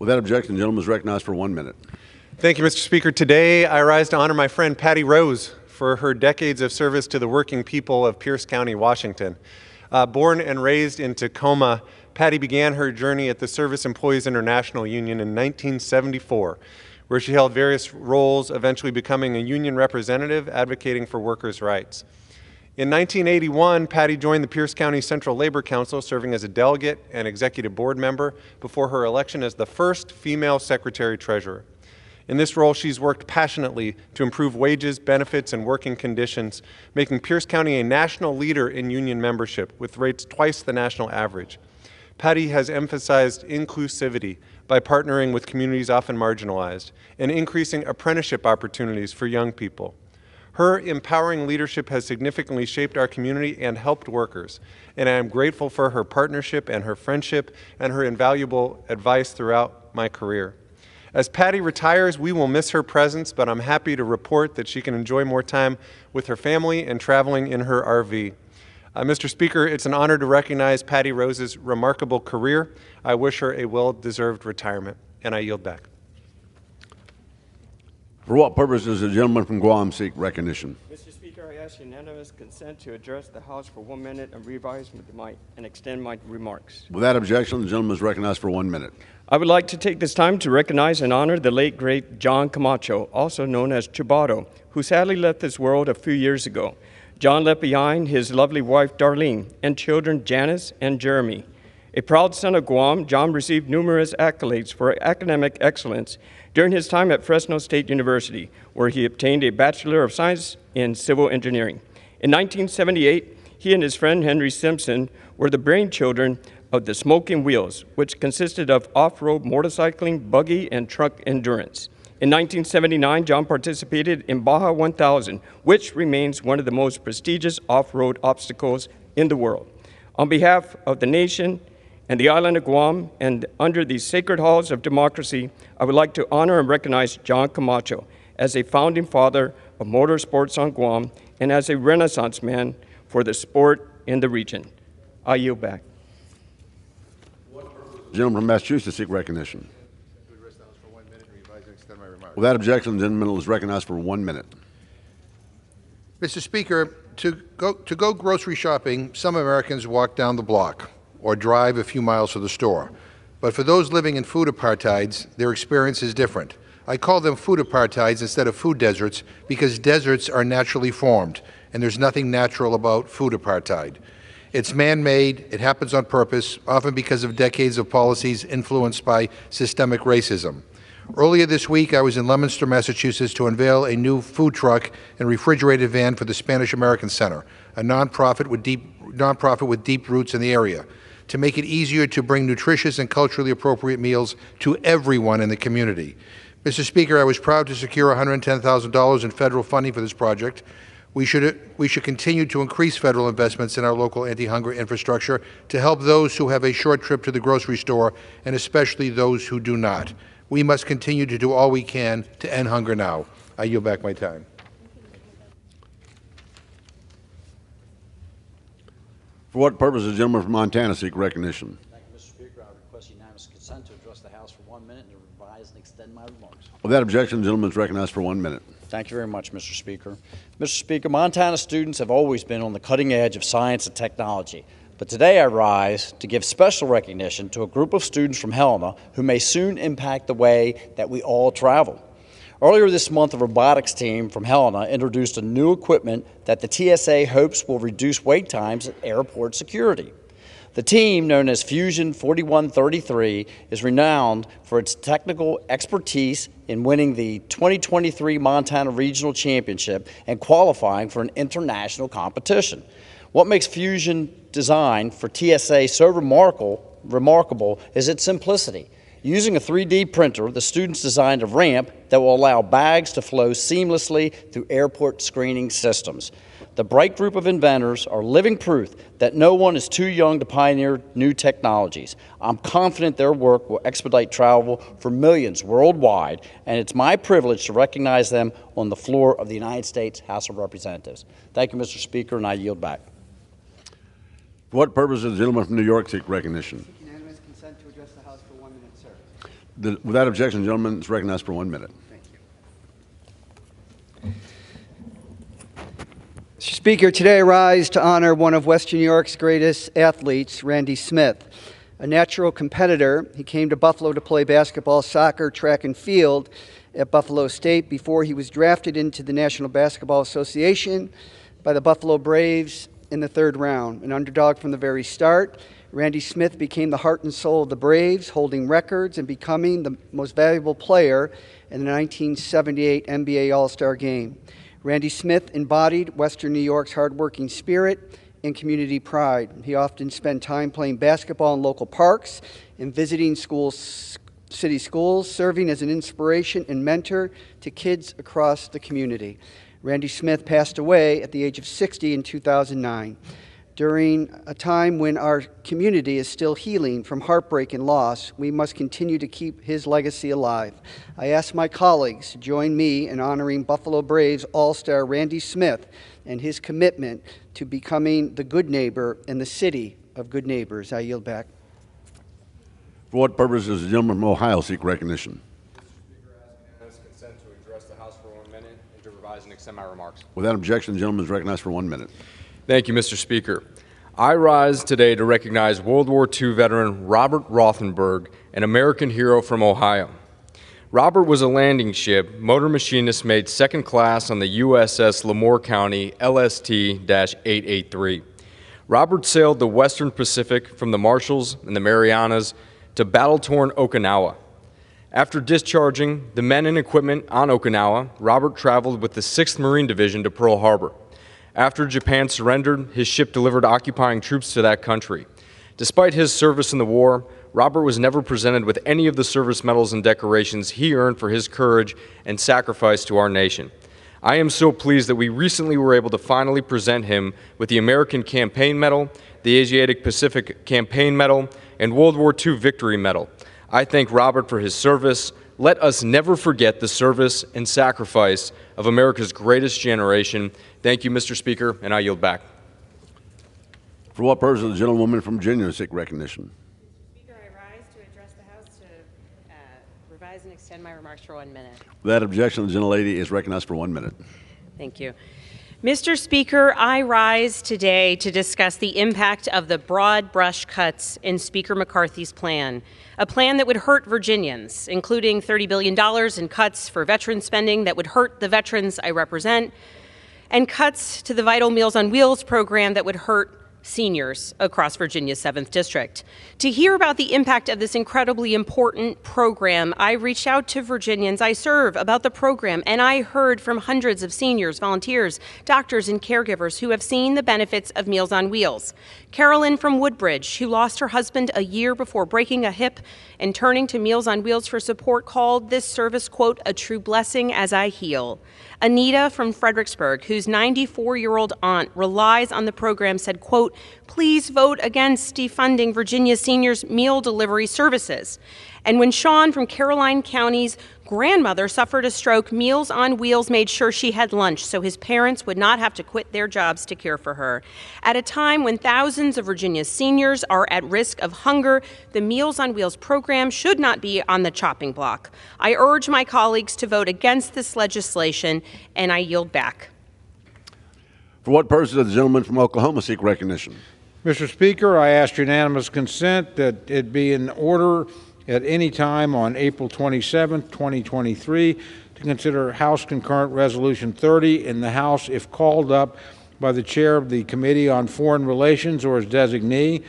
Without objection, the gentleman is recognized for 1 minute. Thank you, Mr. Speaker. Today, I rise to honor my friend Patty Rose for her decades of service to the working people of Pierce County, Washington. Born and raised in Tacoma, Patty began her journey at the Service Employees International Union in 1974, where she held various roles, eventually becoming a union representative advocating for workers' rights. In 1981, Patty joined the Pierce County Central Labor Council, serving as a delegate and executive board member before her election as the first female secretary-treasurer. In this role, she's worked passionately to improve wages, benefits, and working conditions, making Pierce County a national leader in union membership, with rates twice the national average. Patty has emphasized inclusivity by partnering with communities often marginalized and increasing apprenticeship opportunities for young people. Her empowering leadership has significantly shaped our community and helped workers, and I am grateful for her partnership and her friendship and her invaluable advice throughout my career. As Patty retires, we will miss her presence, but I'm happy to report that she can enjoy more time with her family and traveling in her RV. Mr. Speaker, it's an honor to recognize Patty Rose's remarkable career. I wish her a well-deserved retirement, and I yield back. For what purpose does the gentleman from Guam seek recognition? Mr. Speaker, I ask unanimous consent to address the House for 1 minute and extend my remarks. Without objection, the gentleman is recognized for 1 minute. I would like to take this time to recognize and honor the late, great John Camacho, also known as Chubado, who sadly left this world a few years ago. John left behind his lovely wife, Darlene, and children, Janice and Jeremy. A proud son of Guam, John received numerous accolades for academic excellence during his time at Fresno State University, where he obtained a Bachelor of Science in Civil Engineering. In 1978, he and his friend Henry Simpson were the brainchildren of the Smoking Wheels, which consisted of off-road motorcycling, buggy, and truck endurance. In 1979, John participated in Baja 1000, which remains one of the most prestigious off-road obstacles in the world. On behalf of the nation and the island of Guam, and under the sacred halls of democracy, I would like to honor and recognize John Camacho as a founding father of motorsports on Guam and as a renaissance man for the sport in the region. I yield back. The gentleman from Massachusetts seek recognition. Without objection, the gentleman is recognized for 1 minute. Mr. Speaker, to go grocery shopping, some Americans walk down the block or drive a few miles to the store. But for those living in food apartheids, their experience is different. I call them food apartheids instead of food deserts because deserts are naturally formed, and there's nothing natural about food apartheid. It's man-made, it happens on purpose, often because of decades of policies influenced by systemic racism. Earlier this week, I was in Leominster, Massachusetts to unveil a new food truck and refrigerated van for the Spanish American Center, a nonprofit with deep roots in the area, to make it easier to bring nutritious and culturally appropriate meals to everyone in the community. Mr. Speaker, I was proud to secure $110,000 in federal funding for this project. We should continue to increase federal investments in our local anti-hunger infrastructure to help those who have a short trip to the grocery store, and especially those who do not. We must continue to do all we can to end hunger now. I yield back my time. For what purpose does the gentleman from Montana seek recognition? Thank you, Mr. Speaker. I request unanimous consent to address the House for 1 minute and revise and extend my remarks. Without objection, the gentleman is recognized for 1 minute. Thank you very much, Mr. Speaker. Mr. Speaker, Montana students have always been on the cutting edge of science and technology. But today I rise to give special recognition to a group of students from Helena who may soon impact the way that we all travel. Earlier this month, the robotics team from Helena introduced a new equipment that the TSA hopes will reduce wait times at airport security. The team, known as Fusion 4133, is renowned for its technical expertise in winning the 2023 Montana Regional Championship and qualifying for an international competition. What makes Fusion design for TSA so remarkable is its simplicity. Using a 3D printer, the students designed a ramp that will allow bags to flow seamlessly through airport screening systems. The bright group of inventors are living proof that no one is too young to pioneer new technologies. I'm confident their work will expedite travel for millions worldwide, and it's my privilege to recognize them on the floor of the United States House of Representatives. Thank you, Mr. Speaker, and I yield back. For what purpose does the gentleman from New York seek recognition? Unanimous consent to address the House for 1 Without objection, the gentleman is recognized for 1 minute. Mr. Speaker, today I rise to honor one of Western New York's greatest athletes, Randy Smith. A natural competitor, he came to Buffalo to play basketball, soccer, track, and field at Buffalo State before he was drafted into the National Basketball Association by the Buffalo Braves in the 3rd round. An underdog from the very start, Randy Smith became the heart and soul of the Braves, holding records and becoming the most valuable player in the 1978 NBA All-Star Game. Randy Smith embodied Western New York's hardworking spirit and community pride. He often spent time playing basketball in local parks and visiting city schools, serving as an inspiration and mentor to kids across the community. Randy Smith passed away at the age of 60 in 2009. During a time when our community is still healing from heartbreak and loss, we must continue to keep his legacy alive. I ask my colleagues to join me in honoring Buffalo Braves All-Star Randy Smith and his commitment to becoming the good neighbor in the city of good neighbors. I yield back. For what purpose does the gentleman from Ohio seek recognition? Consent to address the House for 1 minute and to revise and extend my remarks. Without objection, the gentleman is recognized for 1 minute. Thank you, Mr. Speaker. I rise today to recognize World War II veteran Robert Rothenberg, an American hero from Ohio. Robert was a landing ship motor machinist made second class on the USS Lemoore County LST-883. Robert sailed the Western Pacific from the Marshalls and the Marianas to battle-torn Okinawa. After discharging the men and equipment on Okinawa, Robert traveled with the 6th Marine Division to Pearl Harbor. After Japan surrendered, his ship delivered occupying troops to that country. Despite his service in the war, Robert was never presented with any of the service medals and decorations he earned for his courage and sacrifice to our nation. I am so pleased that we recently were able to finally present him with the American Campaign Medal, the Asiatic Pacific Campaign Medal, and World War II Victory Medal. I thank Robert for his service. Let us never forget the service and sacrifice of America's greatest generation. Thank you, Mr. Speaker, and I yield back. For what purpose does the gentlewoman from Virginia seek recognition? Speaker, I rise to address the House to revise and extend my remarks for 1 minute. Without objection, the gentlelady is recognized for 1 minute. Thank you. Mr. Speaker, I rise today to discuss the impact of the broad brush cuts in Speaker McCarthy's plan, a plan that would hurt Virginians, including $30 billion in cuts for veteran spending that would hurt the veterans I represent, and cuts to the Vital Meals on Wheels program that would hurt seniors across Virginia's 7th District. To hear about the impact of this incredibly important program, I reached out to Virginians I serve about the program, and I heard from hundreds of seniors, volunteers, doctors, and caregivers who have seen the benefits of Meals on Wheels. Carolyn from Woodbridge, who lost her husband a year before breaking a hip and turning to Meals on Wheels for support, called this service, quote, a true blessing as I heal. Anita from Fredericksburg, whose 94-year-old aunt relies on the program, said, quote, please vote against defunding Virginia seniors' meal delivery services. And when Sean from Caroline County's grandmother suffered a stroke, Meals on Wheels made sure she had lunch so his parents would not have to quit their jobs to care for her. At a time when thousands of Virginia's seniors are at risk of hunger, the Meals on Wheels program should not be on the chopping block. I urge my colleagues to vote against this legislation, and I yield back. For what purpose does the gentleman from Oklahoma seek recognition? Mr. Speaker, I ask unanimous consent that it be in order at any time on April 27, 2023, to consider House Concurrent Resolution 30 in the House if called up by the Chair of the Committee on Foreign Relations or his designee,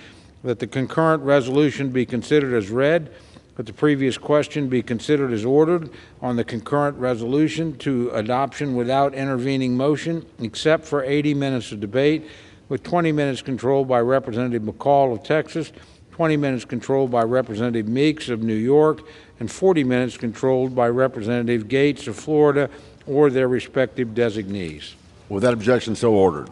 that the concurrent resolution be considered as read, that the previous question be considered as ordered on the concurrent resolution to adoption without intervening motion, except for 80 minutes of debate, with 20 minutes controlled by Representative McCall of Texas, 20 minutes controlled by Representative Meeks of New York, and 40 minutes controlled by Representative Gates of Florida or their respective designees. Without objection, so ordered.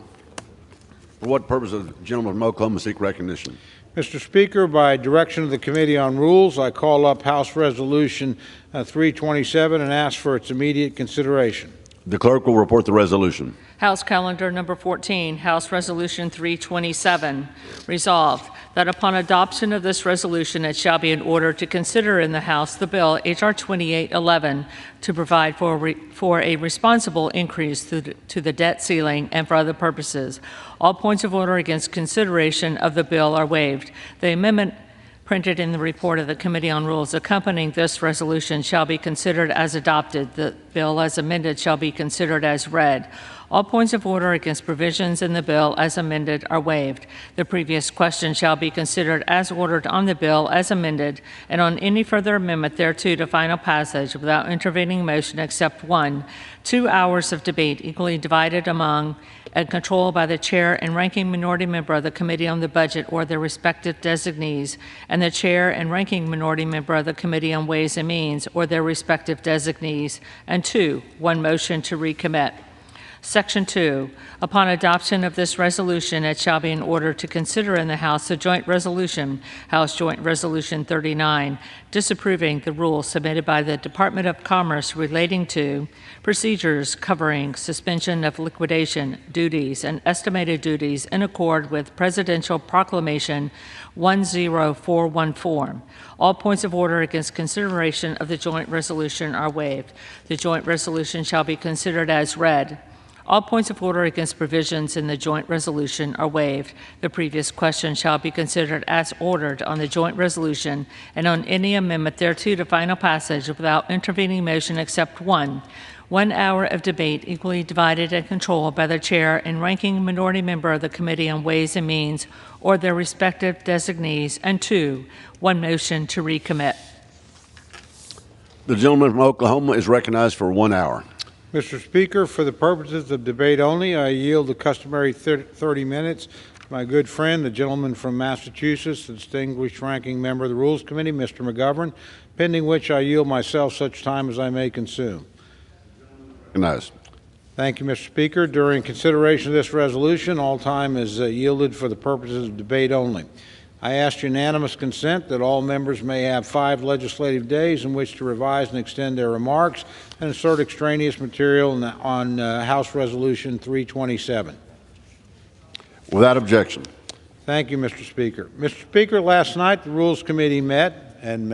For what purpose does the gentleman from Oklahoma seek recognition? Mr. Speaker, by direction of the Committee on Rules, I call up House Resolution 327 and ask for its immediate consideration. The clerk will report the resolution. House Calendar Number 14, House Resolution 327. Resolved that upon adoption of this resolution, it shall be in order to consider in the House the bill H.R. 2811 to provide for a responsible increase to the debt ceiling and for other purposes. All points of order against consideration of the bill are waived. The amendment printed in the report of the Committee on Rules accompanying this resolution shall be considered as adopted. The bill as amended shall be considered as read. All points of order against provisions in the bill as amended are waived. The previous question shall be considered as ordered on the bill as amended and on any further amendment thereto to final passage without intervening motion except one. 2 hours of debate equally divided among and controlled by the chair and ranking minority member of the Committee on the Budget or their respective designees, and the chair and ranking minority member of the Committee on Ways and Means or their respective designees, and 2, one motion to recommit. Section 2, upon adoption of this resolution, it shall be in order to consider in the House a joint resolution, House Joint Resolution 39, disapproving the rule submitted by the Department of Commerce relating to procedures covering suspension of liquidation duties and estimated duties in accord with Presidential Proclamation 10414. All points of order against consideration of the joint resolution are waived. The joint resolution shall be considered as read. All points of order against provisions in the joint resolution are waived. The previous question shall be considered as ordered on the joint resolution and on any amendment thereto to final passage without intervening motion except one. 1 hour of debate equally divided and controlled by the chair and ranking minority member of the Committee on Ways and Means or their respective designees, and 2, one motion to recommit. The gentleman from Oklahoma is recognized for 1 hour. Mr. Speaker, for the purposes of debate only, I yield the customary 30 minutes to my good friend, the gentleman from Massachusetts, the distinguished ranking member of the Rules Committee, Mr. McGovern, pending which I yield myself such time as I may consume. Recognized. Thank you, Mr. Speaker. During consideration of this resolution, all time is yielded for the purposes of debate only. I ask unanimous consent that all members may have 5 legislative days in which to revise and extend their remarks and insert extraneous material on House Resolution 327. Without objection. Thank you, Mr. Speaker. Mr. Speaker, last night the Rules Committee met and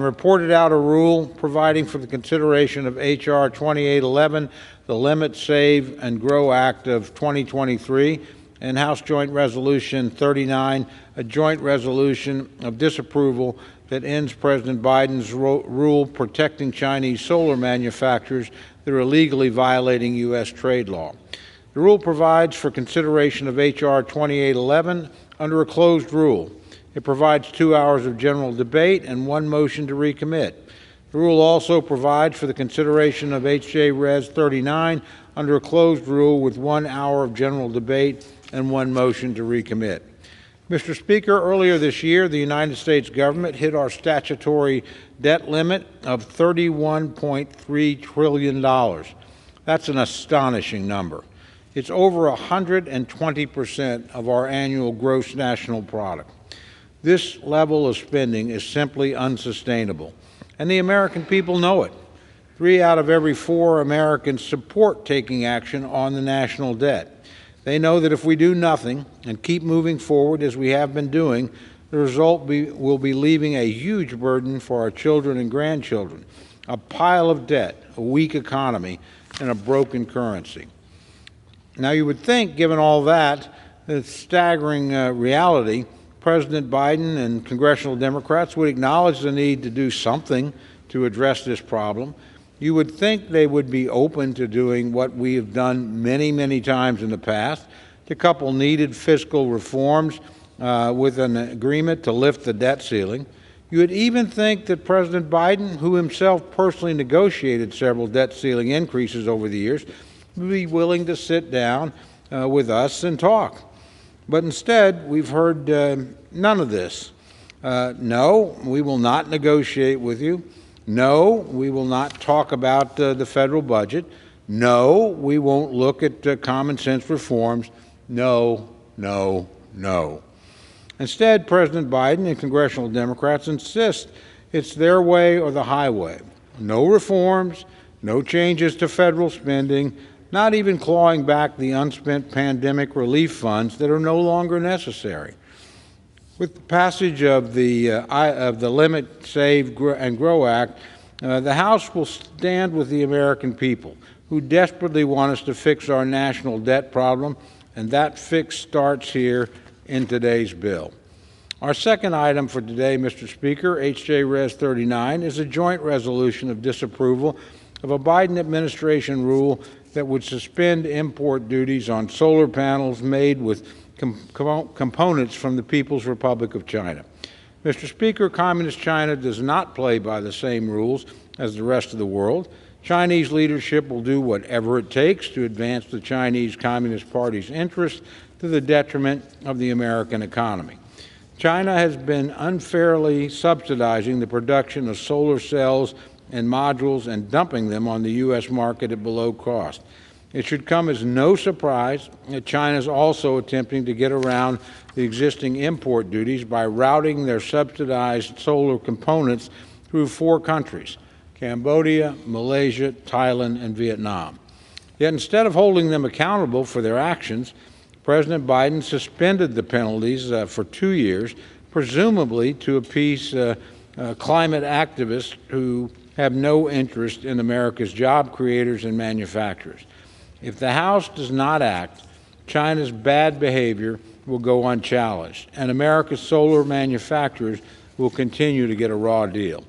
reported out a rule providing for the consideration of H.R. 2811, the Limit, Save, and Grow Act of 2023, and House Joint Resolution 39, a joint resolution of disapproval that ends President Biden's rule protecting Chinese solar manufacturers that are illegally violating U.S. trade law. The rule provides for consideration of H.R. 2811 under a closed rule. It provides 2 hours of general debate and 1 motion to recommit. The rule also provides for the consideration of H.J. Res. 39 under a closed rule with 1 hour of general debate and 1 motion to recommit. Mr. Speaker, earlier this year, the United States government hit our statutory debt limit of $31.3 trillion. That's an astonishing number. It's over 120% of our annual gross national product. This level of spending is simply unsustainable, and the American people know it. 3 out of every 4 Americans support taking action on the national debt. They know that if we do nothing and keep moving forward as we have been doing, the result will be leaving a huge burden for our children and grandchildren, a pile of debt, a weak economy, and a broken currency. Now, you would think, given all that, the staggering reality, President Biden and congressional Democrats would acknowledge the need to do something to address this problem. You would think they would be open to doing what we have done many, many times in the past, to couple needed fiscal reforms with an agreement to lift the debt ceiling. You would even think that President Biden, who himself personally negotiated several debt ceiling increases over the years, would be willing to sit down with us and talk. But instead, we've heard none of this. No, we will not negotiate with you. No, we will not talk about the federal budget. No, we won't look at common sense reforms. No, no, no. Instead, President Biden and congressional Democrats insist it's their way or the highway. No reforms, no changes to federal spending, not even clawing back the unspent pandemic relief funds that are no longer necessary. With the passage of the Limit, Save, and Grow Act, the House will stand with the American people who desperately want us to fix our national debt problem, and that fix starts here in today's bill. Our second item for today, Mr. Speaker, H.J. Res. 39, is a joint resolution of disapproval of a Biden administration rule that would suspend import duties on solar panels made with components from the People's Republic of China. Mr. Speaker, Communist China does not play by the same rules as the rest of the world. Chinese leadership will do whatever it takes to advance the Chinese Communist Party's interests to the detriment of the American economy. China has been unfairly subsidizing the production of solar cells and modules and dumping them on the U.S. market at below cost. It should come as no surprise that China is also attempting to get around the existing import duties by routing their subsidized solar components through 4 countries: Cambodia, Malaysia, Thailand, and Vietnam. Yet instead of holding them accountable for their actions, President Biden suspended the penalties for 2 years, presumably to appease climate activists who have no interest in America's job creators and manufacturers. If the House does not act, China's bad behavior will go unchallenged, and America's solar manufacturers will continue to get a raw deal.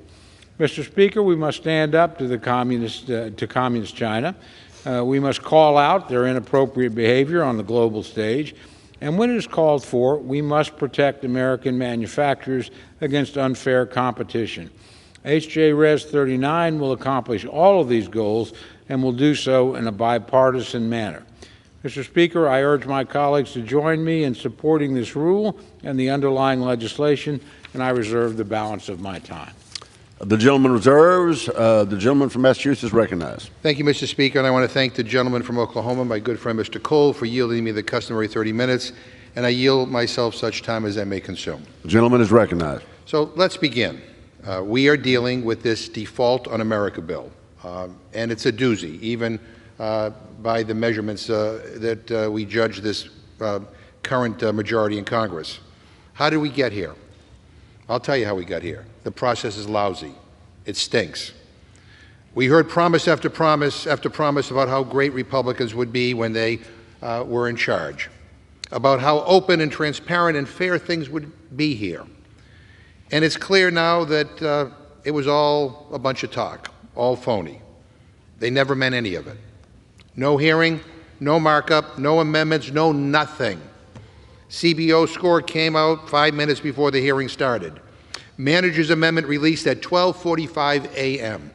Mr. Speaker, we must stand up to Communist China. We must call out their inappropriate behavior on the global stage, and when it is called for, we must protect American manufacturers against unfair competition. H.J. Res. 39 will accomplish all of these goals and will do so in a bipartisan manner. Mr. Speaker, I urge my colleagues to join me in supporting this rule and the underlying legislation, and I reserve the balance of my time. The gentleman reserves. The gentleman from Massachusetts is recognized. Thank you, Mr. Speaker, and I want to thank the gentleman from Oklahoma, my good friend Mr. Cole, for yielding me the customary 30 minutes, and I yield myself such time as I may consume. The gentleman is recognized. So let's begin. We are dealing with this Default on America bill, and it's a doozy, even by the measurements that we judge this current majority in Congress. How did we get here? I'll tell you how we got here. The process is lousy. It stinks. We heard promise after promise after promise about how great Republicans would be when they were in charge, about how open and transparent and fair things would be here. And it's clear now that it was all a bunch of talk, all phony. They never meant any of it. No hearing, no markup, no amendments, no nothing. CBO score came out 5 minutes before the hearing started. Manager's amendment released at 12:45 a.m.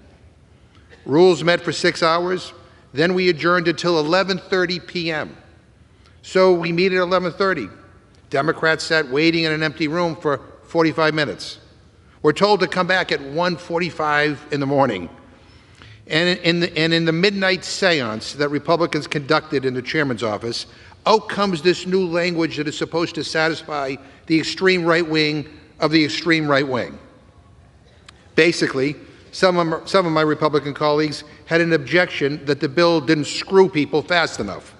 Rules met for 6 hours. Then we adjourned until 11:30 p.m. So we meet at 11:30. Democrats sat waiting in an empty room for 45 minutes. We're told to come back at 1:45 in the morning. And in the midnight seance that Republicans conducted in the chairman's office, out comes this new language that is supposed to satisfy the extreme right wing of the extreme right wing. Basically, some of my Republican colleagues had an objection that the bill didn't screw people fast enough.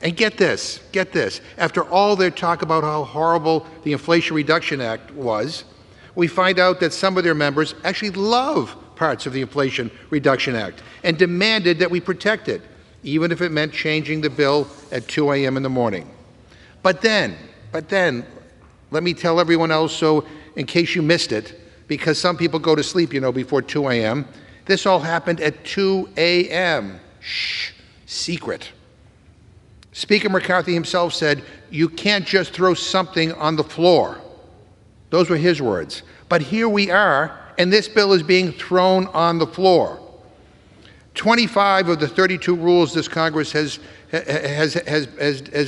And get this, after all their talk about how horrible the Inflation Reduction Act was, we find out that some of their members actually love parts of the Inflation Reduction Act and demanded that we protect it, even if it meant changing the bill at 2 a.m. in the morning. But then, let me tell everyone else, so in case you missed it, because some people go to sleep, you know, before 2 a.m., this all happened at 2 a.m. Shh, secret. Speaker McCarthy himself said, "You can't just throw something on the floor." Those were his words. But here we are, and this bill is being thrown on the floor. 25 of the 32 rules this Congress has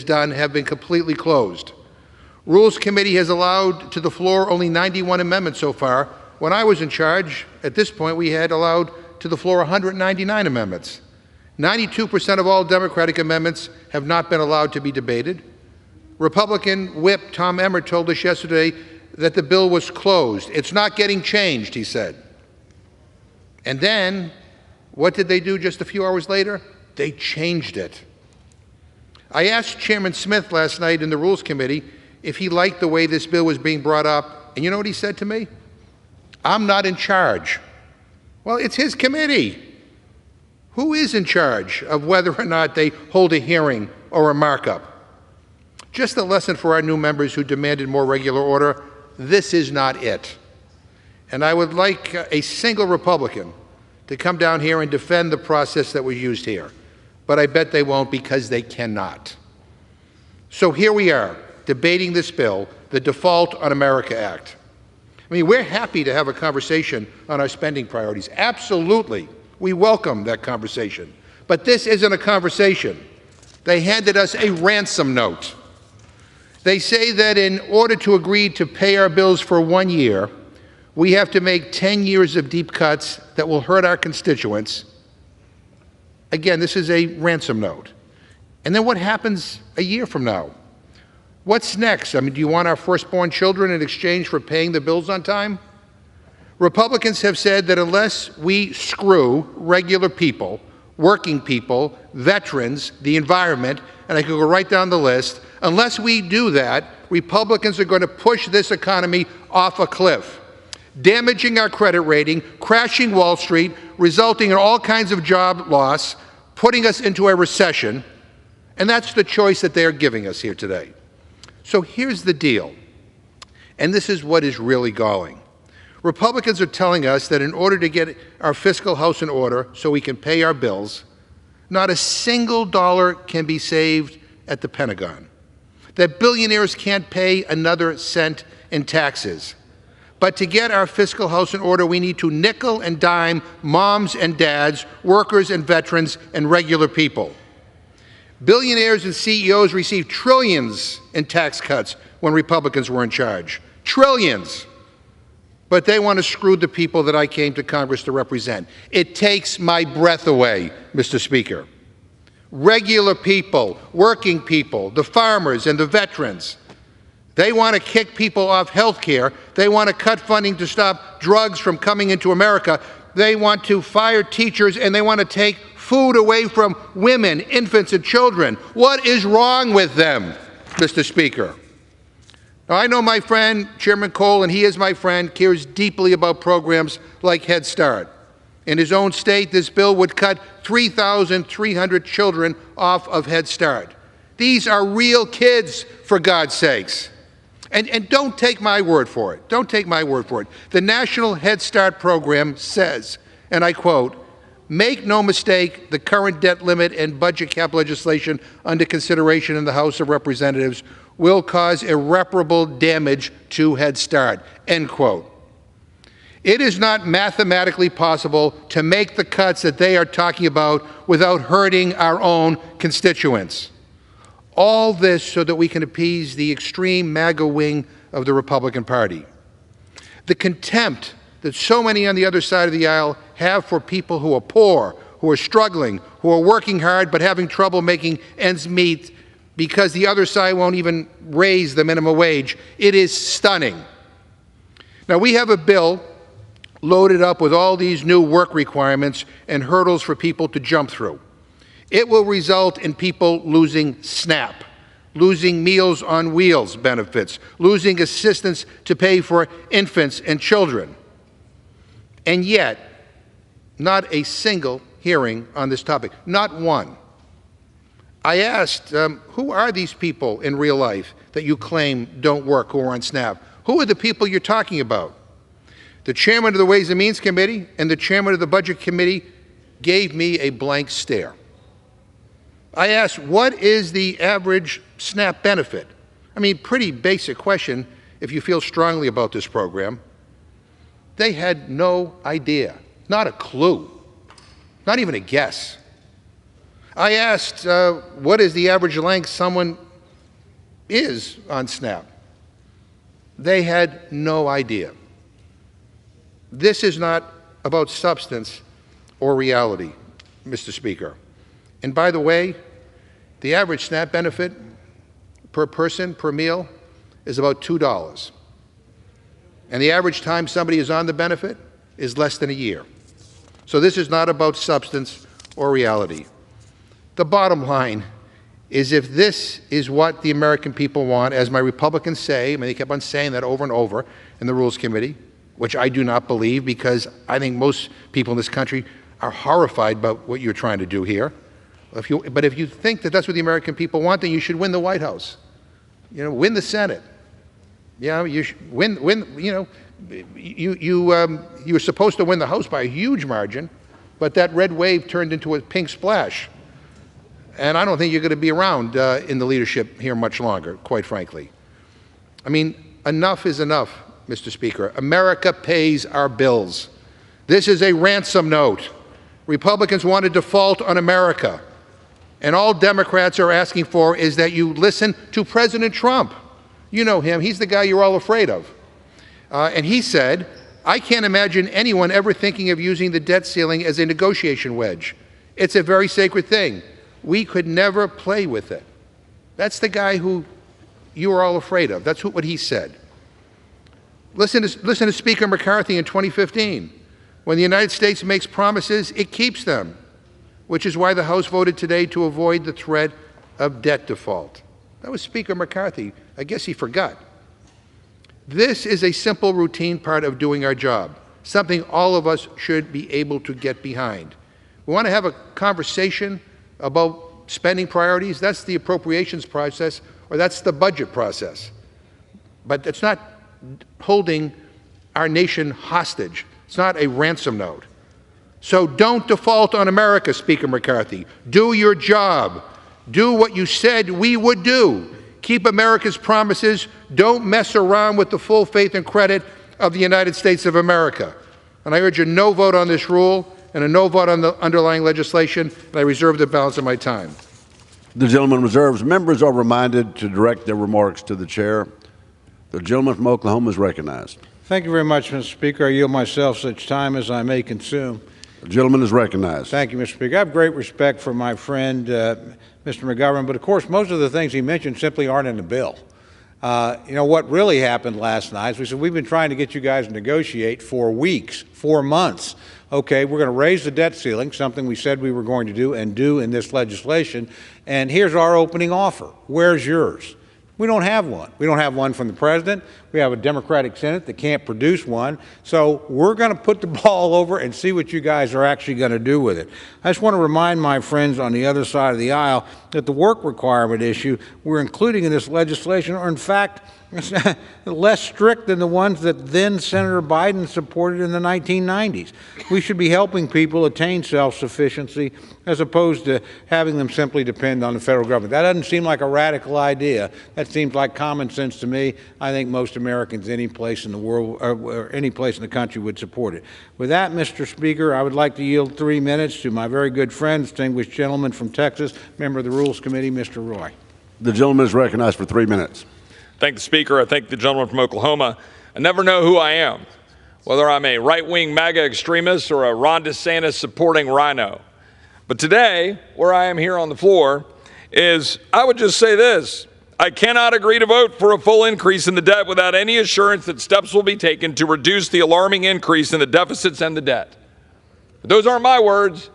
done have been completely closed. Rules Committee has allowed to the floor only 91 amendments so far. When I was in charge, at this point, we had allowed to the floor 199 amendments. 92% of all Democratic amendments have not been allowed to be debated. Republican Whip Tom Emmer told us yesterday that the bill was closed. It's not getting changed, he said. And then, what did they do just a few hours later? They changed it. I asked Chairman Smith last night in the Rules Committee if he liked the way this bill was being brought up, and you know what he said to me? I'm not in charge. Well, it's his committee. Who is in charge of whether or not they hold a hearing or a markup? Just a lesson for our new members who demanded more regular order. This is not it. And I would like a single Republican to come down here and defend the process that was used here. But I bet they won't, because they cannot. So here we are, debating this bill, the Default on America Act. I mean, we're happy to have a conversation on our spending priorities. Absolutely. We welcome that conversation. But this isn't a conversation. They handed us a ransom note. They say that in order to agree to pay our bills for 1 year, we have to make 10 years of deep cuts that will hurt our constituents. Again, this is a ransom note. And then what happens a year from now? What's next? I mean, do you want our firstborn children in exchange for paying the bills on time? Republicans have said that unless we screw regular people, working people, veterans, the environment, and I could go right down the list, unless we do that, Republicans are going to push this economy off a cliff, damaging our credit rating, crashing Wall Street, resulting in all kinds of job loss, putting us into a recession, and that's the choice that they are giving us here today. So here's the deal, and this is what is really galling. Republicans are telling us that in order to get our fiscal house in order so we can pay our bills, not a single dollar can be saved at the Pentagon, that billionaires can't pay another cent in taxes. But to get our fiscal house in order, we need to nickel and dime moms and dads, workers and veterans, and regular people. Billionaires and CEOs received trillions in tax cuts when Republicans were in charge. Trillions. But they want to screw the people that I came to Congress to represent. It takes my breath away, Mr. Speaker. Regular people, working people, the farmers and the veterans, they want to kick people off health care. They want to cut funding to stop drugs from coming into America. They want to fire teachers, and they want to take food away from women, infants, and children. What is wrong with them, Mr. Speaker? Now, I know my friend, Chairman Cole, and he is my friend, cares deeply about programs like Head Start. In his own state, this bill would cut 3,300 children off of Head Start. These are real kids, for God's sakes. And don't take my word for it. Don't take my word for it. The National Head Start program says, and I quote, "Make no mistake, the current debt limit and budget cap legislation under consideration in the House of Representatives will cause irreparable damage to Head Start," end quote. It is not mathematically possible to make the cuts that they are talking about without hurting our own constituents. All this so that we can appease the extreme MAGA wing of the Republican Party. The contempt that so many on the other side of the aisle have for people who are poor, who are struggling, who are working hard but having trouble making ends meet because the other side won't even raise the minimum wage, it is stunning. Now, we have a bill loaded up with all these new work requirements and hurdles for people to jump through. It will result in people losing SNAP, losing Meals on Wheels benefits, losing assistance to pay for infants and children. And yet, not a single hearing on this topic, not one. I asked, who are these people in real life that you claim don't work, who are on SNAP? Who are the people you're talking about? The chairman of the Ways and Means Committee and the chairman of the Budget Committee gave me a blank stare. I asked, what is the average SNAP benefit? I mean, pretty basic question if you feel strongly about this program. They had no idea, not a clue, not even a guess. I asked, what is the average length someone is on SNAP? They had no idea. This is not about substance or reality, Mr. Speaker. And by the way, the average SNAP benefit per person, per meal, is about $2. And the average time somebody is on the benefit is less than a year. So this is not about substance or reality. The bottom line is, if this is what the American people want, as my Republicans say, I mean, they kept on saying that over and over in the Rules Committee, which I do not believe, because I think most people in this country are horrified by what you're trying to do here. But if you think that that's what the American people want, then you should win the White House. You know, win the Senate. Yeah, you should win. You know, you were supposed to win the House by a huge margin, but that red wave turned into a pink splash. And I don't think you're going to be around in the leadership here much longer, quite frankly. I mean, enough is enough, Mr. Speaker. America pays our bills. This is a ransom note. Republicans want to default on America. And all Democrats are asking for is that you listen to President Trump. You know him. He's the guy you're all afraid of. And he said, "I can't imagine anyone ever thinking of using the debt ceiling as a negotiation wedge. It's a very sacred thing. We could never play with it." That's the guy who you are all afraid of. That's what he said. Listen to Speaker McCarthy in 2015. When the United States makes promises, it keeps them, which is why the House voted today to avoid the threat of debt default. That was Speaker McCarthy. I guess he forgot. This is a simple, routine part of doing our job, something all of us should be able to get behind. We want to have a conversation about spending priorities. That's the appropriations process, or that's the budget process. But it's not holding our nation hostage. It's not a ransom note. So don't default on America, Speaker McCarthy. Do your job. Do what you said we would do. Keep America's promises. Don't mess around with the full faith and credit of the United States of America. And I urge a no vote on this rule and a no vote on the underlying legislation, and I reserve the balance of my time. The gentleman reserves. Members are reminded to direct their remarks to the chair. The gentleman from Oklahoma is recognized. Thank you very much, Mr. Speaker. I yield myself such time as I may consume. The gentleman is recognized. Thank you, Mr. Speaker. I have great respect for my friend, Mr. McGovern, but of course, most of the things he mentioned simply aren't in the bill. You know, what really happened last night is we said, we've been trying to get you guys to negotiate for weeks, 4 months. Okay, we're going to raise the debt ceiling, something we said we were going to do and do in this legislation, and here's our opening offer. Where's yours? We don't have one. We don't have one from the president. We have a Democratic Senate that can't produce one. So we're going to put the ball over and see what you guys are actually going to do with it. I just want to remind my friends on the other side of the aisle that the work requirement issue we're including in this legislation are, in fact, less strict than the ones that then Senator Biden supported in the 1990s. We should be helping people attain self-sufficiency as opposed to having them simply depend on the federal government. That doesn't seem like a radical idea. That seems like common sense to me. I think most Americans any place in the world or any place in the country would support it. With that, Mr. Speaker, I would like to yield 3 minutes to my very good friend, distinguished gentleman from Texas, member of the Rules Committee, Mr. Roy. The gentleman is recognized for 3 minutes. Thank the Speaker. I thank the gentleman from Oklahoma. I never know who I am, whether I'm a right-wing MAGA extremist or a Ron DeSantis supporting rhino. But today, where I am here on the floor, is I would just say this. I cannot agree to vote for a full increase in the debt without any assurance that steps will be taken to reduce the alarming increase in the deficits and the debt. But those aren't my words.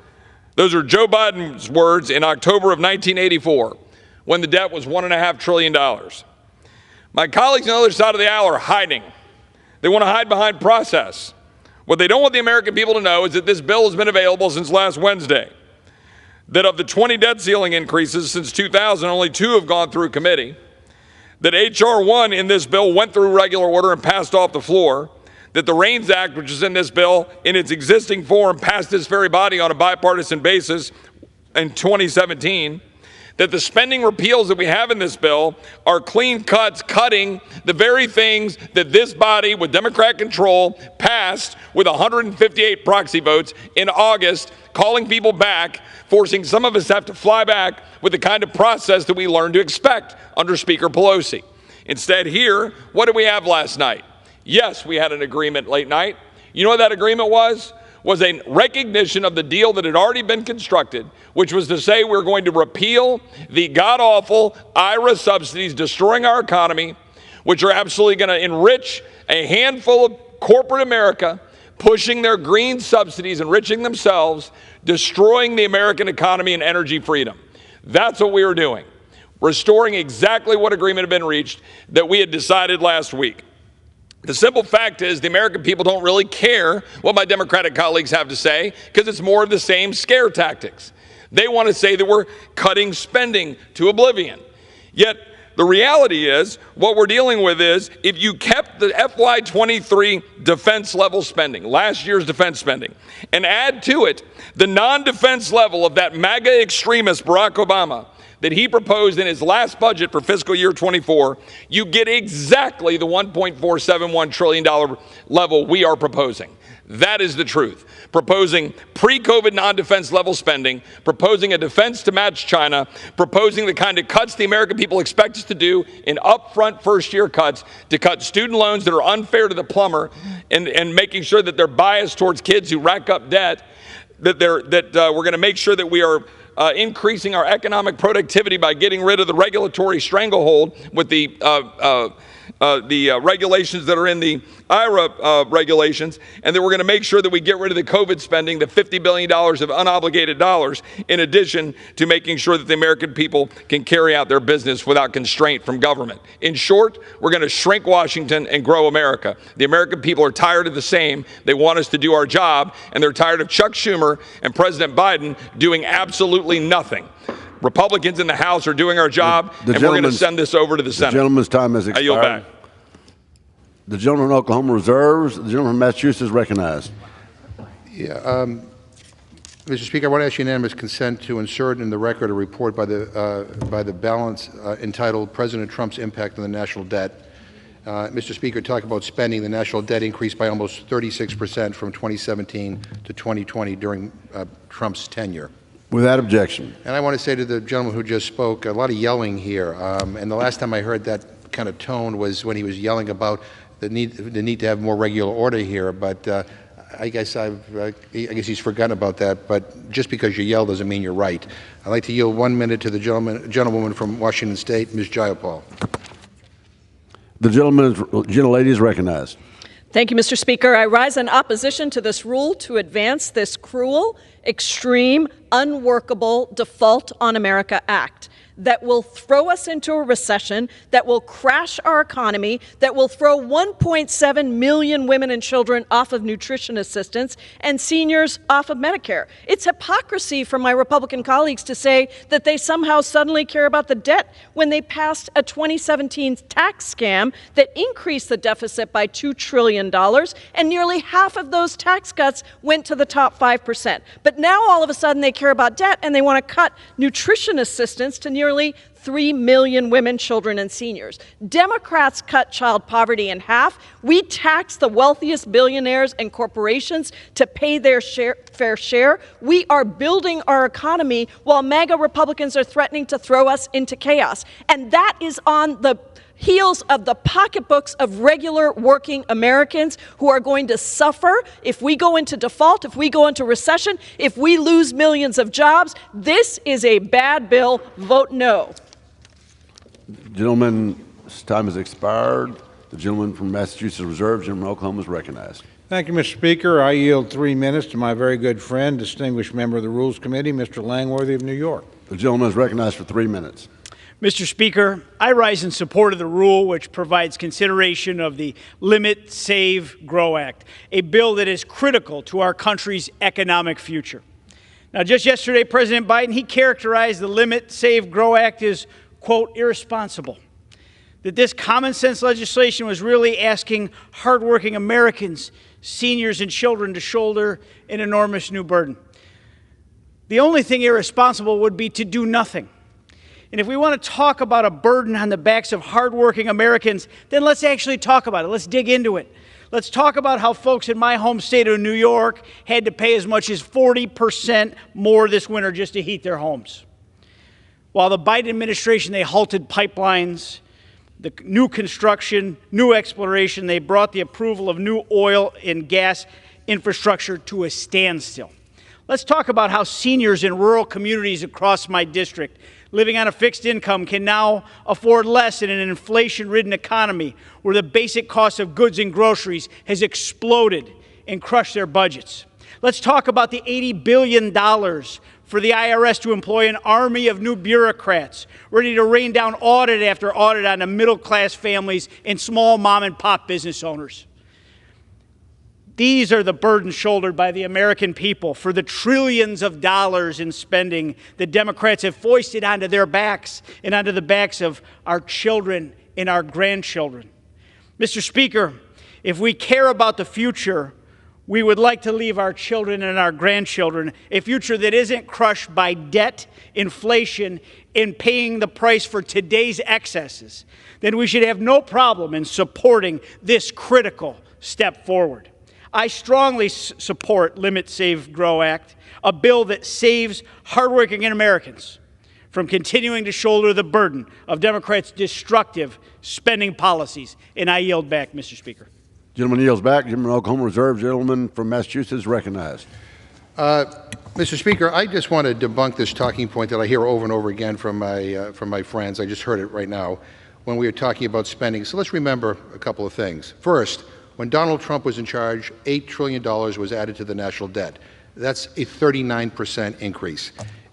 Those are Joe Biden's words in October of 1984, when the debt was $1.5 trillion. My colleagues on the other side of the aisle are hiding. They want to hide behind process. What they don't want the American people to know is that this bill has been available since last Wednesday. That of the 20 debt ceiling increases since 2000, only 2 have gone through committee. That H.R. 1 in this bill went through regular order and passed off the floor. That the REINS Act, which is in this bill, in its existing form, passed this very body on a bipartisan basis in 2017. That the spending repeals that we have in this bill are clean cuts, cutting the very things that this body with Democrat control passed with 158 proxy votes in August, calling people back, forcing some of us to have to fly back with the kind of process that we learned to expect under Speaker Pelosi. Instead here, what did we have last night? Yes, we had an agreement late night. You know what that agreement was? Was a recognition of the deal that had already been constructed, which was to say we're going to repeal the god-awful IRA subsidies destroying our economy, which are absolutely going to enrich a handful of corporate America, pushing their green subsidies, enriching themselves, destroying the American economy and energy freedom. That's what we were doing, restoring exactly what agreement had been reached that we had decided last week. The simple fact is the American people don't really care what my Democratic colleagues have to say because it's more of the same scare tactics. They want to say that we're cutting spending to oblivion. Yet the reality is what we're dealing with is if you kept the FY23 defense level spending, last year's defense spending, and add to it the non-defense level of that MAGA extremist Barack Obama that he proposed in his last budget for fiscal year 24, you get exactly the $1.471 trillion level we are proposing. That is the truth. Proposing pre-COVID non-defense level spending, proposing a defense to match China, proposing the kind of cuts the American people expect us to do in upfront first-year cuts to cut student loans that are unfair to the plumber and making sure that they're biased towards kids who rack up debt, that we're going to make sure that we are increasing our economic productivity by getting rid of the regulatory stranglehold with the regulations that are in the IRA regulations, and that we're going to make sure that we get rid of the COVID spending, the $50 billion of unobligated dollars, in addition to making sure that the American people can carry out their business without constraint from government. In short, we're going to shrink Washington and grow America. The American people are tired of the same. They want us to do our job, and they're tired of Chuck Schumer and President Biden doing absolutely nothing. Republicans in the House are doing our job, and we're going to send this over to the Senate. The gentleman's time has expired. I yield back. The gentleman from Oklahoma reserves. The gentleman from Massachusetts is recognized. Yeah, Mr. Speaker, I want to ask unanimous consent to insert in the record a report by the balance entitled President Trump's Impact on the National Debt. Mr. Speaker, talk about spending. The national debt increased by almost 36% from 2017 to 2020 during Trump's tenure. Without objection. And I want to say to the gentleman who just spoke, a lot of yelling here. And the last time I heard that kind of tone was when he was yelling about the need to have more regular order here. But I guess he's forgotten about that. But just because you yell doesn't mean you're right. I'd like to yield 1 minute to the gentlewoman from Washington State, Ms. Jayapal. The gentlelady is recognized. Thank you, Mr. Speaker. I rise in opposition to this rule to advance this cruel, extreme, unworkable Default on America Act that will throw us into a recession, that will crash our economy, that will throw 1.7 million women and children off of nutrition assistance and seniors off of Medicare. It's hypocrisy for my Republican colleagues to say that they somehow suddenly care about the debt when they passed a 2017 tax scam that increased the deficit by $2 trillion, and nearly half of those tax cuts went to the top 5%. But now all of a sudden they care about debt and they want to cut nutrition assistance to nearly 3 million women, children, and seniors. Democrats cut child poverty in half. We tax the wealthiest billionaires and corporations to pay their fair share. We are building our economy while MAGA Republicans are threatening to throw us into chaos. And that is on the heels of the pocketbooks of regular working Americans who are going to suffer if we go into default, if we go into recession, if we lose millions of jobs. This is a bad bill. Vote no. Gentleman's time has expired. The gentleman from Massachusetts reserves, gentleman from Oklahoma is recognized. Thank you, Mr. Speaker. I yield 3 minutes to my very good friend, distinguished member of the Rules Committee, Mr. Langworthy of New York. The gentleman is recognized for 3 minutes. Mr. Speaker, I rise in support of the rule which provides consideration of the Limit, Save, Grow Act, a bill that is critical to our country's economic future. Now, just yesterday, President Biden, he characterized the Limit, Save, Grow Act as, quote, irresponsible. That this common sense legislation was really asking hardworking Americans, seniors, and children to shoulder an enormous new burden. The only thing irresponsible would be to do nothing. And if we want to talk about a burden on the backs of hardworking Americans, then let's actually talk about it. Let's dig into it. Let's talk about how folks in my home state of New York had to pay as much as 40% more this winter just to heat their homes. While the Biden administration, they halted pipelines, the new construction, new exploration, they brought the approval of new oil and gas infrastructure to a standstill. Let's talk about how seniors in rural communities across my district living on a fixed income can now afford less in an inflation-ridden economy where the basic cost of goods and groceries has exploded and crushed their budgets. Let's talk about the $80 billion for the IRS to employ an army of new bureaucrats ready to rain down audit after audit on the middle-class families and small mom-and-pop business owners. These are the burdens shouldered by the American people for the trillions of dollars in spending the Democrats have foisted onto their backs and onto the backs of our children and our grandchildren. Mr. Speaker, if we care about the future, we would like to leave our children and our grandchildren a future that isn't crushed by debt, inflation, and paying the price for today's excesses. Then we should have no problem in supporting this critical step forward. I strongly support Limit, Save, Grow Act, a bill that saves hardworking Americans from continuing to shoulder the burden of Democrats' destructive spending policies. And I yield back, Mr. Speaker. Gentleman yields back. Gentleman Oklahoma Reserve. Gentleman from Massachusetts recognized. Mr. Speaker, I just want to debunk this talking point that I hear over and over again from my friends. I just heard it right now when we were talking about spending. So let's remember a couple of things. First, when Donald Trump was in charge, $8 trillion was added to the national debt. That's a 39% increase.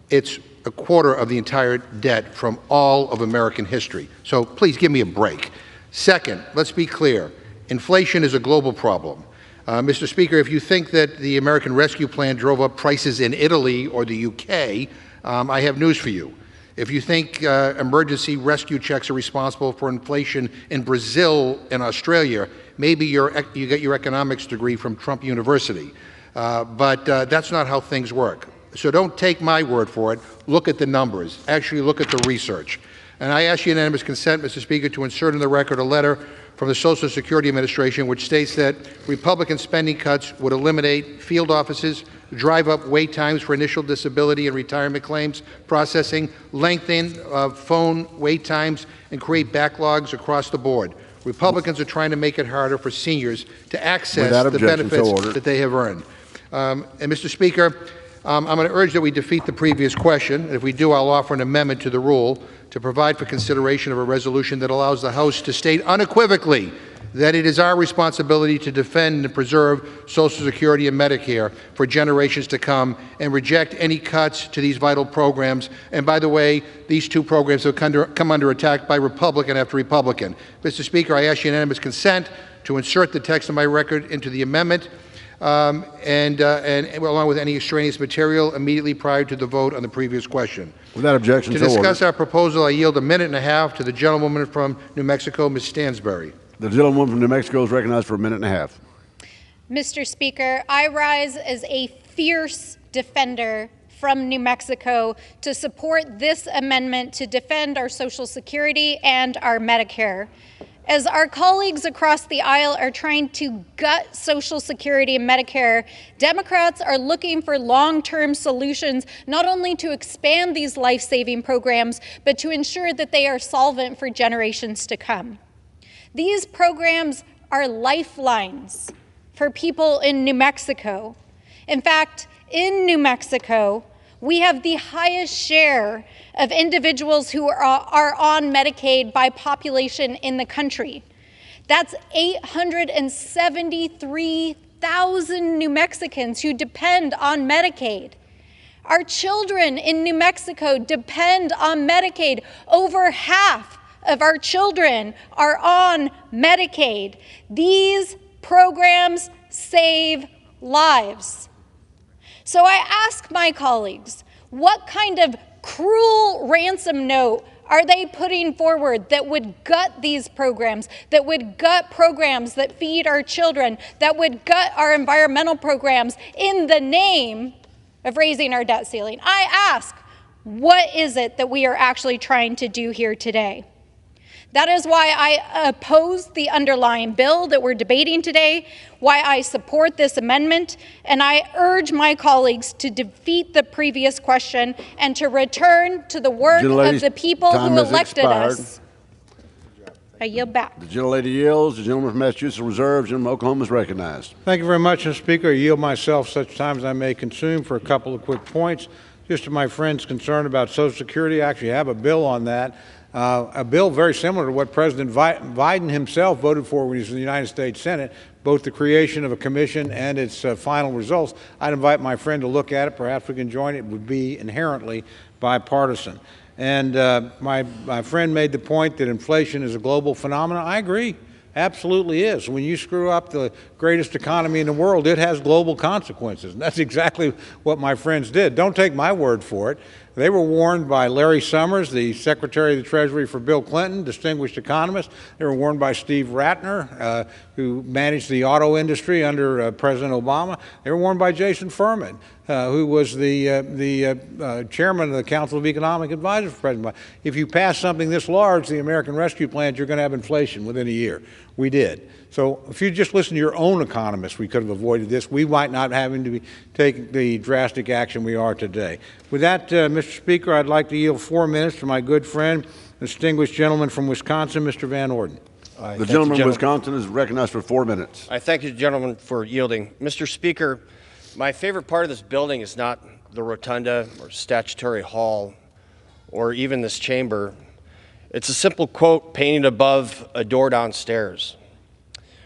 It's a quarter of the entire debt from all of American history. So please give me a break. Second, let's be clear. Inflation is a global problem. Mr. Speaker, if you think that the American Rescue Plan drove up prices in Italy or the UK, I have news for you. If you think emergency rescue checks are responsible for inflation in Brazil and Australia, maybe you get your economics degree from Trump University. But that's not how things work. So don't take my word for it. Look at the numbers. Actually look at the research. And I ask unanimous consent, Mr. Speaker, to insert in the record a letter from the Social Security Administration which states that Republican spending cuts would eliminate field offices, drive up wait times for initial disability and retirement claims processing, lengthen phone wait times, and create backlogs across the board. Republicans are trying to make it harder for seniors to access the benefits that they have earned. And Mr. Speaker, I'm going to urge that we defeat the previous question. And if we do, I'll offer an amendment to the rule to provide for consideration of a resolution that allows the House to state unequivocally that it is our responsibility to defend and preserve Social Security and Medicare for generations to come and reject any cuts to these vital programs. And by the way, these two programs have come under attack by Republican after Republican. Mr. Speaker, I ask unanimous consent to insert the text of my record into the amendment and along with any extraneous material immediately prior to the vote on the previous question. Without objection, to discuss our proposal, I yield a minute and a half to the gentlewoman from New Mexico, Ms. Stansbury. The gentlewoman from New Mexico is recognized for a minute and a half. Mr. Speaker, I rise as a fierce defender from New Mexico to support this amendment to defend our Social Security and our Medicare. As our colleagues across the aisle are trying to gut Social Security and Medicare, Democrats are looking for long-term solutions not only to expand these life-saving programs, but to ensure that they are solvent for generations to come. These programs are lifelines for people in New Mexico. In fact, in New Mexico, we have the highest share of individuals who are on Medicaid by population in the country. That's 873,000 New Mexicans who depend on Medicaid. Our children in New Mexico depend on Medicaid. Over half of our children are on Medicaid. These programs save lives. So I ask my colleagues, what kind of cruel ransom note are they putting forward that would gut these programs, that would gut programs that feed our children, that would gut our environmental programs in the name of raising our debt ceiling? I ask, what is it that we are actually trying to do here today? That is why I oppose the underlying bill that we're debating today, why I support this amendment, and I urge my colleagues to defeat the previous question and to return to the work of the people who elected us. I yield back. The gentlelady yields. The gentleman from Massachusetts reserves. The gentleman from Oklahoma is recognized. Thank you very much, Mr. Speaker. I yield myself such time as I may consume for a couple of quick points. Just to my friend's concern about Social Security, I actually have a bill on that. A bill very similar to what President Biden himself voted for when he was in the United States Senate, both the creation of a commission and its final results. I'd invite my friend to look at it. Perhaps we can join it. It would be inherently bipartisan. And my friend made the point that inflation is a global phenomenon. I agree. Absolutely is. When you screw up the greatest economy in the world, it has global consequences. And that's exactly what my friends did. Don't take my word for it. They were warned by Larry Summers, the Secretary of the Treasury for Bill Clinton, distinguished economist. They were warned by Steve Ratner, who managed the auto industry under President Obama. They were warned by Jason Furman, who was the chairman of the Council of Economic Advisors for President Biden. If you pass something this large, the American Rescue Plan, you're going to have inflation within a year. We did. So if you just listen to your own economists, we could have avoided this. We might not having to be taking the drastic action we are today. With that, Mr. Speaker, I'd like to yield 4 minutes to my good friend, distinguished gentleman from Wisconsin, Mr. Van Orden. The gentleman from Wisconsin is recognized for 4 minutes. I thank you, gentlemen, for yielding. Mr. Speaker, my favorite part of this building is not the rotunda or statutory hall or even this chamber. It's a simple quote painted above a door downstairs.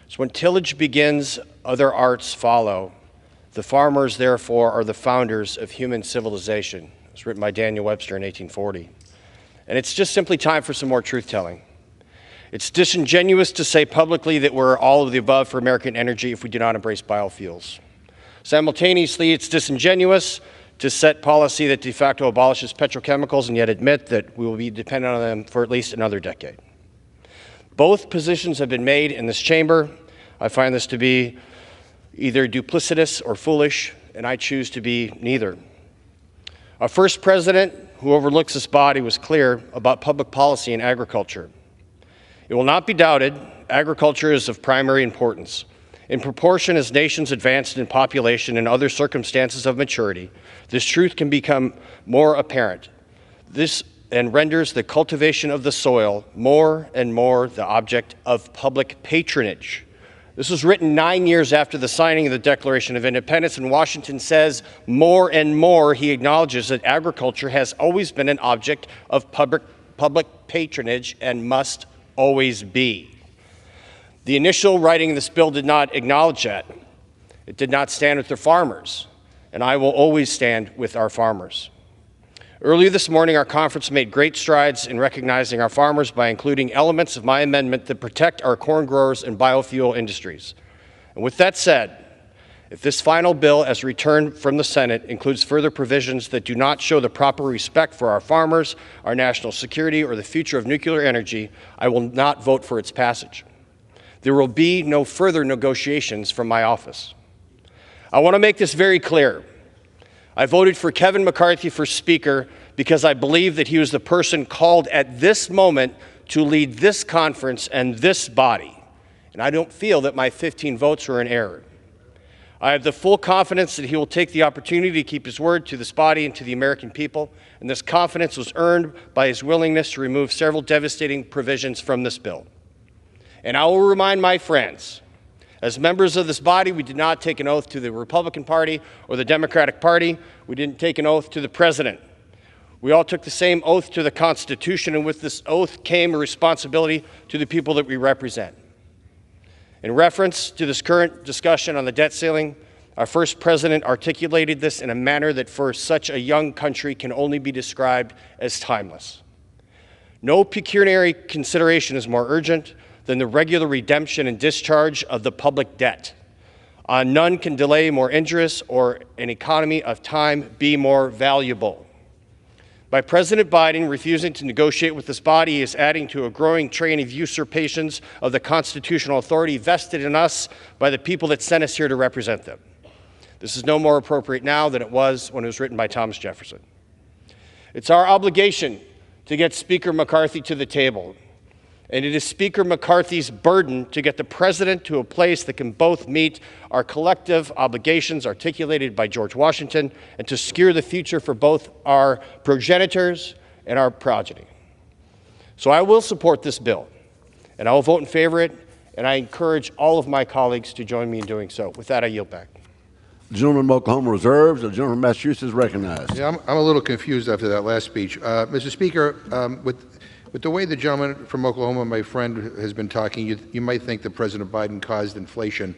So when tillage begins, other arts follow. The farmers, therefore, are the founders of human civilization. It was written by Daniel Webster in 1840. And it's just simply time for some more truth-telling. It's disingenuous to say publicly that we're all of the above for American energy if we do not embrace biofuels. Simultaneously, it's disingenuous to set policy that de facto abolishes petrochemicals and yet admit that we will be dependent on them for at least another decade. Both positions have been made in this chamber. I find this to be either duplicitous or foolish, and I choose to be neither. Our first president, who overlooks this body, was clear about public policy in agriculture. It will not be doubted, agriculture is of primary importance. In proportion as nations advance in population and other circumstances of maturity, this truth can become more apparent. This and renders the cultivation of the soil more and more the object of public patronage. This was written 9 years after the signing of the Declaration of Independence, and Washington says more and more he acknowledges that agriculture has always been an object of public patronage and must always be. The initial writing of this bill did not acknowledge that. It did not stand with the farmers, and I will always stand with our farmers. Earlier this morning, our conference made great strides in recognizing our farmers by including elements of my amendment that protect our corn growers and biofuel industries. And with that said, if this final bill, as returned from the Senate, includes further provisions that do not show the proper respect for our farmers, our national security, or the future of nuclear energy, I will not vote for its passage. There will be no further negotiations from my office. I want to make this very clear. I voted for Kevin McCarthy for Speaker because I believe that he was the person called at this moment to lead this conference and this body. And I don't feel that my 15 votes were in error. I have the full confidence that he will take the opportunity to keep his word to this body and to the American people, and this confidence was earned by his willingness to remove several devastating provisions from this bill. And I will remind my friends, as members of this body, we did not take an oath to the Republican Party or the Democratic Party. We didn't take an oath to the President. We all took the same oath to the Constitution, and with this oath came a responsibility to the people that we represent. In reference to this current discussion on the debt ceiling, our first president articulated this in a manner that for such a young country can only be described as timeless. No pecuniary consideration is more urgent than the regular redemption and discharge of the public debt. None can delay more injurious or an economy of time be more valuable. By President Biden refusing to negotiate with this body, he is adding to a growing train of usurpations of the constitutional authority vested in us by the people that sent us here to represent them. This is no more appropriate now than it was when it was written by Thomas Jefferson. It's our obligation to get Speaker McCarthy to the table. And it is Speaker McCarthy's burden to get the president to a place that can both meet our collective obligations articulated by George Washington and to secure the future for both our progenitors and our progeny. So I will support this bill, and I will vote in favor of it, and I encourage all of my colleagues to join me in doing so. With that, I yield back. The gentleman from Oklahoma reserves. The gentleman from Massachusetts is recognized. Yeah, I'm a little confused after that last speech. Mr. Speaker, with the way the gentleman from Oklahoma, my friend, has been talking, you might think that President Biden caused inflation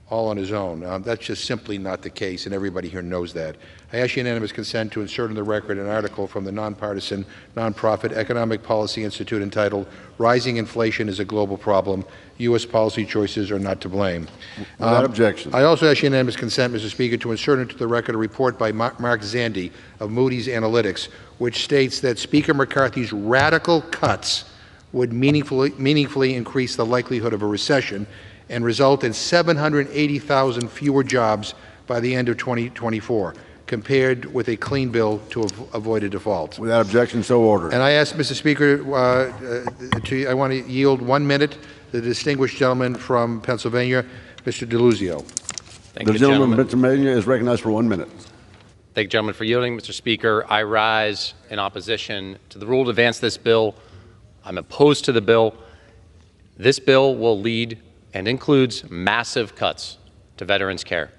all on his own. That's just simply not the case, and everybody here knows that. I ask unanimous consent to insert in the record an article from the nonpartisan, nonprofit Economic Policy Institute entitled, "Rising Inflation is a Global Problem. U.S. Policy Choices are Not to Blame." Without objection. I also ask unanimous consent, Mr. Speaker, to insert into the record a report by Mark Zandi of Moody's Analytics, which states that Speaker McCarthy's radical cuts would meaningfully increase the likelihood of a recession and result in 780,000 fewer jobs by the end of 2024, compared with a clean bill to avoid a default. Without objection, so ordered. And I ask, Mr. Speaker, I want to yield 1 minute to the distinguished gentleman from Pennsylvania, Mr. DeLuzio. Thank The you, gentleman from Pennsylvania is recognized for 1 minute. Thank you, gentlemen, for yielding. Mr. Speaker, I rise in opposition to the rule to advance this bill. I'm opposed to the bill. This bill will lead and includes massive cuts to veterans' care.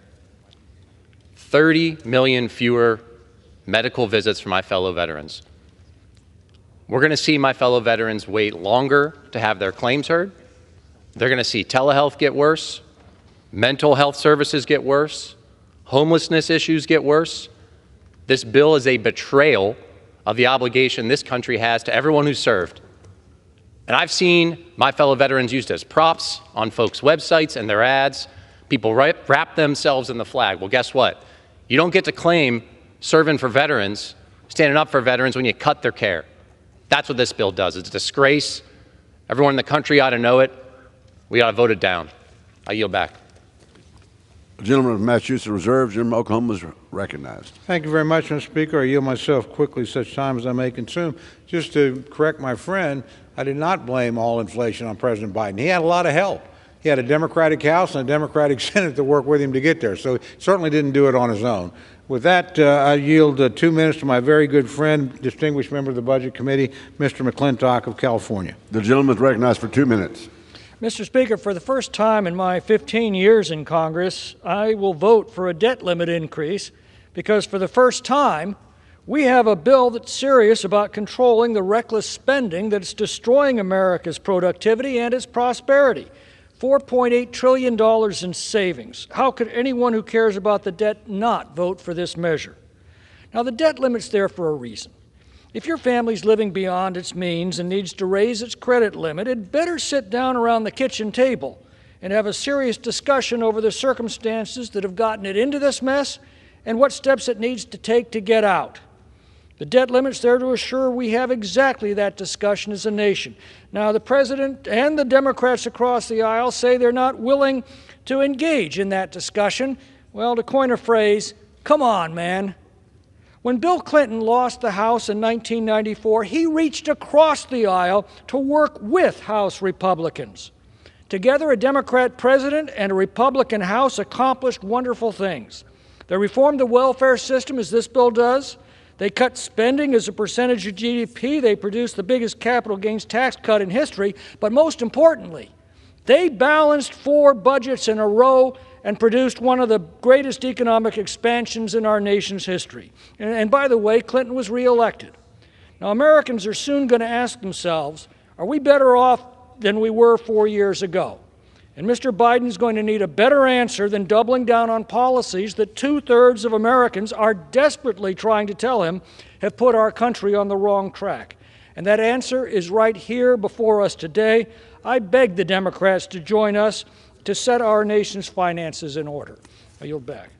30 million fewer medical visits for my fellow veterans. We're going to see my fellow veterans wait longer to have their claims heard. They're going to see telehealth get worse, mental health services get worse, homelessness issues get worse. This bill is a betrayal of the obligation this country has to everyone who served. And I've seen my fellow veterans used as props on folks' websites and their ads. People wrap themselves in the flag. Well, guess what? You don't get to claim serving for veterans, standing up for veterans when you cut their care. That's what this bill does. It's a disgrace. Everyone in the country ought to know it. We ought to vote it down. I yield back. The gentleman from Massachusetts reserves. The gentleman from Oklahoma is recognized. Thank you very much, Mr. Speaker. I yield myself quickly such time as I may consume. Just to correct my friend, I did not blame all inflation on President Biden. He had a lot of help. He had a Democratic House and a Democratic Senate to work with him to get there, so he certainly didn't do it on his own. With that, I yield 2 minutes to my very good friend, distinguished member of the Budget Committee, Mr. McClintock of California. The gentleman is recognized for 2 minutes. Mr. Speaker, for the first time in my 15 years in Congress, I will vote for a debt limit increase because for the first time, we have a bill that's serious about controlling the reckless spending that's destroying America's productivity and its prosperity. $4.8 trillion in savings. How could anyone who cares about the debt not vote for this measure? Now, the debt limit's there for a reason. If your family's living beyond its means and needs to raise its credit limit, it better sit down around the kitchen table and have a serious discussion over the circumstances that have gotten it into this mess and what steps it needs to take to get out. The debt limit's there to assure we have exactly that discussion as a nation. Now, the President and the Democrats across the aisle say they're not willing to engage in that discussion. Well, to coin a phrase, come on, man. When Bill Clinton lost the House in 1994, he reached across the aisle to work with House Republicans. Together, a Democrat president and a Republican House accomplished wonderful things. They reformed the welfare system, as this bill does. They cut spending as a percentage of GDP. They produced the biggest capital gains tax cut in history. But most importantly, they balanced 4 budgets in a row and produced one of the greatest economic expansions in our nation's history. And by the way, Clinton was reelected. Now, Americans are soon going to ask themselves, are we better off than we were 4 years ago? And Mr. Biden's going to need a better answer than doubling down on policies that 2/3 of Americans are desperately trying to tell him have put our country on the wrong track. And that answer is right here before us today. I beg the Democrats to join us to set our nation's finances in order. I yield back.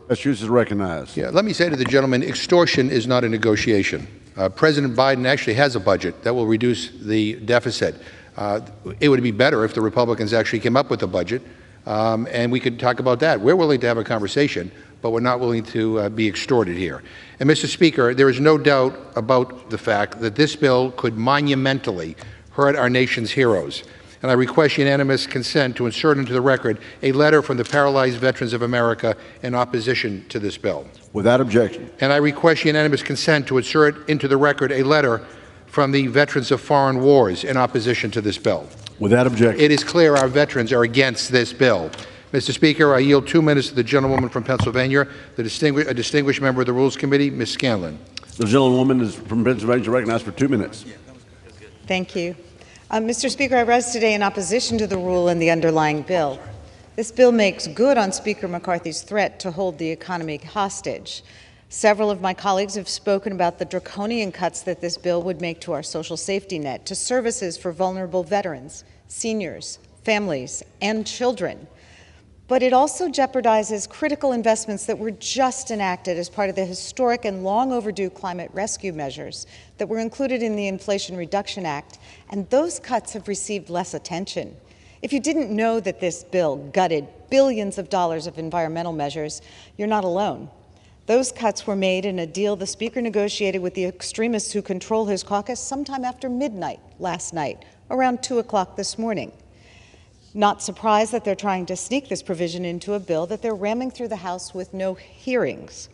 Massachusetts is recognized. Yeah, let me say to the gentleman, extortion is not a negotiation. President Biden actually has a budget that will reduce the deficit. It would be better if the Republicans actually came up with a budget, and we could talk about that. We're willing to have a conversation, but we're not willing to be extorted here. And, Mr. Speaker, there is no doubt about the fact that this bill could monumentally hurt our nation's heroes. And I request unanimous consent to insert into the record a letter from the Paralyzed Veterans of America in opposition to this bill. Without objection. And I request unanimous consent to insert into the record a letter from the Veterans of Foreign Wars in opposition to this bill. Without objection. It is clear our veterans are against this bill. Mr. Speaker, I yield 2 minutes to the gentlewoman from Pennsylvania, a distinguished member of the Rules Committee, Ms. Scanlon. The gentlewoman is from Pennsylvania, recognized for 2 minutes. Thank you. Mr. Speaker, I rise today in opposition to the rule and the underlying bill. This bill makes good on Speaker McCarthy's threat to hold the economy hostage. Several of my colleagues have spoken about the draconian cuts that this bill would make to our social safety net, to services for vulnerable veterans, seniors, families, and children. But it also jeopardizes critical investments that were just enacted as part of the historic and long overdue climate rescue measures that were included in the Inflation Reduction Act, and those cuts have received less attention. If you didn't know that this bill gutted billions of dollars of environmental measures, you're not alone. Those cuts were made in a deal the Speaker negotiated with the extremists who control his caucus sometime after midnight last night, around 2 o'clock this morning. Not surprised that they're trying to sneak this provision into a bill that they're ramming through the House with no hearings.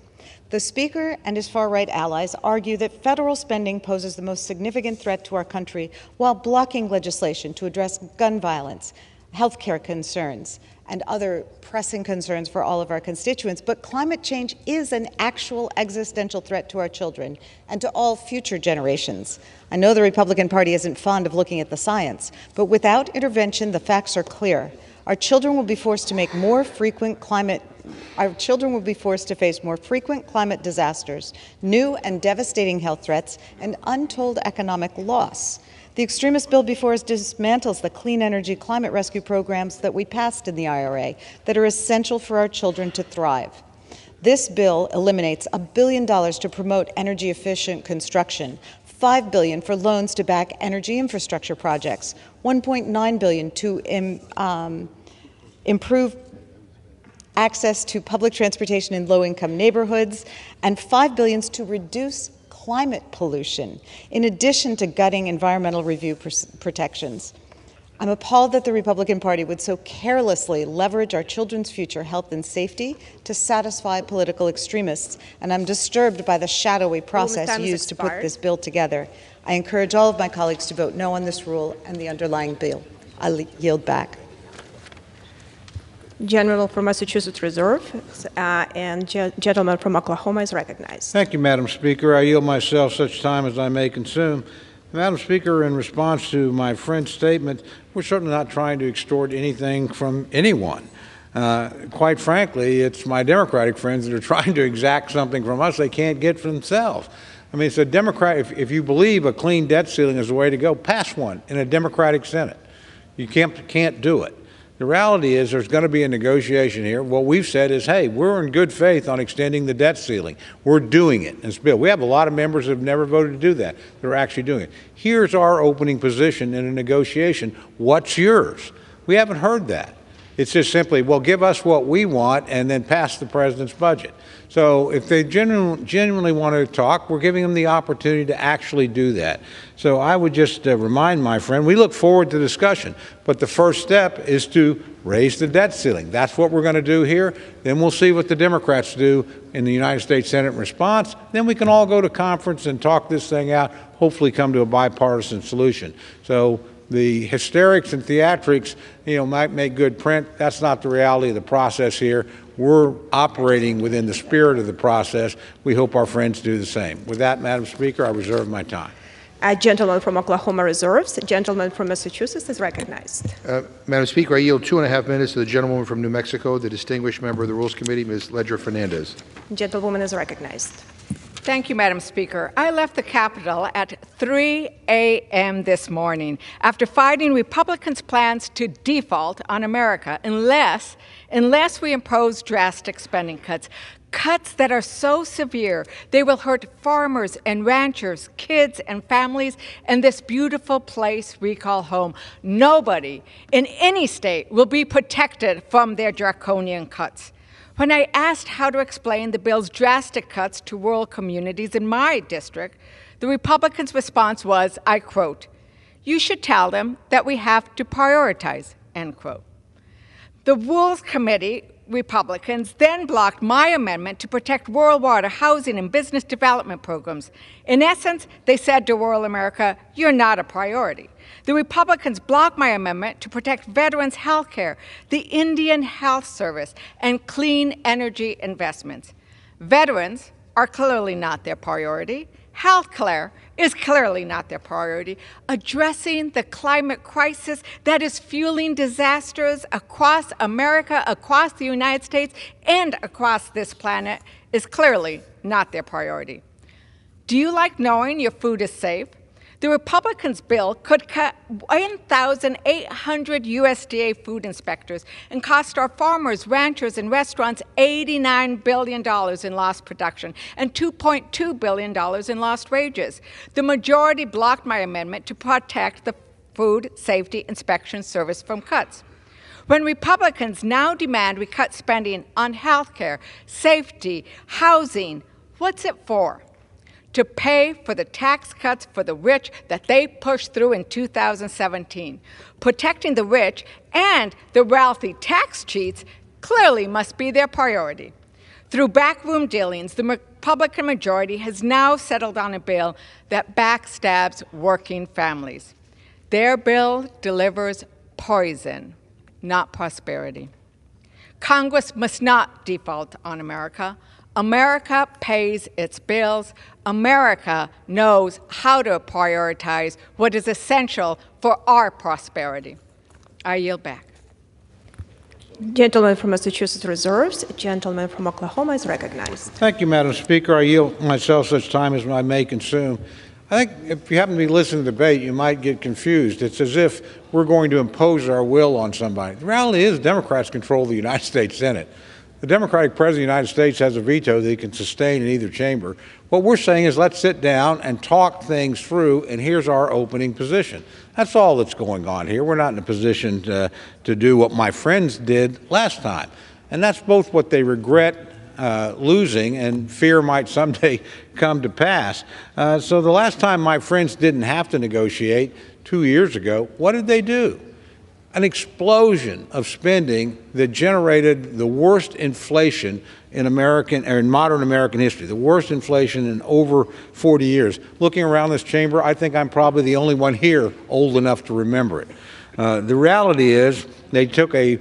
The Speaker and his far-right allies argue that federal spending poses the most significant threat to our country while blocking legislation to address gun violence, health care concerns, and other pressing concerns for all of our constituents. But climate change is an actual existential threat to our children and to all future generations. I know the Republican Party isn't fond of looking at the science, but without intervention, the facts are clear. Our children will be forced to face more frequent climate disasters, new and devastating health threats, and untold economic loss. The extremist bill before us dismantles the clean energy climate rescue programs that we passed in the IRA that are essential for our children to thrive. This bill eliminates $1 billion to promote energy-efficient construction, $5 billion for loans to back energy infrastructure projects, $1.9 billion to improve access to public transportation in low-income neighborhoods, and $5 billion to reduce climate pollution, in addition to gutting environmental review protections. I'm appalled that the Republican Party would so carelessly leverage our children's future health and safety to satisfy political extremists, and I'm disturbed by the shadowy process used to put this bill together. I encourage all of my colleagues to vote no on this rule and the underlying bill. I yield back. Gentleman from Massachusetts Reserve and gentleman from Oklahoma is recognized. Thank you, Madam Speaker. I yield myself such time as I may consume. Madam Speaker, in response to my friend's statement, we're certainly not trying to extort anything from anyone. Quite frankly, it's my Democratic friends that are trying to exact something from us they can't get for themselves. I mean, it's a Democrat. If you believe a clean debt ceiling is the way to go, pass one in a Democratic Senate. You can't do it. The reality is there's going to be a negotiation here. What we've said is, hey, we're in good faith on extending the debt ceiling. We're doing it in this bill. We have a lot of members who have never voted to do that. They're actually doing it. Here's our opening position in a negotiation. What's yours? We haven't heard that. It's just simply, well, give us what we want and then pass the president's budget. So if they genuinely want to talk, we're giving them the opportunity to actually do that. So I would just remind my friend, we look forward to discussion, but the first step is to raise the debt ceiling. That's what we're going to do here. Then we'll see what the Democrats do in the United States Senate in response. Then we can all go to conference and talk this thing out, hopefully come to a bipartisan solution. So the hysterics and theatrics, might make good print. That's not the reality of the process here. We're operating within the spirit of the process. We hope our friends do the same. With that, Madam Speaker, I reserve my time. A gentleman from Oklahoma reserves. A gentleman from Massachusetts is recognized. Madam Speaker, I yield 2.5 minutes to the gentlewoman from New Mexico, the distinguished member of the Rules Committee, Ms. Ledger-Fernandez. Gentlewoman is recognized. Thank you, Madam Speaker. I left the Capitol at 3 a.m. this morning after fighting Republicans' plans to default on America unless we impose drastic spending cuts. Cuts that are so severe they will hurt farmers and ranchers, kids and families, and this beautiful place we call home. Nobody in any state will be protected from their draconian cuts. When I asked how to explain the bill's drastic cuts to rural communities in my district, the Republicans' response was, I quote, "You should tell them that we have to prioritize," end quote. The Rules Committee Republicans then blocked my amendment to protect rural water, housing, and business development programs. In essence, they said to rural America, you're not a priority. The Republicans blocked my amendment to protect veterans' health care, the Indian Health Service, and clean energy investments. Veterans are clearly not their priority. Health care is clearly not their priority. Addressing the climate crisis that is fueling disasters across America, across the United States, and across this planet is clearly not their priority. Do you like knowing your food is safe? The Republicans' bill could cut 1,800 USDA food inspectors and cost our farmers, ranchers, and restaurants $89 billion in lost production and $2.2 billion in lost wages. The majority blocked my amendment to protect the Food Safety Inspection Service from cuts. When Republicans now demand we cut spending on health care, safety, housing, what's it for? To pay for the tax cuts for the rich that they pushed through in 2017. Protecting the rich and the wealthy tax cheats clearly must be their priority. Through backroom dealings, the Republican majority has now settled on a bill that backstabs working families. Their bill delivers poison, not prosperity. Congress must not default on America. America pays its bills. America knows how to prioritize what is essential for our prosperity. I yield back. Gentleman from Massachusetts reserves. Gentleman from Oklahoma is recognized. Thank you, Madam Speaker. I yield myself such time as I may consume. I think if you happen to be listening to the debate, you might get confused. It's as if we're going to impose our will on somebody. The reality is Democrats control the United States Senate. The Democratic President of the United States has a veto that he can sustain in either chamber. What we're saying is let's sit down and talk things through, and here's our opening position. That's all that's going on here. We're not in a position to do what my friends did last time. And that's both what they regret losing and fear might someday come to pass. So the last time my friends didn't have to negotiate 2 years ago, what did they do? An explosion of spending that generated the worst inflation in modern American history, the worst inflation in over 40 years. Looking around this chamber, I think I'm probably the only one here old enough to remember it. The reality is they took a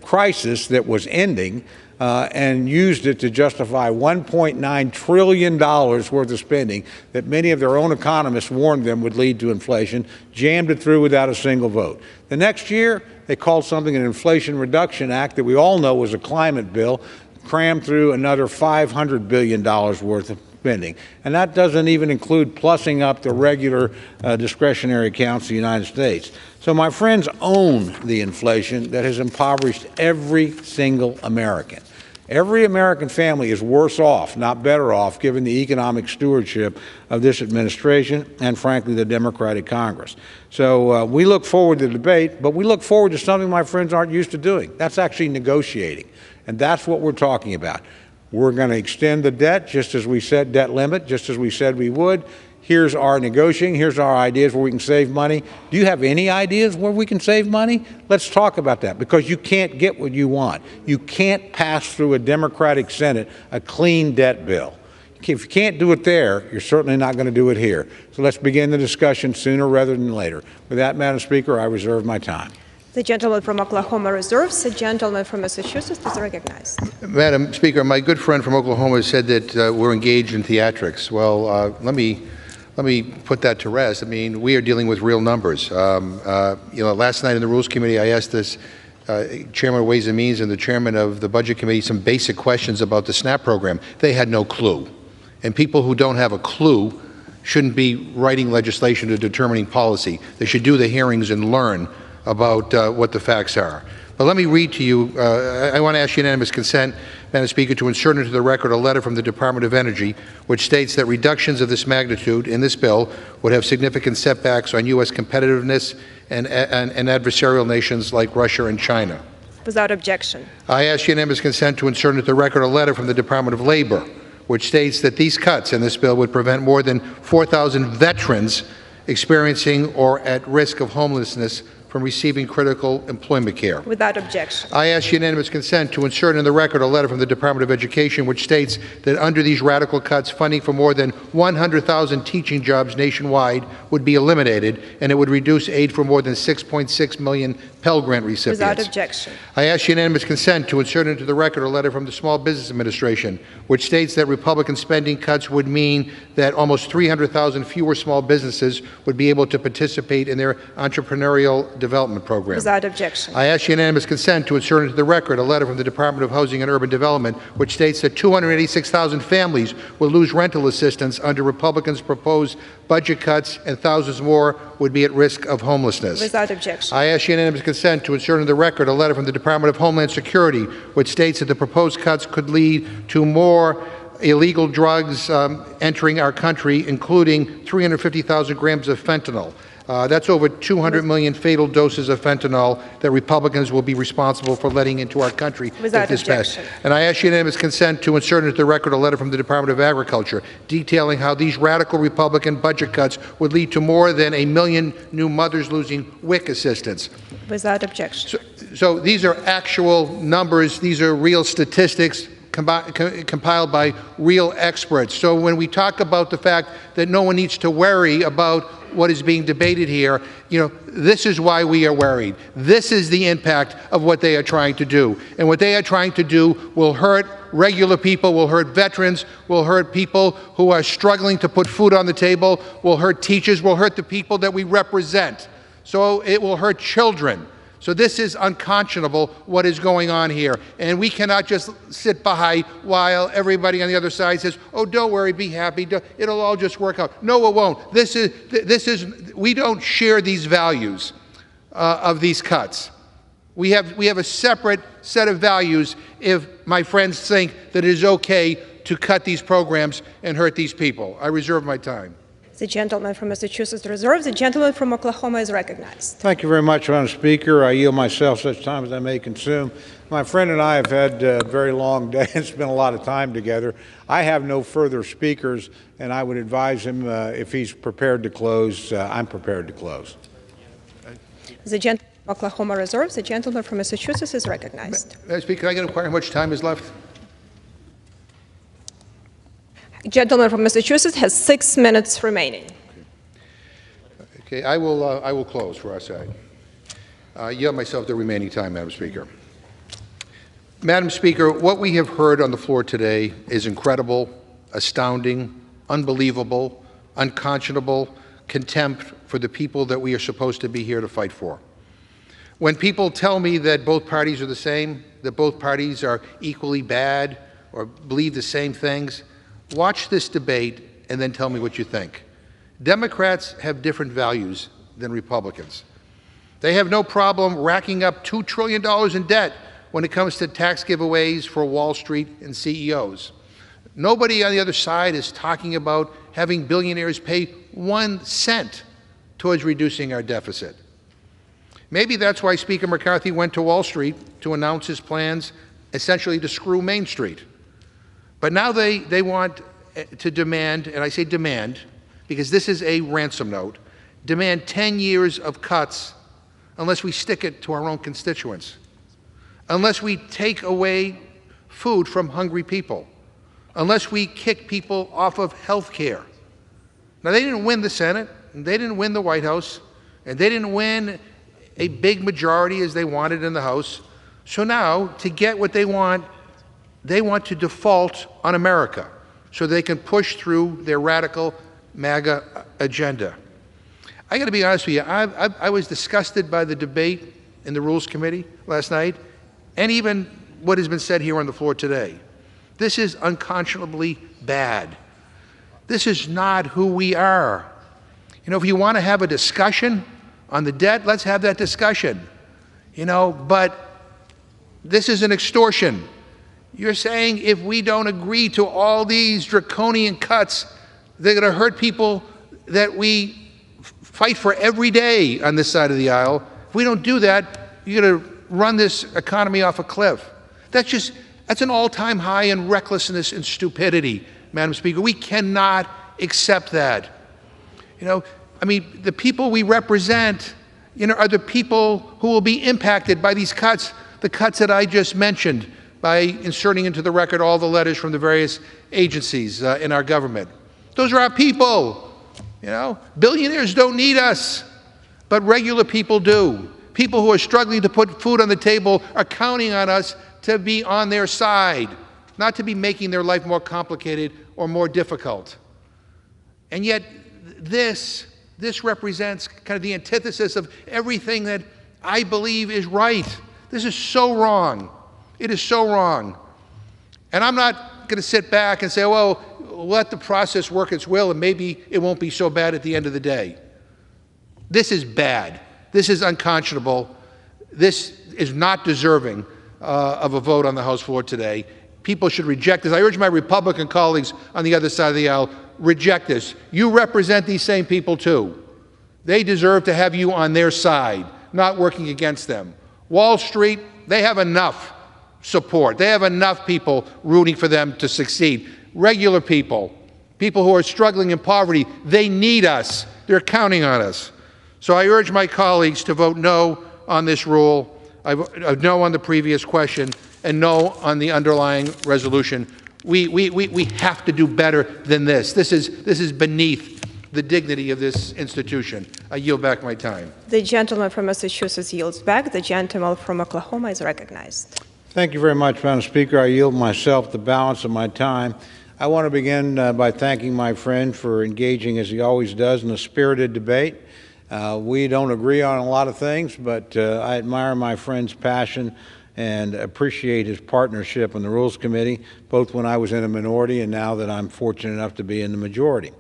crisis that was ending and used it to justify $1.9 trillion worth of spending that many of their own economists warned them would lead to inflation, jammed it through without a single vote. The next year, they called something an Inflation Reduction Act that we all know was a climate bill, crammed through another $500 billion worth of spending. And that doesn't even include plussing up the regular discretionary accounts of the United States. So my friends own the inflation that has impoverished every single American. Every American family is worse off, not better off, given the economic stewardship of this administration and, frankly, the Democratic Congress. So we look forward to the debate, but we look forward to something my friends aren't used to doing. That's actually negotiating. And that's what we're talking about. We're going to extend the debt, just as we said, debt limit, just as we said we would. Here's our negotiating. Here's our ideas where we can save money. Do you have any ideas where we can save money? Let's talk about that, because you can't get what you want. You can't pass through a Democratic Senate a clean debt bill. If you can't do it there, you're certainly not going to do it here. So let's begin the discussion sooner rather than later. With that, Madam Speaker, I reserve my time. The gentleman from Oklahoma reserves. The gentleman from Massachusetts is recognized. Madam Speaker, my good friend from Oklahoma said that we're engaged in theatrics. Well, let me put that to rest. I mean, we are dealing with real numbers. Last night in the Rules Committee, I asked this Chairman of Ways and Means and the Chairman of the Budget Committee some basic questions about the SNAP program. They had no clue. And people who don't have a clue shouldn't be writing legislation or determining policy. They should do the hearings and learn about what the facts are. But let me read to you, I want to ask unanimous consent, Madam Speaker, to insert into the record a letter from the Department of Energy which states that reductions of this magnitude in this bill would have significant setbacks on U.S. competitiveness and adversarial nations like Russia and China. Without objection. I ask unanimous consent to insert into the record a letter from the Department of Labor which states that these cuts in this bill would prevent more than 4,000 veterans experiencing or at risk of homelessness from receiving critical employment care. Without objection. I ask unanimous consent to insert in the record a letter from the Department of Education which states that under these radical cuts, funding for more than 100,000 teaching jobs nationwide would be eliminated, and it would reduce aid for more than 6.6 million Pell Grant recipients. Without objection. I ask unanimous consent to insert into the record a letter from the Small Business Administration which states that Republican spending cuts would mean that almost 300,000 fewer small businesses would be able to participate in their entrepreneurial development program. Without objection. I ask unanimous consent to insert into the record a letter from the Department of Housing and Urban Development which states that 286,000 families will lose rental assistance under Republicans' proposed budget cuts, and thousands more would be at risk of homelessness. Without objection. I ask unanimous consent to insert into the record a letter from the Department of Homeland Security which states that the proposed cuts could lead to more illegal drugs entering our country, including 350,000 grams of fentanyl. That's over 200 million fatal doses of fentanyl that Republicans will be responsible for letting into our country if this passes. And I ask unanimous consent to insert into the record a letter from the Department of Agriculture detailing how these radical Republican budget cuts would lead to more than 1 million new mothers losing WIC assistance. Without objection. So these are actual numbers. These are real statistics compiled by real experts. So when we talk about the fact that no one needs to worry about what is being debated here, this is why we are worried. This is the impact of what they are trying to do. And what they are trying to do will hurt regular people, will hurt veterans, will hurt people who are struggling to put food on the table, will hurt teachers, will hurt the people that we represent. So it will hurt children. So this is unconscionable, what is going on here. And we cannot just sit by while everybody on the other side says, oh, don't worry, be happy, it'll all just work out. No, it won't. We don't share these values of these cuts. We have a separate set of values if my friends think that it is okay to cut these programs and hurt these people. I reserve my time. The gentleman from Massachusetts reserves. The gentleman from Oklahoma is recognized. Thank you very much, Madam Speaker. I yield myself such time as I may consume. My friend and I have had a very long day and spent a lot of time together. I have no further speakers, and I would advise him if he's prepared to close, I'm prepared to close. The gentleman from Oklahoma reserves. The gentleman from Massachusetts is recognized. Madam Speaker, can I get a inquire how much time is left? Gentleman from Massachusetts has 6 minutes remaining. Okay, I will close for our side. Yield myself the remaining time, Madam Speaker. Madam Speaker, what we have heard on the floor today is incredible, astounding, unbelievable, unconscionable contempt for the people that we are supposed to be here to fight for. When people tell me that both parties are the same, that both parties are equally bad or believe the same things, watch this debate and then tell me what you think. Democrats have different values than Republicans. They have no problem racking up $2 trillion in debt when it comes to tax giveaways for Wall Street and CEOs. Nobody on the other side is talking about having billionaires pay 1 cent towards reducing our deficit. Maybe that's why Speaker McCarthy went to Wall Street to announce his plans essentially to screw Main Street. But now they want to demand, and I say demand because this is a ransom note, demand 10 years of cuts unless we stick it to our own constituents, unless we take away food from hungry people, unless we kick people off of health care. Now, they didn't win the Senate, and they didn't win the White House, and they didn't win a big majority as they wanted in the House. So now, to get what they want to default on America so they can push through their radical MAGA agenda. I got to be honest with you, I was disgusted by the debate in the Rules Committee last night, and even what has been said here on the floor today. This is unconscionably bad. This is not who we are. If you want to have a discussion on the debt, let's have that discussion. But this is an extortion. You're saying if we don't agree to all these draconian cuts, they're going to hurt people that we fight for every day on this side of the aisle. If we don't do that, you're going to run this economy off a cliff. That's an all-time high in recklessness and stupidity, Madam Speaker. We cannot accept that. The people we represent, are the people who will be impacted by these cuts, the cuts that I just mentioned, by inserting into the record all the letters from the various agencies in our government. Those are our people. Billionaires don't need us, but regular people do. People who are struggling to put food on the table are counting on us to be on their side, not to be making their life more complicated or more difficult. And yet this represents kind of the antithesis of everything that I believe is right. This is so wrong. It is so wrong. And I'm not going to sit back and say, well, let the process work its will and maybe it won't be so bad at the end of the day. This is bad. This is unconscionable. This is not deserving of a vote on the House floor today. People should reject this. I urge my Republican colleagues on the other side of the aisle, reject this. You represent these same people too. They deserve to have you on their side, not working against them. Wall Street, they have enough support. They have enough people rooting for them to succeed. Regular people, people who are struggling in poverty, they need us. They're counting on us. So I urge my colleagues to vote no on this rule, no on the previous question, and no on the underlying resolution. We have to do better than this. This is beneath the dignity of this institution. I yield back my time. The gentleman from Massachusetts yields back. The gentleman from Oklahoma is recognized. Thank you very much, Madam Speaker. I yield myself the balance of my time. I want to begin by thanking my friend for engaging, as he always does, in a spirited debate. We don't agree on a lot of things, but I admire my friend's passion and appreciate his partnership on the Rules Committee, both when I was in a minority and now that I'm fortunate enough to be in the majority.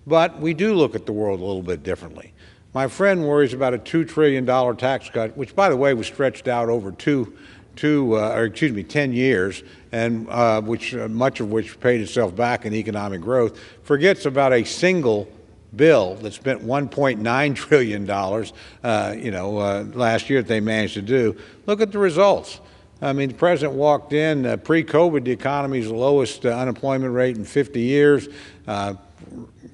But we do look at the world a little bit differently. My friend worries about a $2 trillion tax cut, which, by the way, was stretched out over 10 years, and much of which paid itself back in economic growth, forgets about a single bill that spent $1.9 trillion, last year that they managed to do. Look at the results. I mean, the president walked in, pre-COVID, the economy's the lowest unemployment rate in 50 years,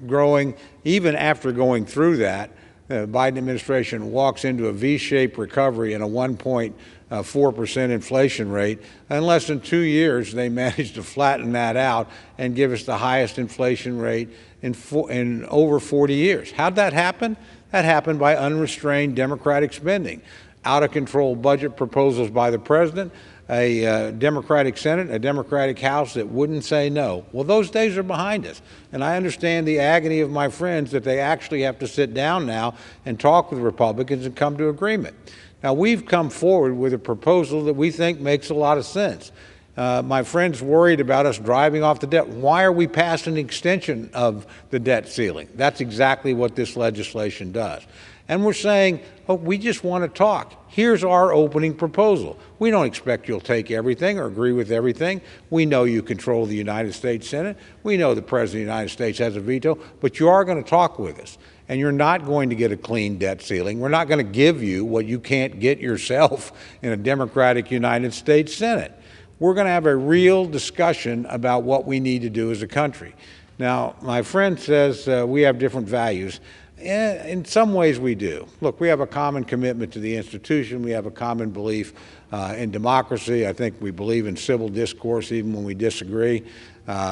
growing. Even after going through that, the Biden administration walks into a V-shaped recovery and a 1.4% inflation rate. In less than 2 years, they managed to flatten that out and give us the highest inflation rate in over 40 years. How'd that happen? That happened by unrestrained Democratic spending, out-of-control budget proposals by the president, a Democratic Senate, a Democratic House that wouldn't say no. Well, those days are behind us, and I understand the agony of my friends that they actually have to sit down now and talk with Republicans and come to agreement. Now, we've come forward with a proposal that we think makes a lot of sense. My friend's worried about us driving off the debt. Why are we passing an extension of the debt ceiling? That's exactly what this legislation does. And we're saying, oh, we just want to talk. Here's our opening proposal. We don't expect you'll take everything or agree with everything. We know you control the United States Senate. We know the President of the United States has a veto, but you are going to talk with us. And you're not going to get a clean debt ceiling. We're not going to give you what you can't get yourself in a Democratic United States Senate. We're going to have a real discussion about what we need to do as a country. Now, my friend says we have different values. In some ways we do. Look, we have a common commitment to the institution. We have a common belief in democracy. I think we believe in civil discourse even when we disagree.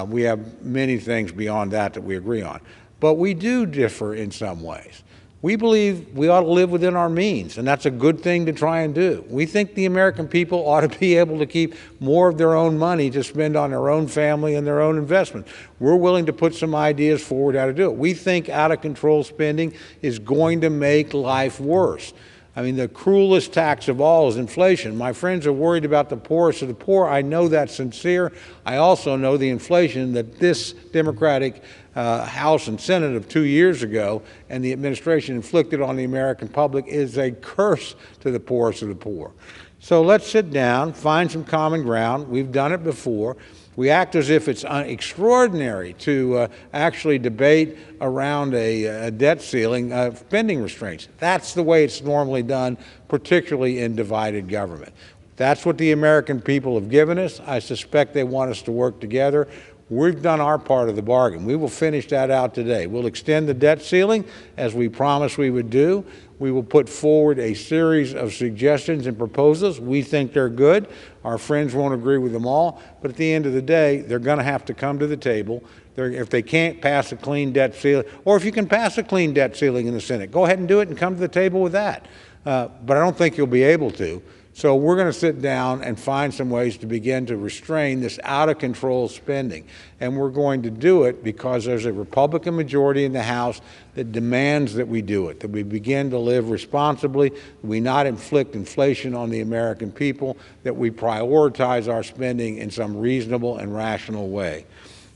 We have many things beyond that we agree on. But we do differ in some ways. We believe we ought to live within our means, and that's a good thing to try and do. We think the American people ought to be able to keep more of their own money to spend on their own family and their own investment. We're willing to put some ideas forward how to do it. We think out-of-control spending is going to make life worse. I mean, the cruelest tax of all is inflation. My friends are worried about the poorest of the poor. I know that's sincere. I also know the inflation that this Democratic House and Senate of 2 years ago and the administration inflicted on the American public is a curse to the poorest of the poor. So let's sit down, find some common ground. We've done it before. We act as if it's extraordinary to actually debate around a debt ceiling, spending restraints. That's the way it's normally done, particularly in divided government. That's what the American people have given us. I suspect they want us to work together. We've done our part of the bargain. We will finish that out today. We'll extend the debt ceiling, as we promised we would do. We will put forward a series of suggestions and proposals. We think they're good. Our friends won't agree with them all, but at the end of the day, they're going to have to come to the table. If they can't pass a clean debt ceiling, or if you can pass a clean debt ceiling in the Senate, go ahead and do it and come to the table with that. But I don't think you'll be able to. So we're going to sit down and find some ways to begin to restrain this out-of-control spending. And we're going to do it because there's a Republican majority in the House that demands that we do it, that we begin to live responsibly, that we not inflict inflation on the American people, that we prioritize our spending in some reasonable and rational way.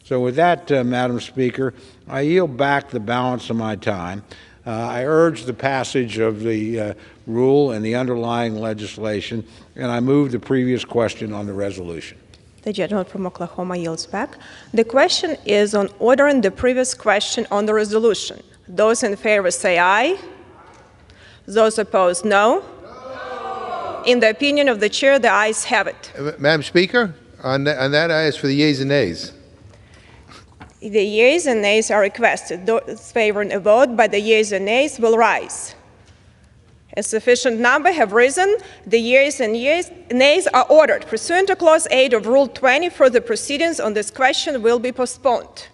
So with that, Madam Speaker, I yield back the balance of my time. I urge the passage of the rule and the underlying legislation, and I move the previous question on the resolution. The gentleman from Oklahoma yields back. The question is on ordering the previous question on the resolution. Those in favor say aye. Those opposed, no. In the opinion of the chair, the ayes have it. Madam Speaker, on that I ask for the yeas and nays. The yeas and nays are requested. Those favoring a vote by the yeas and nays will rise. A sufficient number have risen. The yeas and nays are ordered. Pursuant to Clause 8 of Rule 20, further proceedings on this question will be postponed.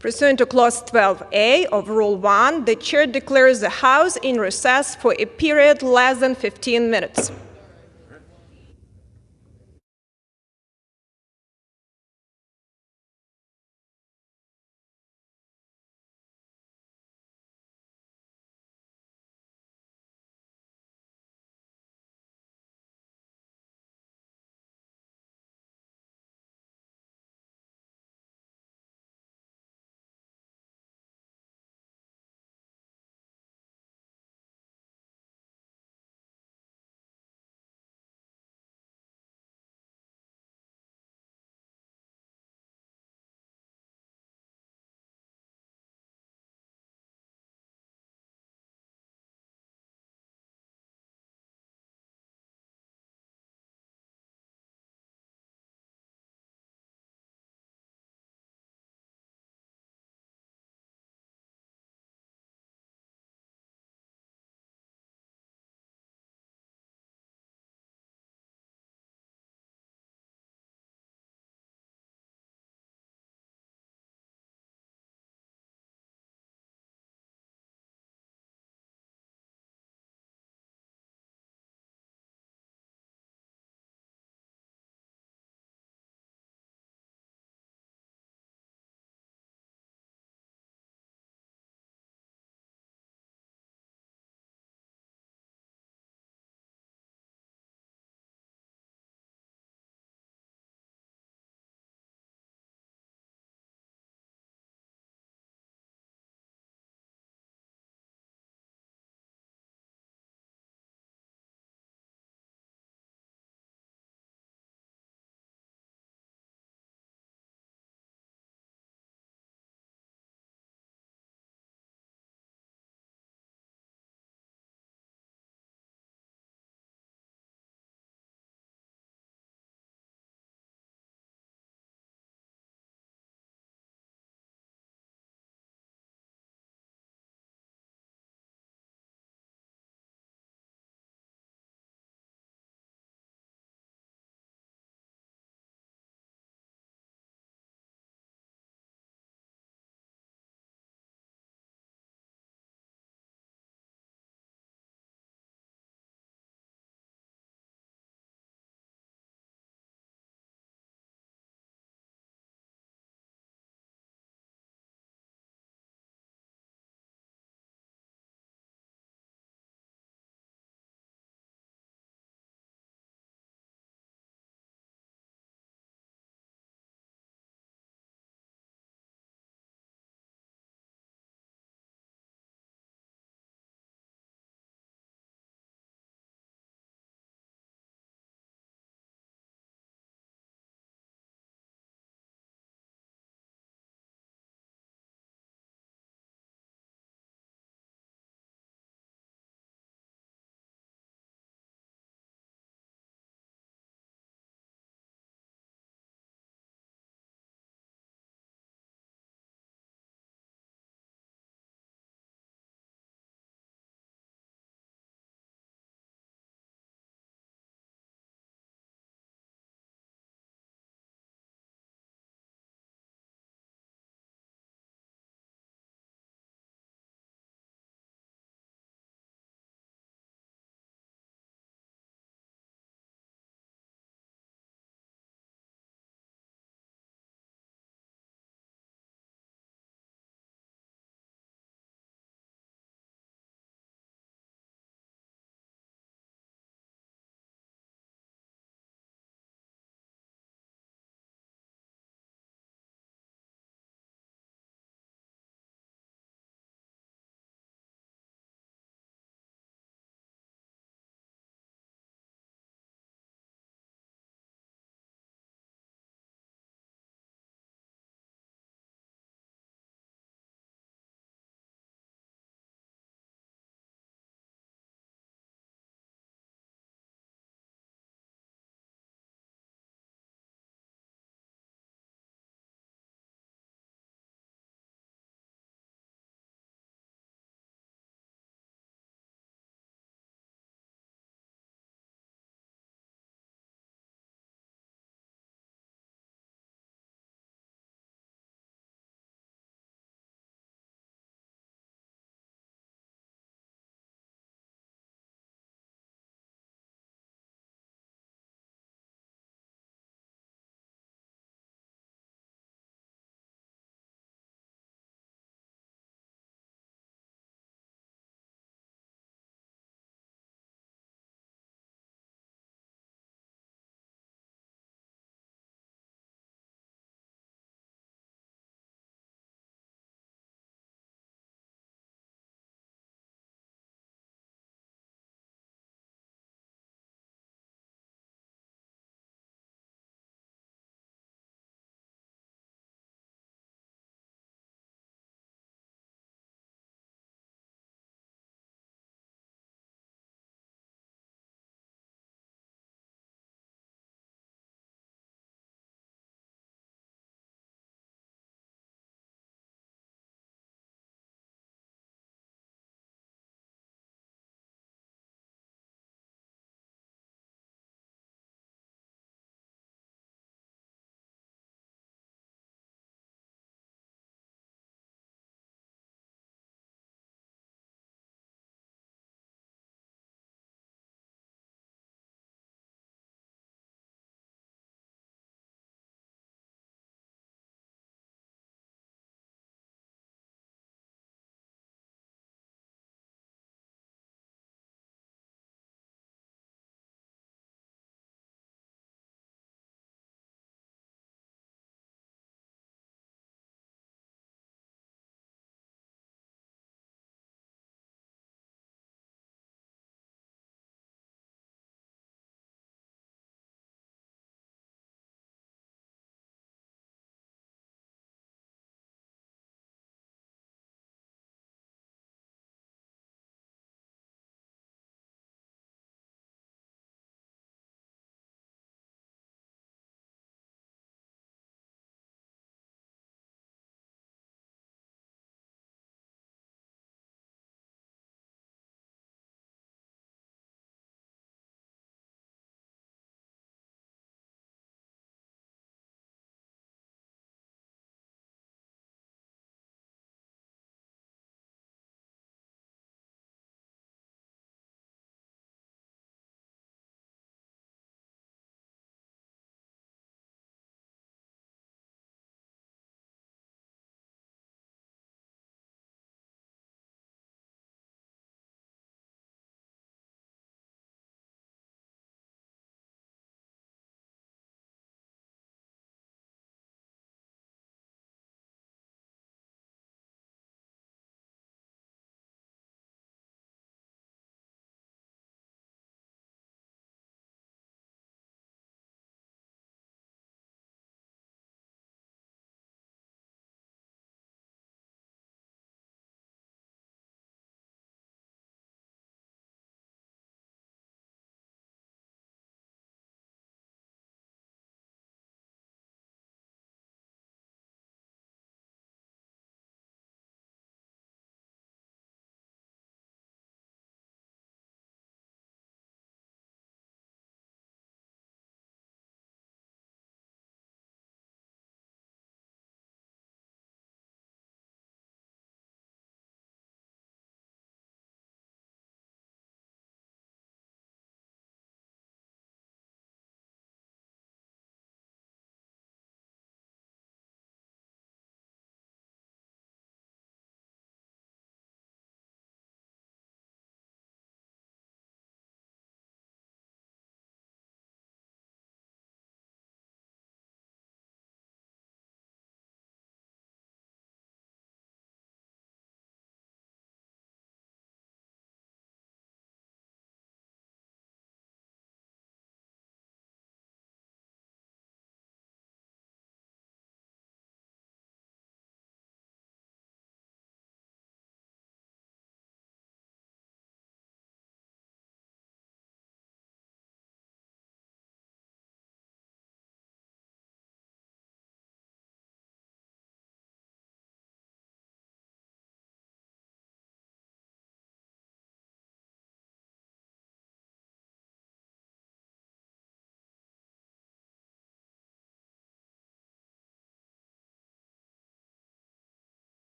Pursuant to Clause 12A of Rule 1, the chair declares the House in recess for a period less than 15 minutes.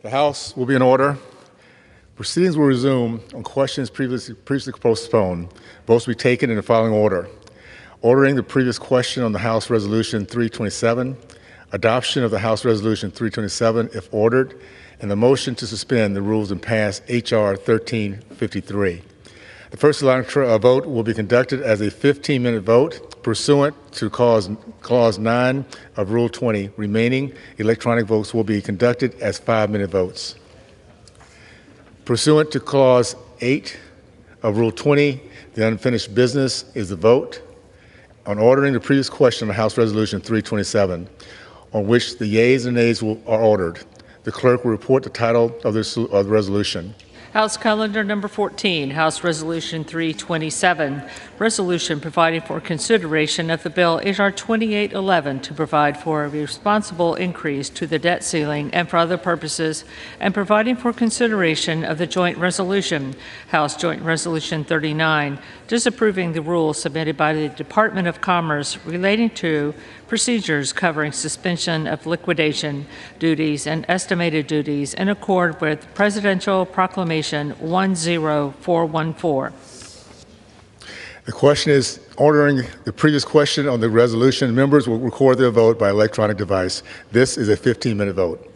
The House will be in order. Proceedings will resume on questions previously postponed. Votes will be taken in the following order. Ordering the previous question on the House Resolution 327, adoption of the House Resolution 327 if ordered, and the motion to suspend the rules and pass H.R. 1353. The first electoral vote will be conducted as a 15-minute vote pursuant to Clause 9 of Rule 20. Remaining electronic votes will be conducted as 5-minute votes. Pursuant to Clause 8 of Rule 20, the unfinished business is the vote on ordering the previous question on House Resolution 327, on which the yeas and nays are ordered. The clerk will report the title of the resolution. House Calendar Number 14, House Resolution 327, resolution providing for consideration of the bill H.R. 2811 to provide for a responsible increase to the debt ceiling and for other purposes, and providing for consideration of the joint resolution, House Joint Resolution 39, disapproving the rules submitted by the Department of Commerce relating to procedures covering suspension of liquidation duties and estimated duties in accord with Presidential Proclamation 10414. The question is ordering the previous question on the resolution. Members will record their vote by electronic device. This is a 15-minute vote.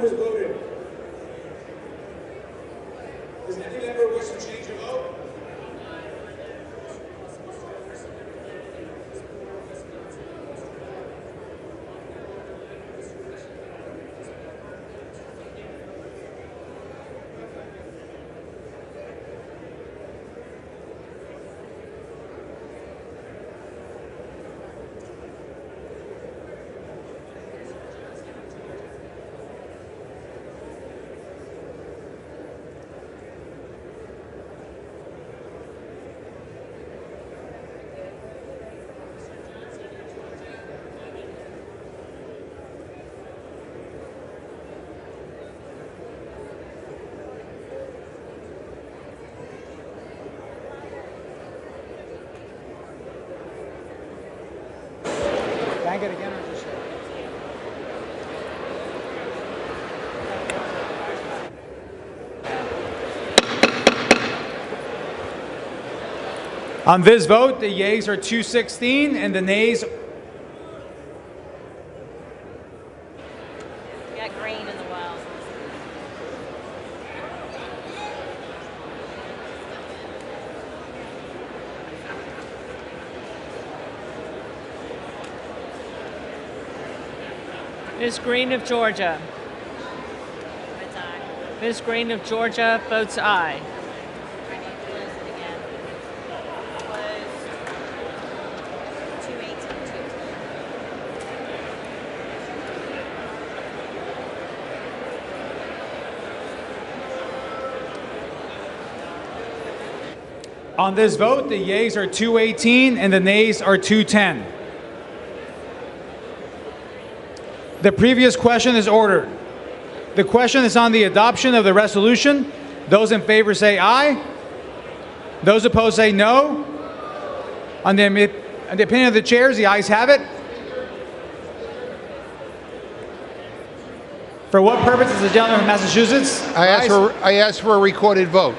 members voted? Does any member wish to change your vote? Bang it again or just On this vote, the yeas are 216 and the nays. You got green in the wells. Ms. Green of Georgia. Votes aye. Ms. Green of Georgia votes aye. I need to close it again. Closed. 218. On this vote, the yeas are 218 and the nays are 210. The previous question is ordered. The question is on the adoption of the resolution. Those in favor say aye. Those opposed say no. On the opinion of the chairs, the ayes have it. For what purpose is the gentleman from Massachusetts? I ask for a recorded vote.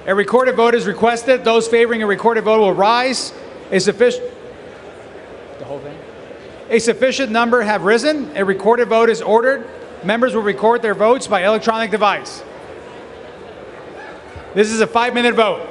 A recorded vote is requested. Those favoring a recorded vote will rise. A sufficient number have risen. A recorded vote is ordered. Members will record their votes by electronic device. This is a 5-minute vote.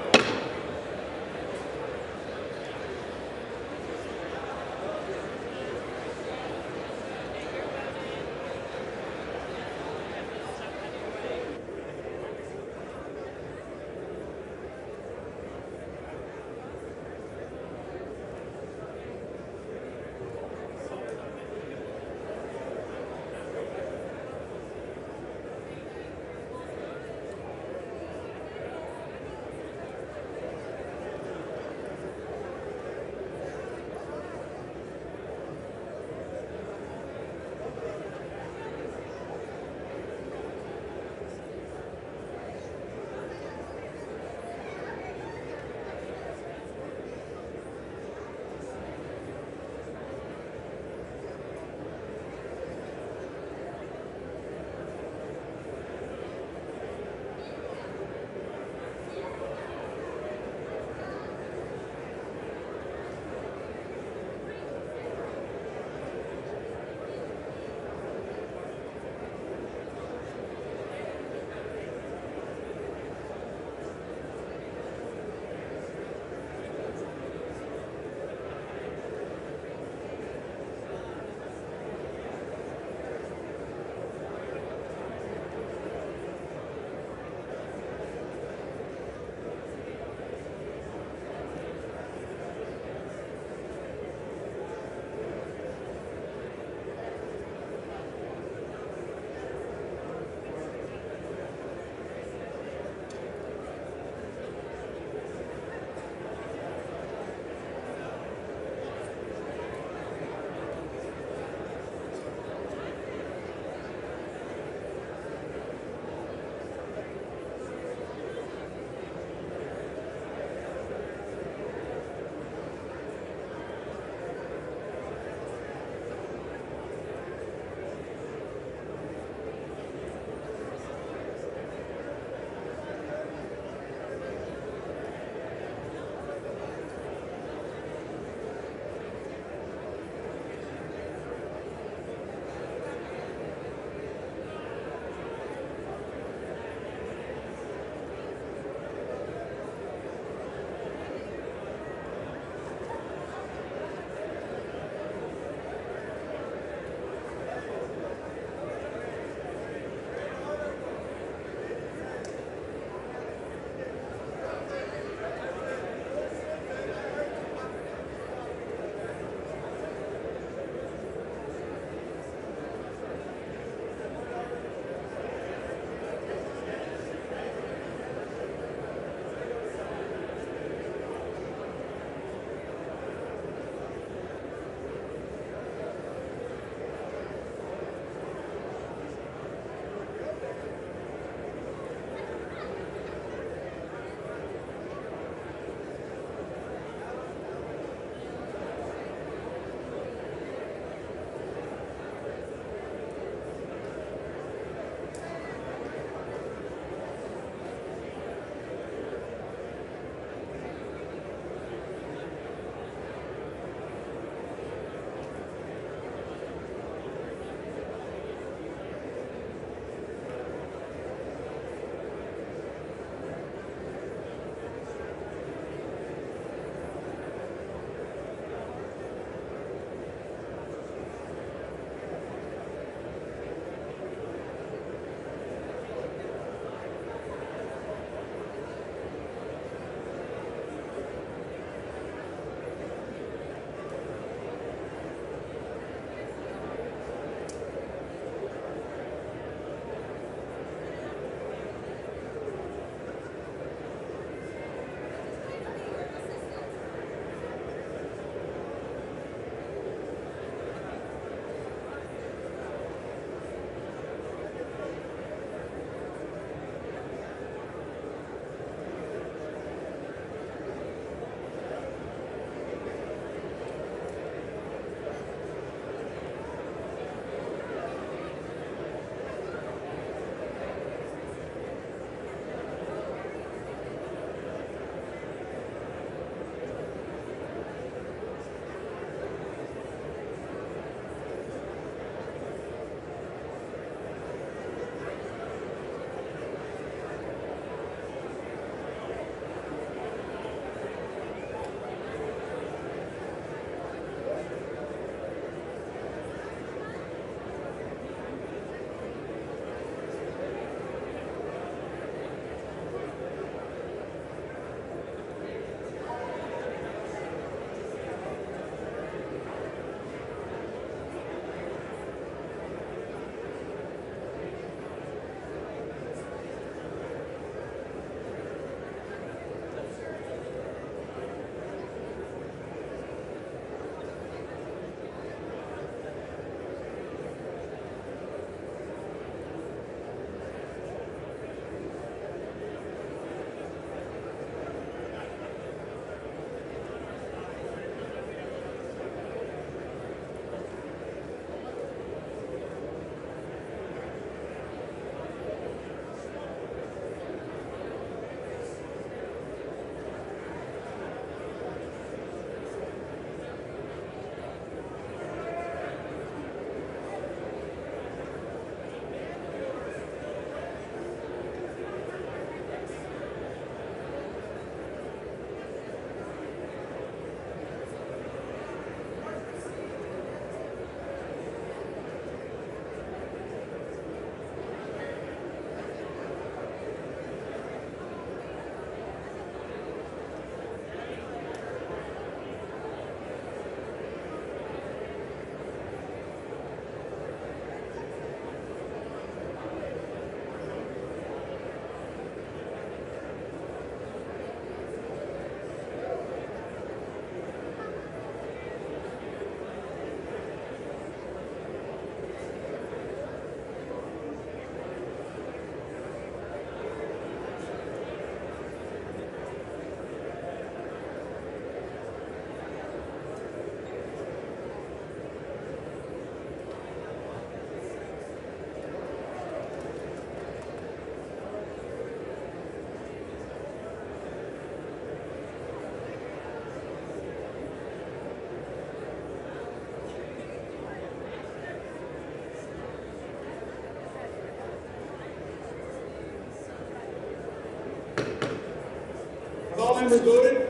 Have all members voted?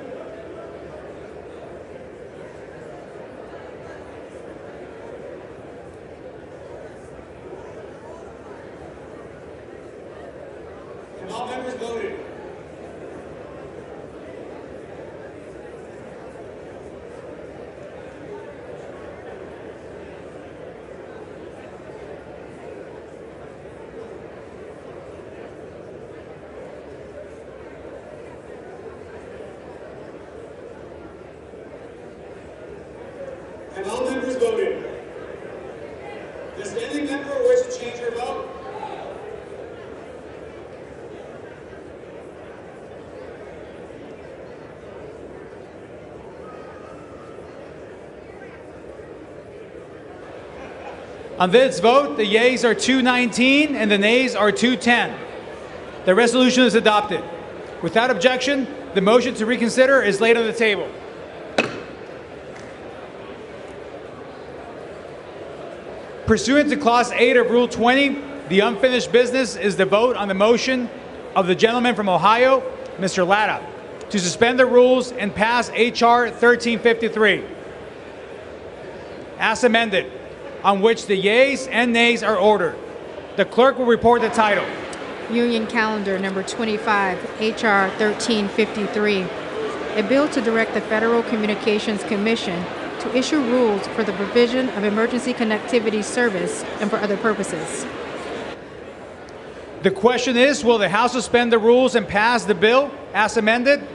Have all members voted? Have all members voted? Does any member wish to change their vote? On this vote, the yeas are 219 and the nays are 210. The resolution is adopted. Without objection, the motion to reconsider is laid on the table. Pursuant to Clause 8 of Rule 20, the unfinished business is the vote on the motion of the gentleman from Ohio, Mr. Latta, to suspend the rules and pass H.R. 1353, as amended, on which the yeas and nays are ordered. The clerk will report the title. Union Calendar Number 25, H.R. 1353, a bill to direct the Federal Communications Commission to issue rules for the provision of emergency connectivity service and for other purposes. The question is, will the House suspend the rules and pass the bill as amended?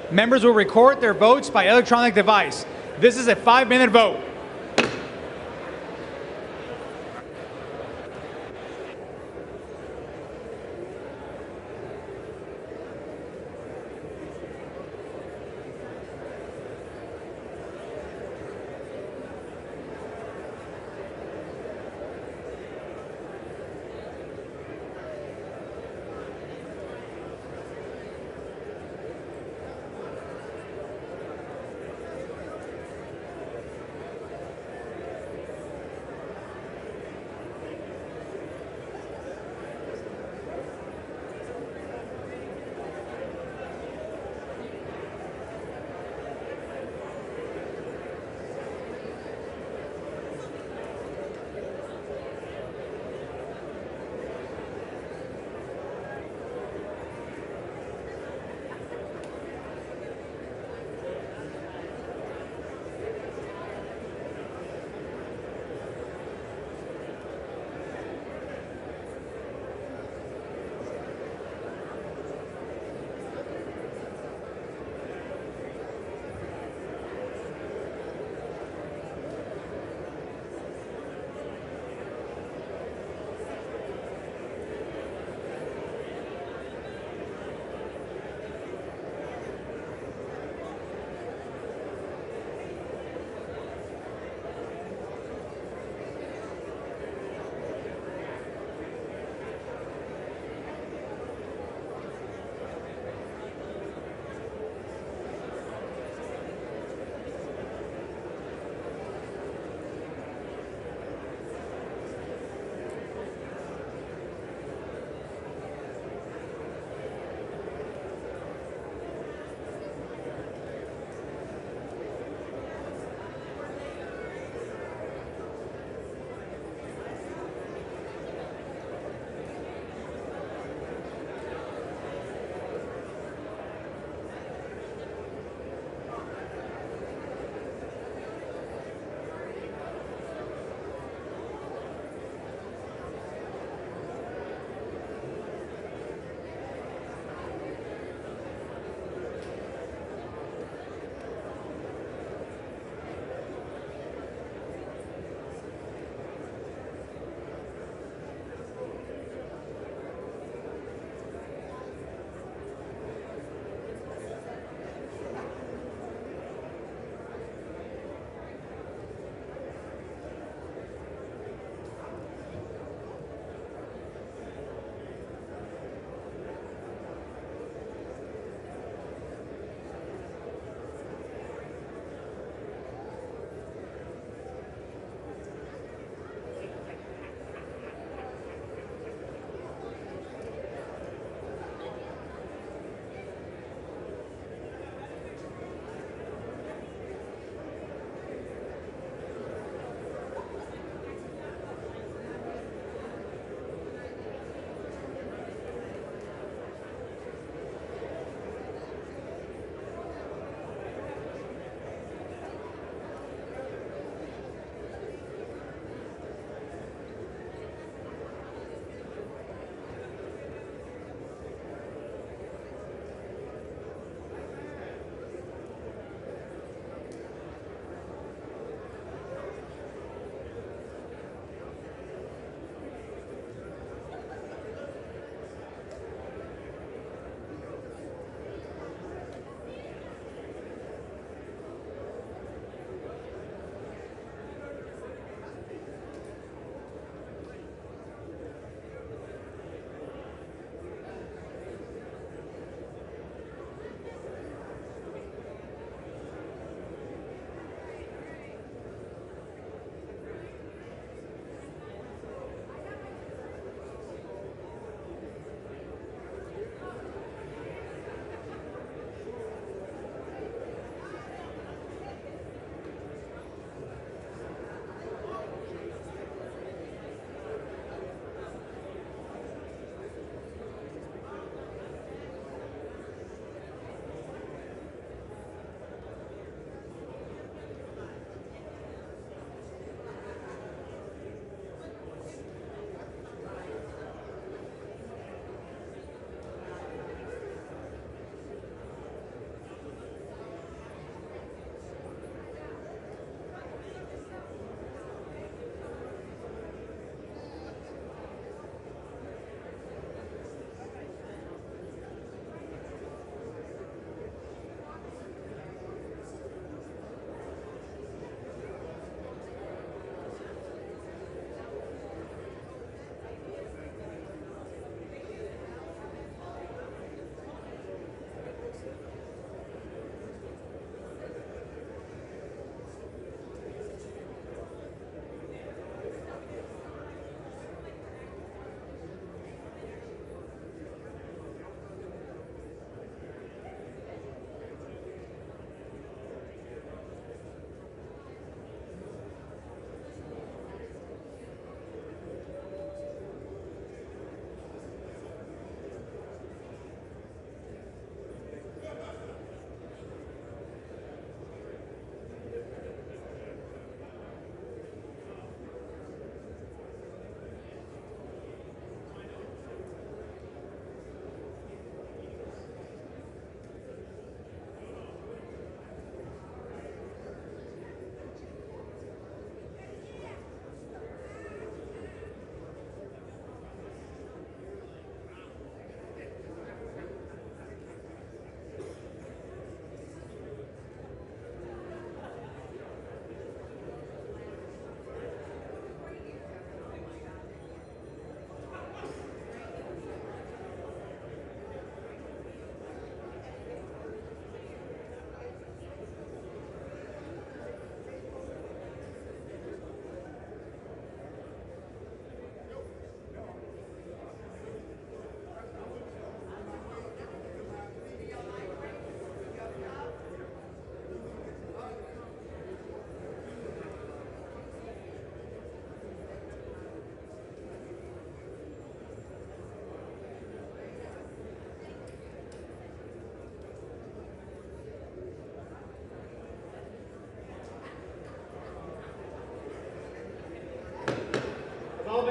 Members will record their votes by electronic device. This is a 5-minute vote.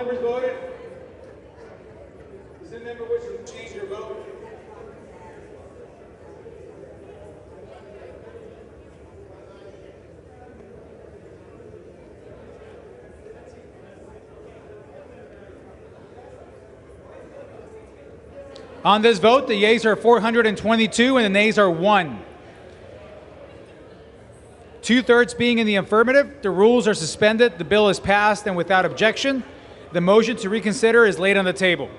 members voted? Does any member wish to change their vote? On this vote, the yeas are 422 and the nays are 1. 2/3 being in the affirmative, the rules are suspended, the bill is passed, and without objection, the motion to reconsider is laid on the table.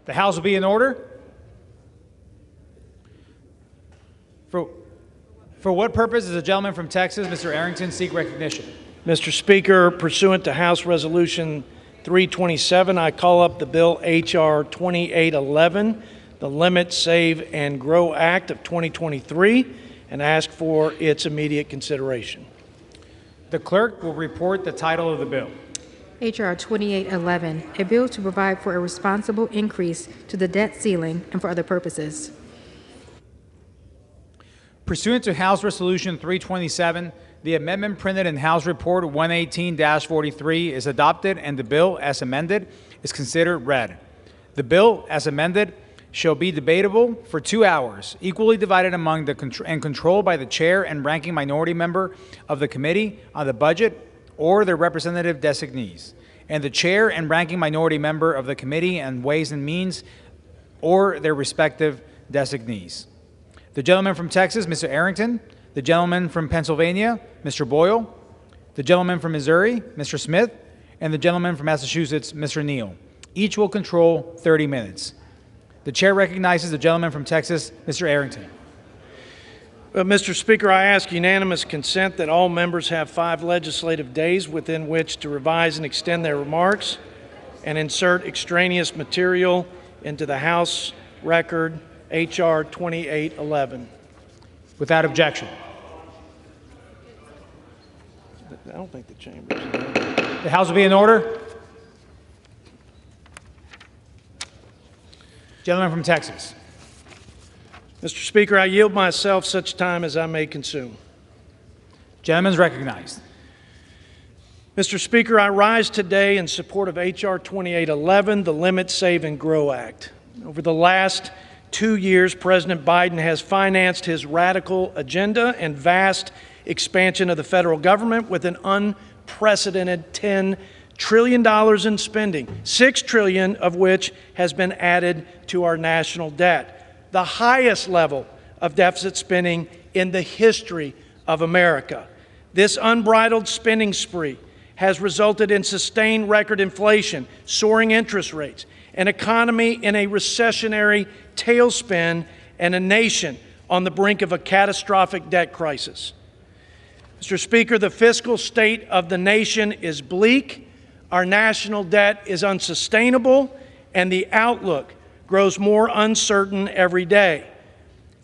The House will be in order. For what purpose does the gentleman from Texas, Mr. Arrington, seek recognition? Mr. Speaker, pursuant to House Resolution 327, I call up the bill H.R. 2811, the Limit, Save, and Grow Act of 2023, and ask for its immediate consideration. The clerk will report the title of the bill. H.R. 2811, a bill to provide for a responsible increase to the debt ceiling and for other purposes. Pursuant to House Resolution 327, the amendment printed in House Report 118-43 is adopted and the bill, as amended, is considered read. The bill, as amended, shall be debatable for 2 hours, equally divided among and controlled by the chair and ranking minority member of the Committee on the Budget or their representative designees, and the chair and ranking minority member of the Committee on Ways and Means or their respective designees. The gentleman from Texas, Mr. Arrington. The gentleman from Pennsylvania, Mr. Boyle. The gentleman from Missouri, Mr. Smith. And the gentleman from Massachusetts, Mr. Neal. Each will control 30 minutes. The chair recognizes the gentleman from Texas, Mr. Arrington. Mr. Speaker, I ask unanimous consent that all members have 5 legislative days within which to revise and extend their remarks and insert extraneous material into the House record H.R. 2811. Without objection. I don't think the chamber is in order. The House will be in order. Gentleman from Texas. Mr. Speaker, I yield myself such time as I may consume. Gentleman is recognized. Mr. Speaker, I rise today in support of H.R. 2811, the Limit, Save, and Grow Act. Over the last 2 years, President Biden has financed his radical agenda and vast expansion of the federal government with an unprecedented $10 trillion in spending, $6 trillion of which has been added to our national debt, the highest level of deficit spending in the history of America. This unbridled spending spree has resulted in sustained record inflation, soaring interest rates, an economy in a recessionary tailspin, and a nation on the brink of a catastrophic debt crisis. Mr. Speaker, the fiscal state of the nation is bleak, our national debt is unsustainable, and the outlook grows more uncertain every day.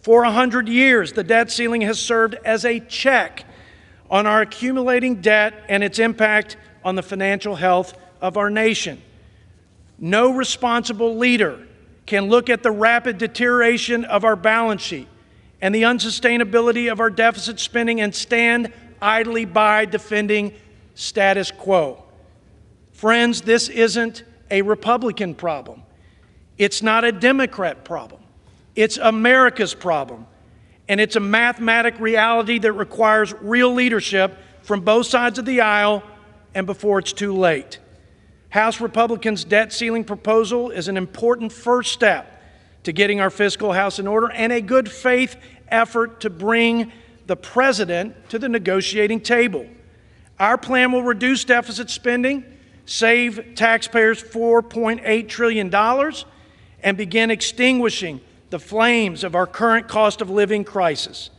For 100 years, the debt ceiling has served as a check on our accumulating debt and its impact on the financial health of our nation. No responsible leader can look at the rapid deterioration of our balance sheet and the unsustainability of our deficit spending and stand idly by defending status quo. Friends, this isn't a Republican problem. It's not a Democrat problem. It's America's problem. And it's a mathematic reality that requires real leadership from both sides of the aisle and before it's too late. House Republicans' debt ceiling proposal is an important first step to getting our fiscal house in order and a good faith effort to bring the president to the negotiating table. Our plan will reduce deficit spending, save taxpayers $4.8 trillion, and begin extinguishing the flames of our current cost of living crisis.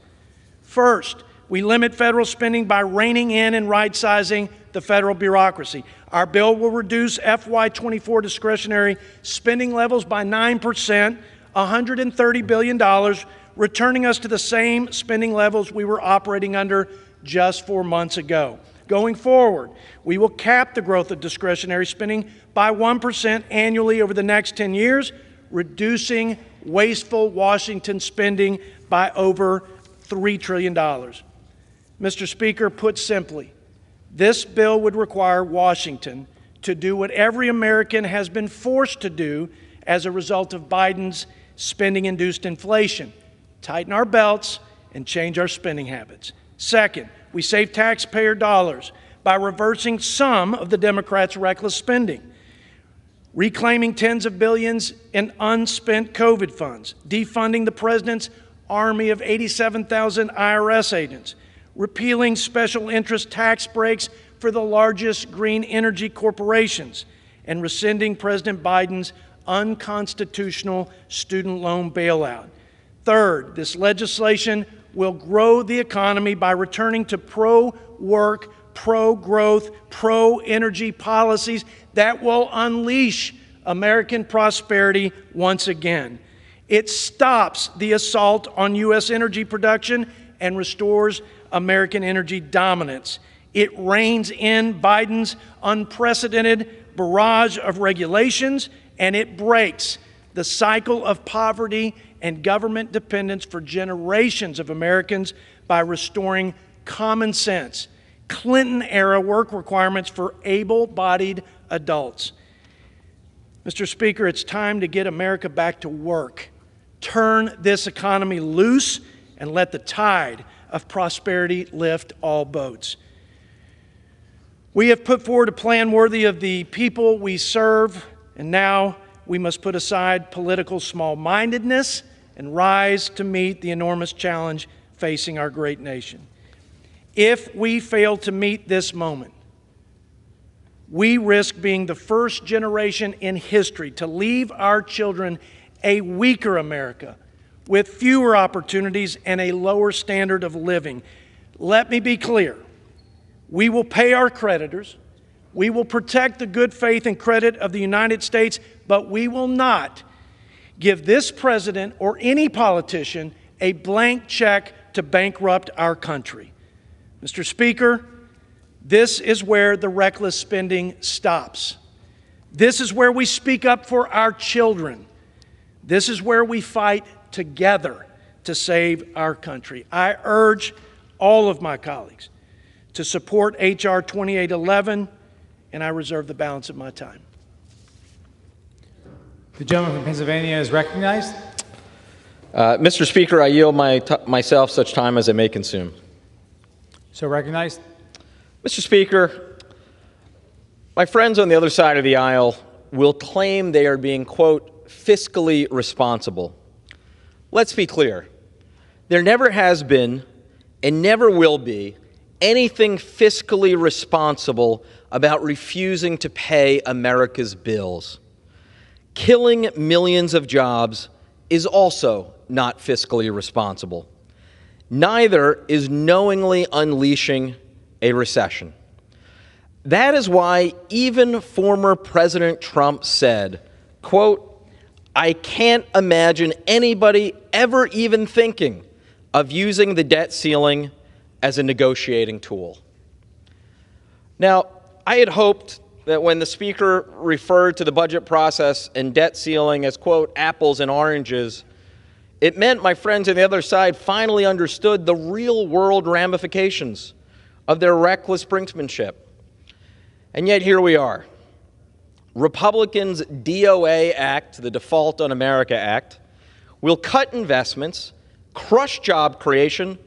First, we limit federal spending by reining in and right-sizing the federal bureaucracy. Our bill will reduce FY24 discretionary spending levels by 9%, $130 billion, returning us to the same spending levels we were operating under just 4 months ago. Going forward, we will cap the growth of discretionary spending by 1% annually over the next 10 years, reducing wasteful Washington spending by over $3 trillion. Mr. Speaker, put simply, this bill would require Washington to do what every American has been forced to do as a result of Biden's spending-induced inflation: tighten our belts and change our spending habits. Second, we save taxpayer dollars by reversing some of the Democrats' reckless spending, reclaiming tens of billions in unspent COVID funds, defunding the president's army of 87,000 IRS agents, repealing special interest tax breaks for the largest green energy corporations, and rescinding President Biden's unconstitutional student loan bailout. Third, this legislation will grow the economy by returning to pro-work, pro-growth, pro-energy policies that will unleash American prosperity once again. It stops the assault on U.S. energy production and restores American energy dominance. It reins in Biden's unprecedented barrage of regulations, and it breaks the cycle of poverty and government dependence for generations of Americans by restoring common sense, Clinton-era work requirements for able-bodied adults. Mr. Speaker, it's time to get America back to work. Turn this economy loose and let the tide of prosperity lift all boats. We have put forward a plan worthy of the people we serve, and now we must put aside political small-mindedness and rise to meet the enormous challenge facing our great nation. If we fail to meet this moment, we risk being the first generation in history to leave our children a weaker America with fewer opportunities and a lower standard of living. Let me be clear. We will pay our creditors. We will protect the good faith and credit of the United States, but we will not give this president or any politician a blank check to bankrupt our country. Mr. Speaker, this is where the reckless spending stops. This is where we speak up for our children. This is where we fight together to save our country. I urge all of my colleagues to support H.R. 2811, and I reserve the balance of my time. The gentleman from Pennsylvania is recognized. Mr. Speaker, I yield myself such time as I may consume. So recognized. Mr. Speaker, my friends on the other side of the aisle will claim they are being, quote, fiscally responsible. Let's be clear. There never has been and never will be anything fiscally responsible about refusing to pay America's bills. Killing millions of jobs is also not fiscally responsible. Neither is knowingly unleashing a recession. That is why even former President Trump said, quote, "I can't imagine anybody ever even thinking of using the debt ceiling as a negotiating tool." Now, I had hoped that when the Speaker referred to the budget process and debt ceiling as, quote, "apples and oranges," it meant my friends on the other side finally understood the real-world ramifications of their reckless brinksmanship. And yet here we are. Republicans' DOA Act, the Default on America Act, will cut investments, crush job creation,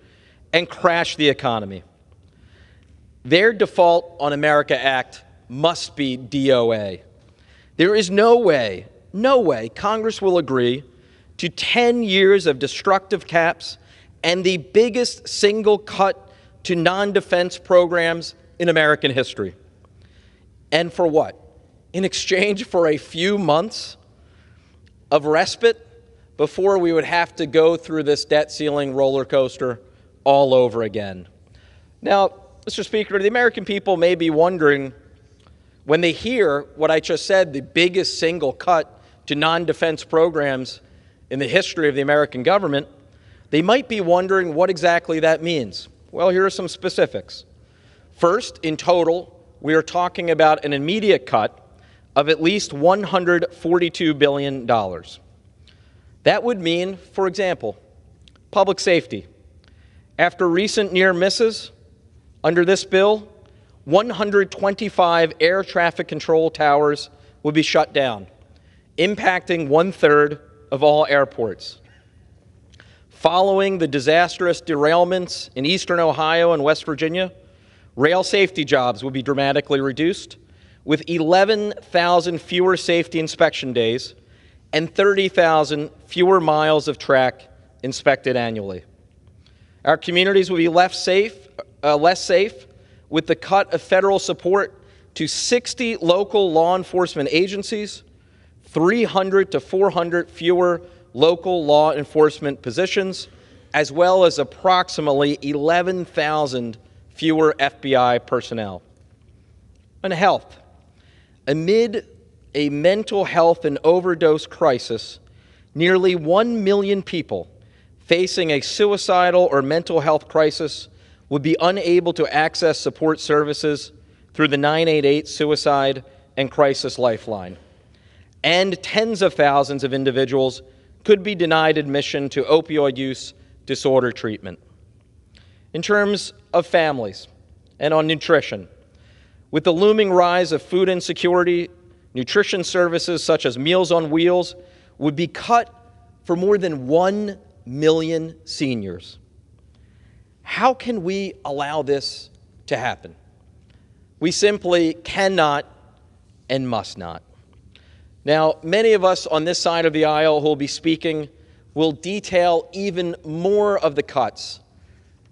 and crash the economy. Their Default on America Act must be DOA. There is no way Congress will agree to 10 years of destructive caps and the biggest single cut to non-defense programs in American history. And for what? In exchange for a few months of respite before we would have to go through this debt ceiling roller coaster all over again. Now, Mr. Speaker, the American people may be wondering, when they hear what I just said, the biggest single cut to non-defense programs in the history of the American government, they might be wondering what exactly that means. Well, here are some specifics. First, in total, we are talking about an immediate cut of at least $142 billion. That would mean, for example, public safety. After recent near misses, under this bill, 125 air traffic control towers would be shut down, impacting 1/3 of all airports. Following the disastrous derailments in eastern Ohio and West Virginia, rail safety jobs would be dramatically reduced, with 11,000 fewer safety inspection days and 30,000 fewer miles of track inspected annually. Our communities would be less safe with the cut of federal support to 60 local law enforcement agencies, 300 to 400 fewer local law enforcement positions, as well as approximately 11,000 fewer FBI personnel. And health. Amid a mental health and overdose crisis, nearly 1 million people facing a suicidal or mental health crisis would be unable to access support services through the 988 Suicide and Crisis Lifeline. And tens of thousands of individuals could be denied admission to opioid use disorder treatment. In terms of families and on nutrition, with the looming rise of food insecurity, nutrition services such as Meals on Wheels would be cut for more than 1 million seniors. How can we allow this to happen? We simply cannot and must not. Now, many of us on this side of the aisle who will be speaking will detail even more of the cuts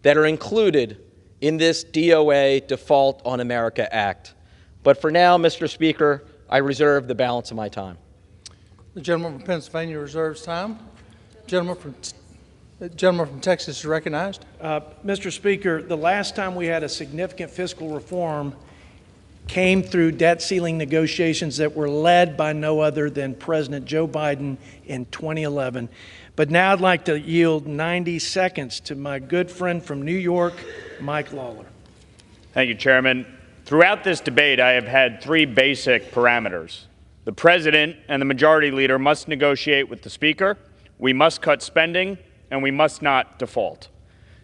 that are included in this DOA Default on America Act. But for now, Mr. Speaker, I reserve the balance of my time. The gentleman from Pennsylvania reserves time. The gentleman from Texas is recognized. Mr. Speaker, the last time we had a significant fiscal reform came through debt ceiling negotiations that were led by no other than President Joe Biden in 2011. But now I'd like to yield 90 seconds to my good friend from New York, Mike Lawler. Thank you, Chairman. Throughout this debate, I have had three basic parameters. The President and the Majority Leader must negotiate with the Speaker, we must cut spending, and we must not default.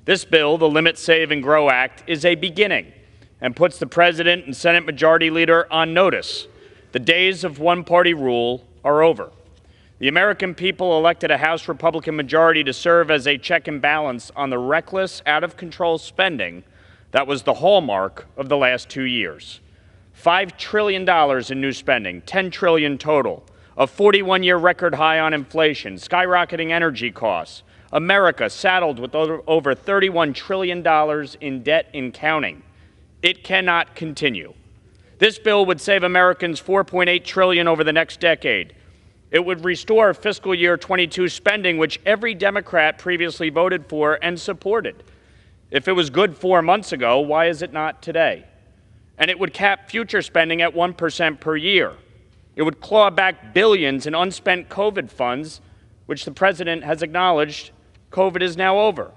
This bill, the Limit, Save, and Grow Act, is a beginning and puts the President and Senate Majority Leader on notice. The days of one-party rule are over. The American people elected a House Republican majority to serve as a check and balance on the reckless, out-of-control spending that was the hallmark of the last 2 years. $5 trillion in new spending, $10 trillion total, a 41-year record high on inflation, skyrocketing energy costs, America saddled with over $31 trillion in debt and counting. It cannot continue. This bill would save Americans $4.8 trillion over the next decade, It would restore fiscal year 22 spending, which every Democrat previously voted for and supported. If it was good 4 months ago, why is it not today? And it would cap future spending at 1% per year. It would claw back billions in unspent COVID funds, which the president has acknowledged COVID is now over.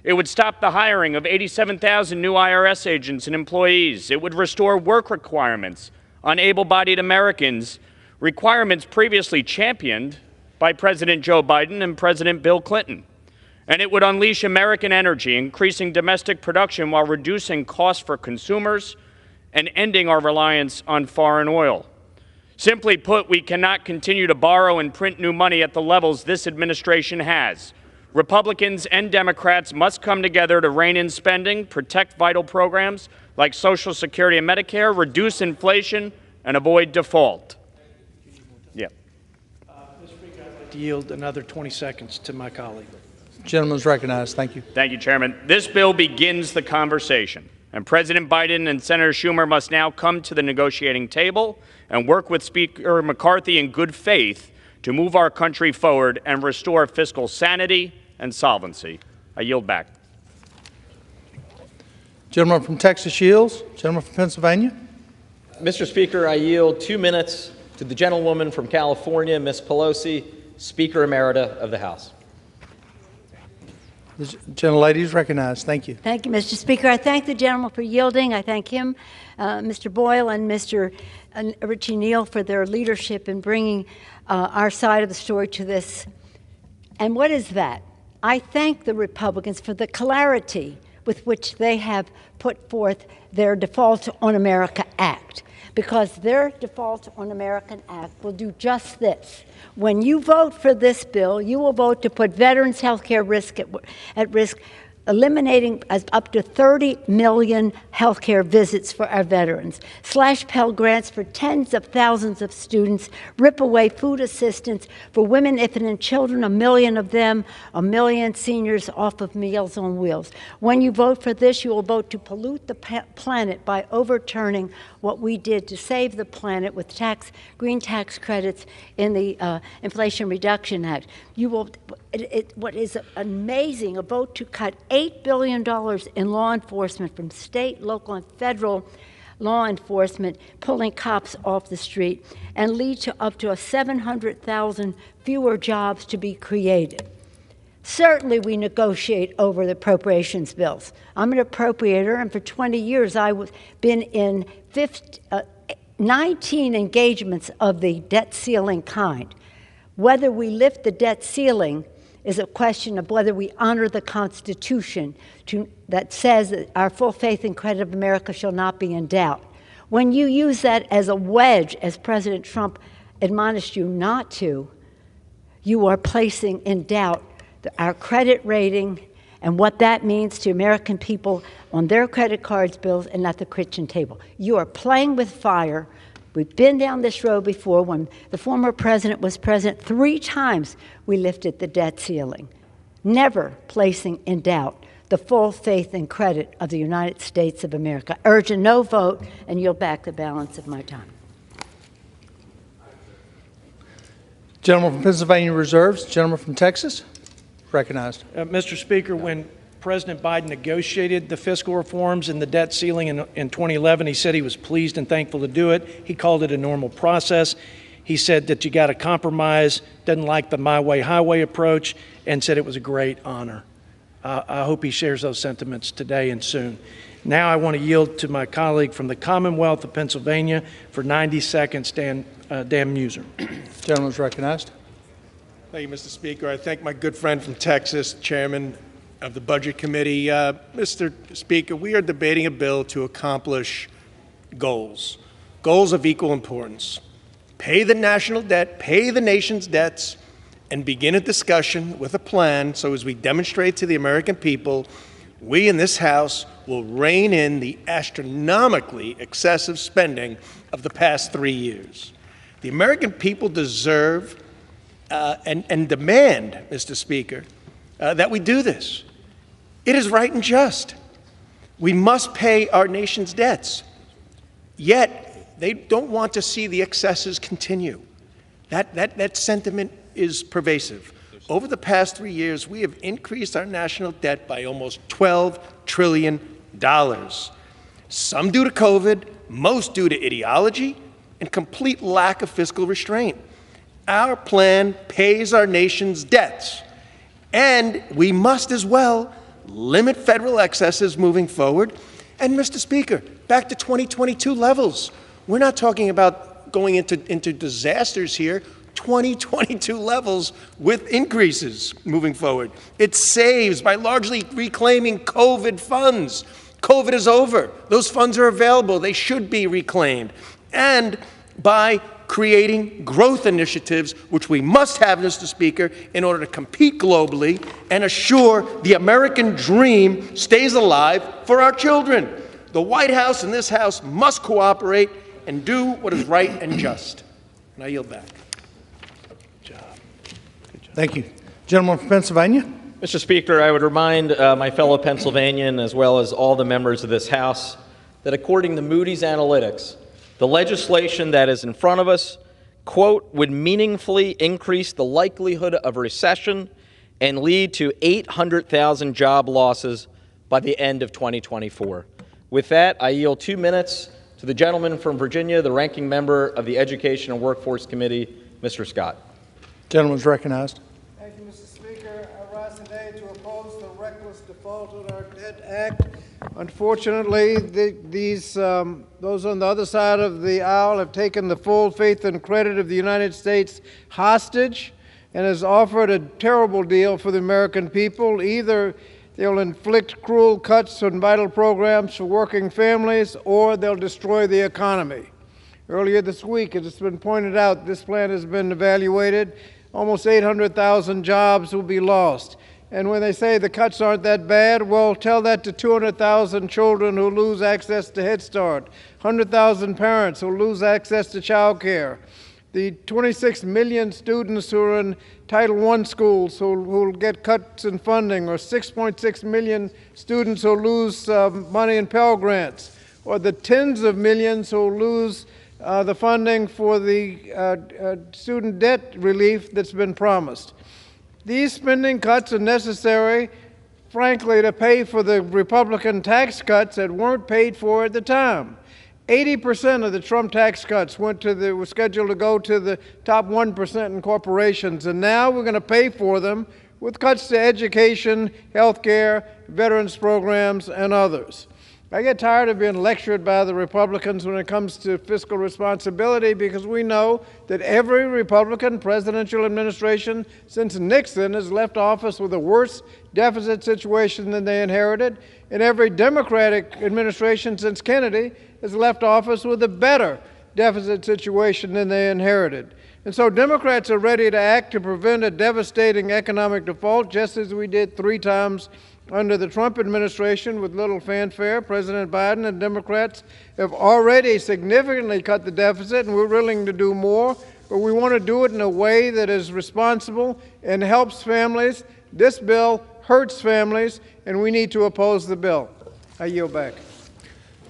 It would stop the hiring of 87,000 new IRS agents and employees. It would restore work requirements on able-bodied Americans, requirements previously championed by President Joe Biden and President Bill Clinton. And it would unleash American energy, increasing domestic production while reducing costs for consumers and ending our reliance on foreign oil. Simply put, we cannot continue to borrow and print new money at the levels this administration has. Republicans and Democrats must come together to rein in spending, protect vital programs like Social Security and Medicare, reduce inflation, and avoid default. Yeah. Mr. Speaker, I'd like to yield another 20 seconds to my colleague. The gentleman is recognized. Thank you. Thank you, Chairman. This bill begins the conversation, and President Biden and Senator Schumer must now come to the negotiating table and work with Speaker McCarthy in good faith to move our country forward and restore fiscal sanity and solvency. I yield back. Gentleman from Texas yields. Gentleman from Pennsylvania. Mr. Speaker, I yield 2 minutes to the gentlewoman from California, Ms. Pelosi, Speaker Emerita of the House. The gentlelady is recognized. Thank you. Thank you, Mr. Speaker. I thank the gentleman for yielding. I thank him, Mr. Boyle and Mr. Richie Neal for their leadership in bringing our side of the story to this. And what is that? I thank the Republicans for the clarity with which they have put forth their Default on America Act, because their Default on American Act will do just this. When you vote for this bill, you will vote to put veterans' health care at risk, eliminating up to 30 million health care visits for our veterans, slash Pell Grants for tens of thousands of students, rip away food assistance for women, infant, and children, 1 million of them, 1 million seniors off of Meals on Wheels. When you vote for this, you will vote to pollute the planet by overturning what we did to save the planet with green tax credits in the Inflation Reduction Act. You will, what is amazing, a vote to cut $8 billion in law enforcement from state, local, and federal law enforcement, pulling cops off the street, and lead to up to 700,000 fewer jobs to be created. Certainly we negotiate over the appropriations bills. I'm an appropriator, and for 20 years I've been in 19 engagements of the debt ceiling kind. Whether we lift the debt ceiling is a question of whether we honor the Constitution that says that our full faith and credit of America shall not be in doubt. When you use that as a wedge, as President Trump admonished you not to, you are placing in doubt our credit rating and what that means to American people on their credit cards, bills, and at the kitchen table. You are playing with fire. We've been down this road before. When the former president was president, 3 times we lifted the debt ceiling, never placing in doubt the full faith and credit of the United States of America. I urge a no vote and yield back the balance of my time. Gentleman from Pennsylvania reserves. Gentleman from Texas, recognized. Mr. Speaker, when President Biden negotiated the fiscal reforms and the debt ceiling in 2011, he said he was pleased and thankful to do it. He called it a normal process. He said that you got to compromise, doesn't like the my way, highway approach, and said it was a great honor. I hope he shares those sentiments today and soon. Now I want to yield to my colleague from the Commonwealth of Pennsylvania for 90 seconds, Dan Muser. Gentleman is recognized. Thank you, Mr. Speaker. I thank my good friend from Texas, Chairman of the Budget Committee. Mr. Speaker, we are debating a bill to accomplish goals of equal importance. Pay the national debt, pay the nation's debts, and begin a discussion with a plan so as we demonstrate to the American people, we in this House will rein in the astronomically excessive spending of the past 3 years. The American people deserve and demand, Mr. Speaker, that we do this. It is right and just. We must pay our nation's debts. Yet, they don't want to see the excesses continue. That sentiment is pervasive. Over the past 3 years, we have increased our national debt by almost $12 trillion. Some due to COVID, most due to ideology and complete lack of fiscal restraint. Our plan pays our nation's debts, and we must as well limit federal excesses moving forward. And Mr. Speaker, back to 2022 levels. We're not talking about going into disasters here. 2022 levels with increases moving forward. It saves by largely reclaiming COVID funds. COVID is over. Those funds are available. They should be reclaimed. And by creating growth initiatives, which we must have, Mr. Speaker, in order to compete globally and assure the American dream stays alive for our children. The White House and this House must cooperate and do what is right and just. And I yield back. Good job. Thank you. Gentleman from Pennsylvania. Mr. Speaker, I would remind my fellow Pennsylvanian, as well as all the members of this House, that according to Moody's Analytics, the legislation that is in front of us, quote, would meaningfully increase the likelihood of recession and lead to 800,000 job losses by the end of 2024. With that, I yield 2 minutes to the gentleman from Virginia, the ranking member of the Education and Workforce Committee, Mr. Scott. Gentleman is recognized. Thank you, Mr. Speaker. I rise today to oppose the reckless default on our debt act. Unfortunately, those on the other side of the aisle have taken the full faith and credit of the United States hostage and has offered a terrible deal for the American people. Either they'll inflict cruel cuts on vital programs for working families, or they'll destroy the economy. Earlier this week, as it's been pointed out, this plan has been evaluated. Almost 800,000 jobs will be lost. And when they say the cuts aren't that bad, well, tell that to 200,000 children who lose access to Head Start, 100,000 parents who lose access to child care, the 26 million students who are in Title I schools who will get cuts in funding, or 6.6 million students who lose money in Pell Grants, or the tens of millions who lose the funding for the student debt relief that's been promised. These spending cuts are necessary, frankly, to pay for the Republican tax cuts that weren't paid for at the time. 80% of the Trump tax cuts were scheduled to go to the top 1% in corporations, and now we're going to pay for them with cuts to education, health care, veterans programs, and others. I get tired of being lectured by the Republicans when it comes to fiscal responsibility, because we know that every Republican presidential administration since Nixon has left office with a worse deficit situation than they inherited, and every Democratic administration since Kennedy has left office with a better deficit situation than they inherited. And so Democrats are ready to act to prevent a devastating economic default, just as we did 3 times under the Trump administration with little fanfare. President Biden and Democrats have already significantly cut the deficit, and we're willing to do more, but we want to do it in a way that is responsible and helps families. This bill hurts families, and we need to oppose the bill. I yield back.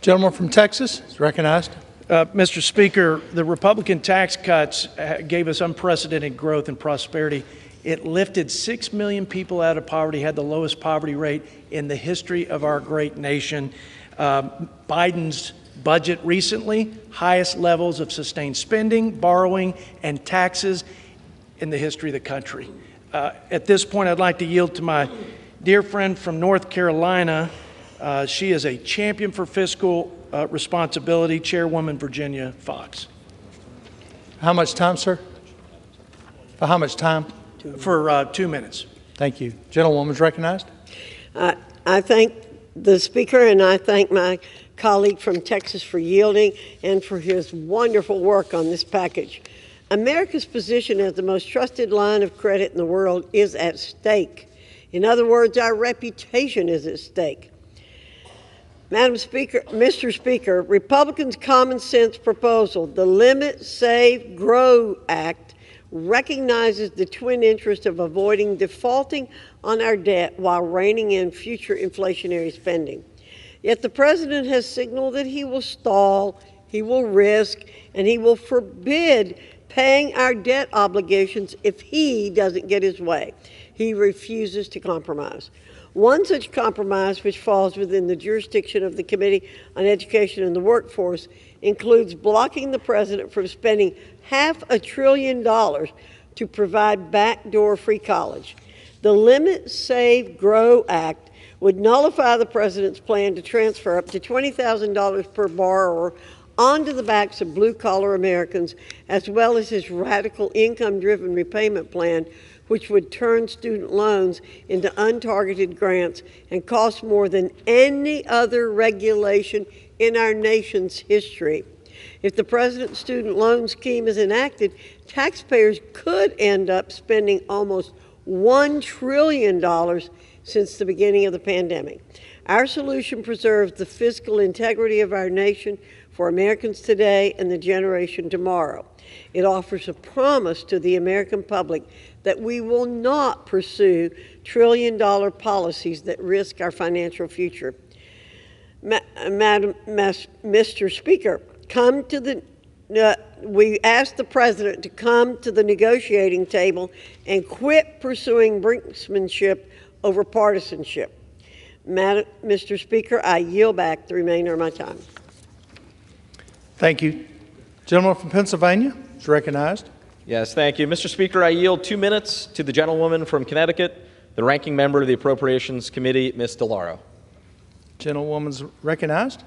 Gentleman from Texas is recognized. Mr. Speaker, the Republican tax cuts gave us unprecedented growth and prosperity. It lifted 6 million people out of poverty, had the lowest poverty rate in the history of our great nation. Biden's budget recently, highest levels of sustained spending, borrowing, and taxes in the history of the country. At this point, I'd like to yield to my dear friend from North Carolina. She is a champion for fiscal responsibility, Chairwoman Virginia Foxx. How much time, sir? For how much time? For 2 minutes. Thank you. Gentlewoman is recognized. I thank the Speaker, and I thank my colleague from Texas for yielding and for his wonderful work on this package. America's position as the most trusted line of credit in the world is at stake. In other words, our reputation is at stake. Madam Speaker, Mr. Speaker, Republicans' common sense proposal, the Limit, Save, Grow Act, recognizes the twin interest of avoiding defaulting on our debt while reining in future inflationary spending. Yet the President has signaled that he will stall, he will risk, and he will forbid paying our debt obligations if he doesn't get his way. He refuses to compromise. One such compromise, which falls within the jurisdiction of the Committee on Education and the Workforce, includes blocking the president from spending $500 billion to provide backdoor free college. The Limit, Save, Grow Act would nullify the president's plan to transfer up to $20,000 per borrower onto the backs of blue-collar Americans, as well as his radical income-driven repayment plan, which would turn student loans into untargeted grants and cost more than any other regulation in our nation's history. If the president's student loan scheme is enacted, taxpayers could end up spending almost $1 trillion since the beginning of the pandemic. Our solution preserves the fiscal integrity of our nation for Americans today and the generation tomorrow. It offers a promise to the American public that we will not pursue trillion-dollar policies that risk our financial future. Mr. Speaker, we ask the president to come to the negotiating table and quit pursuing brinksmanship over partisanship. Mr. Speaker, I yield back the remainder of my time. Thank you. Gentleman from Pennsylvania is recognized. Yes, thank you. Mr. Speaker, I yield 2 minutes to the gentlewoman from Connecticut, the ranking member of the Appropriations Committee, Ms. DeLauro. Gentlewoman's recognized.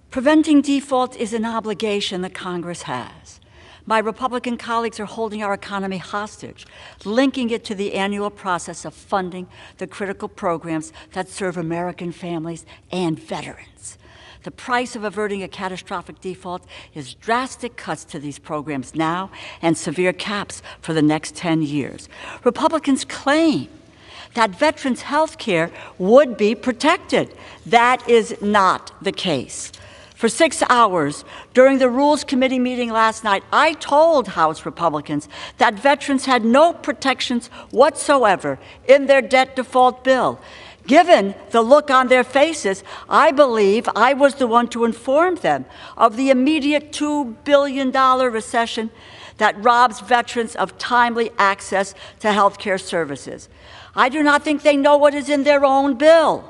Preventing default is an obligation that Congress has. My Republican colleagues are holding our economy hostage, linking it to the annual process of funding the critical programs that serve American families and veterans. The price of averting a catastrophic default is drastic cuts to these programs now and severe caps for the next 10 years. Republicans claim that veterans' health care would be protected. That is not the case. For 6 hours during the Rules Committee meeting last night, I told House Republicans that veterans had no protections whatsoever in their debt default bill. Given the look on their faces, I believe I was the one to inform them of the immediate $2 billion recession that robs veterans of timely access to health care services. I do not think they know what is in their own bill.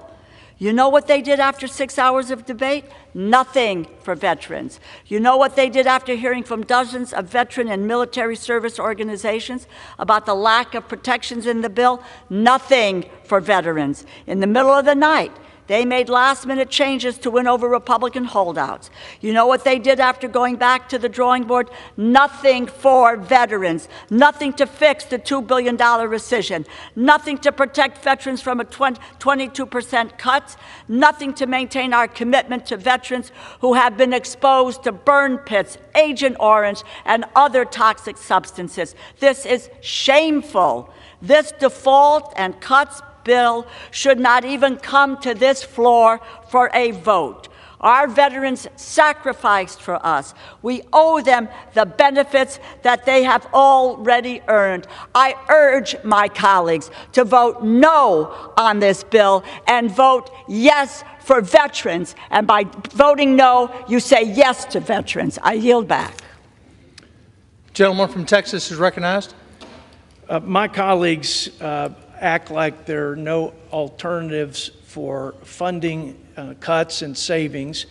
You know what they did after 6 hours of debate? Nothing for veterans. You know what they did after hearing from dozens of veteran and military service organizations about the lack of protections in the bill? Nothing for veterans. In the middle of the night, they made last-minute changes to win over Republican holdouts. You know what they did after going back to the drawing board? Nothing for veterans. Nothing to fix the $2 billion rescission. Nothing to protect veterans from a 22% cut. Nothing to maintain our commitment to veterans who have been exposed to burn pits, Agent Orange, and other toxic substances. This is shameful. This default and cuts bill should not even come to this floor for a vote. Our veterans sacrificed for us. We owe them the benefits that they have already earned. I urge my colleagues to vote no on this bill and vote yes for veterans. And by voting no, you say yes to veterans. I yield back. Gentleman from Texas is recognized. My colleagues act like there are no alternatives for funding cuts and savings,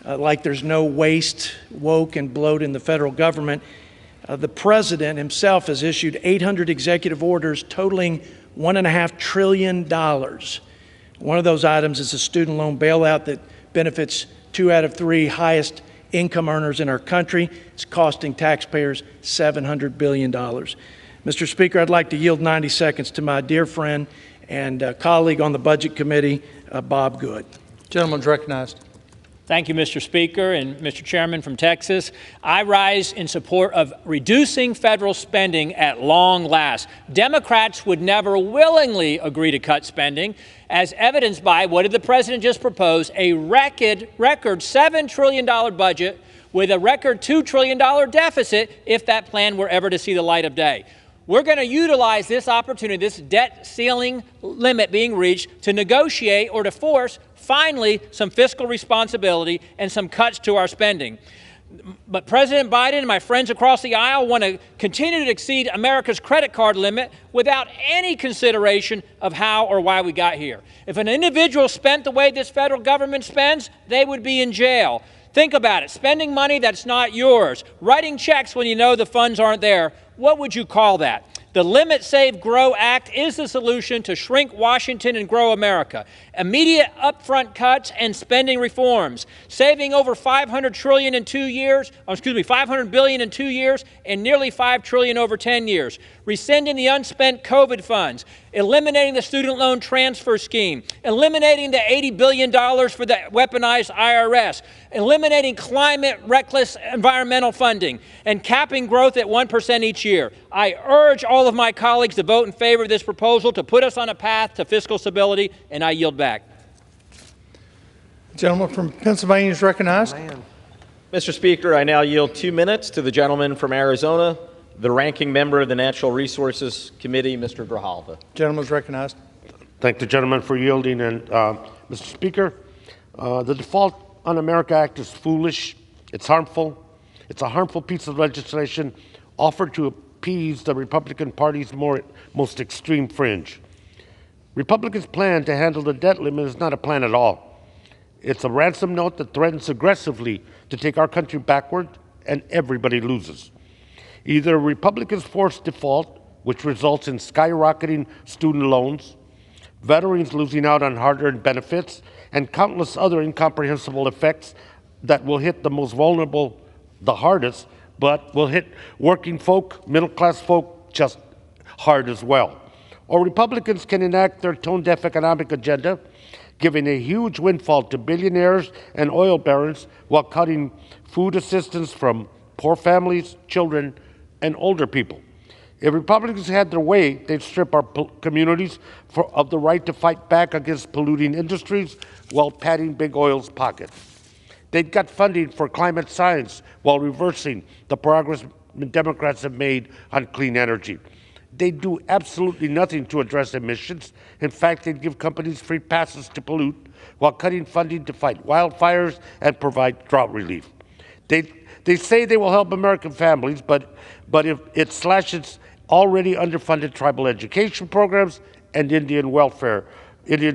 like there's no waste, woke, and bloat in the federal government. The president himself has issued 800 executive orders totaling $1.5 trillion. One of those items is a student loan bailout that benefits 2 out of 3 highest income earners in our country. It's costing taxpayers $700 billion. Mr. Speaker, I'd like to yield 90 seconds to my dear friend and colleague on the Budget Committee, Bob Good. Gentleman's recognized. Thank you, Mr. Speaker and Mr. Chairman from Texas. I rise in support of reducing federal spending at long last. Democrats would never willingly agree to cut spending, as evidenced by what did the president just propose, a record $7 trillion budget with a record $2 trillion deficit if that plan were ever to see the light of day. We're going to utilize this opportunity, this debt ceiling limit being reached, to negotiate or to force, finally, some fiscal responsibility and some cuts to our spending. But President Biden and my friends across the aisle want to continue to exceed America's credit card limit without any consideration of how or why we got here. If an individual spent the way this federal government spends, they would be in jail. Think about it. Spending money that's not yours, writing checks when you know the funds aren't there. What would you call that? The Limit, Save, Grow Act is the solution to shrink Washington and grow America. Immediate upfront cuts and spending reforms, saving over $500 billion in 2 years, and nearly $5 trillion over 10 years. Rescinding the unspent COVID funds, eliminating the student loan transfer scheme, eliminating the $80 billion for the weaponized IRS, eliminating climate reckless environmental funding, and capping growth at 1% each year. I urge all of my colleagues to vote in favor of this proposal to put us on a path to fiscal stability, and I yield back. The gentleman from Pennsylvania is recognized. Mr. Speaker, I now yield 2 minutes to the gentleman from Arizona, the ranking member of the Natural Resources Committee, Mr. Grijalva. Gentleman is recognized. Thank the gentleman for yielding. And Mr. Speaker, the Default on America Act is foolish. It's harmful. It's a harmful piece of legislation offered to appease the Republican Party's most extreme fringe. Republicans' plan to handle the debt limit is not a plan at all. It's a ransom note that threatens aggressively to take our country backward, and everybody loses. Either Republicans force default, which results in skyrocketing student loans, veterans losing out on hard-earned benefits, and countless other incomprehensible effects that will hit the most vulnerable the hardest, but will hit working folk, middle-class folk just hard as well. Or Republicans can enact their tone-deaf economic agenda, giving a huge windfall to billionaires and oil barons while cutting food assistance from poor families, children, and older people. If Republicans had their way, they'd strip our communities of the right to fight back against polluting industries while padding big oil's pocket. They'd cut funding for climate science while reversing the progress Democrats have made on clean energy. They'd do absolutely nothing to address emissions. In fact, they'd give companies free passes to pollute while cutting funding to fight wildfires and provide drought relief. They say they will help American families, but if it slashes already underfunded tribal education programs and Indian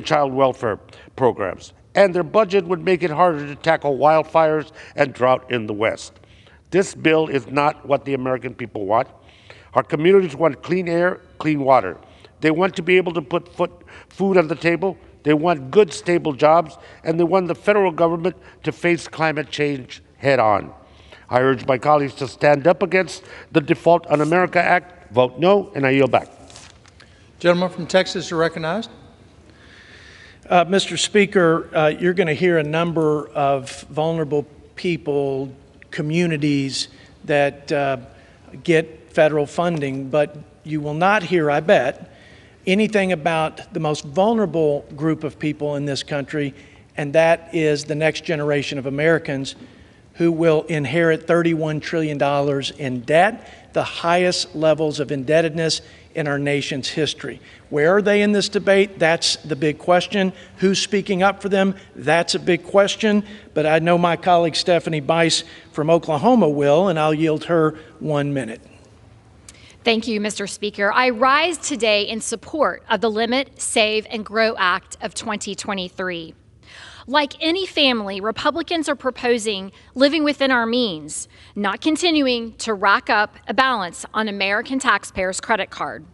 child welfare programs. And their budget would make it harder to tackle wildfires and drought in the West. This bill is not what the American people want. Our communities want clean air, clean water. They want to be able to put food on the table. They want good, stable jobs, and they want the federal government to face climate change head on. I urge my colleagues to stand up against the Default on America Act, vote no, and I yield back. Gentleman from Texas is recognized. Mr. Speaker, you're going to hear a number of vulnerable people, communities that get federal funding, but you will not hear, I bet, anything about the most vulnerable group of people in this country, and that is the next generation of Americans who will inherit $31 trillion in debt, the highest levels of indebtedness in our nation's history. Where are they in this debate? That's the big question. Who's speaking up for them? That's a big question. But I know my colleague Stephanie Bice from Oklahoma will, and I'll yield her 1 minute. Thank you, Mr. Speaker. I rise today in support of the Limit, Save, and Grow Act of 2023. Like any family, Republicans are proposing living within our means, not continuing to rack up a balance on American taxpayers' credit card.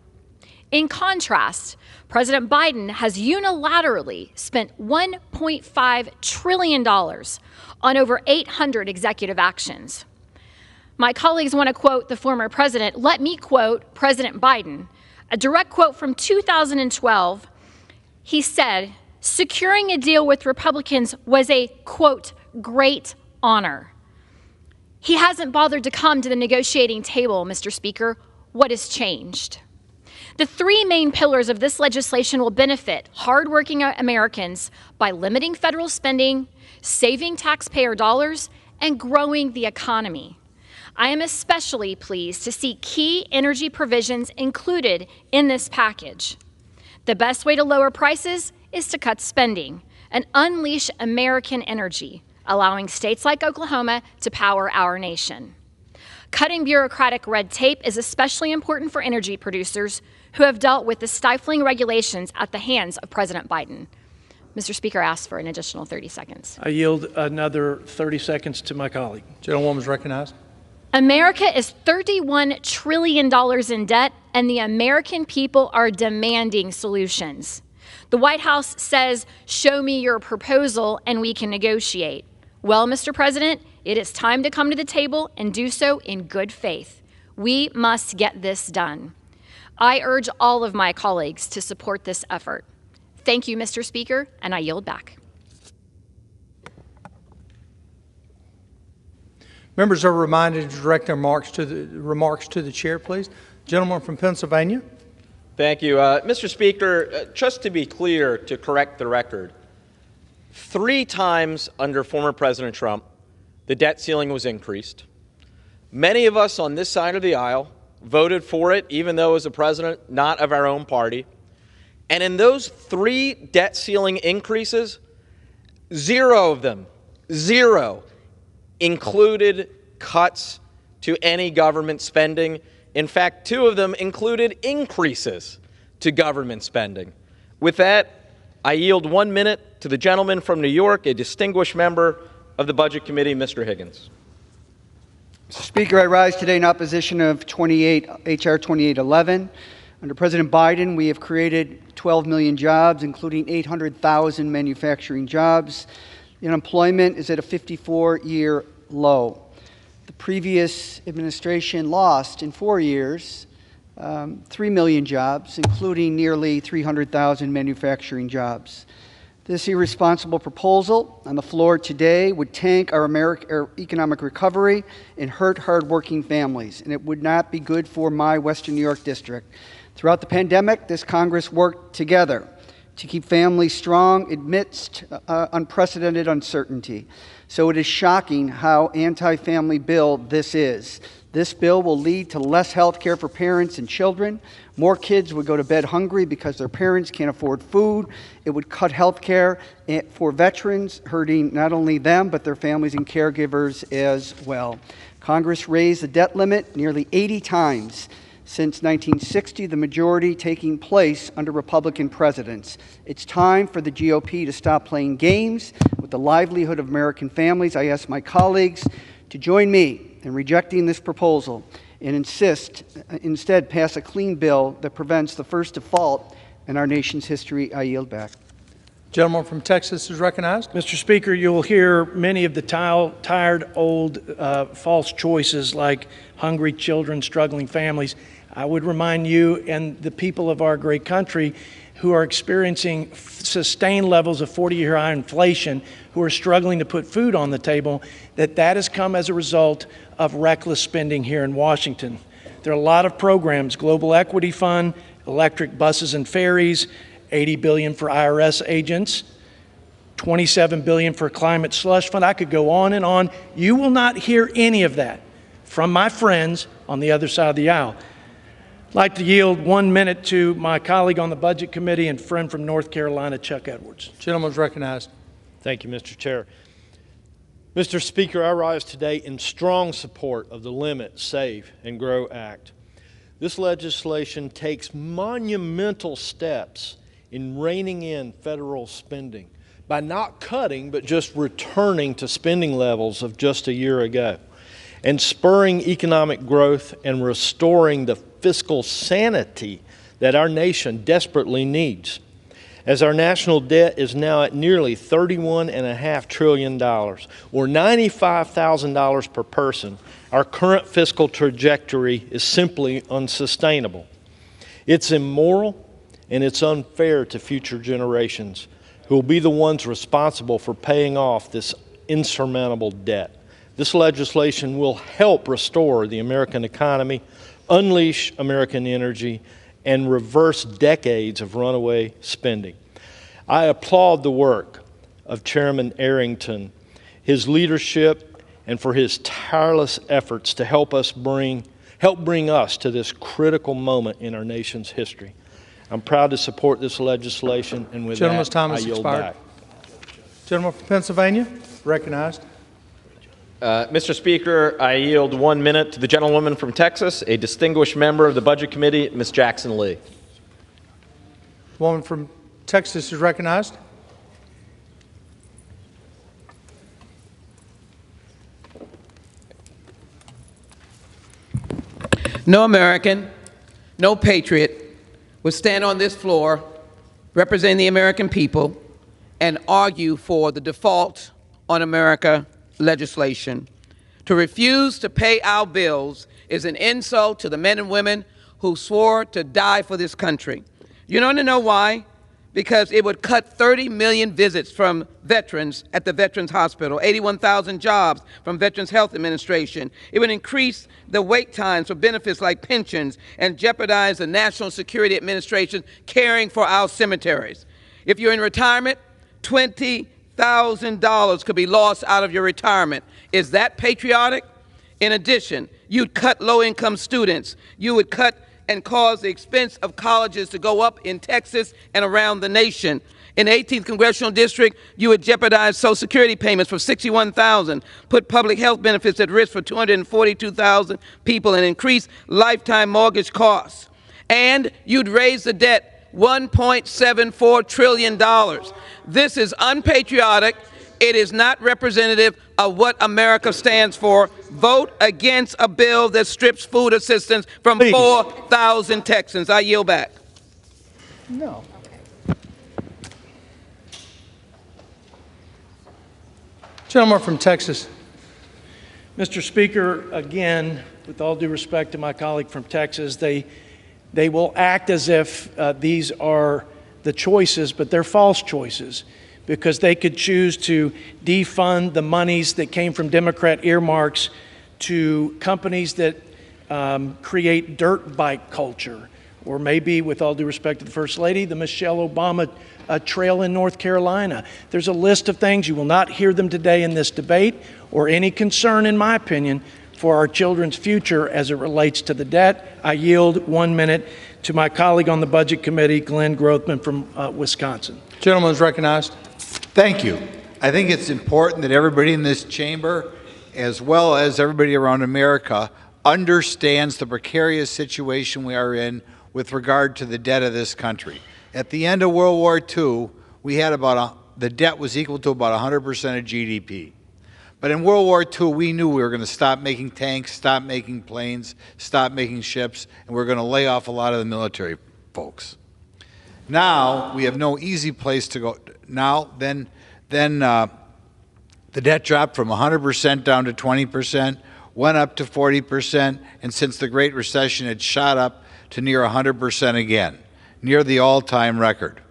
In contrast, President Biden has unilaterally spent $1.5 trillion on over 800 executive actions. My colleagues want to quote the former president. Let me quote President Biden. A direct quote from 2012, he said, "Securing a deal with Republicans was a, quote, great honor." He hasn't bothered to come to the negotiating table, Mr. Speaker. What has changed? The three main pillars of this legislation will benefit hardworking Americans by limiting federal spending, saving taxpayer dollars, and growing the economy. I am especially pleased to see key energy provisions included in this package. The best way to lower prices is to cut spending and unleash American energy, allowing states like Oklahoma to power our nation. Cutting bureaucratic red tape is especially important for energy producers who have dealt with the stifling regulations at the hands of President Biden. Mr. Speaker, I ask for an additional 30 seconds. I yield another 30 seconds to my colleague. Gentlewoman is recognized. America is $31 trillion in debt, and the American people are demanding solutions. The White House says, show me your proposal and we can negotiate. Well, Mr. President, it is time to come to the table and do so in good faith. We must get this done. I urge all of my colleagues to support this effort. Thank you, Mr. Speaker, and I yield back. Members are reminded to direct their remarks to the chair, please. Gentleman from Pennsylvania. Thank you. Mr. Speaker, just to be clear, to correct the record, 3 times under former President Trump, the debt ceiling was increased. Many of us on this side of the aisle voted for it, even though as a president not of our own party. And in those 3 debt ceiling increases, 0 of them, 0, included cuts to any government spending. In fact, 2 of them included increases to government spending. With that, I yield 1 minute to the gentleman from New York, a distinguished member of the Budget Committee, Mr. Higgins. Mr. Speaker, I rise today in opposition of H.R. 2811. Under President Biden, we have created 12 million jobs, including 800,000 manufacturing jobs. Unemployment is at a 54-year low. The previous administration lost in 4 years 3 million jobs, including nearly 300,000 manufacturing jobs. This irresponsible proposal on the floor today would tank our economic recovery and hurt hardworking families, and it would not be good for my Western New York district. Throughout the pandemic, this Congress worked together to keep families strong amidst unprecedented uncertainty. So it is shocking how anti-family bill this is. This bill will lead to less health care for parents and children. More kids would go to bed hungry because their parents can't afford food. It would cut health care for veterans, hurting not only them, but their families and caregivers as well. Congress raised the debt limit nearly 80 times since 1960, the majority taking place under Republican presidents. It's time for the GOP to stop playing games with the livelihood of American families. I ask my colleagues to join me in rejecting this proposal and instead pass a clean bill that prevents the first default in our nation's history. I yield back. Gentleman from Texas is recognized. Mr. Speaker, you'll hear many of the tired, old, false choices like hungry children, struggling families. I would remind you and the people of our great country who are experiencing sustained levels of 40-year high inflation, who are struggling to put food on the table, that has come as a result of reckless spending here in Washington. There are a lot of programs, Global Equity Fund, electric buses and ferries, $80 billion for IRS agents, $27 billion for climate slush fund. I could go on and on. You will not hear any of that from my friends on the other side of the aisle. I'd like to yield 1 minute to my colleague on the Budget Committee and friend from North Carolina, Chuck Edwards. Gentleman is recognized. Thank you, Mr. Chair. Mr. Speaker, I rise today in strong support of the Limit, Save, and Grow Act. This legislation takes monumental steps in reining in federal spending by not cutting, but just returning to spending levels of just a year ago, and spurring economic growth and restoring the fiscal sanity that our nation desperately needs. As our national debt is now at nearly $31.5 trillion, or $95,000 per person, our current fiscal trajectory is simply unsustainable. It's immoral and it's unfair to future generations who will be the ones responsible for paying off this insurmountable debt. This legislation will help restore the American economy, unleash American energy, and reverse decades of runaway spending. I applaud the work of Chairman Arrington, his leadership, and for his tireless efforts to help bring us to this critical moment in our nation's history. I'm proud to support this legislation, and with Gentleman's that, time I has yield expired. back. Gentleman from Pennsylvania, recognized. Mr. Speaker, I yield 1 minute to the gentlewoman from Texas, a distinguished member of the Budget Committee, Ms. Jackson Lee. The woman from Texas is recognized. No American, no patriot would stand on this floor representing the American people and argue for the default on America legislation. To refuse to pay our bills is an insult to the men and women who swore to die for this country. You want to know why? Because it would cut 30 million visits from veterans at the Veterans Hospital, 81,000 jobs from Veterans Health Administration. It would increase the wait times for benefits like pensions and jeopardize the National Security Administration caring for our cemeteries. If you're in retirement, $20,000 could be lost out of your retirement. Is that patriotic? In addition, you'd cut low-income students. You would cut and cause the expense of colleges to go up in Texas and around the nation. In the 18th Congressional District, you would jeopardize Social Security payments for 61,000, put public health benefits at risk for 242,000 people, and increase lifetime mortgage costs. And you'd raise the debt $1.74 trillion. This is unpatriotic. It is not representative of what America stands for. Vote against a bill that strips food assistance from 4,000 Texans. I yield back. No. Gentleman from Texas. Mr. Speaker, again, with all due respect to my colleague from Texas, they will act as if these are the choices, but they're false choices, because they could choose to defund the monies that came from Democrat earmarks to companies that create dirt bike culture, or maybe, with all due respect to the First Lady, the Michelle Obama trail in North Carolina. There's a list of things. You will not hear them today in this debate, or any concern, in my opinion, for our children's future as it relates to the debt. I yield 1 minute to my colleague on the Budget Committee, Glenn Grothman from Wisconsin. Gentleman is recognized. Thank you. I think it's important that everybody in this chamber, as well as everybody around America, understands the precarious situation we are in with regard to the debt of this country. At the end of World War II, we had the debt was equal to about 100% of GDP. But in World War II, we knew we were going to stop making tanks, stop making planes, stop making ships, and we're going to lay off a lot of the military folks. Now, we have no easy place to go. Now, then the debt dropped from 100% down to 20%, went up to 40%, and since the Great Recession, it shot up to near 100% again, near the all-time record.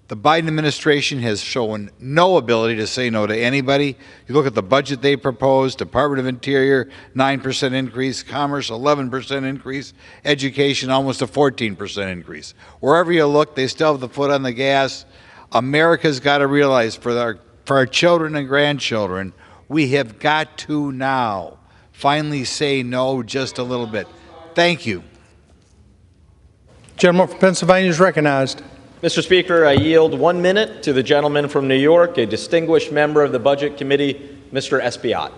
The Biden administration has shown no ability to say no to anybody. You look at the budget they proposed, Department of Interior, 9% increase, Commerce, 11% increase, Education, almost a 14% increase. Wherever you look, they still have the foot on the gas. America's got to realize for our children and grandchildren, we have got to now finally say no just a little bit. Thank you. Gentleman from Pennsylvania is recognized. Mr. Speaker, I yield 1 minute to the gentleman from New York, a distinguished member of the Budget Committee, Mr. Espiat.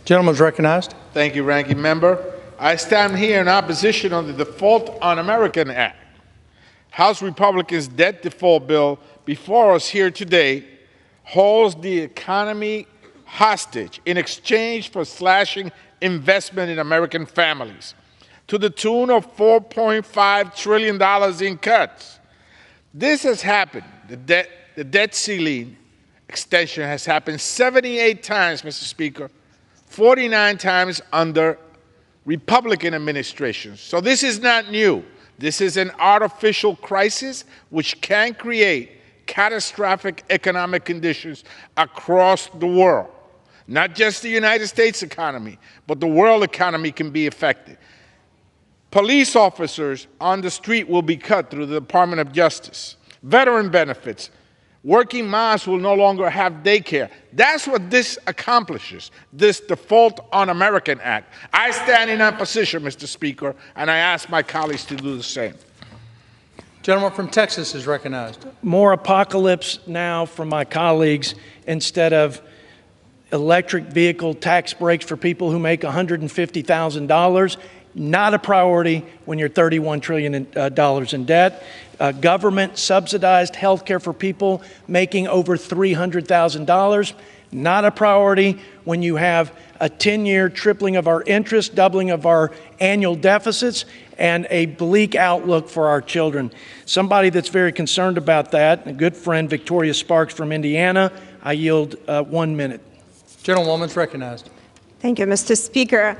Gentleman is recognized. Thank you, Ranking Member. I stand here in opposition on the Default on American Act. House Republicans' debt default bill before us here today holds the economy hostage in exchange for slashing investment in American families to the tune of $4.5 trillion in cuts. This has happened. The debt ceiling extension has happened 78 times, Mr. Speaker, 49 times under Republican administrations. So this is not new. This is an artificial crisis which can create catastrophic economic conditions across the world. Not just the United States economy, but the world economy can be affected. Police officers on the street will be cut through the Department of Justice. Veteran benefits Working moms will no longer have daycare. That's what this accomplishes, this Default on American Act. I stand in opposition, Mr. Speaker, and I ask my colleagues to do the same. Gentleman from Texas is recognized. More apocalypse now from my colleagues instead of electric vehicle tax breaks for people who make $150,000. Not a priority when you're $31 trillion in debt. Government subsidized health care for people making over $300,000. Not a priority when you have a 10-year tripling of our interest, doubling of our annual deficits, and a bleak outlook for our children. Somebody that's very concerned about that, a good friend, Victoria Sparks from Indiana. I yield 1 minute. Gentlewoman's recognized. Thank you, Mr. Speaker.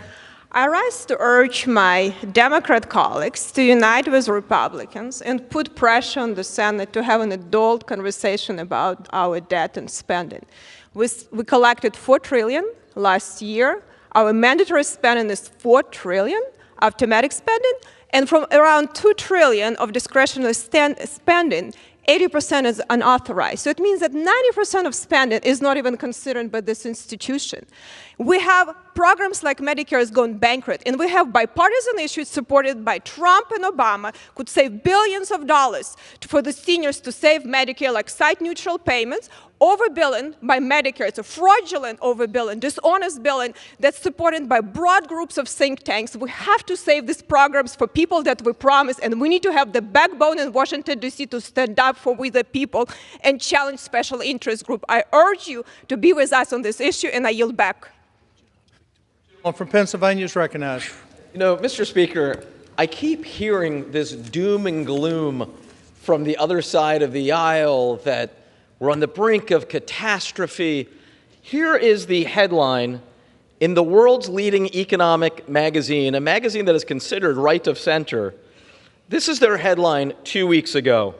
I rise to urge my Democrat colleagues to unite with Republicans and put pressure on the Senate to have an adult conversation about our debt and spending. We collected $4 trillion last year. Our mandatory spending is $4 trillion, automatic spending, and from around $2 trillion of discretionary spending, 80% is unauthorized. So it means that 90% of spending is not even considered by this institution. We have programs like Medicare is going bankrupt, and we have bipartisan issues supported by Trump and Obama could save billions of dollars for the seniors to save Medicare, like site-neutral payments, overbilling by Medicare. It's a fraudulent overbilling, dishonest billing that's supported by broad groups of think tanks. We have to save these programs for people that we promise, and we need to have the backbone in Washington, D.C. to stand up for we the people and challenge special interest groups. I urge you to be with us on this issue, and I yield back. From Pennsylvania is recognized. You know, Mr. Speaker, I keep hearing this doom and gloom from the other side of the aisle that we're on the brink of catastrophe. Here is the headline in the world's leading economic magazine, a magazine that is considered right of center. This is their headline 2 weeks ago.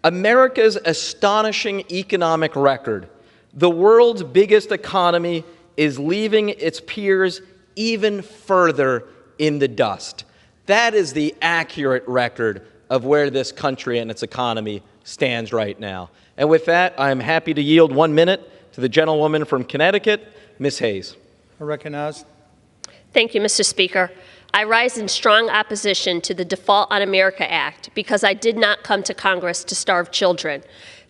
America's astonishing economic record. The world's biggest economy is leaving its peers even further in the dust. That is the accurate record of where this country and its economy stands right now. And with that, I'm happy to yield 1 minute to the gentlewoman from Connecticut, Ms. Hayes. I recognize. Thank you, Mr. Speaker. I rise in strong opposition to the Default on America Act because I did not come to Congress to starve children.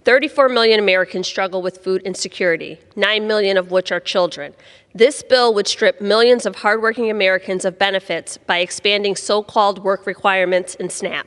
34 million Americans struggle with food insecurity, 9 million of which are children. This bill would strip millions of hardworking Americans of benefits by expanding so-called work requirements in SNAP.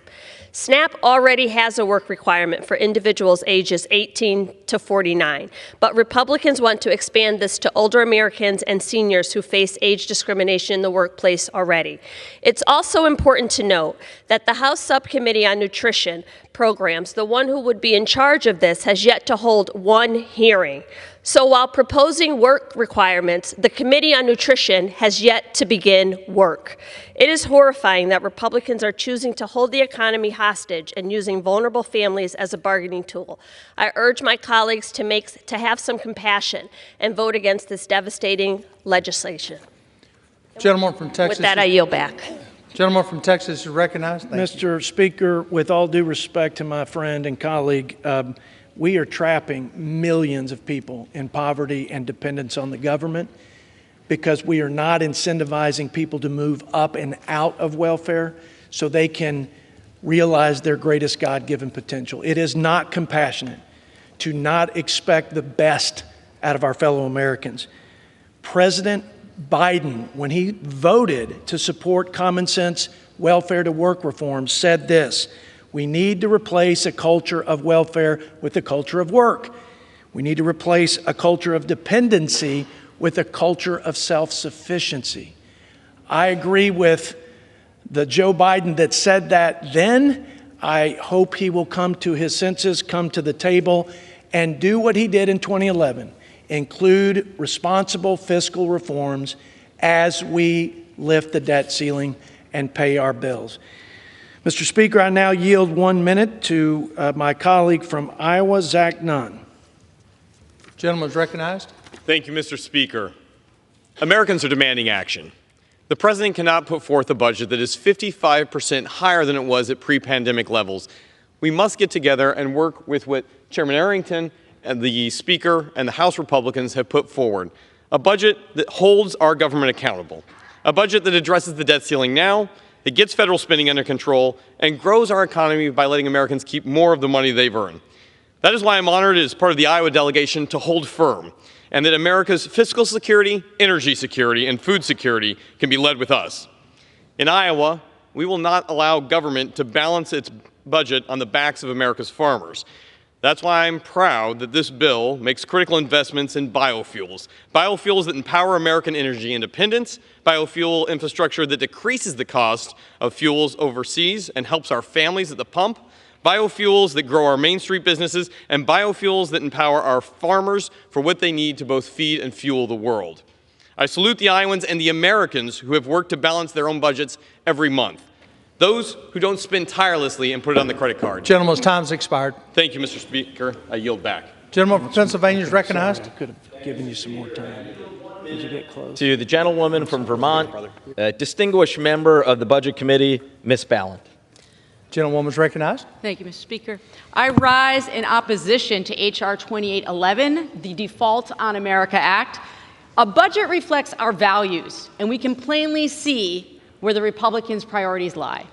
SNAP already has a work requirement for individuals ages 18 to 49, but Republicans want to expand this to older Americans and seniors who face age discrimination in the workplace already. It's also important to note that the House Subcommittee on Nutrition Programs, the one who would be in charge of this, has yet to hold one hearing. So while proposing work requirements, the Committee on Nutrition has yet to begin work. It is horrifying that Republicans are choosing to hold the economy hostage and using vulnerable families as a bargaining tool. I urge my colleagues to have some compassion and vote against this devastating legislation. Gentleman from Texas. With that, I yield back. Gentleman from Texas is recognized. Mr. Speaker, with all due respect to my friend and colleague, we are trapping millions of people in poverty and dependence on the government because we are not incentivizing people to move up and out of welfare so they can realize their greatest God-given potential. It is not compassionate to not expect the best out of our fellow Americans. President Biden, when he voted to support common sense welfare to work reform, said this: we need to replace a culture of welfare with a culture of work. We need to replace a culture of dependency with a culture of self-sufficiency. I agree with the Joe Biden that said that then. I hope he will come to his senses, come to the table, and do what he did in 2011, include responsible fiscal reforms as we lift the debt ceiling and pay our bills. Mr. Speaker, I now yield 1 minute to my colleague from Iowa, Zach Nunn. Gentleman is recognized. Thank you, Mr. Speaker. Americans are demanding action. The President cannot put forth a budget that is 55% higher than it was at pre-pandemic levels We must get together and work with what Chairman Arrington and the Speaker and the House Republicans have put forward, a budget that holds our government accountable, a budget that addresses the debt ceiling now, that gets federal spending under control, and grows our economy by letting Americans keep more of the money they've earned. That is why I'm honored as part of the Iowa delegation to hold firm, and that America's fiscal security, energy security, and food security can be led with us. In Iowa, we will not allow government to balance its budget on the backs of America's farmers. That's why I'm proud that this bill makes critical investments in biofuels, biofuels that empower American energy independence, biofuel infrastructure that decreases the cost of fuels overseas and helps our families at the pump, biofuels that grow our Main Street businesses, and biofuels that empower our farmers for what they need to both feed and fuel the world. I salute the Iowans and the Americans who have worked to balance their own budgets every month. Those who don't spend tirelessly and put it on the credit card. Gentleman's time's expired. Thank you, Mr. Speaker. I yield back. Gentleman from Pennsylvania is recognized. I could have given you some more time. Did you get close? To the gentlewoman from Vermont, distinguished member of the Budget Committee, Ms. Ballant. Gentlewoman's recognized. Thank you, Mr. Speaker. I rise in opposition to H.R. 2811, the Default on America Act. A budget reflects our values, and we can plainly see where the Republicans' priorities lie.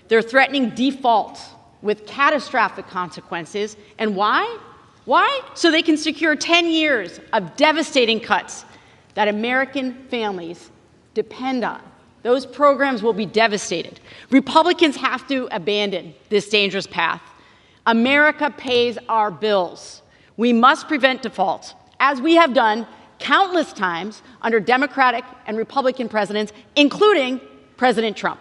They're threatening default with catastrophic consequences. And why? Why? So they can secure 10 years of devastating cuts that American families depend on. Those programs will be devastated. Republicans have to abandon this dangerous path. America pays our bills. We must prevent default, as we have done countless times under Democratic and Republican presidents, including President Trump.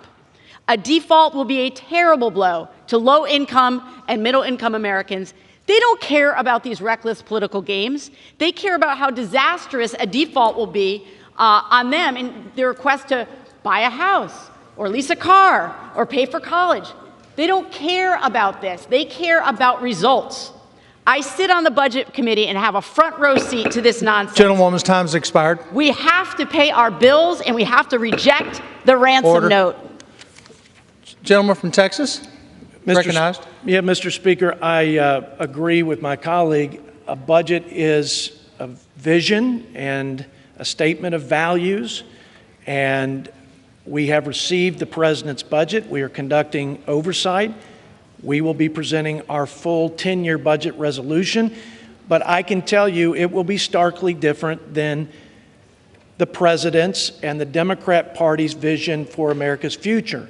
A default will be a terrible blow to low-income and middle-income Americans. They don't care about these reckless political games. They care about how disastrous a default will be on them in their request to buy a house or lease a car or pay for college. They don't care about this. They care about results. I sit on the Budget Committee and have a front row seat to this nonsense. Gentlewoman's time's expired. We have to pay our bills, and we have to reject the ransom note. Gentleman from Texas, recognized. Mr. Speaker, I agree with my colleague. A budget is a vision and a statement of values, and we have received the President's budget. We are conducting oversight. We will be presenting our full 10-year budget resolution, but I can tell you it will be starkly different than the President's and the Democrat Party's vision for America's future.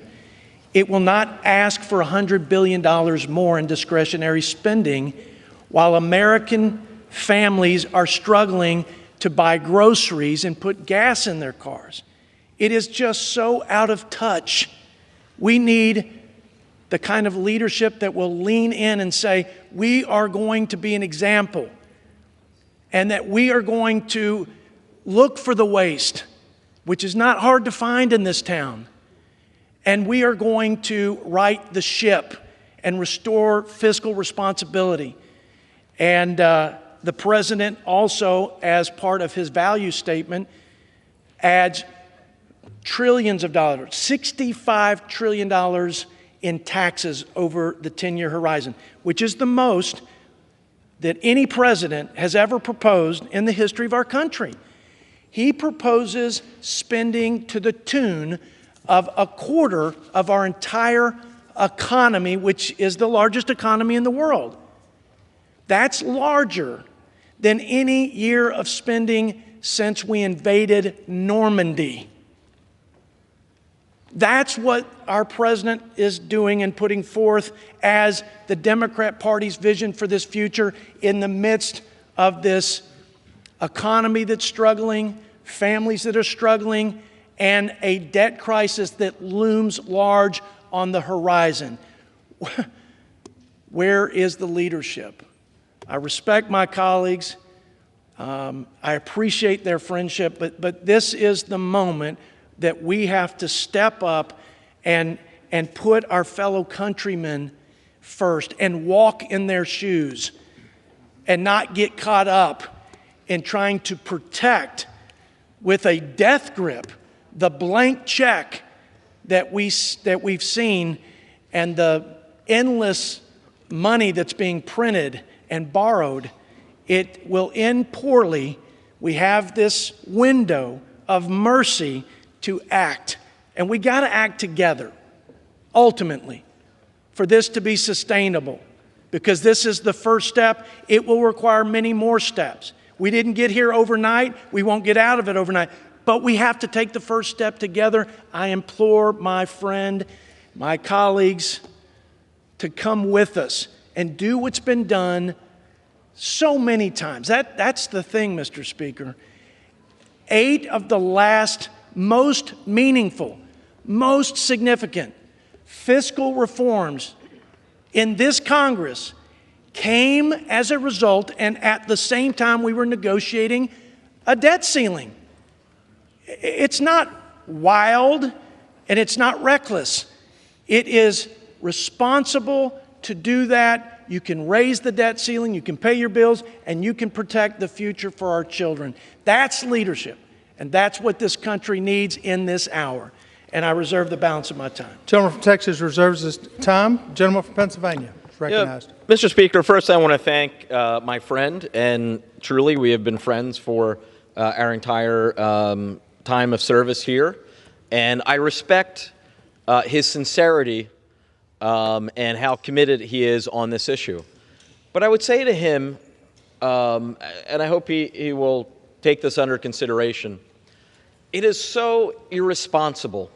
It will not ask for $100 billion more in discretionary spending while American families are struggling to buy groceries and put gas in their cars. It is just so out of touch. We need the kind of leadership that will lean in and say, we are going to be an example, and that we are going to look for the waste, which is not hard to find in this town, and we are going to right the ship and restore fiscal responsibility. And the President also, as part of his value statement, adds trillions of dollars, $65 trillion in taxes over the 10-year horizon, which is the most that any president has ever proposed in the history of our country. He proposes spending to the tune of a quarter of our entire economy, which is the largest economy in the world. That's larger than any year of spending since we invaded Normandy. That's what our president is doing and putting forth as the Democrat Party's vision for this future in the midst of this economy that's struggling, families that are struggling, and a debt crisis that looms large on the horizon. Where is the leadership? I respect my colleagues. I appreciate their friendship, but this is the moment that we have to step up and put our fellow countrymen first and walk in their shoes and not get caught up in trying to protect with a death grip the blank check that we've seen and the endless money that's being printed and borrowed, it will end poorly. We have this window of mercy to act, and we got to act together, ultimately, for this to be sustainable, because this is the first step. It will require many more steps. We didn't get here overnight. We won't get out of it overnight, but we have to take the first step together. I implore my friend, my colleagues, to come with us and do what's been done so many times. That's the thing, Mr. Speaker. 8 of the last most meaningful, most significant fiscal reforms in this Congress came as a result, and at the same time we were negotiating a debt ceiling. It's not wild and it's not reckless. It is responsible to do that. You can raise the debt ceiling, you can pay your bills, and you can protect the future for our children. That's leadership, and that's what this country needs in this hour. And I reserve the balance of my time. Gentleman from Texas reserves his time. Gentleman from Pennsylvania is recognized. Yeah, Mr. Speaker, first I want to thank my friend, and truly we have been friends for our entire time of service here. And I respect his sincerity and how committed he is on this issue. But I would say to him, and I hope he will take this under consideration, it is so irresponsible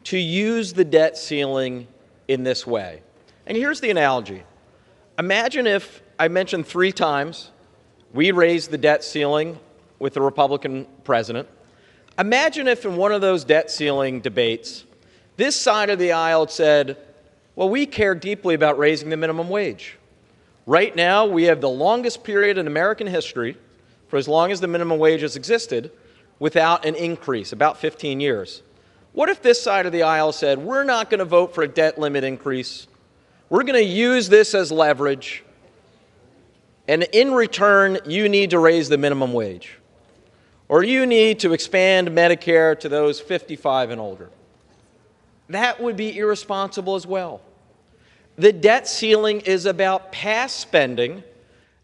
to use the debt ceiling in this way. And here's the analogy. Imagine if, I mentioned 3 times, we raised the debt ceiling with the Republican president. Imagine if in one of those debt ceiling debates, this side of the aisle said, well, we care deeply about raising the minimum wage. Right now, we have the longest period in American history, for as long as the minimum wage has existed, without an increase, about 15 years. What if this side of the aisle said, we're not going to vote for a debt limit increase, we're going to use this as leverage, and in return, you need to raise the minimum wage, or you need to expand Medicare to those 55 and older? That would be irresponsible as well. The debt ceiling is about past spending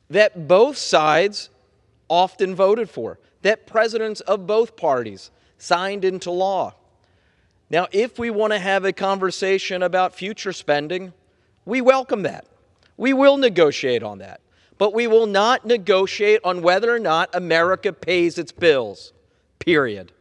that both sides often voted for, that presidents of both parties signed into law. Now, if we want to have a conversation about future spending, we welcome that. We will negotiate on that. But we will not negotiate on whether or not America pays its bills, period.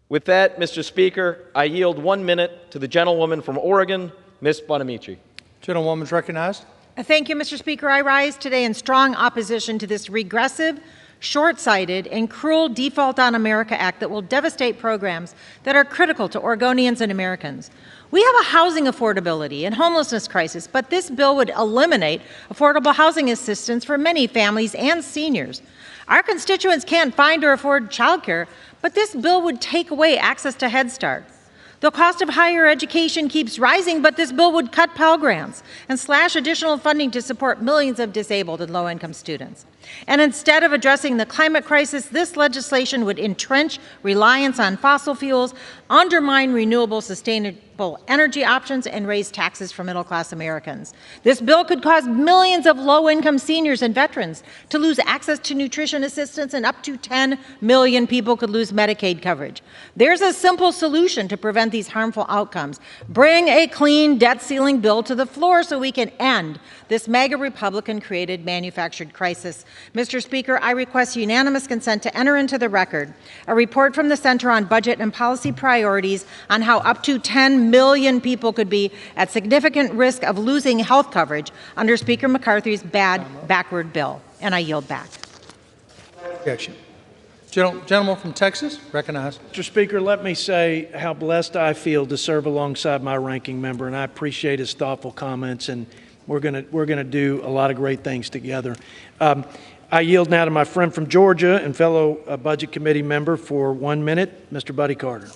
With that, Mr. Speaker, I yield 1 minute to the gentlewoman from Oregon, Ms. Bonamici. Gentlewoman is recognized. Thank you, Mr. Speaker. I rise today in strong opposition to this regressive, short-sighted, and cruel Default on America Act that will devastate programs that are critical to Oregonians and Americans. We have a housing affordability and homelessness crisis, but this bill would eliminate affordable housing assistance for many families and seniors. Our constituents can't find or afford childcare, but this bill would take away access to Head Start. The cost of higher education keeps rising, but this bill would cut Pell Grants and slash additional funding to support millions of disabled and low-income students. And instead of addressing the climate crisis, this legislation would entrench reliance on fossil fuels, undermine renewable, sustainable energy options, and raise taxes for middle-class Americans. This bill could cause millions of low-income seniors and veterans to lose access to nutrition assistance, and up to 10 million people could lose Medicaid coverage. There's a simple solution to prevent these harmful outcomes. Bring a clean debt ceiling bill to the floor so we can end this MAGA Republican-created manufactured crisis. Mr. Speaker, I request unanimous consent to enter into the record a report from the Center on Budget and Policy Priorities on how up to 10 million people could be at significant risk of losing health coverage under Speaker McCarthy's bad backward bill. And I yield back. Objection. Gentleman from Texas, recognized. Mr. Speaker, let me say how blessed I feel to serve alongside my ranking member, and I appreciate his thoughtful comments, and we're gonna do a lot of great things together. I yield now to my friend from Georgia and fellow Budget Committee member for 1 minute, Mr. Buddy Carter.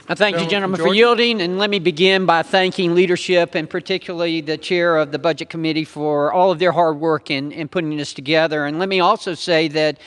I thank you, gentlemen, for yielding, and let me begin by thanking leadership and particularly the chair of the Budget Committee for all of their hard work in putting this together. And let me also say that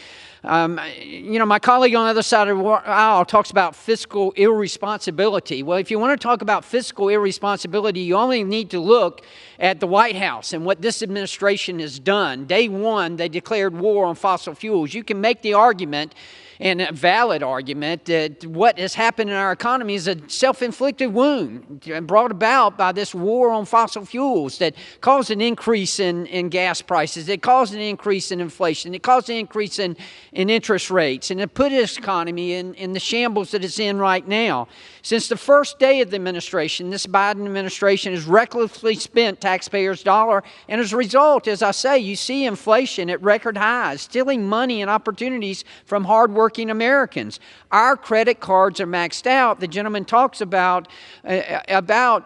My colleague on the other side of the aisle talks about fiscal irresponsibility. Well, if you want to talk about fiscal irresponsibility, you only need to look at the White House and what this administration has done. Day one, they declared war on fossil fuels. You can make the argument, and a valid argument, that what has happened in our economy is a self-inflicted wound brought about by this war on fossil fuels that caused an increase in gas prices, it caused an increase in inflation, it caused an increase in interest rates, and it put this economy in the shambles that it's in right now. Since the first day of the administration, this Biden administration has recklessly spent taxpayers' dollar, and as a result, as I say, you see inflation at record highs, stealing money and opportunities from hardworking Americans. Our credit cards are maxed out. The gentleman talks about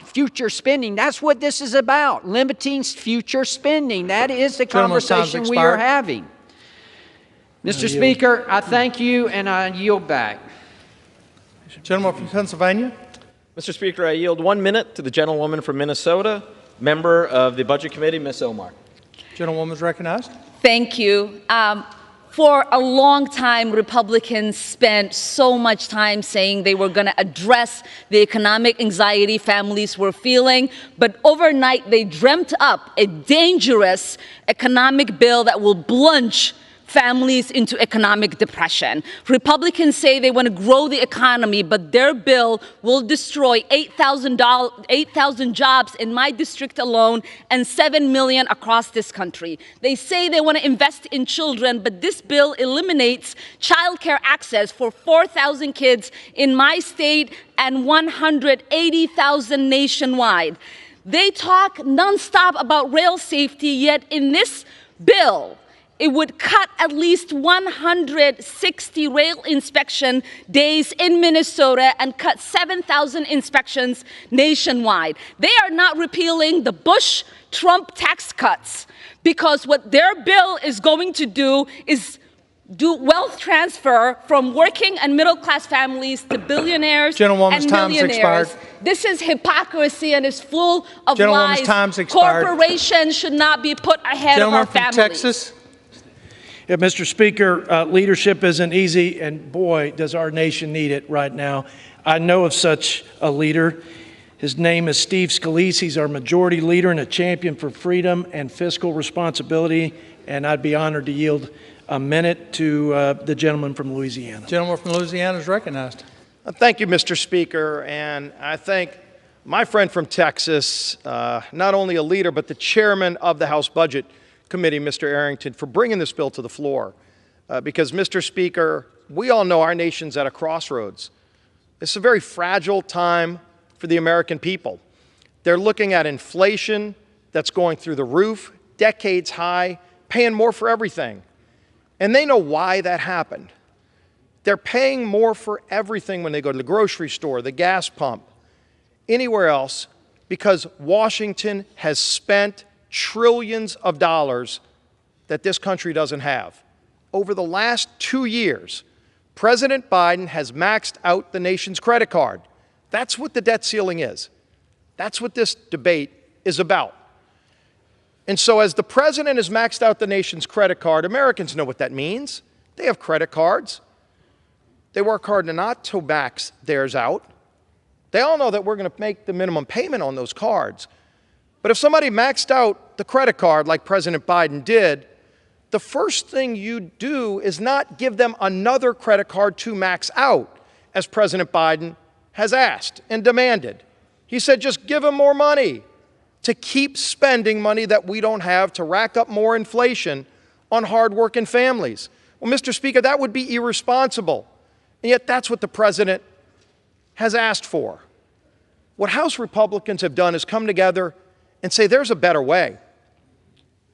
future spending. That's what this is about, limiting future spending. That is the conversation we are having. Mr. Speaker, I thank you, and I yield back. Gentleman from Pennsylvania. Mr. Speaker, I yield 1 minute to the gentlewoman from Minnesota, member of the Budget Committee, Ms. Omar. Gentlewoman is recognized. Thank you. For a long time, Republicans spent so much time saying they were going to address the economic anxiety families were feeling, but overnight they dreamt up a dangerous economic bill that will plunge families into economic depression. Republicans say they want to grow the economy, but their bill will destroy 8,000 jobs in my district alone and 7 million across this country. They say they want to invest in children, but this bill eliminates child care access for 4,000 kids in my state and 180,000 nationwide. They talk nonstop about rail safety, yet in this bill, it would cut at least 160 rail inspection days in Minnesota and cut 7,000 inspections nationwide. They are not repealing the Bush-Trump tax cuts because what their bill is going to do is do wealth transfer from working and middle-class families to billionaires and millionaires. This is hypocrisy and is full of lies. Corporations should not be put ahead of our families. Texas. Yeah, Mr. Speaker, leadership isn't easy, and boy, does our nation need it right now. I know of such a leader. His name is Steve Scalise. He's our majority leader and a champion for freedom and fiscal responsibility, and I'd be honored to yield a minute to the gentleman from Louisiana. Gentleman from Louisiana is recognized. Thank you, Mr. Speaker, and I thank my friend from Texas, not only a leader, but the chairman of the House Budget Committee, Mr. Arrington, for bringing this bill to the floor. Because, Mr. Speaker, we all know our nation's at a crossroads. It's a very fragile time for the American people. They're looking at inflation that's going through the roof, decades high, paying more for everything. And they know why that happened. They're paying more for everything when they go to the grocery store, the gas pump, anywhere else, because Washington has spent trillions of dollars that this country doesn't have. Over the last 2 years, President Biden has maxed out the nation's credit card. That's what the debt ceiling is. That's what this debate is about. And so as the president has maxed out the nation's credit card, Americans know what that means. They have credit cards. They work hard not to max theirs out. They all know that we're going to make the minimum payment on those cards. But if somebody maxed out the credit card like President Biden did, the first thing you do is not give them another credit card to max out, as President Biden has asked and demanded. He said, just give them more money to keep spending money that we don't have to rack up more inflation on hardworking families. Well, Mr. Speaker, that would be irresponsible. And yet that's what the president has asked for. What House Republicans have done is come together and say there's a better way.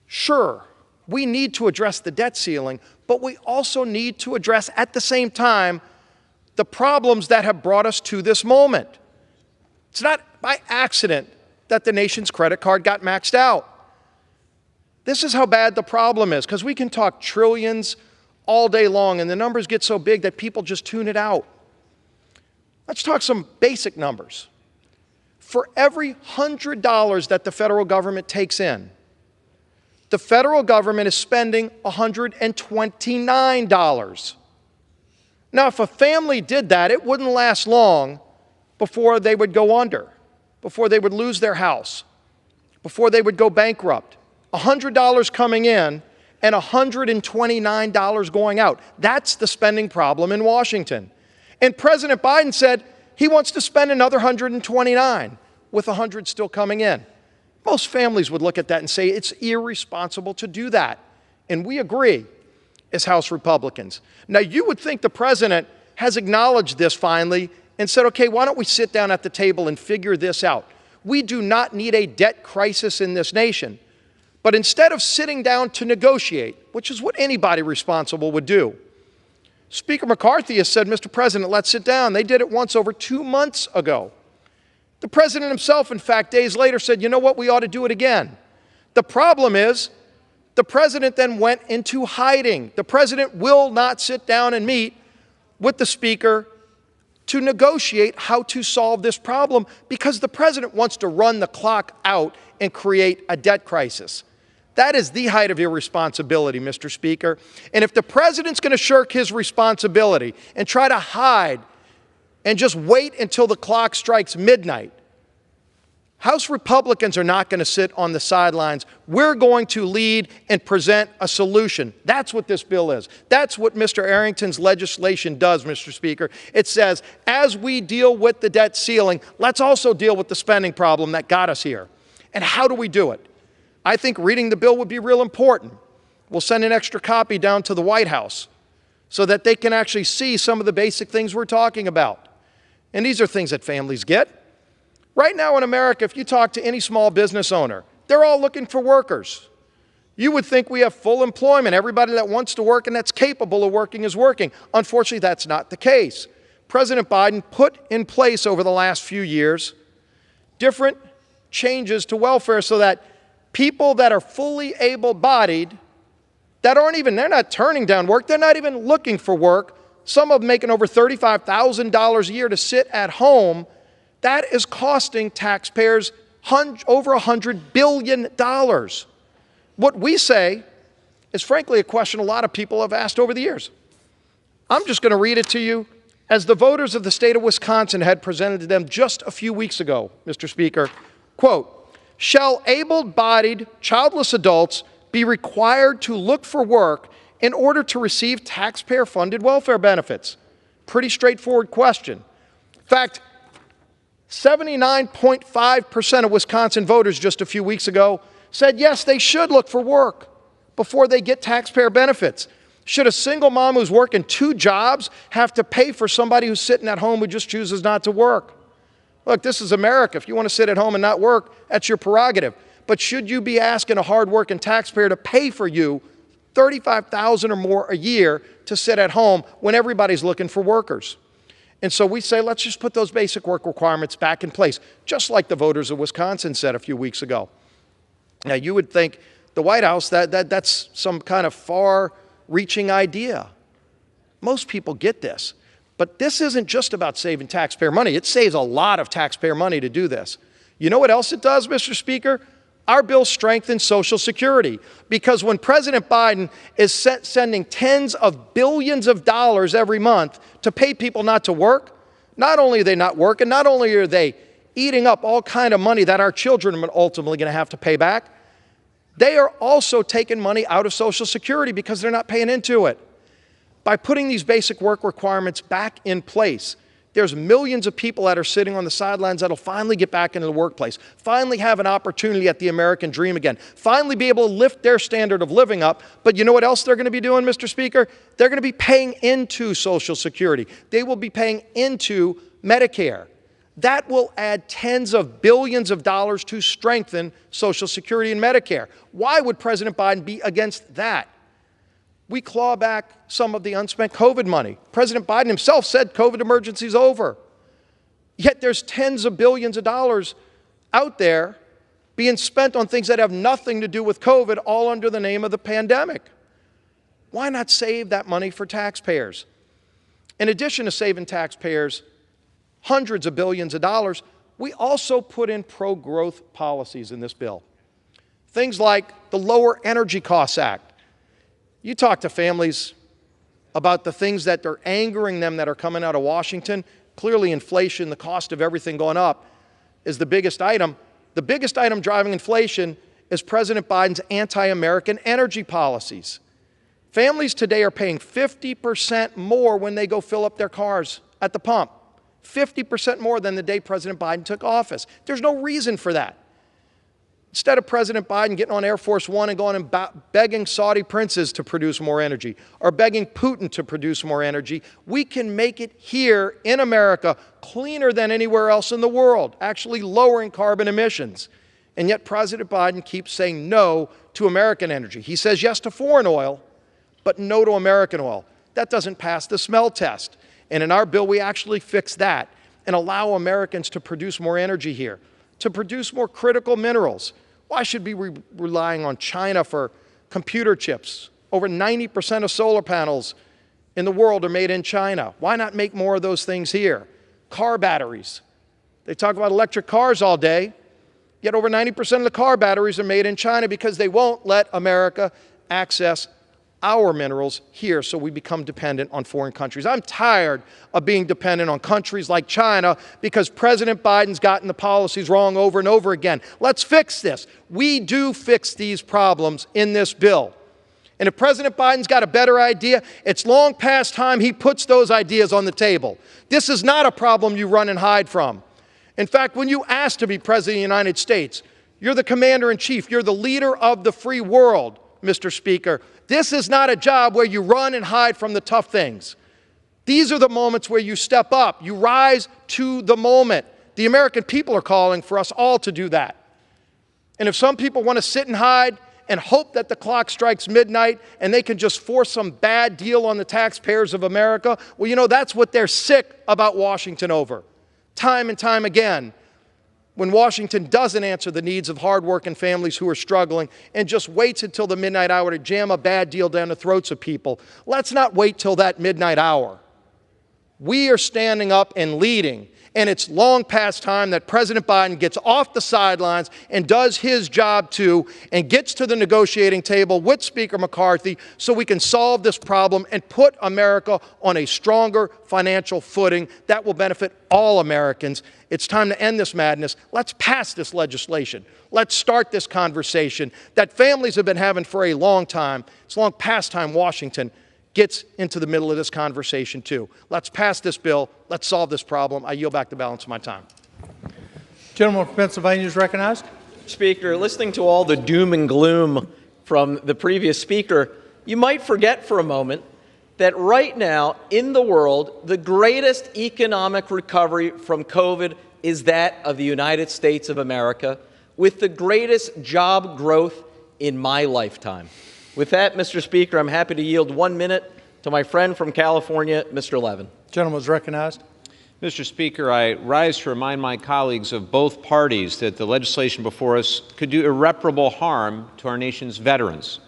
Sure, we need to address the debt ceiling, but we also need to address at the same time the problems that have brought us to this moment. It's not by accident that the nation's credit card got maxed out. This is how bad the problem is, because we can talk trillions all day long and the numbers get so big that people just tune it out. Let's talk some basic numbers. For every $100 that the federal government takes in, the federal government is spending $129. Now, if a family did that, it wouldn't last long before they would go under, before they would lose their house, before they would go bankrupt. $100 coming in and $129 going out. That's the spending problem in Washington. And President Biden said he wants to spend another $129 with $100 still coming in. Most families would look at that and say it's irresponsible to do that. And we agree as House Republicans. Now, you would think the president has acknowledged this finally and said, okay, why don't we sit down at the table and figure this out? We do not need a debt crisis in this nation. But instead of sitting down to negotiate, which is what anybody responsible would do, Speaker McCarthy has said, Mr. President, let's sit down. They did it once over 2 months ago. The president himself, in fact, days later said, you know what, we ought to do it again. The problem is, the president then went into hiding. The president will not sit down and meet with the speaker to negotiate how to solve this problem because the president wants to run the clock out and create a debt crisis. That is the height of irresponsibility, Mr. Speaker. And if the president's going to shirk his responsibility and try to hide and just wait until the clock strikes midnight, House Republicans are not going to sit on the sidelines. We're going to lead and present a solution. That's what this bill is. That's what Mr. Arrington's legislation does, Mr. Speaker. It says, as we deal with the debt ceiling, let's also deal with the spending problem that got us here. And how do we do it? I think reading the bill would be real important. We'll send an extra copy down to the White House so that they can actually see some of the basic things we're talking about. And these are things that families get. Right now in America, if you talk to any small business owner, they're all looking for workers. You would think we have full employment. Everybody that wants to work and that's capable of working is working. Unfortunately, that's not the case. President Biden put in place over the last few years different changes to welfare so that people that are fully able-bodied, that aren't even, they're not turning down work, they're not even looking for work, some of them making over $35,000 a year to sit at home, that is costing taxpayers over $100 billion. What we say is frankly a question a lot of people have asked over the years. I'm just going to read it to you as the voters of the state of Wisconsin had presented to them just a few weeks ago, Mr. Speaker. Quote, shall able-bodied, childless adults be required to look for work in order to receive taxpayer-funded welfare benefits? Pretty straightforward question. In fact, 79.5% of Wisconsin voters just a few weeks ago said, yes, they should look for work before they get taxpayer benefits. Should a single mom who's working 2 jobs have to pay for somebody who's sitting at home who just chooses not to work? Look, this is America. If you want to sit at home and not work, that's your prerogative. But should you be asking a hardworking taxpayer to pay for you $35,000 or more a year to sit at home when everybody's looking for workers? And so we say, let's just put those basic work requirements back in place, just like the voters of Wisconsin said a few weeks ago. Now, you would think the White House, that's some kind of far-reaching idea. Most people get this. But this isn't just about saving taxpayer money. It saves a lot of taxpayer money to do this. You know what else it does, Mr. Speaker? Our bill strengthens Social Security because when President Biden is sending tens of billions of dollars every month to pay people not to work, not only are they not working, not only are they eating up all kind of money that our children are ultimately going to have to pay back, they are also taking money out of Social Security because they're not paying into it. By putting these basic work requirements back in place, there's millions of people that are sitting on the sidelines that'll finally get back into the workplace, finally have an opportunity at the American dream again, finally be able to lift their standard of living up. But you know what else they're going to be doing, Mr. Speaker? They're going to be paying into Social Security. They will be paying into Medicare. That will add tens of billions of dollars to strengthen Social Security and Medicare. Why would President Biden be against that? We claw back some of the unspent COVID money. President Biden himself said COVID emergency is over. Yet there's tens of billions of dollars out there being spent on things that have nothing to do with COVID, all under the name of the pandemic. Why not save that money for taxpayers? In addition to saving taxpayers hundreds of billions of dollars, we also put in pro-growth policies in this bill. Things like the Lower Energy Costs Act. You talk to families about the things that are angering them that are coming out of Washington. Clearly, inflation, the cost of everything going up, is the biggest item. The biggest item driving inflation is President Biden's anti-American energy policies. Families today are paying 50% more when they go fill up their cars at the pump. 50% more than the day President Biden took office. There's no reason for that. Instead of President Biden getting on Air Force One and going and begging Saudi princes to produce more energy or begging Putin to produce more energy, we can make it here in America cleaner than anywhere else in the world, actually lowering carbon emissions. And yet President Biden keeps saying no to American energy. He says yes to foreign oil, but no to American oil. That doesn't pass the smell test. And in our bill, we actually fix that and allow Americans to produce more energy here, to produce more critical minerals. Why should we be relying on China for computer chips? Over 90% of solar panels in the world are made in China. Why not make more of those things here? Car batteries. They talk about electric cars all day, yet over 90% of the car batteries are made in China because they won't let America access our minerals here, so we become dependent on foreign countries. I'm tired of being dependent on countries like China because President Biden's gotten the policies wrong over and over again. Let's fix this. We do fix these problems in this bill. And if President Biden's got a better idea, it's long past time he puts those ideas on the table. This is not a problem you run and hide from. In fact, when you ask to be President of the United States, you're the commander-in-chief, you're the leader of the free world, Mr. Speaker. This is not a job where you run and hide from the tough things. These are the moments where you step up. You rise to the moment. The American people are calling for us all to do that. And if some people want to sit and hide and hope that the clock strikes midnight and they can just force some bad deal on the taxpayers of America, well, you know, that's what they're sick about Washington over. Time and time again, when Washington doesn't answer the needs of hardworking families who are struggling and just waits until the midnight hour to jam a bad deal down the throats of people. Let's not wait till that midnight hour. We are standing up and leading, and it's long past time that President Biden gets off the sidelines and does his job too and gets to the negotiating table with Speaker McCarthy so we can solve this problem and put America on a stronger financial footing that will benefit all Americans. It's time to end this madness. Let's pass this legislation. Let's start this conversation that families have been having for a long time. It's long past time Washington gets into the middle of this conversation too. Let's pass this bill. Let's solve this problem. I yield back the balance of my time. Gentleman from Pennsylvania is recognized. Speaker, listening to all the doom and gloom from the previous speaker, you might forget for a moment that right now in the world, the greatest economic recovery from COVID is that of the United States of America, with the greatest job growth in my lifetime. With that, Mr. Speaker, I'm happy to yield 1 minute to my friend from California, Mr. Levin. Gentleman is recognized. Mr. Speaker, I rise to remind my colleagues of both parties that the legislation before us could do irreparable harm to our nation's veterans.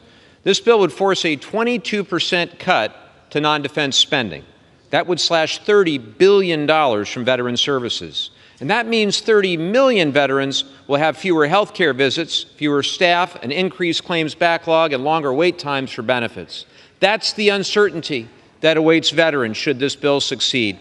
This bill would force a 22% cut to non-defense spending. That would slash $30 billion from veteran services. And that means 30 million veterans will have fewer health care visits, fewer staff, an increased claims backlog, and longer wait times for benefits. That's the uncertainty that awaits veterans should this bill succeed.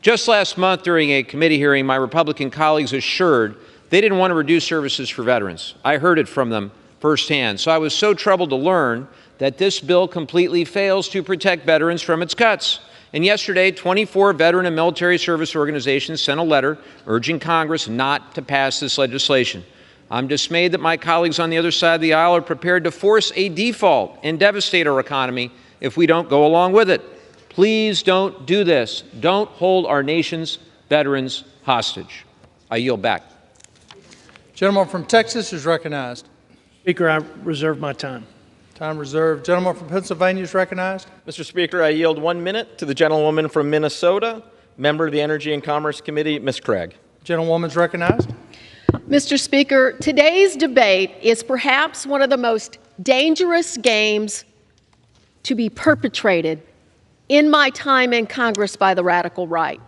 Just last month during a committee hearing, my Republican colleagues assured they didn't want to reduce services for veterans. I heard it from them firsthand. So I was so troubled to learn that this bill completely fails to protect veterans from its cuts. And yesterday, 24 veteran and military service organizations sent a letter urging Congress not to pass this legislation. I'm dismayed that my colleagues on the other side of the aisle are prepared to force a default and devastate our economy if we don't go along with it. Please don't do this. Don't hold our nation's veterans hostage. I yield back. Gentleman from Texas is recognized. Speaker, I reserve my time. Time reserved. Gentleman from Pennsylvania is recognized. Mr. Speaker, I yield 1 minute to the gentlewoman from Minnesota, member of the Energy and Commerce Committee, Ms. Craig. Gentlewoman is recognized. Mr. Speaker, today's debate is perhaps one of the most dangerous games to be perpetrated in my time in Congress by the radical right.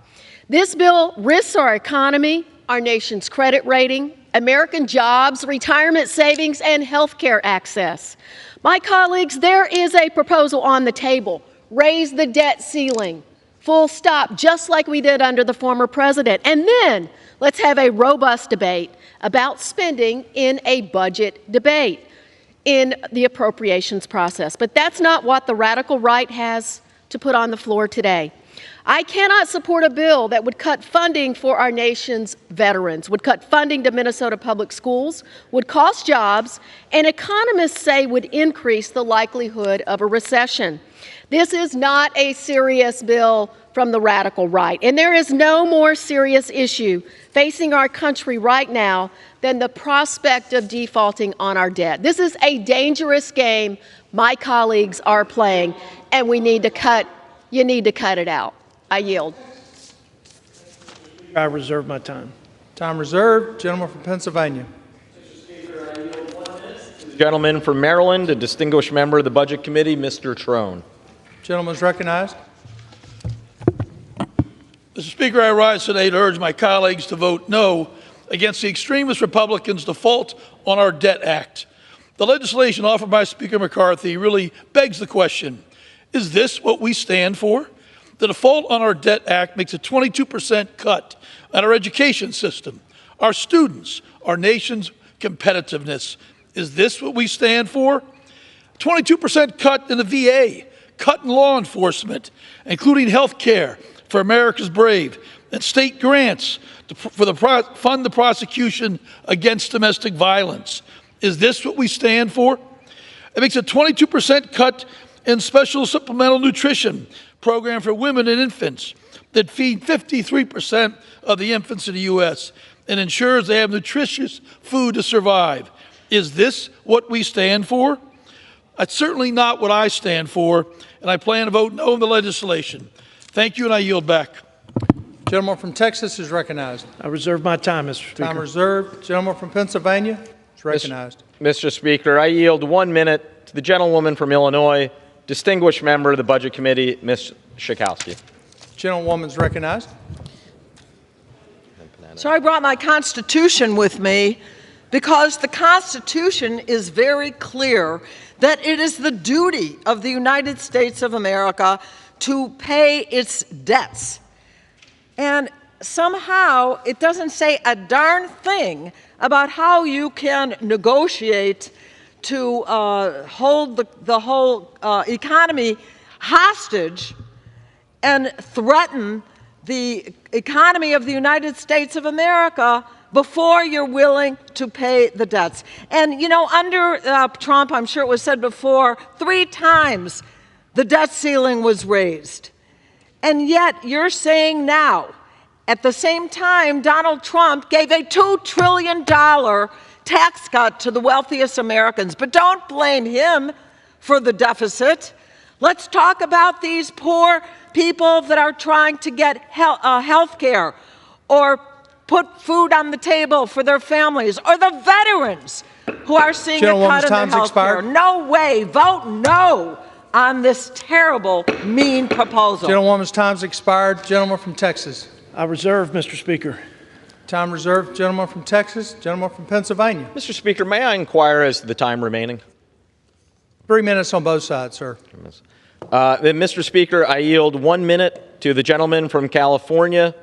This bill risks our economy, our nation's credit rating, American jobs, retirement savings, and health care access. My colleagues, there is a proposal on the table. Raise the debt ceiling. Full stop, just like we did under the former president. And then let's have a robust debate about spending in a budget debate in the appropriations process. But that's not what the radical right has to put on the floor today. I cannot support a bill that would cut funding for our nation's veterans, would cut funding to Minnesota public schools, would cost jobs, and economists say would increase the likelihood of a recession. This is not a serious bill from the radical right, and there is no more serious issue facing our country right now than the prospect of defaulting on our debt. This is a dangerous game my colleagues are playing, and you need to cut it out. I yield. I reserve my time. Time reserved. Gentleman from Pennsylvania. Gentleman from Maryland, a distinguished member of the Budget Committee, Mr. Trone. Gentleman is recognized. Mr. Speaker, I rise today to urge my colleagues to vote no against the extremist Republicans' default on our debt act. The legislation offered by Speaker McCarthy really begs the question, is this what we stand for? The default on our debt act makes a 22% cut on our education system, our students, our nation's competitiveness. Is this what we stand for? 22% cut in the VA, cut in law enforcement, including health care for America's brave, and state grants fund the prosecution against domestic violence. Is this what we stand for? It makes a 22% cut in special supplemental nutrition program for women and infants that feed 53% of the infants in the U.S. and ensures they have nutritious food to survive. Is this what we stand for? That's certainly not what I stand for, and I plan to vote no on the legislation. Thank you, and I yield back. Gentleman from Texas is recognized. I reserve my time, Mr. Speaker. Time reserved. Gentleman from Pennsylvania is recognized. Mr. Speaker, I yield 1 minute to the gentlewoman from Illinois, distinguished member of the Budget Committee, Ms. Schakowsky. Gentlewoman is recognized. So I brought my Constitution with me because the Constitution is very clear that it is the duty of the United States of America to pay its debts. And somehow it doesn't say a darn thing about how you can negotiate to hold the whole economy hostage and threaten the economy of the United States of America before you're willing to pay the debts. And, you know, under Trump, I'm sure it was said before, 3 times the debt ceiling was raised. And yet you're saying now, at the same time, Donald Trump gave a $2 trillion tax cut to the wealthiest Americans. But don't blame him for the deficit. Let's talk about these poor people that are trying to get health care or put food on the table for their families, or the veterans who are seeing a cut in their health care. No way. Vote no on this terrible, mean proposal. Gentlewoman's time's expired. Gentleman from Texas. I reserve, Mr. Speaker. Time reserved. Gentleman from Texas. Gentleman from Pennsylvania. Mr. Speaker, may I inquire as to the time remaining? 3 minutes on both sides, sir. Mr. Speaker, I yield 1 minute to the gentleman from California,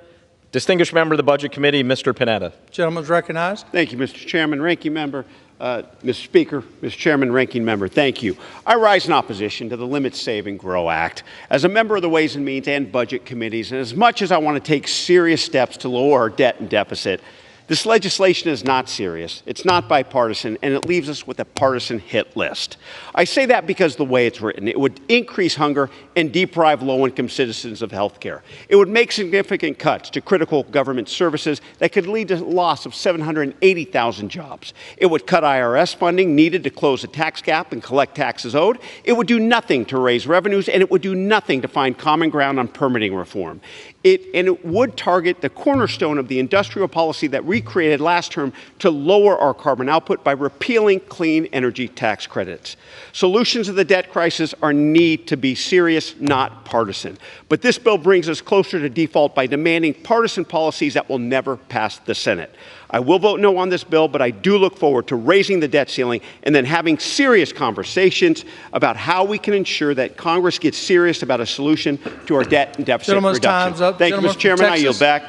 distinguished member of the Budget Committee, Mr. Panetta. Gentleman's recognized. Thank you, Mr. Chairman, Ranking Member. Mr. Speaker, Mr. Chairman, Ranking Member, thank you. I rise in opposition to the Limit, Save, and Grow Act. As a member of the Ways and Means and Budget Committees, and as much as I want to take serious steps to lower our debt and deficit, this legislation is not serious, it's not bipartisan, and it leaves us with a partisan hit list. I say that because the way it's written, it would increase hunger and deprive low-income citizens of health care. It would make significant cuts to critical government services that could lead to the loss of 780,000 jobs. It would cut IRS funding needed to close the tax gap and collect taxes owed. It would do nothing to raise revenues, and it would do nothing to find common ground on permitting reform. It would target the cornerstone of the industrial policy that we created last term to lower our carbon output by repealing clean energy tax credits. Solutions to the debt crisis need to be serious, not partisan. But this bill brings us closer to default by demanding partisan policies that will never pass the Senate. I will vote no on this bill, but I do look forward to raising the debt ceiling and then having serious conversations about how we can ensure that Congress gets serious about a solution to our debt and deficit Gentleman's reduction. time's up. Thank you, Mr. Chairman. I yield back.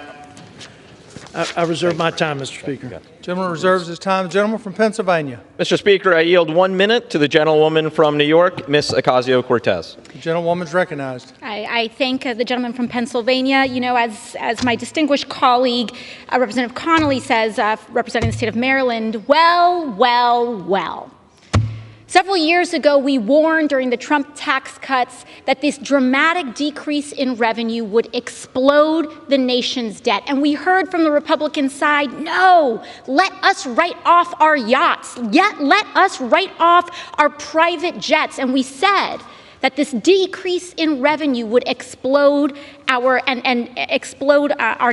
I reserve my time, Mr. Speaker. Gentleman reserves his time. The gentleman from Pennsylvania. Mr. Speaker, I yield 1 minute to the gentlewoman from New York, Ms. Ocasio-Cortez. The gentlewoman's recognized. I thank the gentleman from Pennsylvania. You know, as my distinguished colleague, Representative Connolly says, representing the state of Maryland, well. Several years ago, we warned during the Trump tax cuts that this dramatic decrease in revenue would explode the nation's debt. And we heard from the Republican side, no, let us write off our yachts, yet let us write off our private jets. And we said that this decrease in revenue would explode our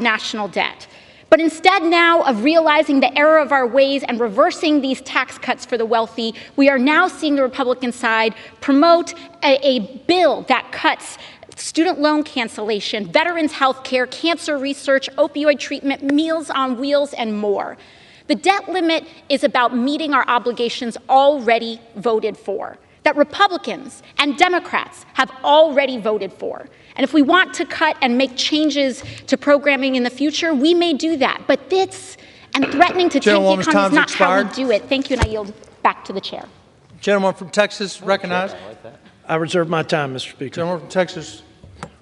national debt. But instead now of realizing the error of our ways and reversing these tax cuts for the wealthy, we are now seeing the Republican side promote a bill that cuts student loan cancellation, veterans health care, cancer research, opioid treatment, Meals on Wheels, and more. The debt limit is about meeting our obligations already voted for, that Republicans and Democrats have already voted for. And if we want to cut and make changes to programming in the future, we may do that. But this and threatening to take the economy is not how we do it. Thank you, and I yield back to the chair. Gentleman from Texas recognized. I reserve my time, Mr. Speaker. Gentleman from Texas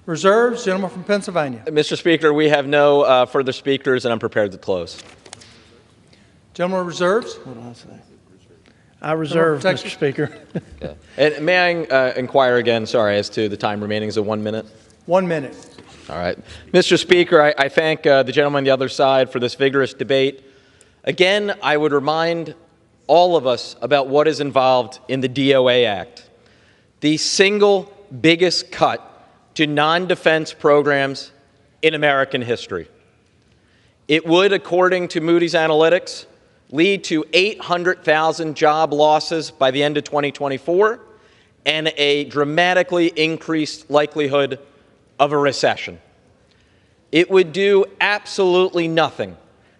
reserves. Gentleman from Pennsylvania. Mr. Speaker, we have no further speakers, and I'm prepared to close. Gentleman reserves. What do I say? I reserve, Mr. Speaker. Okay. And may I inquire again, sorry, as to the time remaining is 1 minute? 1 minute. All right. Mr. Speaker, I thank the gentleman on the other side for this vigorous debate. Again, I would remind all of us about what is involved in the DOA Act. The single biggest cut to non-defense programs in American history. It would, according to Moody's Analytics, lead to 800,000 job losses by the end of 2024 and a dramatically increased likelihood of a recession. It would do absolutely nothing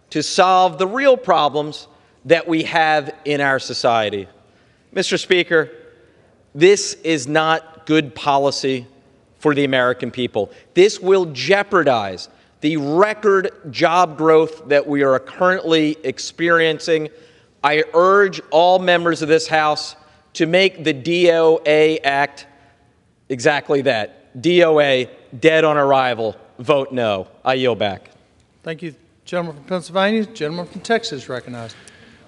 to solve the real problems that we have in our society. Mr. Speaker, this is not good policy for the American people. This will jeopardize the record job growth that we are currently experiencing. I urge all members of this House to make the DOA Act exactly that. DOA, dead on arrival. Vote no. I yield back. Thank you. Gentleman from Pennsylvania. Gentleman from Texas recognized.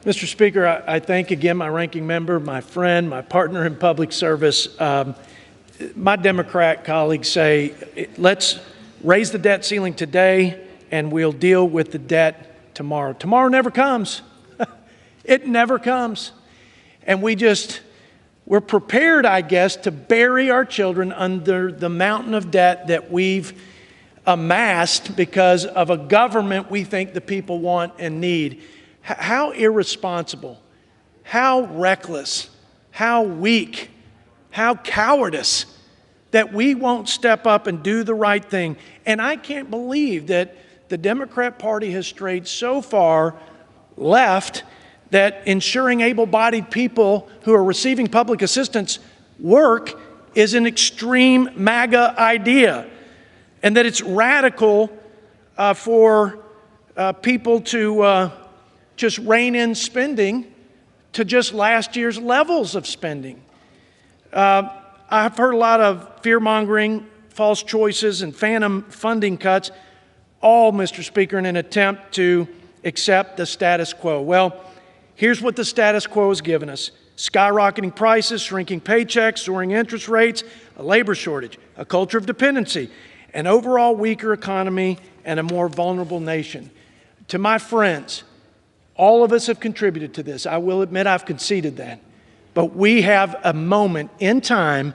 Mr. Speaker, I thank again my ranking member, my friend, my partner in public service. My Democrat colleagues say, let's raise the debt ceiling today and we'll deal with the debt tomorrow. Tomorrow never comes. It never comes. And we're prepared, I guess, to bury our children under the mountain of debt that we've amassed because of a government we think the people want and need. How irresponsible, how reckless, how weak, how cowardice that we won't step up and do the right thing. And I can't believe that the Democrat Party has strayed so far left that ensuring able-bodied people who are receiving public assistance work is an extreme MAGA idea, and that it's radical for people to just rein in spending to just last year's levels of spending. I've heard a lot of fear-mongering, false choices, and phantom funding cuts, all, Mr. Speaker, in an attempt to accept the status quo. Well, here's what the status quo has given us. Skyrocketing prices, shrinking paychecks, soaring interest rates, a labor shortage, a culture of dependency, an overall weaker economy, and a more vulnerable nation. To my friends, all of us have contributed to this. I will admit I've conceded that. But we have a moment in time.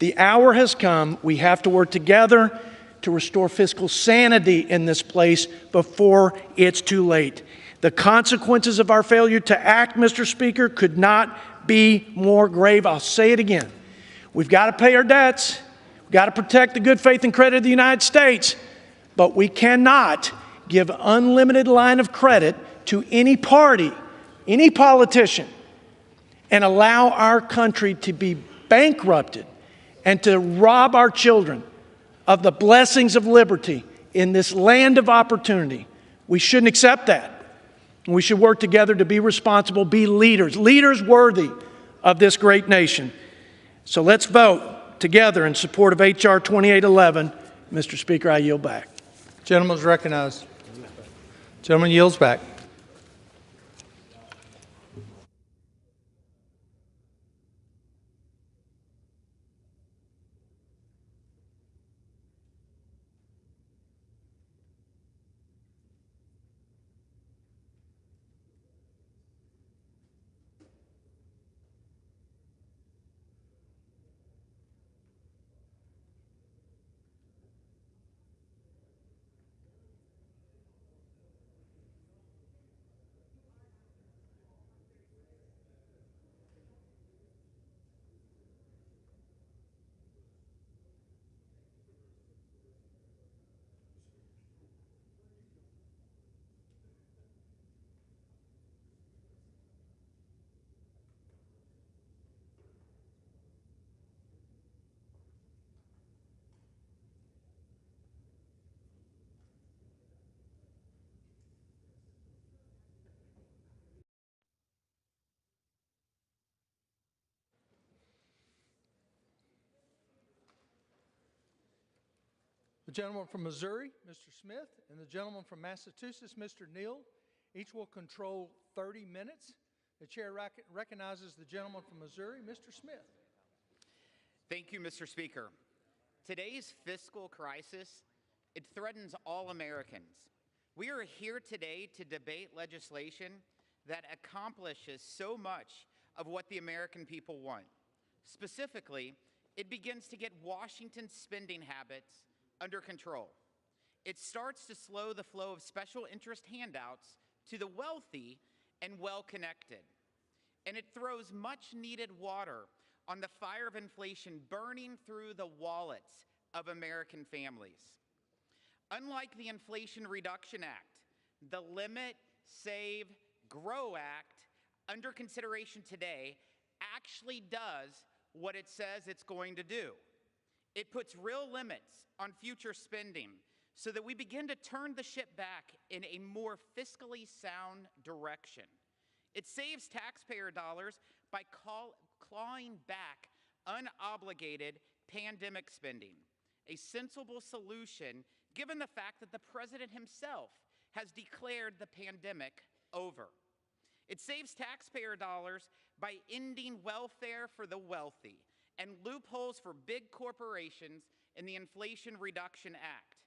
The hour has come. We have to work together to restore fiscal sanity in this place before it's too late. The consequences of our failure to act, Mr. Speaker, could not be more grave. I'll say it again. We've got to pay our debts. We've got to protect the good faith and credit of the United States. But we cannot give unlimited line of credit to any party, any politician, and allow our country to be bankrupted and to rob our children of the blessings of liberty in this land of opportunity. We shouldn't accept that. We should work together to be responsible, be leaders, leaders worthy of this great nation. So let's vote together in support of H.R. 2811. Mr. Speaker, I yield back. Gentleman is recognized. Gentleman yields back. The gentleman from Missouri, Mr. Smith, and the gentleman from Massachusetts, Mr. Neal, each will control 30 minutes. The chair recognizes the gentleman from Missouri, Mr. Smith. Thank you, Mr. Speaker. Today's fiscal crisis, it threatens all Americans. We are here today to debate legislation that accomplishes so much of what the American people want. Specifically, it begins to get Washington's spending habits under control. It starts to slow the flow of special interest handouts to the wealthy and well-connected. And it throws much needed water on the fire of inflation burning through the wallets of American families. Unlike the Inflation Reduction Act, the Limit, Save, Grow Act under consideration today actually does what it says it's going to do. It puts real limits on future spending so that we begin to turn the ship back in a more fiscally sound direction. It saves taxpayer dollars by clawing back unobligated pandemic spending, a sensible solution given the fact that the president himself has declared the pandemic over. It saves taxpayer dollars by ending welfare for the wealthy and loopholes for big corporations in the Inflation Reduction Act.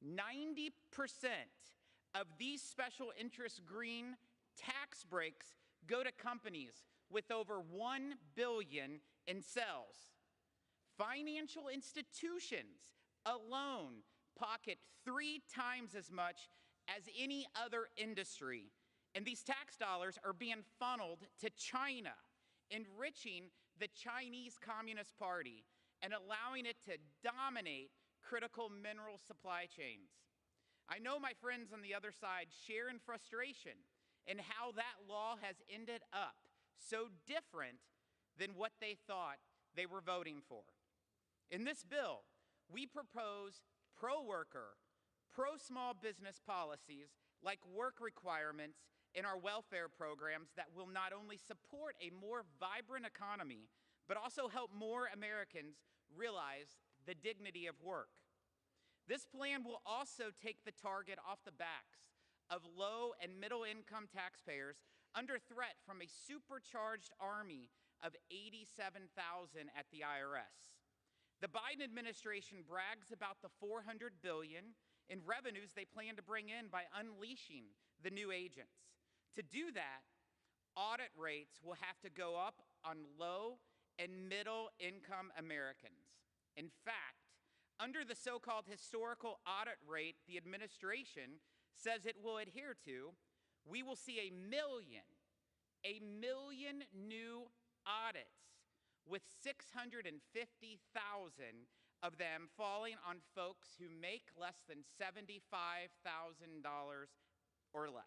90% of these special interest green tax breaks go to companies with over $1 billion in sales. Financial institutions alone pocket 3 times as much as any other industry, and these tax dollars are being funneled to China, enriching the Chinese Communist Party and allowing it to dominate critical mineral supply chains. I know my friends on the other side share in frustration in how that law has ended up so different than what they thought they were voting for. In this bill, we propose pro-worker, pro-small business policies like work requirements in our welfare programs that will not only support a more vibrant economy, but also help more Americans realize the dignity of work. This plan will also take the target off the backs of low and middle income taxpayers under threat from a supercharged army of 87,000 at the IRS. The Biden administration brags about the $400 billion in revenues they plan to bring in by unleashing the new agents. To do that, audit rates will have to go up on low and middle income Americans. In fact, under the so-called historical audit rate the administration says it will adhere to, we will see a million new audits, with 650,000 of them falling on folks who make less than $75,000 or less.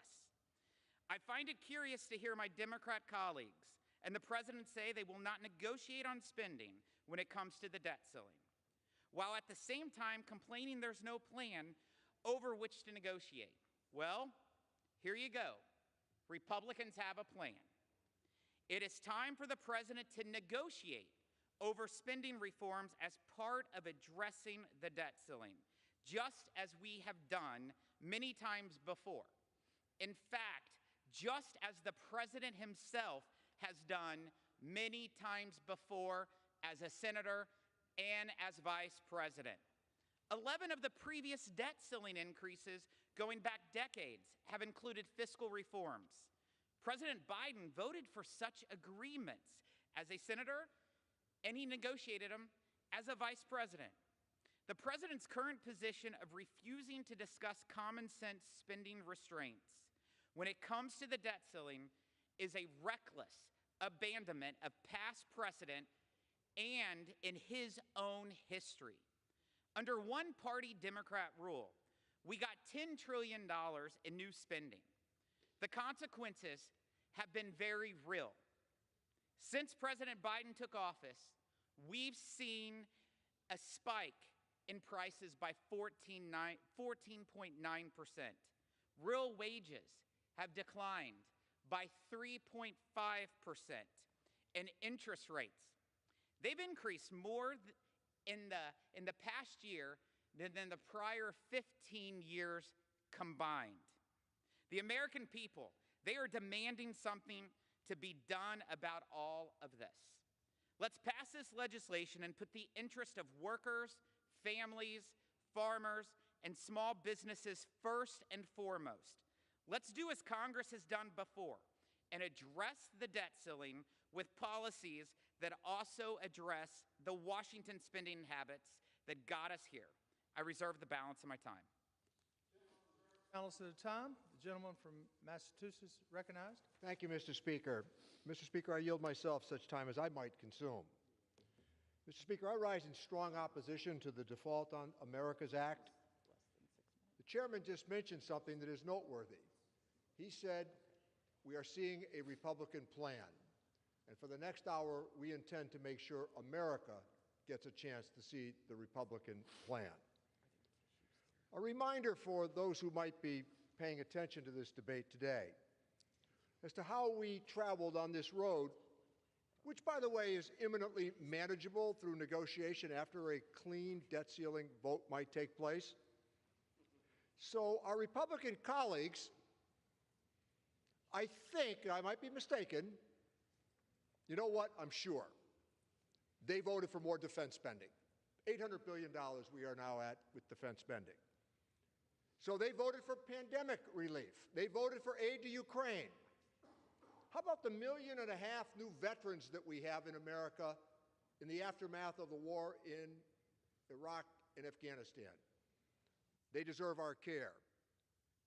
I find it curious to hear my Democrat colleagues and the president say they will not negotiate on spending when it comes to the debt ceiling, while at the same time complaining there's no plan over which to negotiate. Well, here you go. Republicans have a plan. It is time for the president to negotiate over spending reforms as part of addressing the debt ceiling, just as we have done many times before. In fact, just as the president himself has done many times before as a senator and as vice president. 11 of the previous debt ceiling increases going back decades have included fiscal reforms. President Biden voted for such agreements as a senator, and he negotiated them as a vice president. The president's current position of refusing to discuss common sense spending restraints when it comes to the debt ceiling is a reckless abandonment of past precedent and in his own history. Under one-party Democrat rule, we got $10 trillion in new spending. The consequences have been very real. Since President Biden took office, we've seen a spike in prices by 14.9%. Real wages have declined by 3.5%, and interest rates, they've increased more in the past year than the prior 15 years combined. The American people, they are demanding something to be done about all of this. Let's pass this legislation and put the interest of workers, families, farmers, and small businesses first and foremost. Let's do as Congress has done before and address the debt ceiling with policies that also address the Washington spending habits that got us here. I reserve the balance of my time. Balance of the time. The gentleman from Massachusetts recognized. Thank you, Mr. Speaker. Mr. Speaker, I yield myself such time as I might consume. Mr. Speaker, I rise in strong opposition to the Default on America's Act. The chairman just mentioned something that is noteworthy. He said, we are seeing a Republican plan, and for the next hour, we intend to make sure America gets a chance to see the Republican plan. A reminder for those who might be paying attention to this debate today as to how we traveled on this road, which, by the way, is imminently manageable through negotiation after a clean debt ceiling vote might take place. So our Republican colleagues, I think, I might be mistaken, you know what, I'm sure, they voted for more defense spending. $800 billion we are now at with defense spending. So they voted for pandemic relief. They voted for aid to Ukraine. How about the 1.5 million new veterans that we have in America in the aftermath of the war in Iraq and Afghanistan? They deserve our care.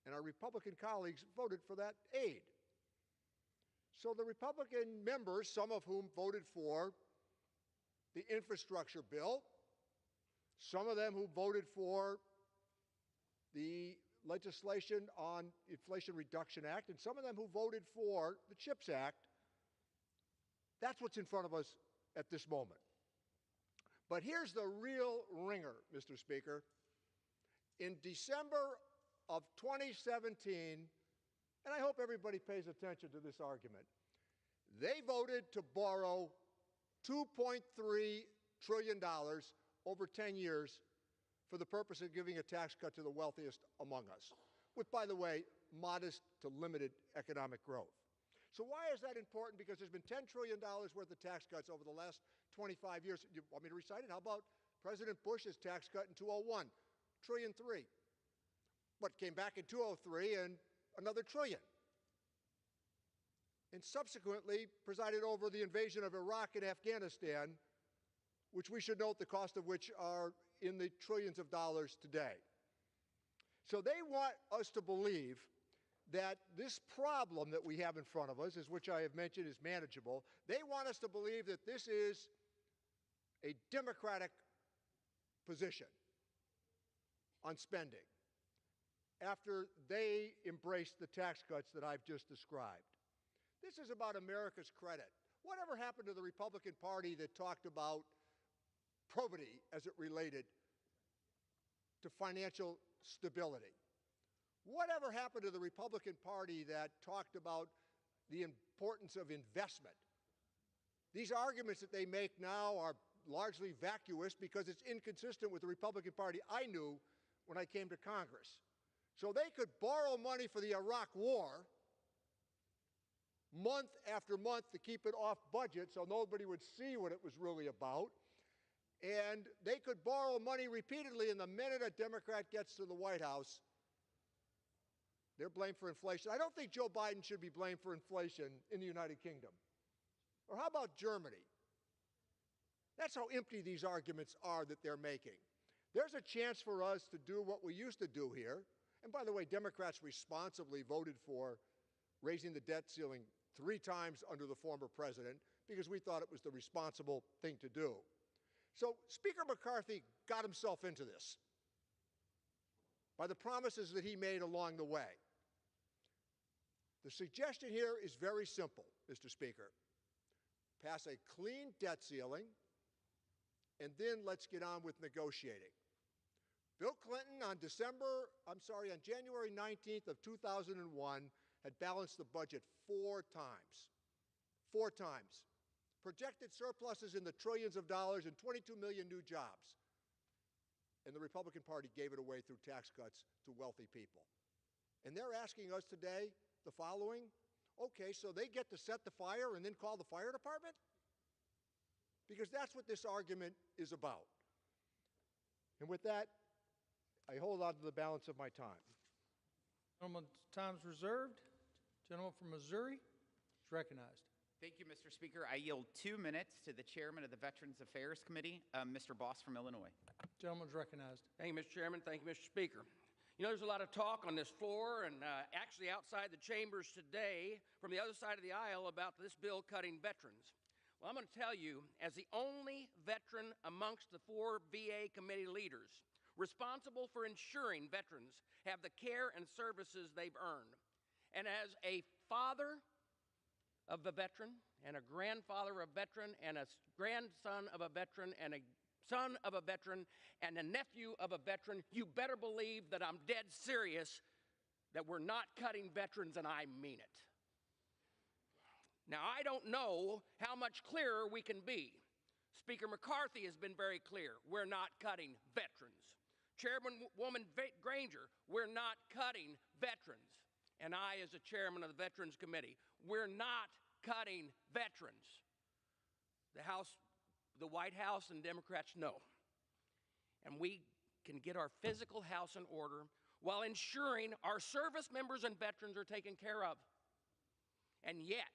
And our Republican colleagues voted for that aid. So the Republican members, some of whom voted for the infrastructure bill, some of them who voted for the legislation on Inflation Reduction Act, and some of them who voted for the CHIPS Act, that's what's in front of us at this moment. But here's the real ringer, Mr. Speaker. In December of 2017, and I hope everybody pays attention to this argument, they voted to borrow $2.3 trillion over 10 years for the purpose of giving a tax cut to the wealthiest among us, with, by the way, modest to limited economic growth. So why is that important? Because there's been $10 trillion worth of tax cuts over the last 25 years. You want me to recite it? How about President Bush's tax cut in 2001? $1.3 trillion. But came back in 2003 and another trillion. And subsequently presided over the invasion of Iraq and Afghanistan, which we should note the cost of which are in the trillions of dollars today. So they want us to believe that this problem that we have in front of us, as which I have mentioned is manageable, they want us to believe that this is a Democratic position on spending. after they embraced the tax cuts that I've just described. This is about America's credit. Whatever happened to the Republican Party that talked about probity as it related to financial stability? Whatever happened to the Republican Party that talked about the importance of investment? These arguments that they make now are largely vacuous because it's inconsistent with the Republican Party I knew when I came to Congress. So they could borrow money for the Iraq War month after month to keep it off budget so nobody would see what it was really about. And they could borrow money repeatedly, and the minute a Democrat gets to the White House, they're blamed for inflation. I don't think Joe Biden should be blamed for inflation in the United Kingdom. Or how about Germany? That's how empty these arguments are that they're making. There's a chance for us to do what we used to do here. And by the way, Democrats responsibly voted for raising the debt ceiling 3 times under the former president because we thought it was the responsible thing to do. So Speaker McCarthy got himself into this by the promises that he made along the way. The suggestion here is very simple, Mr. Speaker. Pass a clean debt ceiling, and then let's get on with negotiating. Bill Clinton on January 19th of 2001 had balanced the budget 4 times. 4 times. Projected surpluses in the trillions of dollars and 22 million new jobs. And the Republican Party gave it away through tax cuts to wealthy people. And they're asking us today the following. Okay, so they get to set the fire and then call the fire department? Because that's what this argument is about. And with that, I hold on to the balance of my time. Gentleman's time's reserved. Gentleman from Missouri is recognized. Thank you, Mr. Speaker. I yield 2 minutes to the chairman of the Veterans Affairs Committee, Mr. Boss from Illinois. Gentleman's recognized. Thank you, Mr. Chairman. Thank you, Mr. Speaker. You know, there's a lot of talk on this floor and actually outside the chambers today from the other side of the aisle about this bill cutting veterans. Well, I'm going to tell you, as the only veteran amongst the 4 VA committee leaders responsible for ensuring veterans have the care and services they've earned, and as a father of a veteran, and a grandfather of a veteran, and a grandson of a veteran, and a son of a veteran, and a nephew of a veteran, you better believe that I'm dead serious that we're not cutting veterans, and I mean it. Now, I don't know how much clearer we can be. Speaker McCarthy has been very clear. We're not cutting veterans. Chairwoman Granger, we're not cutting veterans. And I, as a chairman of the Veterans Committee, we're not cutting veterans. The House, the White House, and Democrats know. And we can get our physical house in order while ensuring our service members and veterans are taken care of. And yet,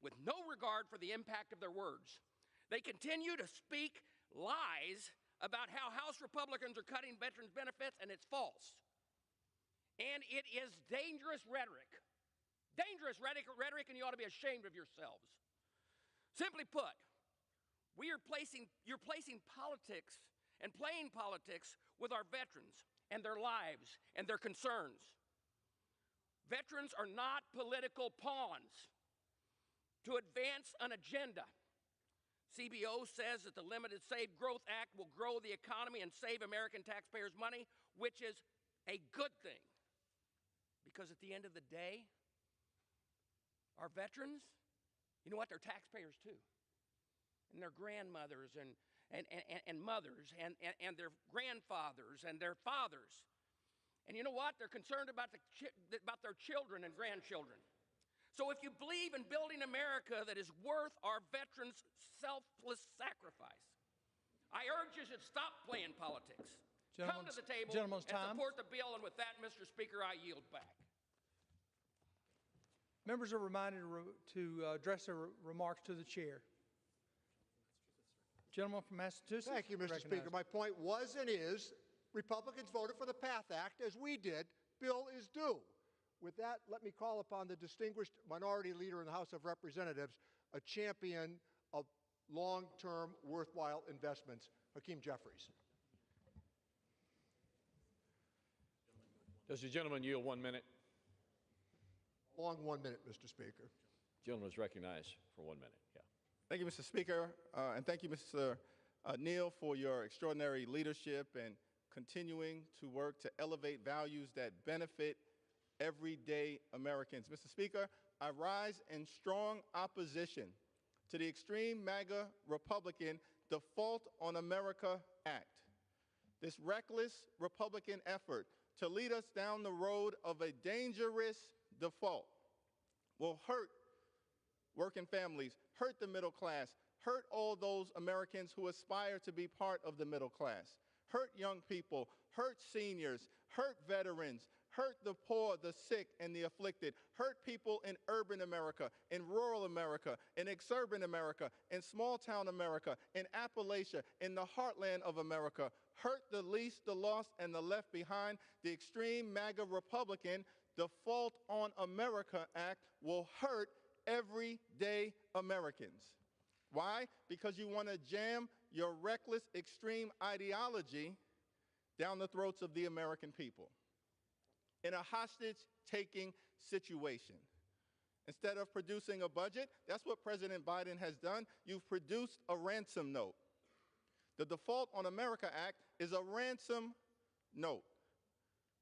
with no regard for the impact of their words, they continue to speak lies about how House Republicans are cutting veterans' benefits, and it's false. And it is dangerous rhetoric. Dangerous rhetoric, and you ought to be ashamed of yourselves. Simply put, you're placing politics and playing politics with our veterans and their lives and their concerns. Veterans are not political pawns to advance an agenda. CBO says that the Limited Save Growth Act will grow the economy and save American taxpayers money, which is a good thing. Because at the end of the day, our veterans, you know what, they're taxpayers too. And their grandmothers and mothers and their grandfathers and their fathers. And you know what, they're concerned about their children and grandchildren. So if you believe in building America that is worth our veterans' selfless sacrifice, I urge you to stop playing politics. Come to the table and support the bill, and with that, Mr. Speaker, I yield back. Members are reminded to address their remarks to the chair. Gentleman from Massachusetts. Thank you, Mr. Speaker. My point was and is, Republicans voted for the PATH Act, as we did. Bill is due. With that, let me call upon the distinguished minority leader in the House of Representatives, a champion of long-term worthwhile investments, Hakeem Jeffries. Does the gentleman yield 1 minute? Long 1 minute, Mr. Speaker. Gentleman is recognized for 1 minute. Yeah. Thank you, Mr. Speaker, and thank you, Mr. Neal, for your extraordinary leadership and continuing to work to elevate values that benefit everyday Americans. Mr. Speaker, I rise in strong opposition to the extreme MAGA Republican Default on America Act. This reckless Republican effort to lead us down the road of a dangerous default will hurt working families, hurt the middle class, hurt all those Americans who aspire to be part of the middle class, hurt young people, hurt seniors, hurt veterans, hurt the poor, the sick, and the afflicted, hurt people in urban America, in rural America, in exurban America, in small-town America, in Appalachia, in the heartland of America, hurt the least, the lost, and the left behind. The extreme MAGA Republican Default on America Act will hurt everyday Americans. Why? Because you want to jam your reckless, extreme ideology down the throats of the American people in a hostage-taking situation. Instead of producing a budget, that's what President Biden has done. You've produced a ransom note. The Default on America Act is a ransom note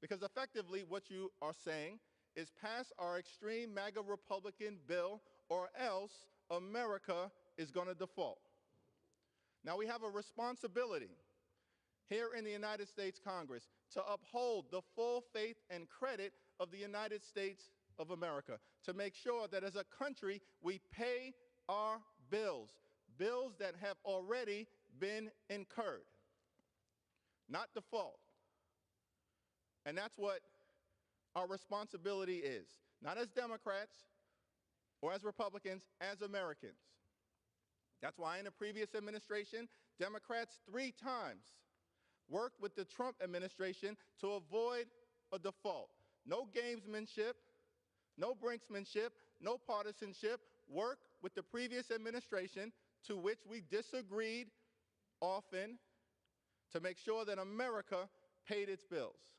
because effectively what you are saying is pass our extreme MAGA Republican bill or else America is going to default. Now we have a responsibility here in the United States Congress to uphold the full faith and credit of the United States of America, to make sure that as a country we pay our bills, bills that have already been incurred, not default. And that's what our responsibility is, not as Democrats or as Republicans, as Americans. That's why in the previous administration, Democrats 3 times worked with the Trump administration to avoid a default. No gamesmanship, no brinksmanship, no partisanship. Work with the previous administration, to which we disagreed often, to make sure that America paid its bills.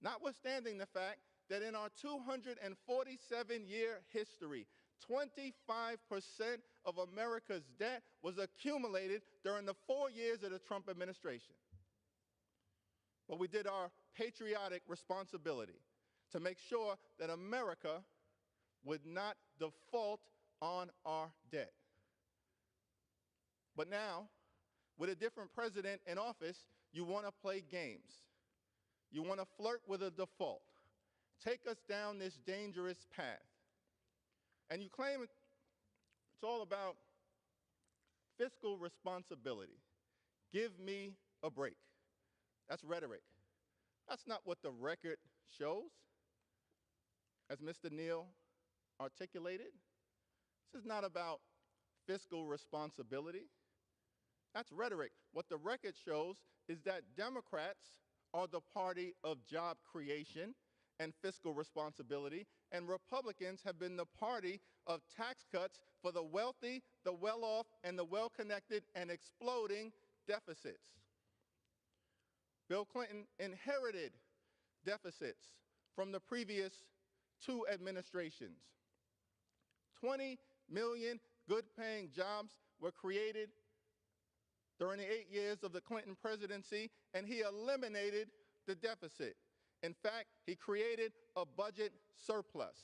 Notwithstanding the fact that in our 247-year history, 25% of America's debt was accumulated during the 4 years of the Trump administration. But we did our patriotic responsibility to make sure that America would not default on our debt. But now, with a different president in office, you want to play games. You want to flirt with a default. Take us down this dangerous path. And you claim it's all about fiscal responsibility. Give me a break. That's rhetoric. That's not what the record shows. As Mr. Neal articulated, this is not about fiscal responsibility. That's rhetoric. What the record shows is that Democrats are the party of job creation and fiscal responsibility, and Republicans have been the party of tax cuts for the wealthy, the well-off, and the well-connected, and exploding deficits. Bill Clinton inherited deficits from the previous 2 administrations. 20 million good-paying jobs were created during the 8 years of the Clinton presidency, and he eliminated the deficit. In fact, he created a budget surplus.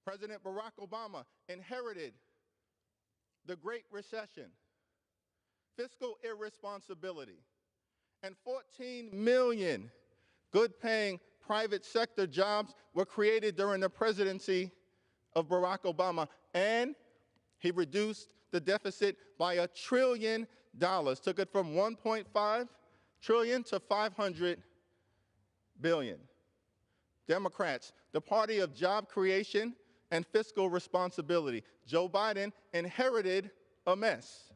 President Barack Obama inherited the Great Recession, fiscal irresponsibility, and 14 million good-paying private sector jobs were created during the presidency of Barack Obama, and he reduced the deficit by $1 trillion, took it from 1.5 trillion to 500 billion. Democrats, the party of job creation and fiscal responsibility. Joe Biden inherited a mess.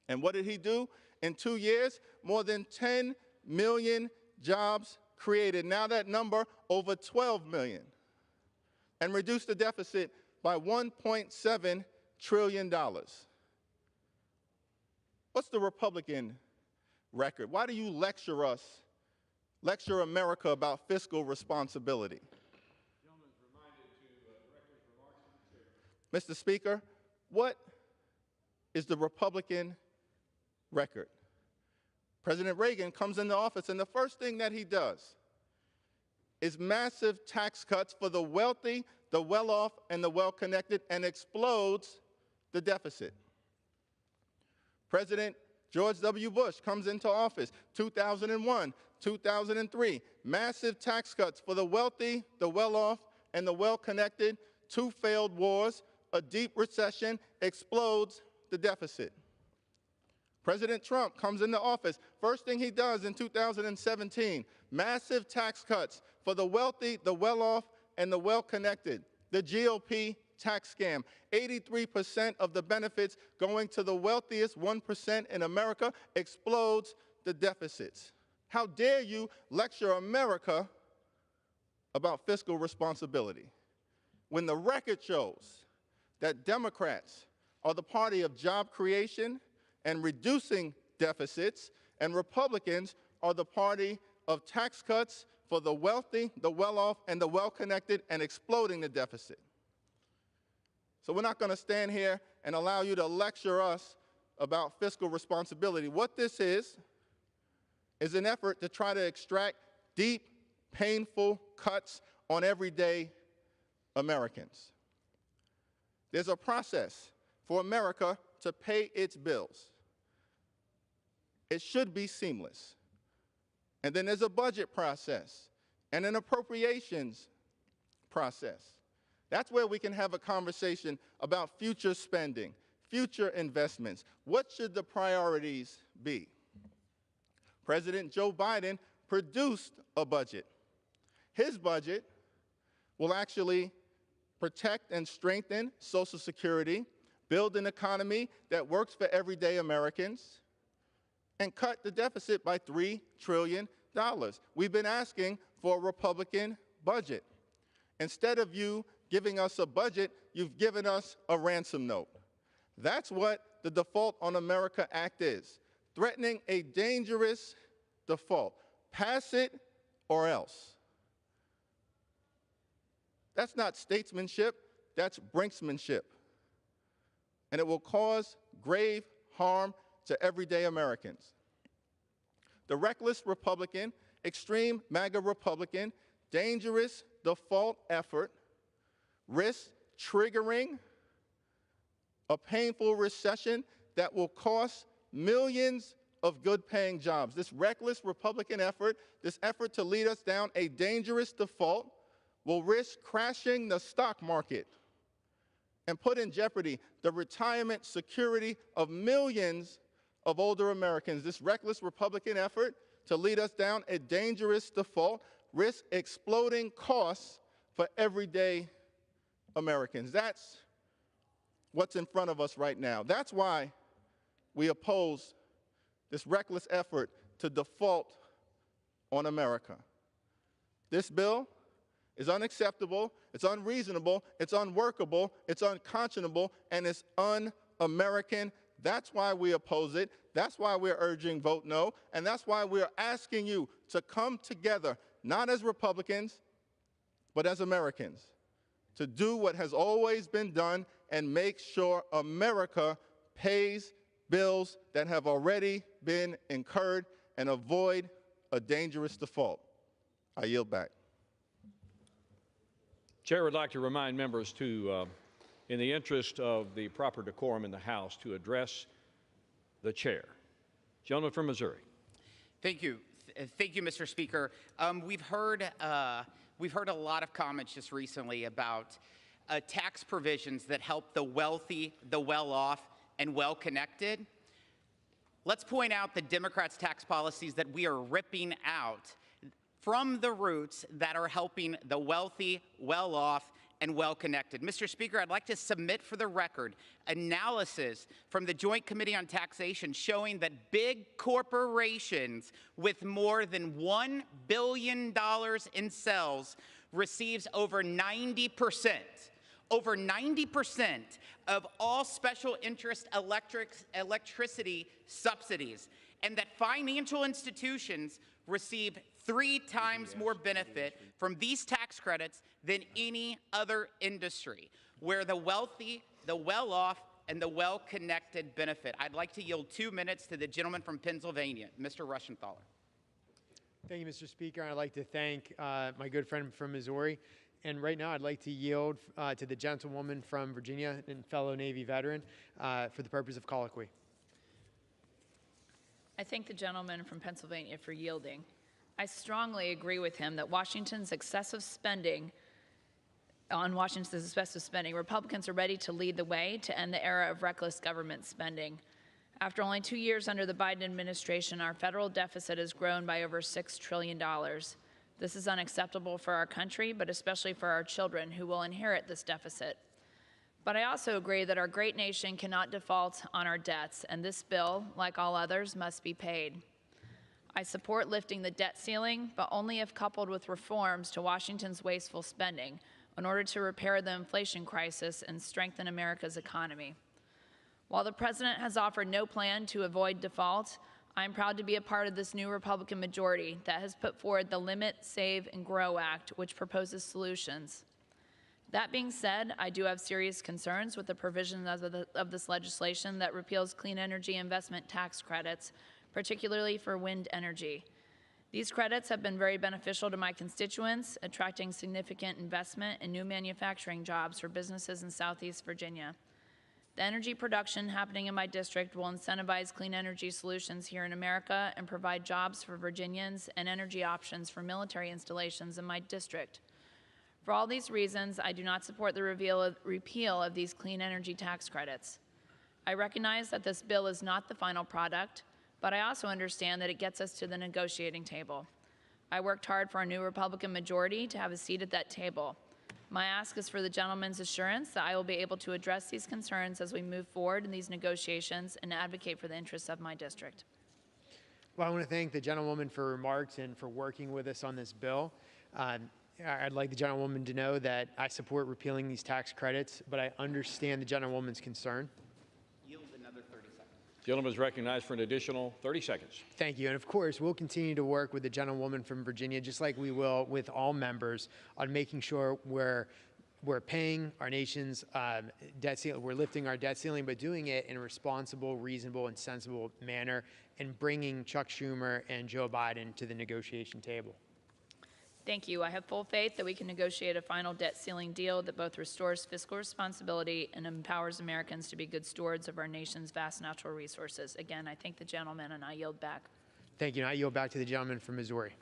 And what did he do? In 2 years, more than 10 million jobs created. Now that number over 12 million. And reduced the deficit by $1.7 trillion. What's the Republican record? Why do you lecture us lecture America about fiscal responsibility. Mr. Speaker, what is the Republican record? President Reagan comes into office, and the first thing that he does is massive tax cuts for the wealthy, the well-off, and the well-connected, and explodes the deficit. President George W. Bush comes into office, 2001, 2003, massive tax cuts for the wealthy, the well-off, and the well-connected, 2 failed wars, a deep recession, explodes the deficit. President Trump comes into office. First thing he does in 2017, massive tax cuts for the wealthy, the well-off, and the well-connected. The GOP tax scam. 83% of the benefits going to the wealthiest 1% in America, explodes the deficits. How dare you lecture America about fiscal responsibility when the record shows that Democrats are the party of job creation and reducing deficits, and Republicans are the party of tax cuts for the wealthy, the well-off, and the well-connected, and exploding the deficit. So we're not going to stand here and allow you to lecture us about fiscal responsibility. What this is an effort to try to extract deep, painful cuts on everyday Americans. There's a process for America to pay its bills. It should be seamless. And then there's a budget process and an appropriations process. That's where we can have a conversation about future spending, future investments. What should the priorities be? President Joe Biden produced a budget. His budget will actually protect and strengthen Social Security, build an economy that works for everyday Americans, and cut the deficit by $3 trillion. We've been asking for a Republican budget. Instead of you giving us a budget, you've given us a ransom note. That's what the Default on America Act is, threatening a dangerous default. Pass it or else. That's not statesmanship, that's brinksmanship. And it will cause grave harm to everyday Americans. The reckless Republican, extreme MAGA Republican, dangerous default effort risks triggering a painful recession that will cost millions of good-paying jobs. This reckless Republican effort, this effort to lead us down a dangerous default, will risk crashing the stock market and put in jeopardy the retirement security of millions of older Americans. This reckless Republican effort to lead us down a dangerous default risks exploding costs for everyday Americans. That's what's in front of us right now. That's why we oppose this reckless effort to default on America. This bill is unacceptable, it's unreasonable, it's unworkable, it's unconscionable, and it's un-American. That's why we oppose it. That's why we're urging vote no, and that's why we're asking you to come together, not as Republicans, but as Americans, to do what has always been done and make sure America pays bills that have already been incurred and avoid a dangerous default. I yield back. Chair would like to remind members to, in the interest of the proper decorum in the House, to address the chair. Gentleman from Missouri. Thank you. Thank you, Mr. Speaker. We've heard a lot of comments just recently about tax provisions that help the wealthy, the well-off, and well-connected. Let's point out the Democrats' tax policies that we are ripping out from the roots that are helping the wealthy, well-off, and well-connected. Mr. Speaker, I'd like to submit for the record analysis from the Joint Committee on Taxation showing that big corporations with more than $1 billion in sales receives over 90%. Over 90% of all special interest electricity subsidies, and that financial institutions receive 3 times more benefit from these tax credits than any other industry, where the wealthy, the well-off, and the well-connected benefit. I'd like to yield 2 minutes to the gentleman from Pennsylvania, Mr. Rushenthaler. Thank you, Mr. Speaker. I'd like to thank my good friend from Missouri. And right now, I'd like to yield to the gentlewoman from Virginia and fellow Navy veteran for the purpose of colloquy. I thank the gentleman from Pennsylvania for yielding. I strongly agree with him that Washington's excessive spending, Republicans are ready to lead the way to end the era of reckless government spending. After only 2 years under the Biden administration, our federal deficit has grown by over $6 trillion. This is unacceptable for our country, but especially for our children who will inherit this deficit. But I also agree that our great nation cannot default on our debts, and this bill, like all others, must be paid. I support lifting the debt ceiling, but only if coupled with reforms to Washington's wasteful spending in order to repair the inflation crisis and strengthen America's economy. While the president has offered no plan to avoid default, I'm proud to be a part of this new Republican majority that has put forward the Limit, Save, and Grow Act, which proposes solutions. That being said, I do have serious concerns with the provisions of this legislation that repeals clean energy investment tax credits, particularly for wind energy. These credits have been very beneficial to my constituents, attracting significant investment and new manufacturing jobs for businesses in Southeast Virginia. The energy production happening in my district will incentivize clean energy solutions here in America and provide jobs for Virginians and energy options for military installations in my district. For all these reasons, I do not support the repeal of these clean energy tax credits. I recognize that this bill is not the final product, but I also understand that it gets us to the negotiating table. I worked hard for our new Republican majority to have a seat at that table. My ask is for the gentleman's assurance that I will be able to address these concerns as we move forward in these negotiations and advocate for the interests of my district. Well, I want to thank the gentlewoman for her remarks and for working with us on this bill. I'd like the gentlewoman to know that I support repealing these tax credits, but I understand the gentlewoman's concern. Yield another 30 seconds. Gentleman is recognized for an additional 30 seconds. Thank you. And of course, we'll continue to work with the gentlewoman from Virginia, just like we will with all members, on making sure we're paying our nation's debt ceiling, we're lifting our debt ceiling, but doing it in a responsible, reasonable, and sensible manner, and bringing Chuck Schumer and Joe Biden to the negotiation table. Thank you. I have full faith that we can negotiate a final debt ceiling deal that both restores fiscal responsibility and empowers Americans to be good stewards of our nation's vast natural resources. Again, I thank the gentleman, and I yield back. Thank you. And I yield back to the gentleman from Missouri.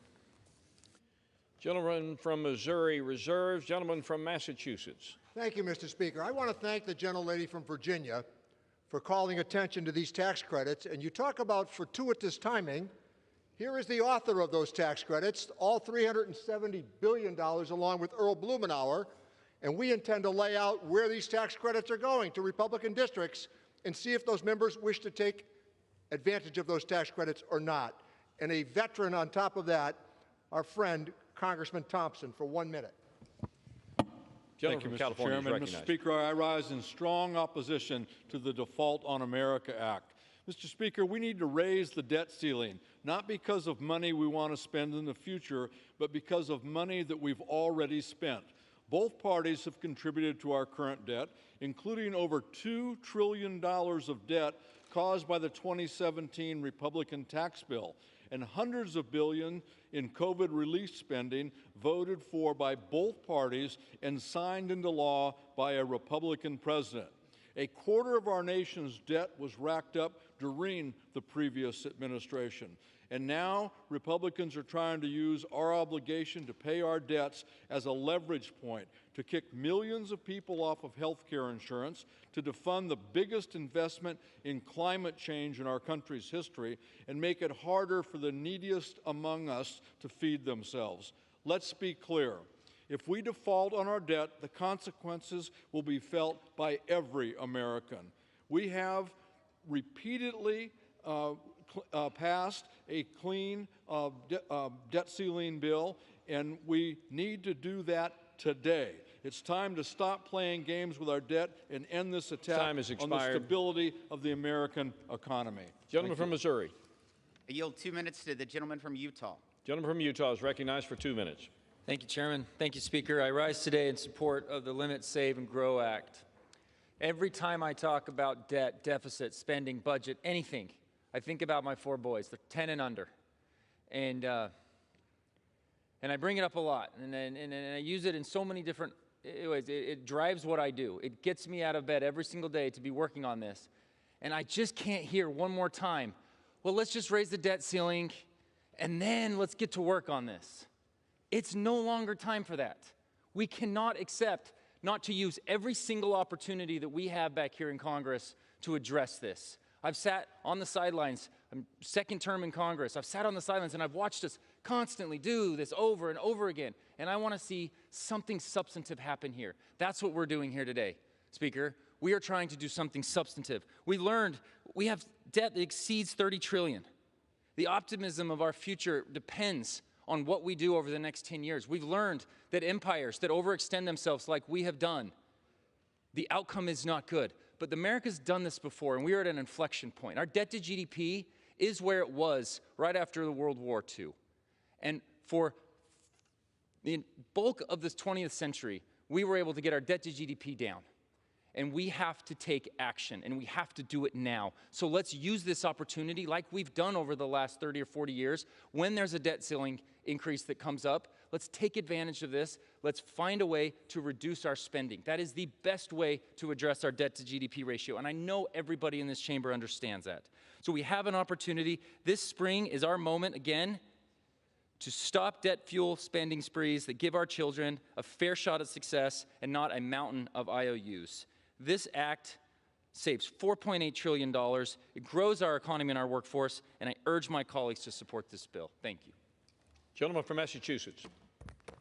Gentleman from Missouri reserves. Gentleman from Massachusetts. Thank you, Mr. Speaker. I want to thank the gentlelady from Virginia for calling attention to these tax credits. And you talk about fortuitous timing. Here is the author of those tax credits, all $370 billion, along with Earl Blumenauer, and we intend to lay out where these tax credits are going to Republican districts and see if those members wish to take advantage of those tax credits or not. And a veteran on top of that, our friend, Congressman Thompson, for 1 minute. Gentleman Thank you, from Mr. California is Chairman. recognized. Mr. Speaker, I rise in strong opposition to the Default on America Act. Mr. Speaker, we need to raise the debt ceiling, not because of money we want to spend in the future, but because of money that we've already spent. Both parties have contributed to our current debt, including over $2 trillion of debt caused by the 2017 Republican tax bill, and hundreds of billions in COVID relief spending voted for by both parties and signed into law by a Republican president. A quarter of our nation's debt was racked up during the previous administration. And now Republicans are trying to use our obligation to pay our debts as a leverage point to kick millions of people off of health care insurance, to defund the biggest investment in climate change in our country's history, and make it harder for the neediest among us to feed themselves. Let's be clear. If we default on our debt, the consequences will be felt by every American. We have repeatedly passed a clean debt ceiling bill, and we need to do that today. It's time to stop playing games with our debt and end this attack on the stability of the American economy. Gentleman from Missouri. I yield 2 minutes to the gentleman from Utah. Gentleman from Utah is recognized for 2 minutes. Thank you, Chairman. Thank you, Speaker. I rise today in support of the Limit, Save, and Grow Act. Every time I talk about debt, deficit, spending, budget, anything, I think about my 4 boys. They're 10 and under. And I bring it up a lot, and I use it in so many different ways. It drives what I do. It gets me out of bed every single day to be working on this. And I just can't hear one more time, well, let's just raise the debt ceiling, and then let's get to work on this. It's no longer time for that. We cannot accept not to use every single opportunity that we have back here in Congress to address this. I've sat on the sidelines, I'm second term in Congress, I've sat on the sidelines and I've watched us constantly do this over and over again, and I want to see something substantive happen here. That's what we're doing here today, Speaker. We are trying to do something substantive. We learned we have debt that exceeds $30 trillion. The optimism of our future depends on what we do over the next 10 years. We've learned that empires that overextend themselves like we have done, the outcome is not good. But America's done this before, and we are at an inflection point. Our debt to GDP is where it was right after the World War II. And for the bulk of this 20th century, we were able to get our debt to GDP down. And we have to take action, and we have to do it now. So let's use this opportunity like we've done over the last 30 or 40 years. When there's a debt ceiling increase that comes up, let's take advantage of this. Let's find a way to reduce our spending. That is the best way to address our debt to GDP ratio, and I know everybody in this chamber understands that. So we have an opportunity. This spring is our moment again to stop debt fuel spending sprees that give our children a fair shot at success and not a mountain of IOUs. This act saves $4.8 trillion. It grows our economy and our workforce, and I urge my colleagues to support this bill. Thank you. Gentleman from Massachusetts.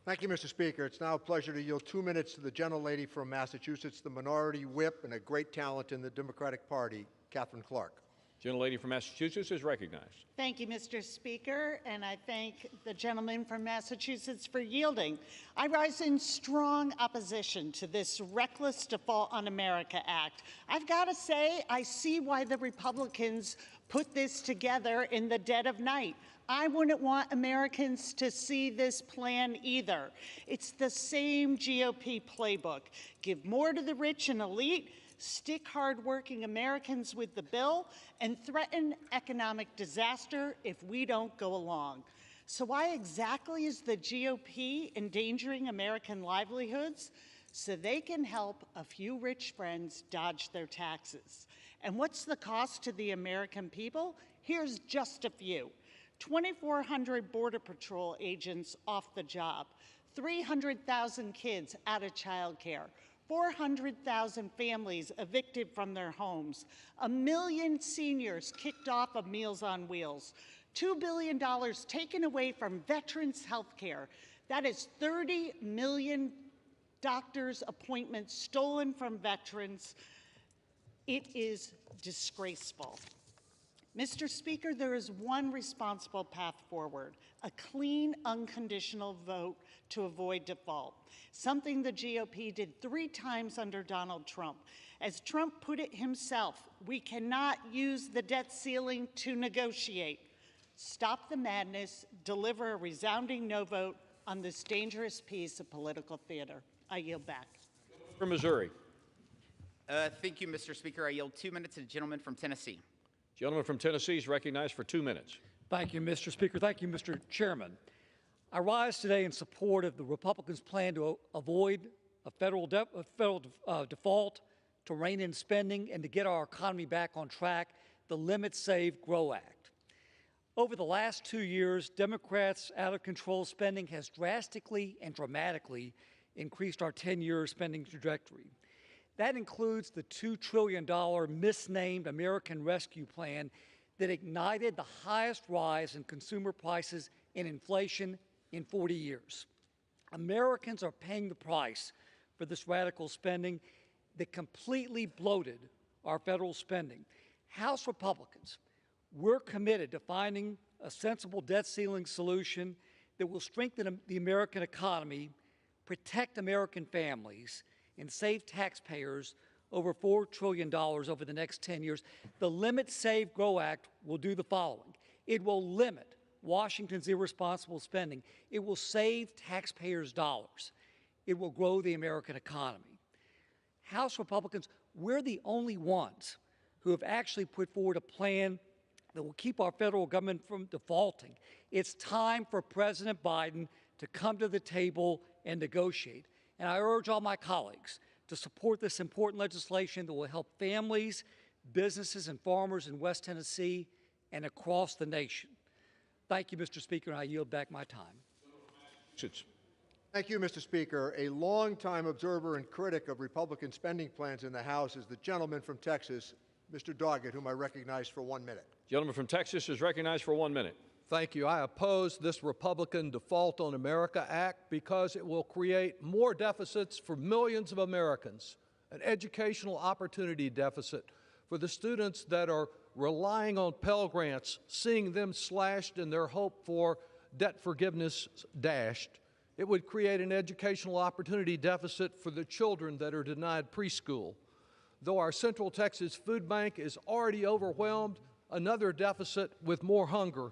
Thank you, Mr. Speaker. It's now a pleasure to yield 2 minutes to the gentlelady from Massachusetts, the minority whip and a great talent in the Democratic Party, Catherine Clark. Gentlelady from Massachusetts is recognized. Thank you, Mr. Speaker, and I thank the gentleman from Massachusetts for yielding. I rise in strong opposition to this Reckless Default on America Act. I've got to say, I see why the Republicans put this together in the dead of night. I wouldn't want Americans to see this plan either. It's the same GOP playbook. Give more to the rich and elite, stick hardworking Americans with the bill, and threaten economic disaster if we don't go along. So why exactly is the GOP endangering American livelihoods? So they can help a few rich friends dodge their taxes. And what's the cost to the American people? Here's just a few. 2,400 Border Patrol agents off the job, 300,000 kids out of childcare, 400,000 families evicted from their homes, 1 million seniors kicked off of Meals on Wheels, $2 billion taken away from veterans' health care. That is 30 million doctors' appointments stolen from veterans. It is disgraceful. Mr. Speaker, there is one responsible path forward, a clean, unconditional vote to avoid default, something the GOP did 3 times under Donald Trump. As Trump put it himself, we cannot use the debt ceiling to negotiate. Stop the madness, deliver a resounding no vote on this dangerous piece of political theater. I yield back. From Missouri. Thank you, Mr. Speaker. I yield 2 minutes to the gentleman from Tennessee. Gentleman from Tennessee is recognized for 2 minutes. Thank you, Mr. Speaker. Thank you, Mr. Chairman. I rise today in support of the Republicans' plan to avoid a federal default, to rein in spending, and to get our economy back on track, the Limit, Save, Grow Act. Over the last 2 years, Democrats' out-of-control spending has drastically and dramatically increased our 10-year spending trajectory. That includes the $2 trillion misnamed American Rescue Plan that ignited the highest rise in consumer prices and inflation in 40 years. Americans are paying the price for this radical spending that completely bloated our federal spending. House Republicans, we're committed to finding a sensible debt ceiling solution that will strengthen the American economy, protect American families, and save taxpayers over $4 trillion over the next 10 years. The Limit, Save, Grow Act will do the following. It will limit Washington's irresponsible spending. It will save taxpayers' dollars. It will grow the American economy. House Republicans, we're the only ones who have actually put forward a plan that will keep our federal government from defaulting. It's time for President Biden to come to the table and negotiate. And I urge all my colleagues to support this important legislation that will help families, businesses, and farmers in West Tennessee and across the nation. Thank you, Mr. Speaker, and I yield back my time. Thank you, Mr. Speaker. A longtime observer and critic of Republican spending plans in the House is the gentleman from Texas, Mr. Doggett, whom I recognize for 1 minute. Gentleman from Texas is recognized for 1 minute. Thank you. I oppose this Republican Default on America Act because it will create more deficits for millions of Americans, an educational opportunity deficit for the students that are relying on Pell Grants, seeing them slashed and their hope for debt forgiveness dashed. It would create an educational opportunity deficit for the children that are denied preschool. Though our Central Texas Food Bank is already overwhelmed, another deficit with more hunger.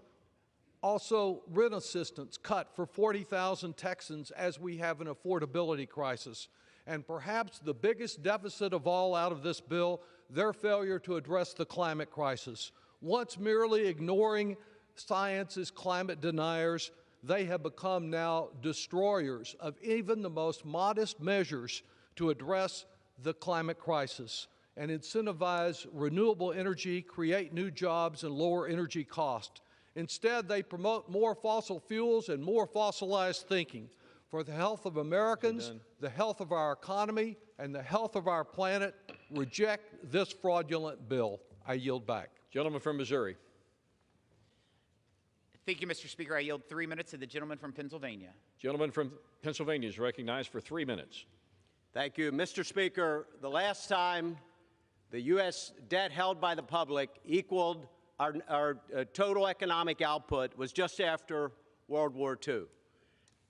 Also, rent assistance cut for 40,000 Texans as we have an affordability crisis. And perhaps the biggest deficit of all out of this bill, their failure to address the climate crisis. Once merely ignoring science as climate deniers, they have become now destroyers of even the most modest measures to address the climate crisis and incentivize renewable energy, create new jobs, and lower energy costs. Instead, they promote more fossil fuels and more fossilized thinking. For the health of Americans, the health of our economy, and the health of our planet, reject this fraudulent bill. I yield back. Gentleman from Missouri. Thank you, Mr. Speaker. I yield 3 minutes to the gentleman from Pennsylvania. Gentleman from Pennsylvania is recognized for 3 minutes. Thank you. Mr. Speaker, the last time the U.S. debt held by the public equaled our total economic output was just after World War II.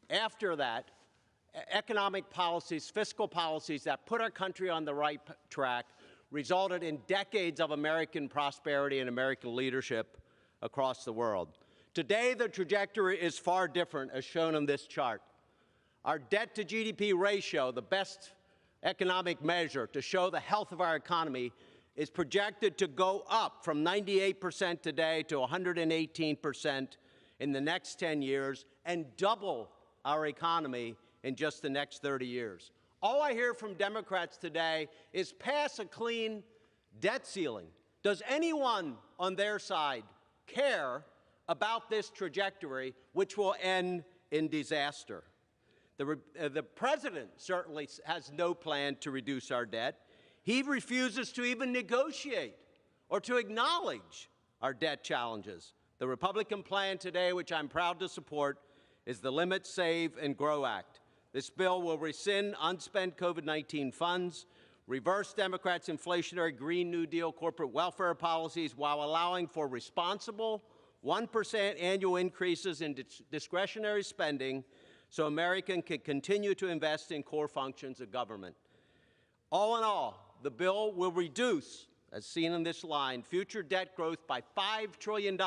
After that, economic policies, fiscal policies that put our country on the right track resulted in decades of American prosperity and American leadership across the world. Today, the trajectory is far different, as shown on this chart. Our debt to GDP ratio, the best economic measure to show the health of our economy, is projected to go up from 98% today to 118% in the next 10 years and double our economy in just the next 30 years. All I hear from Democrats today is pass a clean debt ceiling. Does anyone on their side care about this trajectory, which will end in disaster? The president certainly has no plan to reduce our debt. He refuses to even negotiate or to acknowledge our debt challenges. The Republican plan today, which I'm proud to support, is the Limit, Save, and Grow Act. This bill will rescind unspent COVID-19 funds, reverse Democrats' inflationary Green New Deal corporate welfare policies while allowing for responsible 1% annual increases in discretionary spending so Americans can continue to invest in core functions of government. All in all, the bill will reduce, as seen in this line, future debt growth by $5 trillion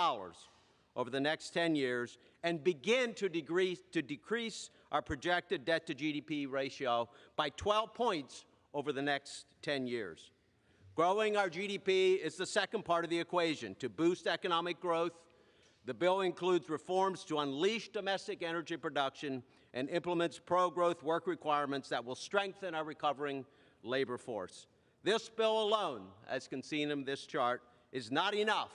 over the next 10 years and begin to decrease our projected debt to GDP ratio by 12 points over the next 10 years. Growing our GDP is the second part of the equation. To boost economic growth, the bill includes reforms to unleash domestic energy production and implements pro-growth work requirements that will strengthen our recovering labor force. This bill alone, as can be seen in this chart, is not enough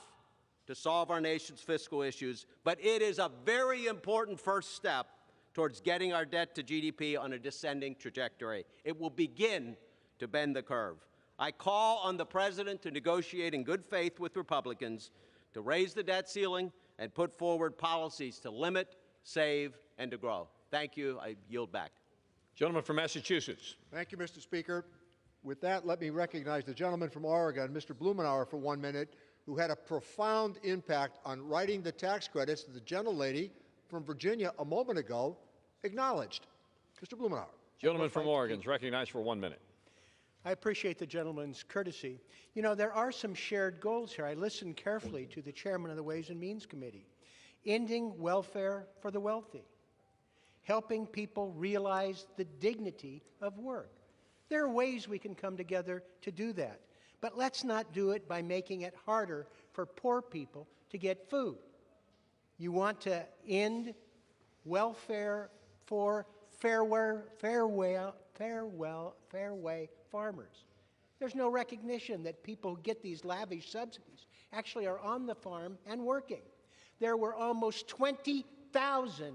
to solve our nation's fiscal issues, but it is a very important first step towards getting our debt to GDP on a descending trajectory. It will begin to bend the curve. I call on the President to negotiate in good faith with Republicans to raise the debt ceiling and put forward policies to limit, save, and to grow. Thank you. I yield back. Gentleman from Massachusetts. Thank you, Mr. Speaker. With that, let me recognize the gentleman from Oregon, Mr. Blumenauer, for 1 minute, who had a profound impact on writing the tax credits that the gentlelady from Virginia a moment ago acknowledged. Mr. Blumenauer. Gentleman from Oregon is recognized for 1 minute. I appreciate the gentleman's courtesy. You know, there are some shared goals here. I listened carefully to the chairman of the Ways and Means Committee. ending welfare for the wealthy, helping people realize the dignity of work. There are ways we can come together to do that, but let's not do it by making it harder for poor people to get food. You want to end welfare for fairway farmers. There's no recognition that people who get these lavish subsidies actually are on the farm and working. There were almost 20,000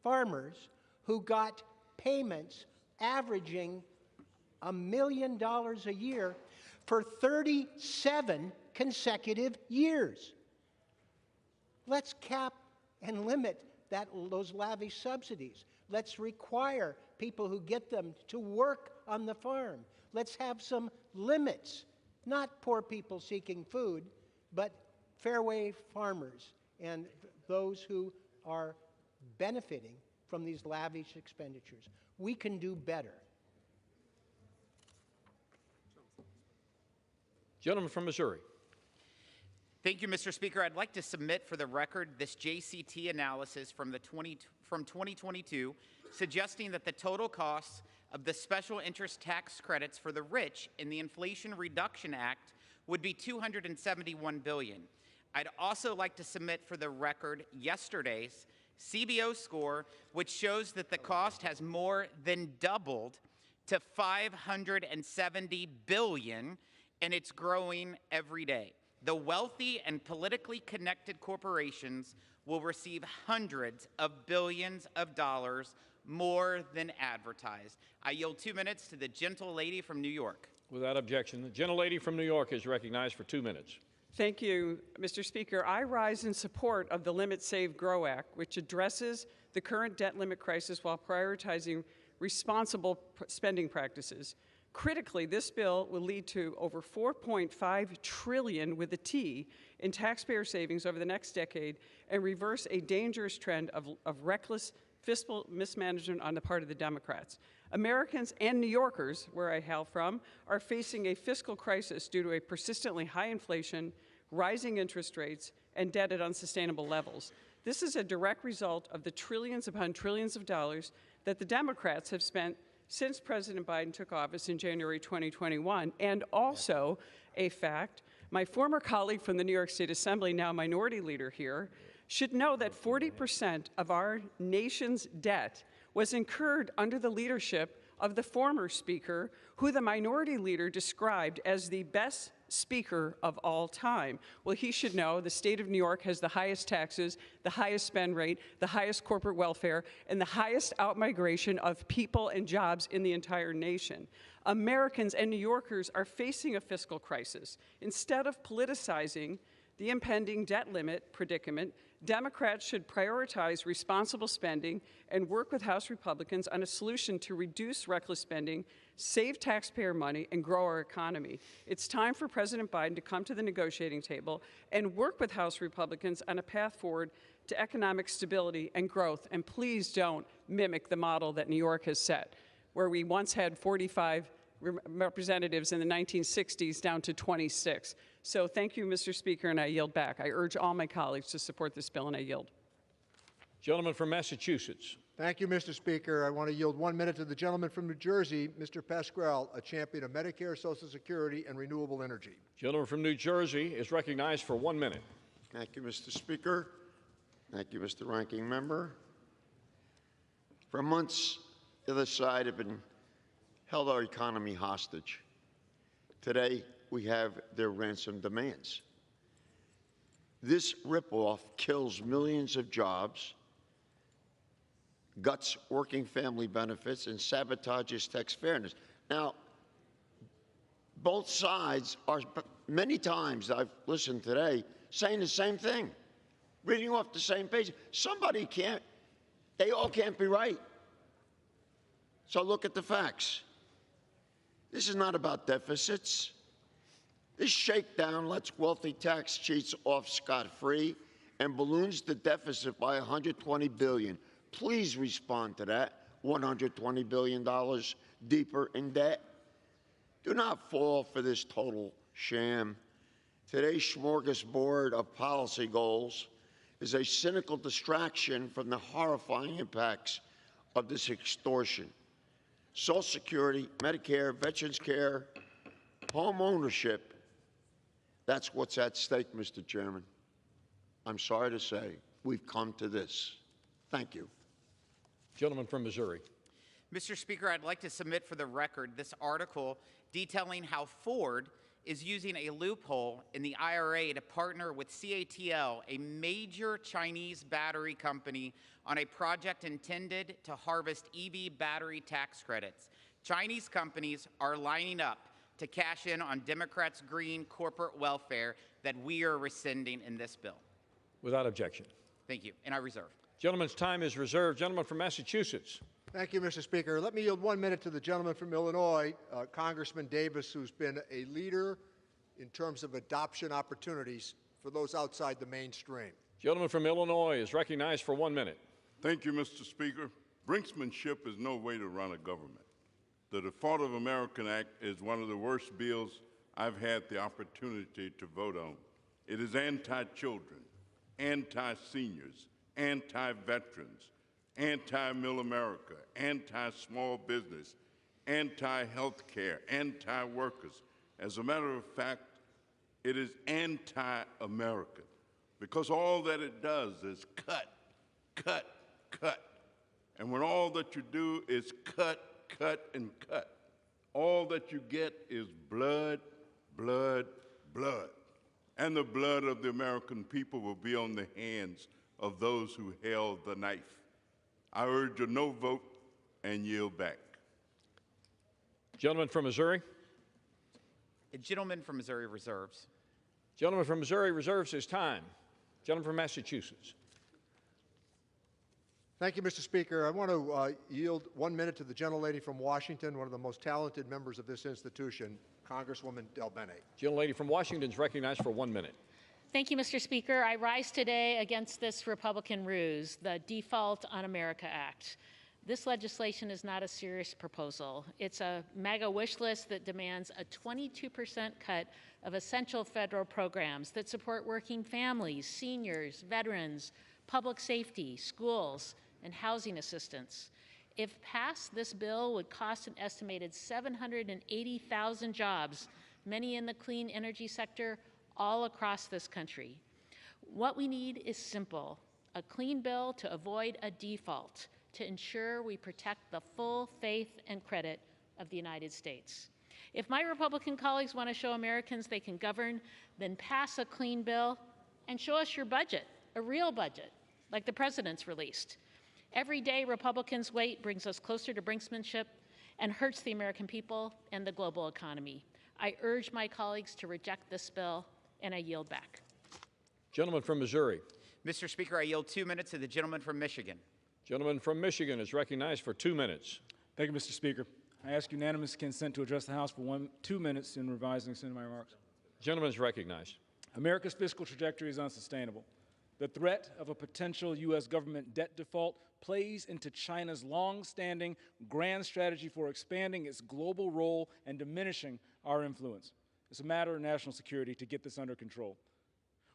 farmers who got payments averaging $1 million a year for 37 consecutive years. Let's cap and limit those lavish subsidies. Let's require people who get them to work on the farm. Let's have some limits, not poor people seeking food, but fairway farmers and those who are benefiting from these lavish expenditures. We can do better. Gentleman from Missouri. Thank you, Mr. Speaker. I'd like to submit for the record this JCT analysis from 2022 suggesting that the total costs of the special interest tax credits for the rich in the Inflation Reduction Act would be $271 billion. I'd also like to submit for the record yesterday's CBO score, which shows that the cost has more than doubled to $570 billion, and it's growing every day. The wealthy and politically connected corporations will receive hundreds of billions of dollars more than advertised. I yield 2 minutes to the gentle lady from New York. Without objection, the gentlelady from New York is recognized for 2 minutes. Thank you, Mr. Speaker. I rise in support of the Limit, Save, Grow Act, which addresses the current debt limit crisis while prioritizing responsible spending practices. Critically, this bill will lead to over $4.5 trillion with a T in taxpayer savings over the next decade and reverse a dangerous trend of reckless fiscal mismanagement on the part of the Democrats. Americans and New Yorkers, where I hail from, are facing a fiscal crisis due to a persistently high inflation, rising interest rates, and debt at unsustainable levels. This is a direct result of the trillions upon trillions of dollars that the Democrats have spent since President Biden took office in January 2021, and also a fact, my former colleague from the New York State Assembly, now minority leader here, should know that 40% of our nation's debt was incurred under the leadership of the former speaker, who the minority leader described as the best speaker of all time. Well, he should know the state of New York has the highest taxes, the highest spend rate, the highest corporate welfare, and the highest outmigration of people and jobs in the entire nation. Americans and New Yorkers are facing a fiscal crisis. Instead of politicizing the impending debt limit predicament, Democrats should prioritize responsible spending and work with House Republicans on a solution to reduce reckless spending, save taxpayer money, and grow our economy. It's time for President Biden to come to the negotiating table and work with House Republicans on a path forward to economic stability and growth. And please don't mimic the model that New York has set, where we once had 45 representatives in the 1960s down to 26. So thank you, Mr. Speaker, and I yield back. I urge all my colleagues to support this bill, and I yield. Gentleman from Massachusetts. Thank you, Mr. Speaker. I want to yield 1 minute to the gentleman from New Jersey, Mr. Pasquale, a champion of Medicare, Social Security, and renewable energy. Gentleman from New Jersey is recognized for 1 minute. Thank you, Mr. Speaker. Thank you, Mr. Ranking Member. For months, the other side have been held our economy hostage. Today, we have their ransom demands. This ripoff kills millions of jobs, guts working family benefits, and sabotages tax fairness. Now, both sides are, many times I've listened today, saying the same thing, reading off the same page. Somebody can't, they all can't be right. So look at the facts. This is not about deficits. This shakedown lets wealthy tax cheats off scot-free and balloons the deficit by $120 billion. Please respond to that, $120 billion deeper in debt. Do not fall for this total sham. Today's smorgasbord of policy goals is a cynical distraction from the horrifying impacts of this extortion. Social Security, Medicare, Veterans Care, home ownership, that's what's at stake, Mr. Chairman. I'm sorry to say, we've come to this. Thank you. Gentleman from Missouri. Mr. Speaker, I'd like to submit for the record this article detailing how Ford is using a loophole in the IRA to partner with CATL, a major Chinese battery company, on a project intended to harvest EV battery tax credits. Chinese companies are lining up to cash in on Democrats' green corporate welfare that we are rescinding in this bill. Without objection. Thank you, and I reserve. Gentleman's time is reserved. Gentleman from Massachusetts. Thank you, Mr. Speaker. Let me yield 1 minute to the gentleman from Illinois, Congressman Davis, who's been a leader in terms of adoption opportunities for those outside the mainstream. Gentleman from Illinois is recognized for 1 minute. Thank you, Mr. Speaker. Brinksmanship is no way to run a government. The Default of America Act is one of the worst bills I've had the opportunity to vote on. It is anti-children, anti-seniors, anti-veterans, anti-middle America, anti-small business, anti-health care, anti-workers. As a matter of fact, it is anti-American because all that it does is cut, cut, cut. And when all that you do is cut, cut, and cut, all that you get is blood, blood, blood. And the blood of the American people will be on the hands of those who held the knife. I urge a no vote and yield back. Gentleman from Missouri. The gentleman from Missouri reserves. Gentleman from Missouri reserves his time. Gentleman from Massachusetts. Thank you, Mr. Speaker. I want to yield 1 minute to the gentlelady from Washington, one of the most talented members of this institution, Congresswoman Del Bene. Gentlelady from Washington is recognized for 1 minute. Thank you, Mr. Speaker. I rise today against this Republican ruse, the Default on America Act. This legislation is not a serious proposal. It's a MAGA wish list that demands a 22% cut of essential federal programs that support working families, seniors, veterans, public safety, schools, and housing assistance. If passed, this bill would cost an estimated 780,000 jobs, many in the clean energy sector, all across this country. What we need is simple: a clean bill to avoid a default, to ensure we protect the full faith and credit of the United States. If my Republican colleagues want to show Americans they can govern, then pass a clean bill and show us your budget, a real budget, like the president's released. Every day Republicans wait brings us closer to brinksmanship and hurts the American people and the global economy. I urge my colleagues to reject this bill, and I yield back. Gentleman from Missouri. Mr. Speaker, I yield 2 minutes to the gentleman from Michigan. Gentleman from Michigan is recognized for 2 minutes. Thank you, Mr. Speaker. I ask unanimous consent to address the House for 2 minutes in revising and extending my remarks. Gentleman is recognized. America's fiscal trajectory is unsustainable. The threat of a potential U.S. government debt default plays into China's long-standing grand strategy for expanding its global role and diminishing our influence. It's a matter of national security to get this under control.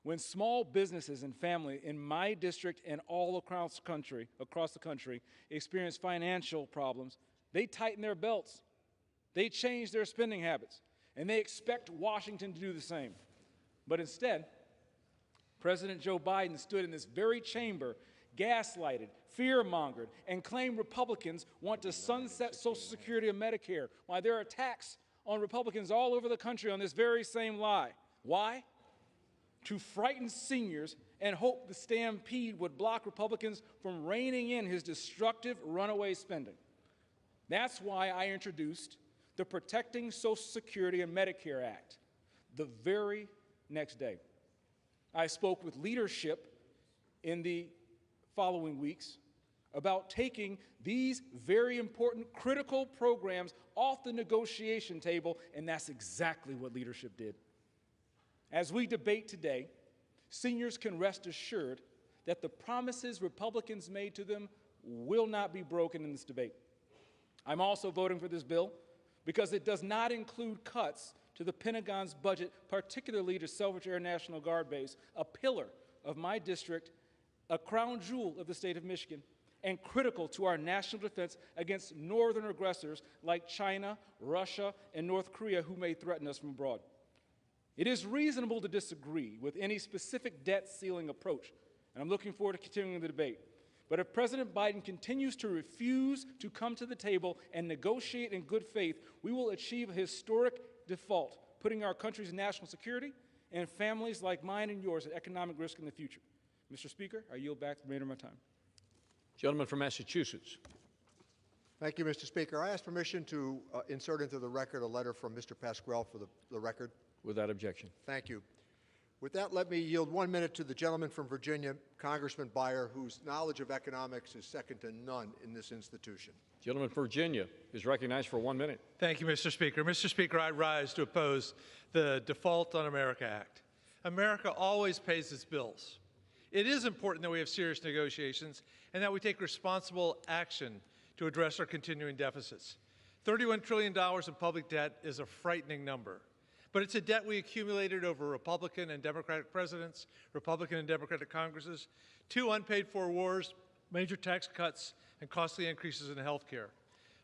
When small businesses and families in my district and all across the country experience financial problems, they tighten their belts, they change their spending habits, and they expect Washington to do the same. But instead, President Joe Biden stood in this very chamber, gaslighted, fear-mongered, and claimed Republicans want to sunset Social Security and Medicare, while there are attacks on Republicans all over the country on this very same lie. Why? To frighten seniors and hope the stampede would block Republicans from reining in his destructive runaway spending. That's why I introduced the Protecting Social Security and Medicare Act the very next day. I spoke with leadership in the following weeks about taking these very important, critical programs off the negotiation table, and that's exactly what leadership did. As we debate today, seniors can rest assured that the promises Republicans made to them will not be broken in this debate. I'm also voting for this bill because it does not include cuts to the Pentagon's budget, particularly to Salvage Air National Guard Base, a pillar of my district a crown jewel of the state of Michigan, and critical to our national defense against northern aggressors like China, Russia, and North Korea who may threaten us from abroad. It is reasonable to disagree with any specific debt ceiling approach, and I'm looking forward to continuing the debate. But if President Biden continues to refuse to come to the table and negotiate in good faith, we will achieve a historic default, putting our country's national security and families like mine and yours at economic risk in the future. Mr. Speaker, I yield back the remainder of my time. Gentleman from Massachusetts. Thank you, Mr. Speaker. I ask permission to insert into the record a letter from Mr. Pasquale for the record. Without objection. Thank you. With that, let me yield 1 minute to the gentleman from Virginia, Congressman Beyer, whose knowledge of economics is second to none in this institution. Gentleman from Virginia is recognized for 1 minute. Thank you, Mr. Speaker. Mr. Speaker, I rise to oppose the Default on America Act. America always pays its bills. It is important that we have serious negotiations and that we take responsible action to address our continuing deficits. $31 trillion in public debt is a frightening number, but it's a debt we accumulated over Republican and Democratic presidents, Republican and Democratic Congresses, 2 unpaid-for wars, major tax cuts, and costly increases in health care.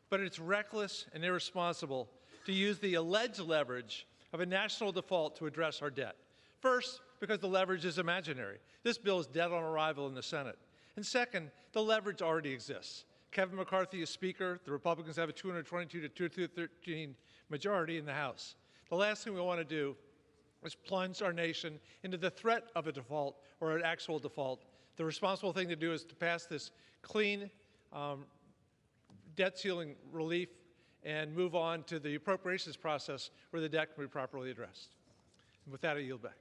But it's reckless and irresponsible to use the alleged leverage of a national default to address our debt. First, because the leverage is imaginary. This bill is dead on arrival in the Senate. And second, the leverage already exists. Kevin McCarthy is Speaker. The Republicans have a 222 to 213 majority in the House. The last thing we want to do is plunge our nation into the threat of a default or an actual default. The responsible thing to do is to pass this clean debt ceiling relief and move on to the appropriations process where the debt can be properly addressed. And with that, I yield back.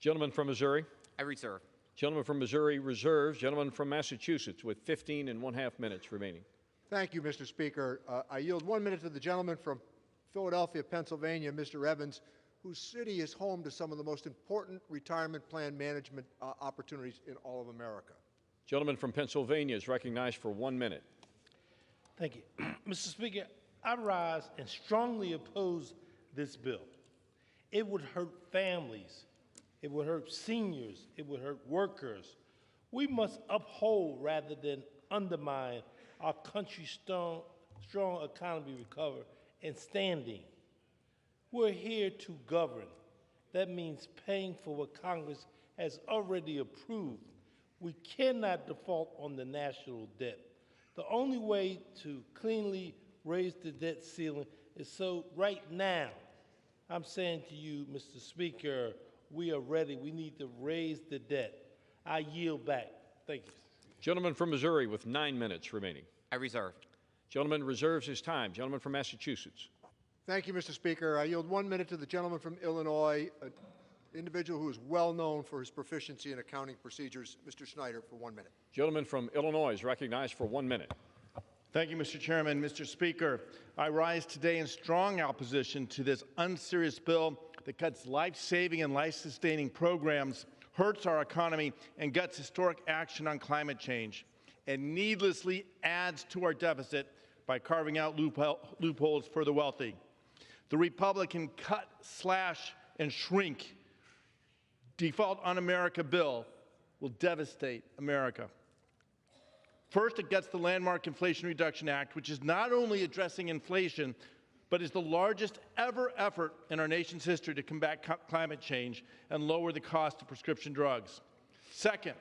Gentleman from Missouri. I reserve. Gentleman from Missouri reserves. Gentleman from Massachusetts with 15½ minutes remaining. Thank you, Mr. Speaker. I yield 1 minute to the gentleman from Philadelphia, Pennsylvania, Mr. Evans, whose city is home to some of the most important retirement plan management opportunities in all of America. Gentleman from Pennsylvania is recognized for 1 minute. Thank you. Mr. Speaker, I rise and strongly oppose this bill. It would hurt families. It would hurt seniors. It would hurt workers. We must uphold rather than undermine our country's strong economy recover and standing. We're here to govern. That means paying for what Congress has already approved. We cannot default on the national debt. The only way to cleanly raise the debt ceiling is so right now, I'm saying to you, Mr. Speaker, we are ready. We need to raise the debt. I yield back. Thank you. Gentleman from Missouri with 9 minutes remaining. I reserve. Gentleman reserves his time. Gentleman from Massachusetts. Thank you, Mr. Speaker. I yield 1 minute to the gentleman from Illinois, an individual who is well known for his proficiency in accounting procedures, Mr. Schneider, for 1 minute. Gentleman from Illinois is recognized for 1 minute. Thank you, Mr. Chairman. Mr. Speaker, I rise today in strong opposition to this unserious bill that cuts life-saving and life-sustaining programs, hurts our economy, and guts historic action on climate change, and needlessly adds to our deficit by carving out loopholes for the wealthy. The Republican cut, slash, and shrink Default on America bill will devastate America. First, it gets the landmark Inflation Reduction Act, which is not only addressing inflation, but is the largest ever effort in our nation's history to combat climate change and lower the cost of prescription drugs. Second,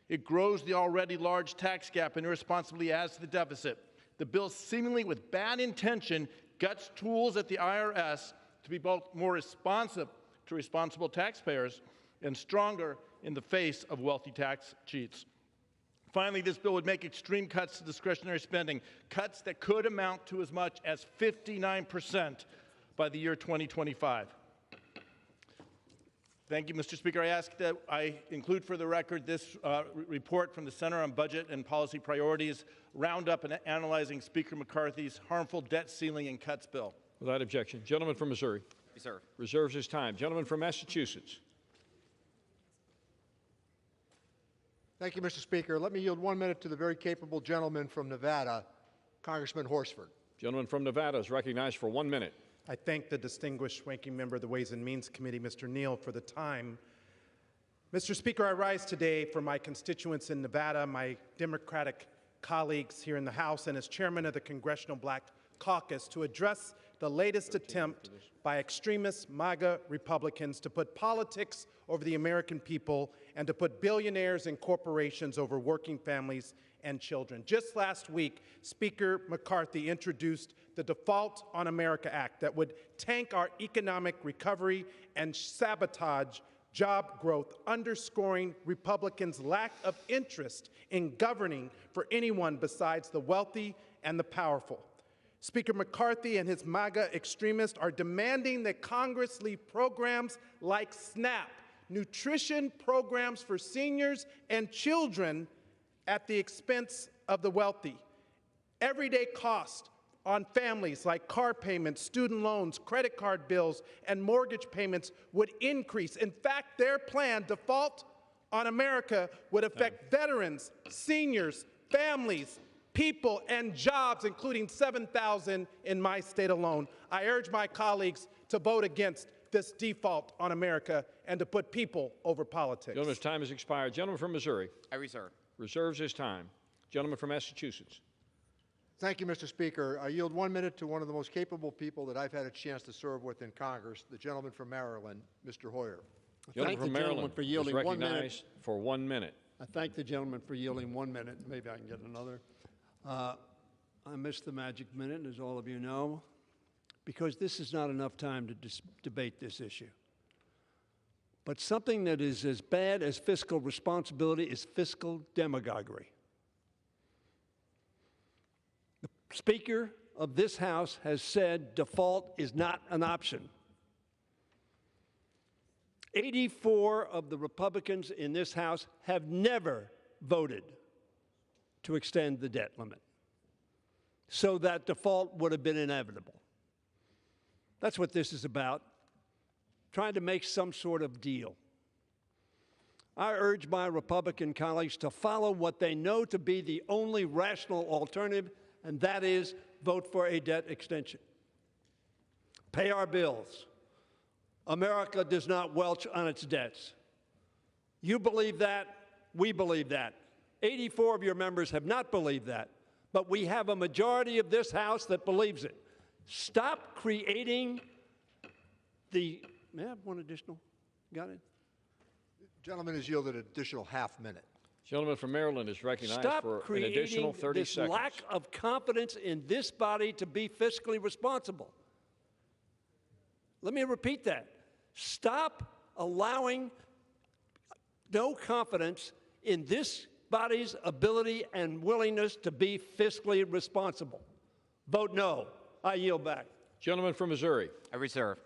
it grows the already large tax gap and irresponsibly adds to the deficit. The bill, seemingly with bad intention, guts tools at the IRS to be both more responsive to responsible taxpayers and stronger in the face of wealthy tax cheats. Finally, this bill would make extreme cuts to discretionary spending, cuts that could amount to as much as 59% by the year 2025. Thank you, Mr. Speaker. I ask that I include for the record this report from the Center on Budget and Policy Priorities, roundup and analyzing Speaker McCarthy's harmful debt ceiling and cuts bill. Without objection. Gentleman from Missouri. Reserve. Reserves his time. Gentleman from Massachusetts. Thank you, Mr. Speaker. Let me yield 1 minute to the very capable gentleman from Nevada, Congressman Horsford. Gentleman from Nevada is recognized for 1 minute. I thank the distinguished ranking member of the Ways and Means Committee, Mr. Neal, for the time. Mr. Speaker, I rise today for my constituents in Nevada, my Democratic colleagues here in the House, and as chairman of the Congressional Black Caucus to address the latest attempt by extremist MAGA Republicans to put politics over the American people and to put billionaires and corporations over working families and children. Just last week, Speaker McCarthy introduced the Default on America Act that would tank our economic recovery and sabotage job growth, underscoring Republicans' lack of interest in governing for anyone besides the wealthy and the powerful. Speaker McCarthy and his MAGA extremists are demanding that Congress leave programs like SNAP, nutrition programs for seniors and children, at the expense of the wealthy. Everyday cost on families like car payments, student loans, credit card bills, and mortgage payments would increase. In fact, their plan, Default on America, would affect veterans, seniors, families, people, and jobs, including 7,000 in my state alone. I urge my colleagues to vote against this Default on America and to put people over politics. Gentleman's time has expired. Gentleman from Missouri. I reserve. Reserves his time. Gentleman from Massachusetts. Thank you, Mr. Speaker. I yield 1 minute to one of the most capable people that I've had a chance to serve with in Congress, the gentleman from Maryland, Mr. Hoyer. Gentleman from Maryland for yielding is 1 minute. recognized for 1 minute. I thank the gentleman for yielding 1 minute. Maybe I can get another. I missed the magic minute, as all of you know, because this is not enough time to debate this issue. But something that is as bad as fiscal responsibility is fiscal demagoguery. The Speaker of this House has said default is not an option. 84 of the Republicans in this House have never voted to extend the debt limit, so that default would have been inevitable. That's what this is about, trying to make some sort of deal. I urge my Republican colleagues to follow what they know to be the only rational alternative, and that is vote for a debt extension. Pay our bills. America does not welch on its debts. You believe that, we believe that. 84 of your members have not believed that, but we have a majority of this House that believes it. Stop creating the, may I have one additional? Got it? Gentleman has yielded an additional half minute. Gentleman from Maryland is recognized Stop for an creating additional 30 this seconds. lack of confidence in this body to be fiscally responsible. Let me repeat that. Stop allowing no confidence in this body's ability and willingness to be fiscally responsible. Vote no. I yield back. Gentleman from Missouri. I reserve.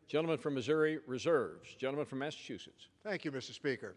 Gentleman from Missouri reserves. Gentleman from Massachusetts. Thank you, Mr. Speaker.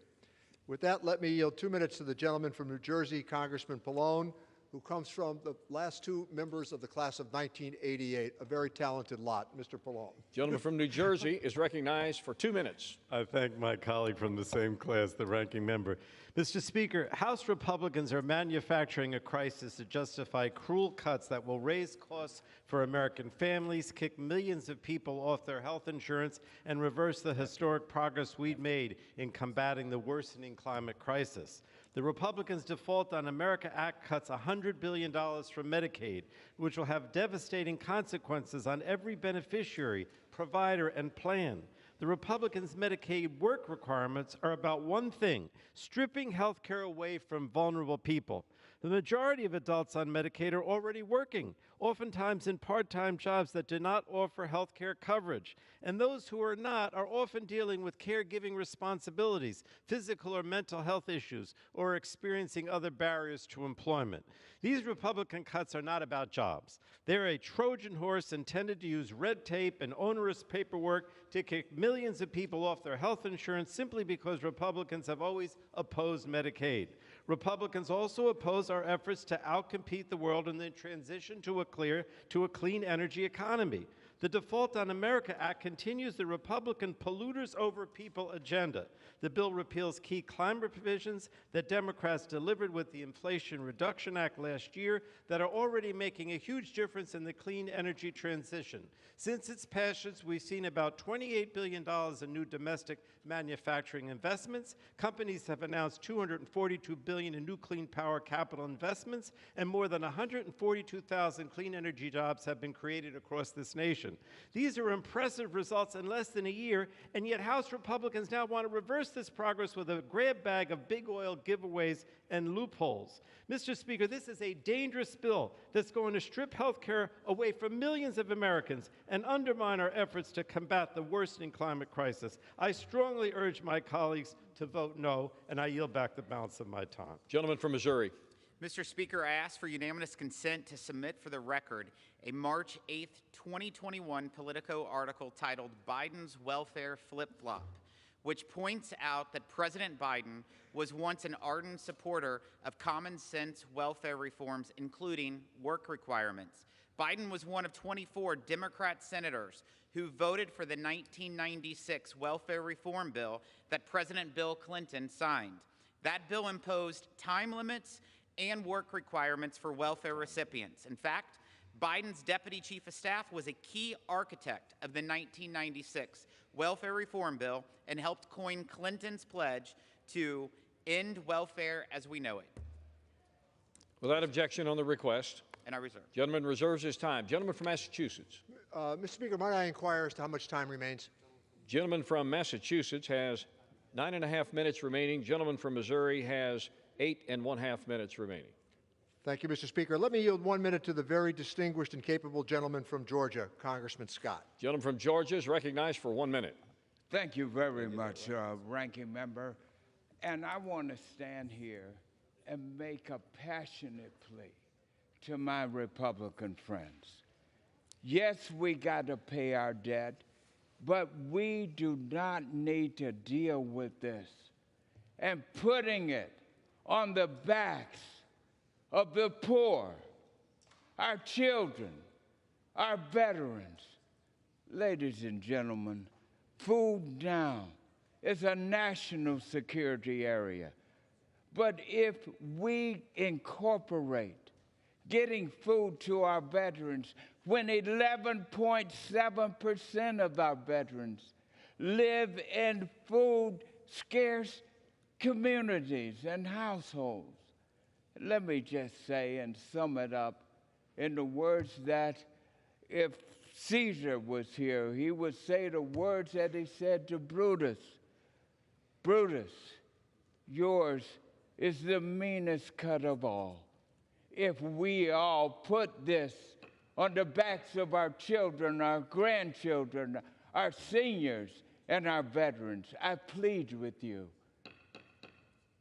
With that, let me yield 2 minutes to the gentleman from New Jersey, Congressman Pallone, who comes from the last two members of the class of 1988, a very talented lot. Mr. Pallone. Gentleman from New Jersey is recognized for 2 minutes. I thank my colleague from the same class, the ranking member. Mr. Speaker, House Republicans are manufacturing a crisis to justify cruel cuts that will raise costs for American families, kick millions of people off their health insurance, and reverse the historic progress we've made in combating the worsening climate crisis. The Republicans' Default on America Act cuts $100 billion from Medicaid, which will have devastating consequences on every beneficiary, provider, and plan. The Republicans' Medicaid work requirements are about one thing: stripping health care away from vulnerable people. The majority of adults on Medicaid are already working, oftentimes in part-time jobs that do not offer health care coverage. And those who are not are often dealing with caregiving responsibilities, physical or mental health issues, or experiencing other barriers to employment. These Republican cuts are not about jobs. They're a Trojan horse intended to use red tape and onerous paperwork to kick millions of people off their health insurance simply because Republicans have always opposed Medicaid. Republicans also oppose our efforts to outcompete the world in the transition to a clean energy economy. The Default on America Act continues the Republican polluters over people agenda. The bill repeals key climate provisions that Democrats delivered with the Inflation Reduction Act last year that are already making a huge difference in the clean energy transition. Since its passage, we've seen about $28 billion in new domestic manufacturing investments. Companies have announced $242 billion in new clean power capital investments, and more than 142,000 clean energy jobs have been created across this nation. These are impressive results in less than a year, and yet House Republicans now want to reverse this progress with a grab bag of big oil giveaways and loopholes. Mr. Speaker, this is a dangerous bill that's going to strip health care away from millions of Americans and undermine our efforts to combat the worsening climate crisis. I strongly urge my colleagues to vote no, and I yield back the balance of my time. Gentleman from Missouri. Mr. Speaker, I ask for unanimous consent to submit for the record a March 8, 2021 Politico article titled Biden's Welfare Flip-Flop, which points out that President Biden was once an ardent supporter of common sense welfare reforms, including work requirements. Biden was one of 24 Democrat senators who voted for the 1996 welfare reform bill that President Bill Clinton signed. That bill imposed time limits and work requirements for welfare recipients. In fact, Biden's deputy chief of staff was a key architect of the 1996 welfare reform bill and helped coin Clinton's pledge to end welfare as we know it. Without objection on the request. And I reserve. Gentleman reserves his time. Gentleman from Massachusetts. Mr. Speaker, might I inquire as to how much time remains? Gentleman from Massachusetts has 9.5 minutes remaining. Gentleman from Missouri has 8.5 minutes remaining. Thank you, Mr. Speaker. Let me yield 1 minute to the very distinguished and capable gentleman from Georgia, Congressman Scott. Gentleman from Georgia is recognized for 1 minute. Thank you very much, Ranking Member. And I want to stand here and make a passionate plea to my Republican friends. Yes, we got to pay our debt, but we do not need to deal with this and putting it on the backs of the poor, our children, our veterans. Ladies and gentlemen, food now is a national security area. But if we incorporate getting food to our veterans, when 11.7% of our veterans live in food-scarce communities and households. Let me just say and sum it up in the words that if Caesar was here, he would say the words that he said to Brutus. Brutus, yours is the meanest cut of all. If we all put this on the backs of our children, our grandchildren, our seniors, and our veterans, I plead with you,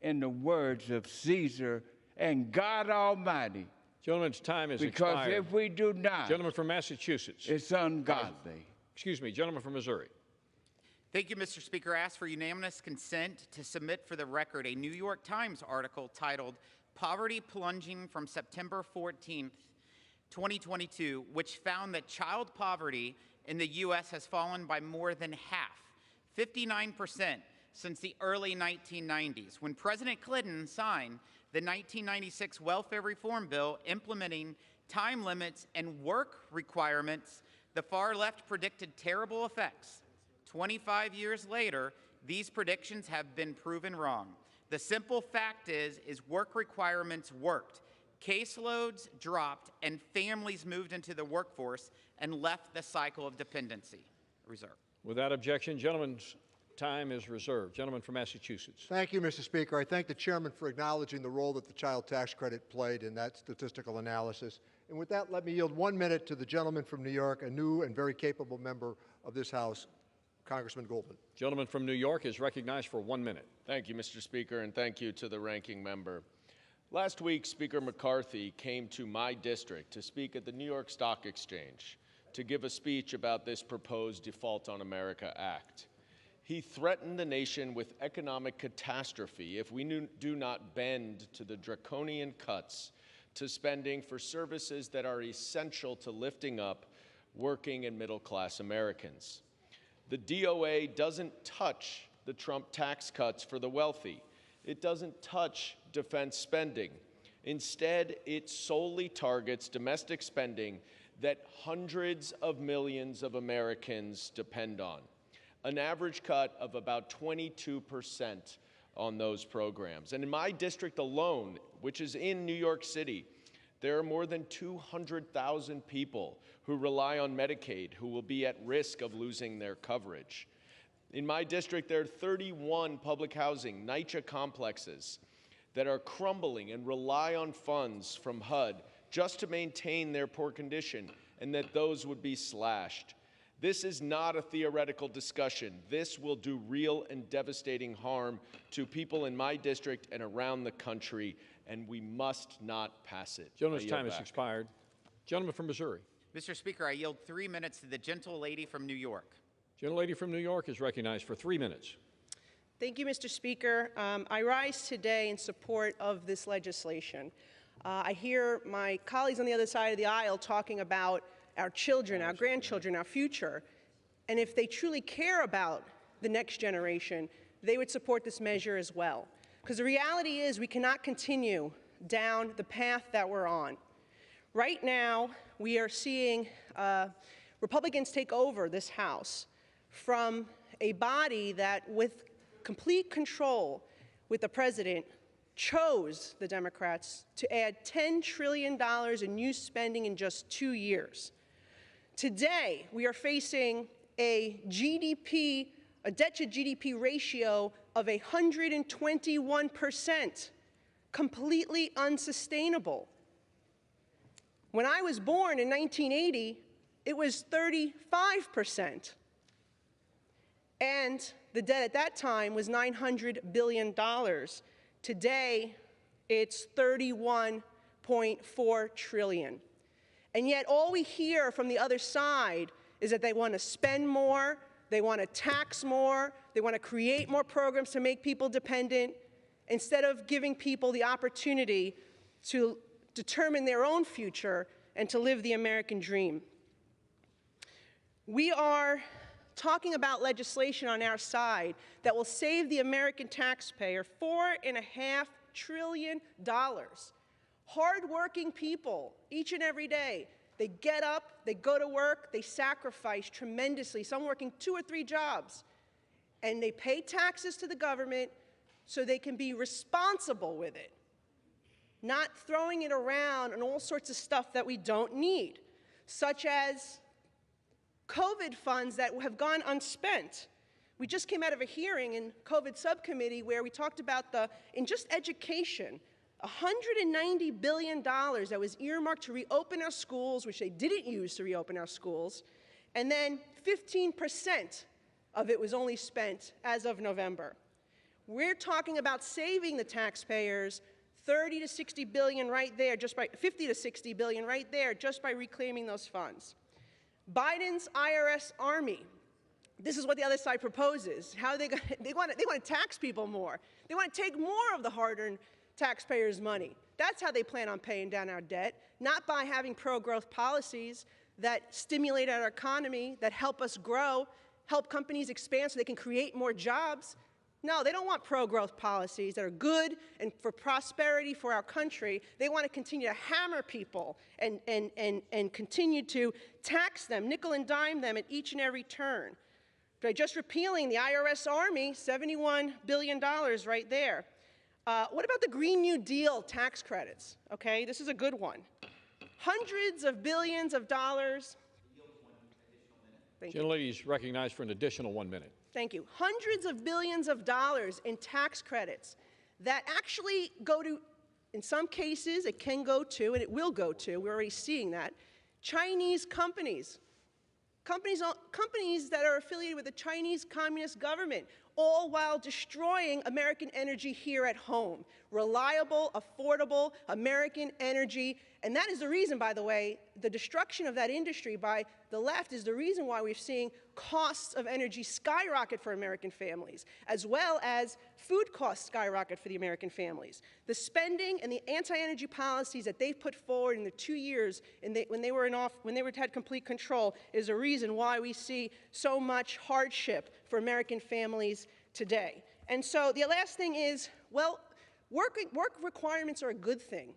in the words of Caesar and God Almighty. Gentleman's time is because expired. If we do not, gentleman from Massachusetts, it's ungodly. Excuse me, gentleman from Missouri. Thank you, Mr. Speaker. I ask for unanimous consent to submit for the record a New York Times article titled Poverty Plunging from September 14th, 2022, which found that child poverty in the U.S. has fallen by more than half, 59%, since the early 1990s, when President Clinton signed the 1996 welfare reform bill implementing time limits and work requirements. The far left predicted terrible effects. 25 years later, these predictions have been proven wrong. The simple fact is work requirements worked. Caseloads dropped and families moved into the workforce and left the cycle of dependency. Reserve. Without objection, gentleman's time is reserved. Gentleman from Massachusetts. Thank you, Mr. Speaker. I thank the chairman for acknowledging the role that the child tax credit played in that statistical analysis. And with that, let me yield 1 minute to the gentleman from New York, a new and very capable member of this House, Congressman Goldman. Gentleman from New York is recognized for 1 minute. Thank you, Mr. Speaker, and thank you to the ranking member. Last week, Speaker McCarthy came to my district to speak at the New York Stock Exchange to give a speech about this proposed Default on America Act. He threatened the nation with economic catastrophe if we do not bend to the draconian cuts to spending for services that are essential to lifting up working and middle-class Americans. The DOA doesn't touch the Trump tax cuts for the wealthy. It doesn't touch defense spending. Instead, it solely targets domestic spending that hundreds of millions of Americans depend on, an average cut of about 22% on those programs. And in my district alone, which is in New York City, there are more than 200,000 people who rely on Medicaid who will be at risk of losing their coverage. In my district, there are 31 public housing NYCHA complexes that are crumbling and rely on funds from HUD just to maintain their poor condition, and that those would be slashed. This is not a theoretical discussion. This will do real and devastating harm to people in my district and around the country, and we must not pass it. Gentleman's time has expired. Gentleman from Missouri. Mr. Speaker, I yield 3 minutes to the gentle lady from New York. Gentlelady from New York is recognized for 3 minutes. Thank you, Mr. Speaker. I rise today in support of this legislation. I hear my colleagues on the other side of the aisle talking about our children, our grandchildren, our future. And if they truly care about the next generation, they would support this measure as well. Because the reality is we cannot continue down the path that we're on. Right now, we are seeing Republicans take over this House from a body that, with complete control with the president, chose the Democrats to add $10 trillion in new spending in just 2 years. Today, we are facing a debt-to-GDP ratio of 121%, completely unsustainable. When I was born in 1980, it was 35%. And the debt at that time was $900 billion. Today, it's $31.4 trillion. And yet all we hear from the other side is that they want to spend more, they want to tax more, they want to create more programs to make people dependent, instead of giving people the opportunity to determine their own future and to live the American dream. We are talking about legislation on our side that will save the American taxpayer $4.5 trillion. Hardworking people, each and every day, they get up, they go to work, they sacrifice tremendously, some working 2 or 3 jobs, and they pay taxes to the government so they can be responsible with it, not throwing it around on all sorts of stuff that we don't need, such as COVID funds that have gone unspent. We just came out of a hearing in COVID subcommittee where we talked about in just education, $190 billion that was earmarked to reopen our schools, which they didn't use to reopen our schools, and then 15% of it was only spent as of November. We're talking about saving the taxpayers 30 to 60 billion right there, 50 to 60 billion right there, just by reclaiming those funds. Biden's IRS army. This is what the other side proposes. How they want to tax people more. They want to take more of the hard-earned taxpayers' money. That's how they plan on paying down our debt, not by having pro-growth policies that stimulate our economy, that help us grow, help companies expand so they can create more jobs. No, they don't want pro-growth policies that are good and for prosperity for our country. They want to continue to hammer people and continue to tax them, nickel and dime them at each and every turn. By just repealing the IRS army, $71 billion right there. What about the Green New Deal tax credits? Okay, this is a good one. Hundreds of billions of dollars. Thank you. Gentlelady is recognized for an additional 1 minute. Thank you. Hundreds of billions of dollars in tax credits that actually go to, in some cases, it can go to, and it will go to, we're already seeing that, Chinese companies. Companies that are affiliated with the Chinese Communist government, all while destroying American energy here at home. Reliable, affordable American energy And that is the reason, by the way, the destruction of that industry by the left is the reason why we're seeing costs of energy skyrocket for American families, as well as food costs skyrocket for the American families. The spending and the anti-energy policies that they've put forward in the 2 years when they had complete control is a reason why we see so much hardship for American families today. And so the last thing is, well, work requirements are a good thing.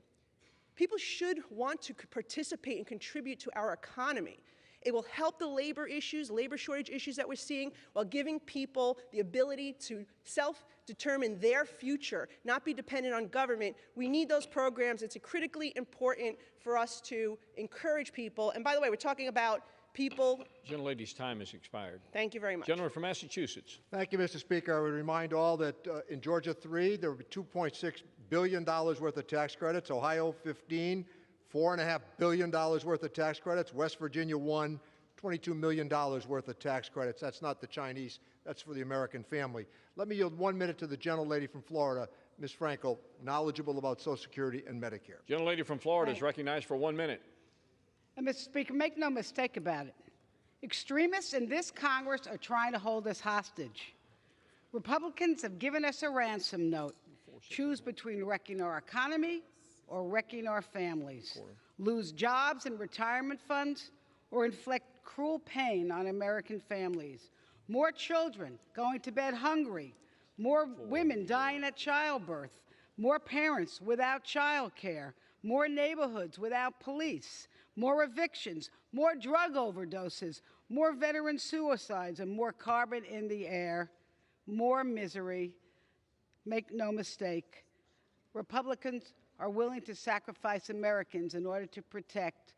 People should want to participate and contribute to our economy. It will help the labor shortage issues that we're seeing, while giving people the ability to self-determine their future, not be dependent on government. We need those programs. It's critically important for us to encourage people. And by the way, we're talking about people. Gentlelady's time has expired. Thank you very much. Gentleman from Massachusetts. Thank you, Mr. Speaker. I would remind all that in Georgia 3, there will be $2.6 billion worth of tax credits. Ohio 15, $4.5 billion worth of tax credits. West Virginia 1, $22 million worth of tax credits. That's not the Chinese. That's for the American family. Let me yield 1 minute to the gentlelady from Florida, Ms. Frankel, knowledgeable about Social Security and Medicare. Gentlelady from Florida is recognized for 1 minute. And Mr. Speaker, make no mistake about it. Extremists in this Congress are trying to hold us hostage. Republicans have given us a ransom note. Choose between wrecking our economy or wrecking our families. Lose jobs and retirement funds or inflict cruel pain on American families. More children going to bed hungry. More women dying at childbirth. More parents without child care. More neighborhoods without police. More evictions, more drug overdoses, more veteran suicides, and more carbon in the air, more misery. Make no mistake, Republicans are willing to sacrifice Americans in order to protect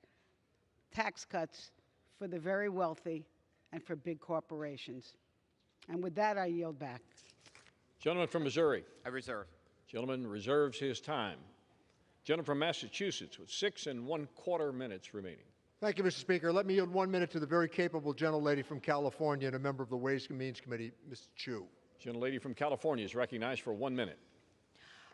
tax cuts for the very wealthy and for big corporations. And with that, I yield back. Gentleman from Missouri. I reserve. Gentleman reserves his time. Gentleman from Massachusetts with 6 1/4 minutes remaining. Thank you, Mr. Speaker. Let me yield 1 minute to the very capable gentlelady from California and a member of the Ways and Means Committee, Ms. Chu. Gentlelady from California is recognized for 1 minute.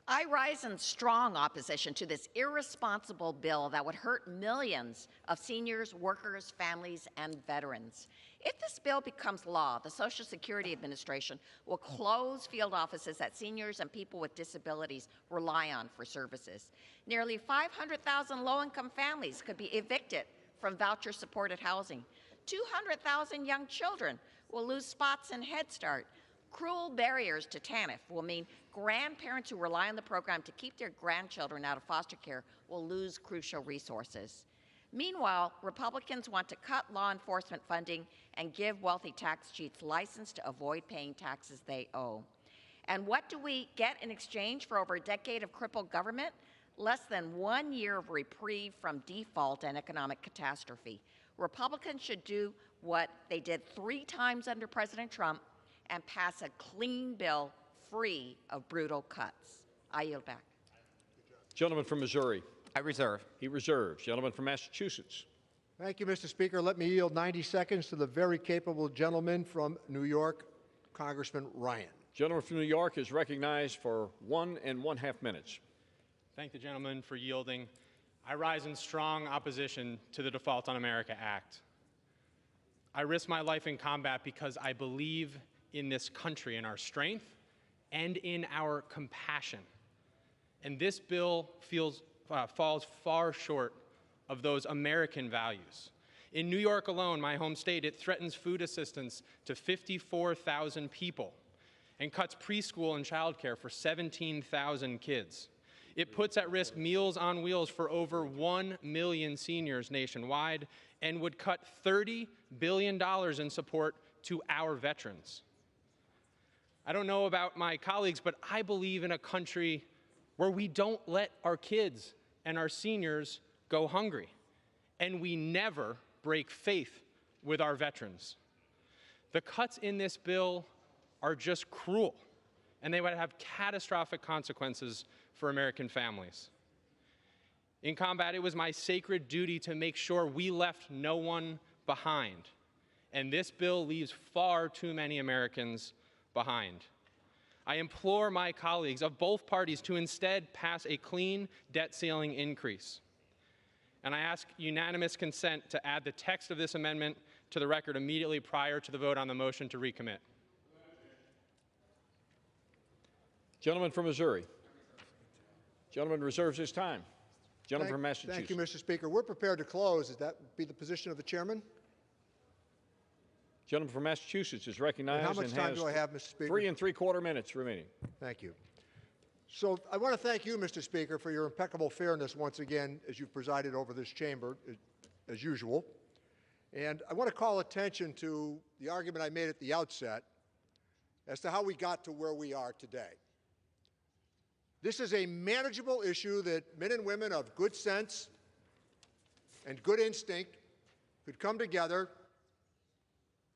I rise in strong opposition to this irresponsible bill that would hurt millions of seniors, workers, families, and veterans. If this bill becomes law, the Social Security Administration will close field offices that seniors and people with disabilities rely on for services. Nearly 500,000 low-income families could be evicted from voucher-supported housing. 200,000 young children will lose spots in Head Start. Cruel barriers to TANF will mean grandparents who rely on the program to keep their grandchildren out of foster care will lose crucial resources. Meanwhile, Republicans want to cut law enforcement funding and give wealthy tax cheats license to avoid paying taxes they owe. And what do we get in exchange for over a decade of crippled government? Less than 1 year of reprieve from default and economic catastrophe. Republicans should do what they did 3 times under President Trump and pass a clean bill free of brutal cuts. I yield back. Gentleman from Missouri. I reserve. He reserves. Gentleman from Massachusetts. Thank you, Mr. Speaker. Let me yield 90 seconds to the very capable gentleman from New York, Congressman Ryan. Gentleman from New York is recognized for 1 1/2 minutes. Thank the gentleman for yielding. I rise in strong opposition to the Default on America Act. I risk my life in combat because I believe in this country, in our strength, and in our compassion. And this bill falls far short of those American values. In New York alone, my home state, it threatens food assistance to 54,000 people and cuts preschool and childcare for 17,000 kids. It puts at risk Meals on Wheels for over 1 million seniors nationwide and would cut $30 billion in support to our veterans. I don't know about my colleagues, but I believe in a country where we don't let our kids and our seniors go hungry, and we never break faith with our veterans. The cuts in this bill are just cruel, and they would have catastrophic consequences for American families. In combat, it was my sacred duty to make sure we left no one behind, and this bill leaves far too many Americans behind. I implore my colleagues of both parties to instead pass a clean debt ceiling increase. and I ask unanimous consent to add the text of this amendment to the record immediately prior to the vote on the motion to recommit. Gentleman from Missouri. Gentleman reserves his time. Gentleman from Massachusetts. Thank you, Mr. Speaker. We're prepared to close. Is that be the position of the chairman? Gentleman from Massachusetts is recognized. And how much time do I have, Mr. Speaker? 3 3/4 minutes remaining. Thank you. So I want to thank you, Mr. Speaker, for your impeccable fairness once again as you've presided over this chamber, as usual. And I want to call attention to the argument I made at the outset as to how we got to where we are today. This is a manageable issue that men and women of good sense and good instinct could come together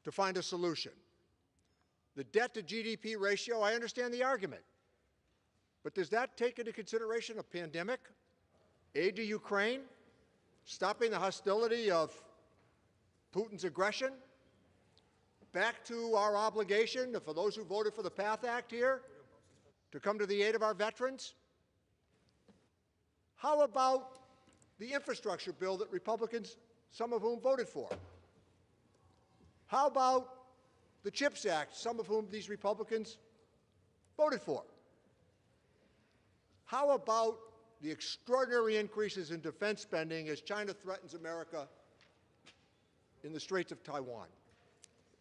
to find a solution. The debt to GDP ratio, I understand the argument. But does that take into consideration a pandemic, aid to Ukraine, stopping the hostility of Putin's aggression, back to our obligation for those who voted for the PATH Act here, to come to the aid of our veterans? How about the infrastructure bill that Republicans, some of whom voted for? How about the CHIPS Act, some of whom these Republicans voted for? How about the extraordinary increases in defense spending as China threatens America in the Straits of Taiwan,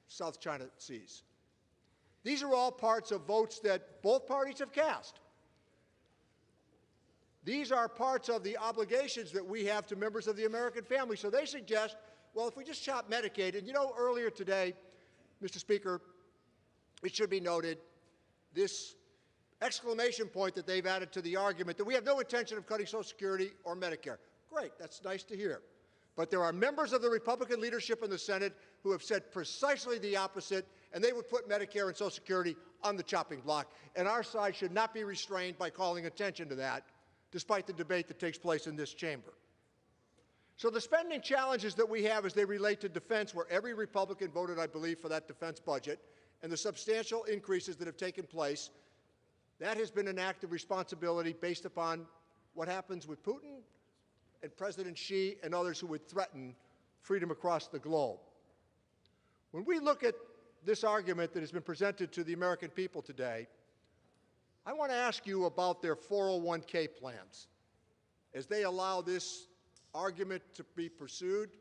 South China Seas? These are all parts of votes that both parties have cast. These are parts of the obligations that we have to members of the American family. So they suggest, well, if we just chop Medicaid, and you know, earlier today, Mr. Speaker, it should be noted, this exclamation point that they've added to the argument that we have no intention of cutting Social Security or Medicare. Great, that's nice to hear. But there are members of the Republican leadership in the Senate who have said precisely the opposite, and they would put Medicare and Social Security on the chopping block. And our side should not be restrained by calling attention to that, despite the debate that takes place in this chamber. So the spending challenges that we have as they relate to defense, where every Republican voted, I believe, for that defense budget, and the substantial increases that have taken place, that has been an act of responsibility based upon what happens with Putin and President Xi and others who would threaten freedom across the globe. When we look at this argument that has been presented to the American people today, I want to ask you about their 401k plans. As they allow this argument to be pursued,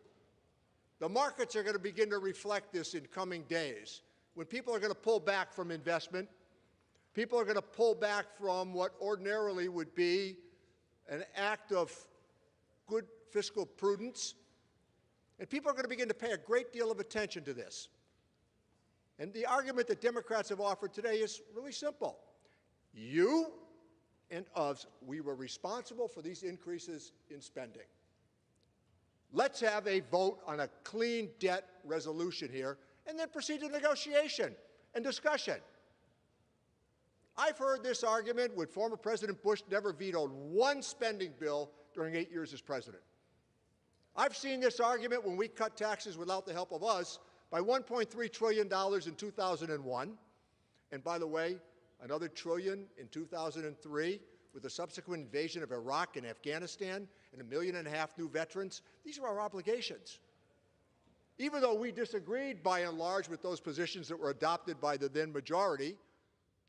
the markets are going to begin to reflect this in coming days. When people are going to pull back from investment, people are going to pull back from what ordinarily would be an act of good fiscal prudence, and people are going to begin to pay a great deal of attention to this. And the argument that Democrats have offered today is really simple. You and us, we were responsible for these increases in spending. Let's have a vote on a clean debt resolution here and then proceed to negotiation and discussion. I've heard this argument when former President Bush never vetoed one spending bill during 8 years as president. I've seen this argument when we cut taxes without the help of us by $1.3 trillion in 2001, and by the way, another trillion in 2003 with the subsequent invasion of Iraq and Afghanistan and 1.5 million new veterans. These are our obligations. Even though we disagreed by and large with those positions that were adopted by the then majority,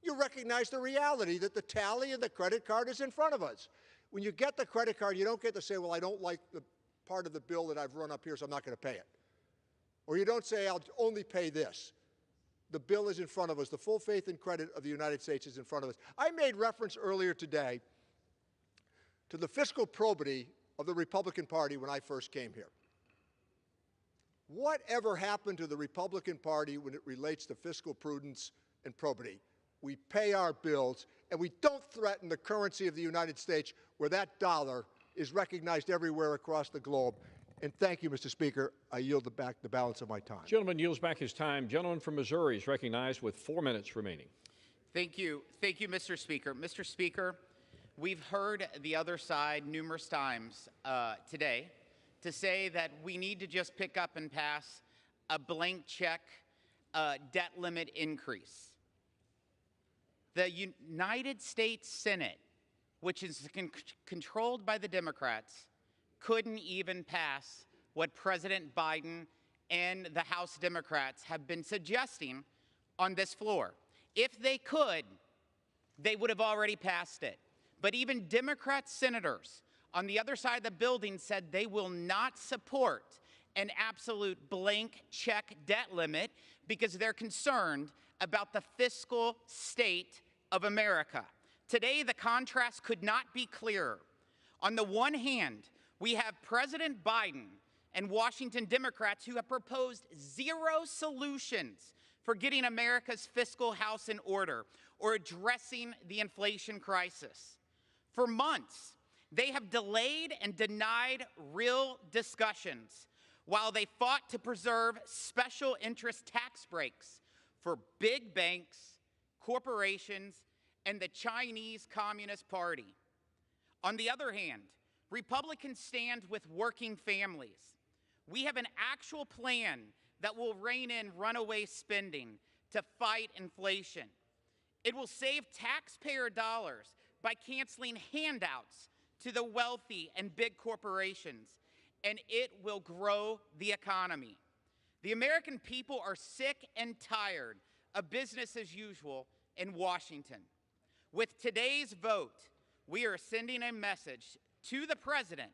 you recognize the reality that the tally and the credit card is in front of us. When you get the credit card, you don't get to say, well, I don't like the part of the bill that I've run up here, so I'm not going to pay it. Or you don't say, I'll only pay this. The bill is in front of us. The full faith and credit of the United States is in front of us. I made reference earlier today to the fiscal probity of the Republican Party when I first came here. Whatever happened to the Republican Party when it relates to fiscal prudence and probity? We pay our bills, and we don't threaten the currency of the United States, where that dollar is recognized everywhere across the globe. And thank you, Mr. Speaker. I yield back the balance of my time. Gentleman yields back his time. Gentleman from Missouri is recognized with 4 minutes remaining. Thank you. Thank you, Mr. Speaker. Mr. Speaker, we've heard the other side numerous times today to say that we need to just pick up and pass a blank check debt limit increase. The United States Senate, which is controlled by the Democrats, couldn't even pass what President Biden and the House Democrats have been suggesting on this floor. If they could, they would have already passed it. But even Democrat senators on the other side of the building said they will not support an absolute blank check debt limit because they're concerned about the fiscal state of America. Today, the contrast could not be clearer. On the one hand, we have President Biden and Washington Democrats who have proposed zero solutions for getting America's fiscal house in order or addressing the inflation crisis. For months, they have delayed and denied real discussions while they fought to preserve special interest tax breaks for big banks, corporations, and the Chinese Communist Party. On the other hand, Republicans stand with working families. We have an actual plan that will rein in runaway spending to fight inflation. It will save taxpayer dollars by canceling handouts to the wealthy and big corporations, and it will grow the economy. The American people are sick and tired of business as usual in Washington. With today's vote, we are sending a message to the president.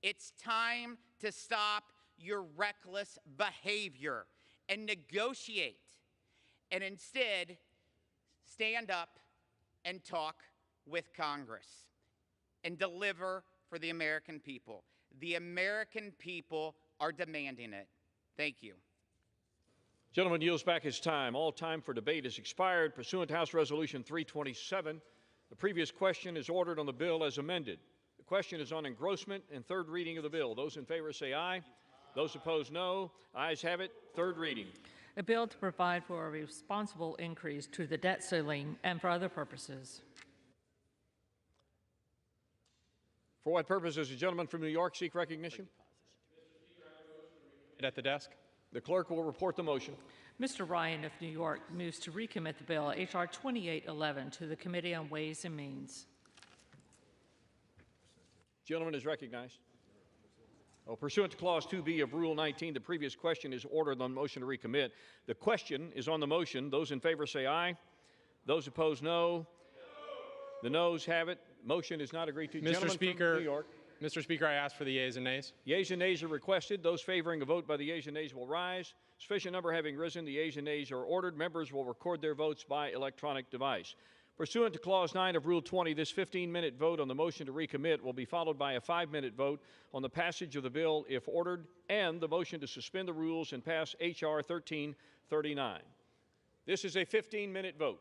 It's time to stop your reckless behavior and negotiate, and instead stand up and talk with Congress and deliver for the American people. The American people are demanding it. Thank you. Gentleman yields back his time. All time for debate has expired. Pursuant to House Resolution 327, the previous question is ordered on the bill as amended. The question is on engrossment and third reading of the bill. Those in favor say aye. Those opposed, no. Ayes have it. Third reading. A bill to provide for a responsible increase to the debt ceiling and for other purposes. For what purpose does the gentleman from New York seek recognition? At the desk. The clerk will report the motion. Mr. Ryan of New York moves to recommit the bill, H.R. 2811, to the Committee on Ways and Means. Gentleman is recognized. Pursuant to Clause 2B of Rule 19, the previous question is ordered on motion to recommit. The question is on the motion. Those in favor say aye. Those opposed, no. The noes have it. Motion is not agreed to. Mr. Speaker, New York. Mr. Speaker, I ask for the yeas and nays. Yeas and nays are requested. Those favoring a vote by the yeas and nays will rise. Sufficient number having risen, the yeas and nays are ordered. Members will record their votes by electronic device. Pursuant to Clause 9 of Rule 20, this 15-minute vote on the motion to recommit will be followed by a 5-minute vote on the passage of the bill if ordered, and the motion to suspend the rules and pass H.R. 1339. This is a 15-minute vote.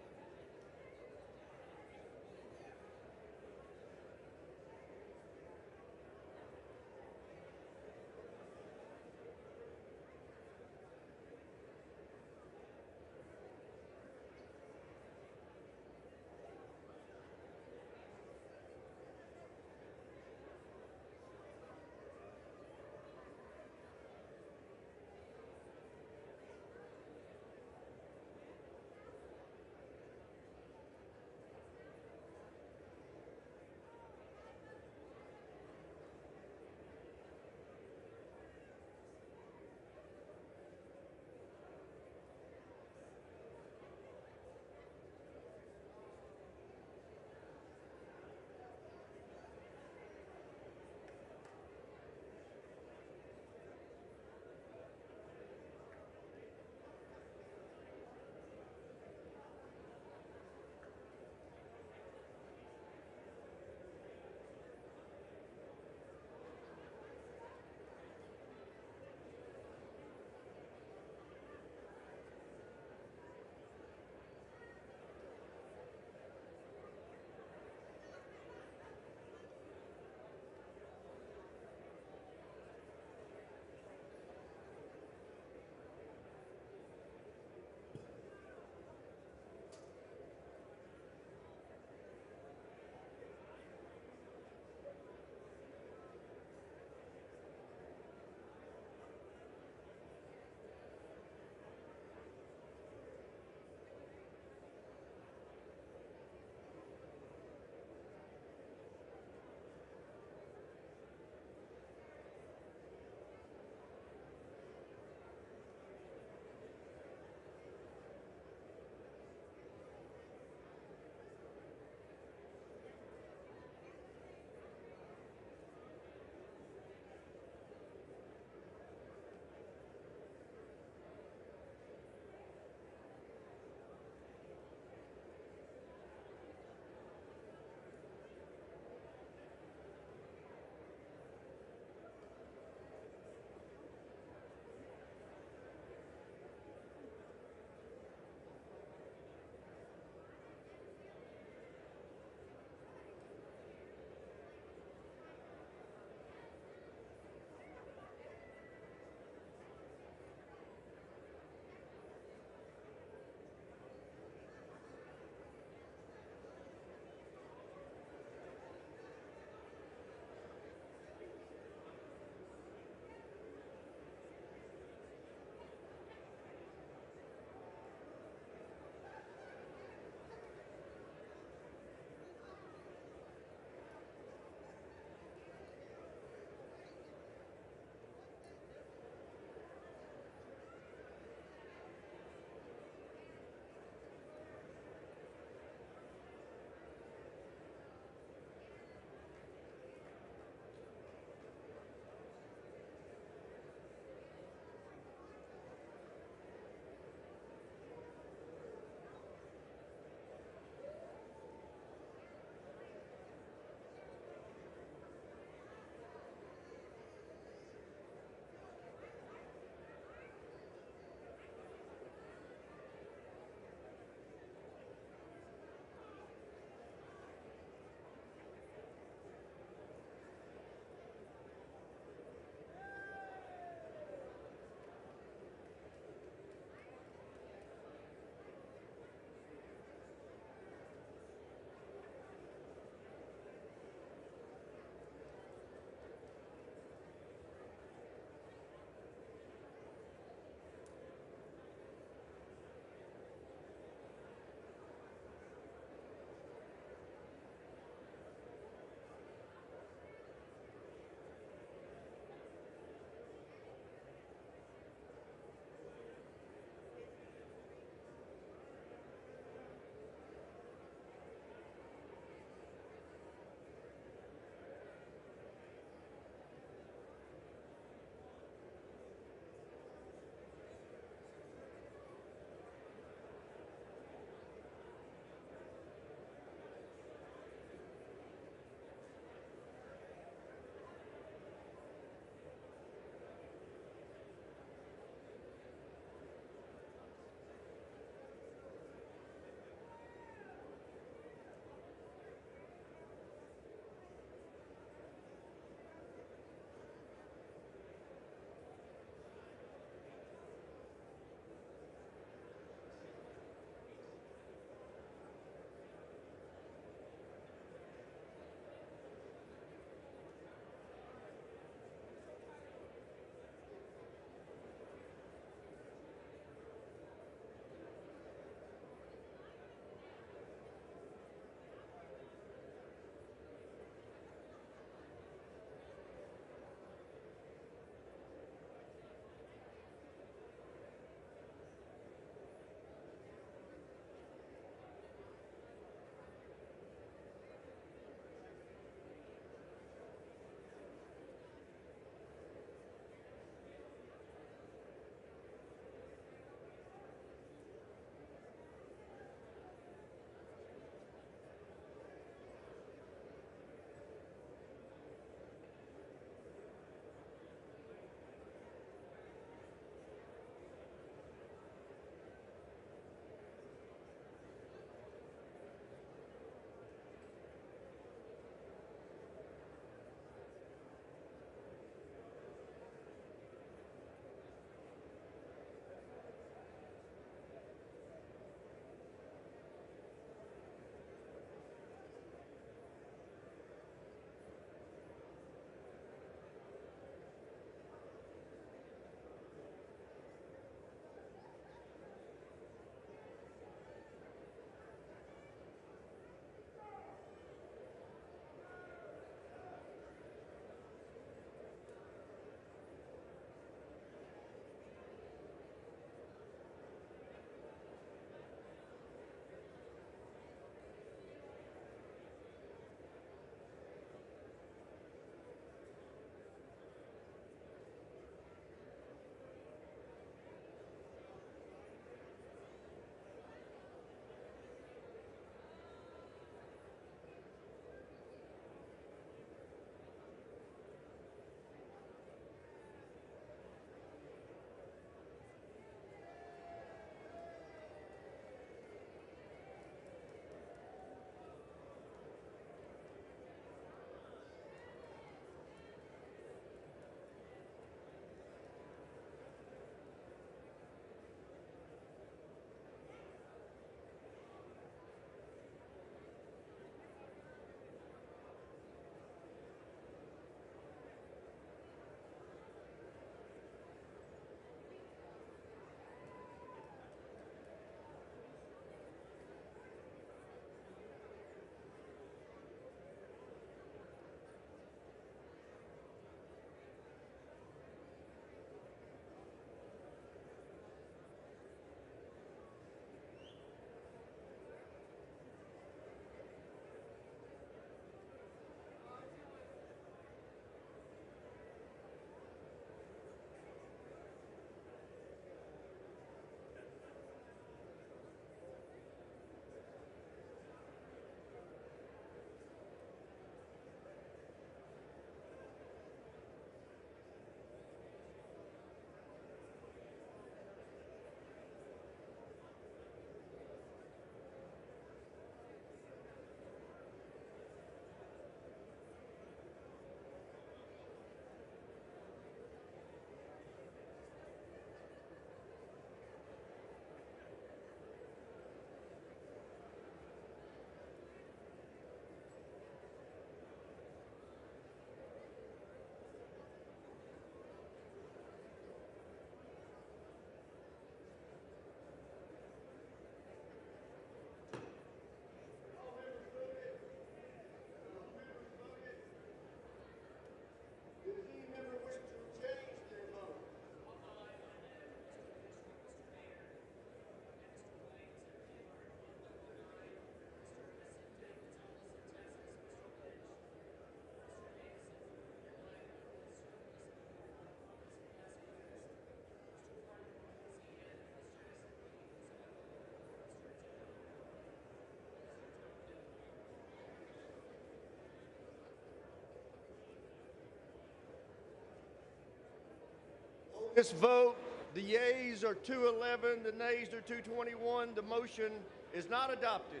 This vote, the yeas are 211, the nays are 221. The motion is not adopted.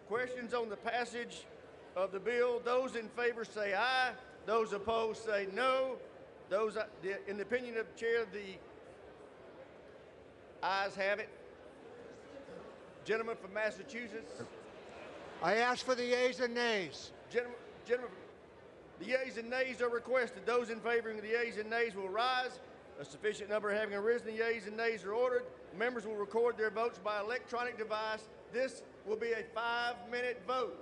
Questions on the passage of the bill? Those in favor say aye. Those opposed say no. Those, in the opinion of the chair, the ayes have it. Gentleman from Massachusetts. I ask for the yeas and nays. Gentlemen, the yeas and nays are requested. Those in favor of the yeas and nays will rise. A sufficient number having arisen, the yeas and nays are ordered. Members will record their votes by electronic device. This will be a 5-minute vote.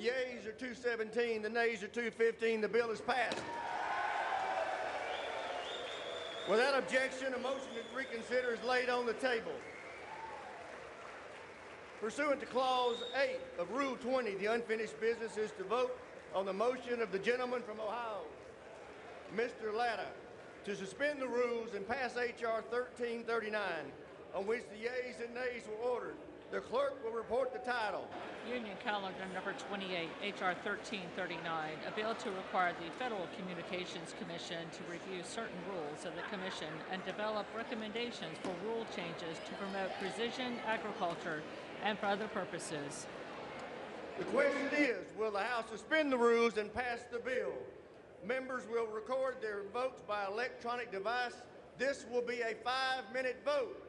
The yeas are 217, the nays are 215. The bill is passed. Without objection, a motion to reconsider is laid on the table. Pursuant to Clause 8 of Rule 20, the unfinished business is to vote on the motion of the gentleman from Ohio, Mr. Latta, to suspend the rules and pass H.R. 1339, on which the yeas and nays were ordered. The clerk will report the title. Union Calendar number 28, H.R. 1339, a bill to require the Federal Communications Commission to review certain rules of the Commission and develop recommendations for rule changes to promote precision agriculture and for other purposes. The question is, will the House suspend the rules and pass the bill? Members will record their votes by electronic device. This will be a 5-minute vote.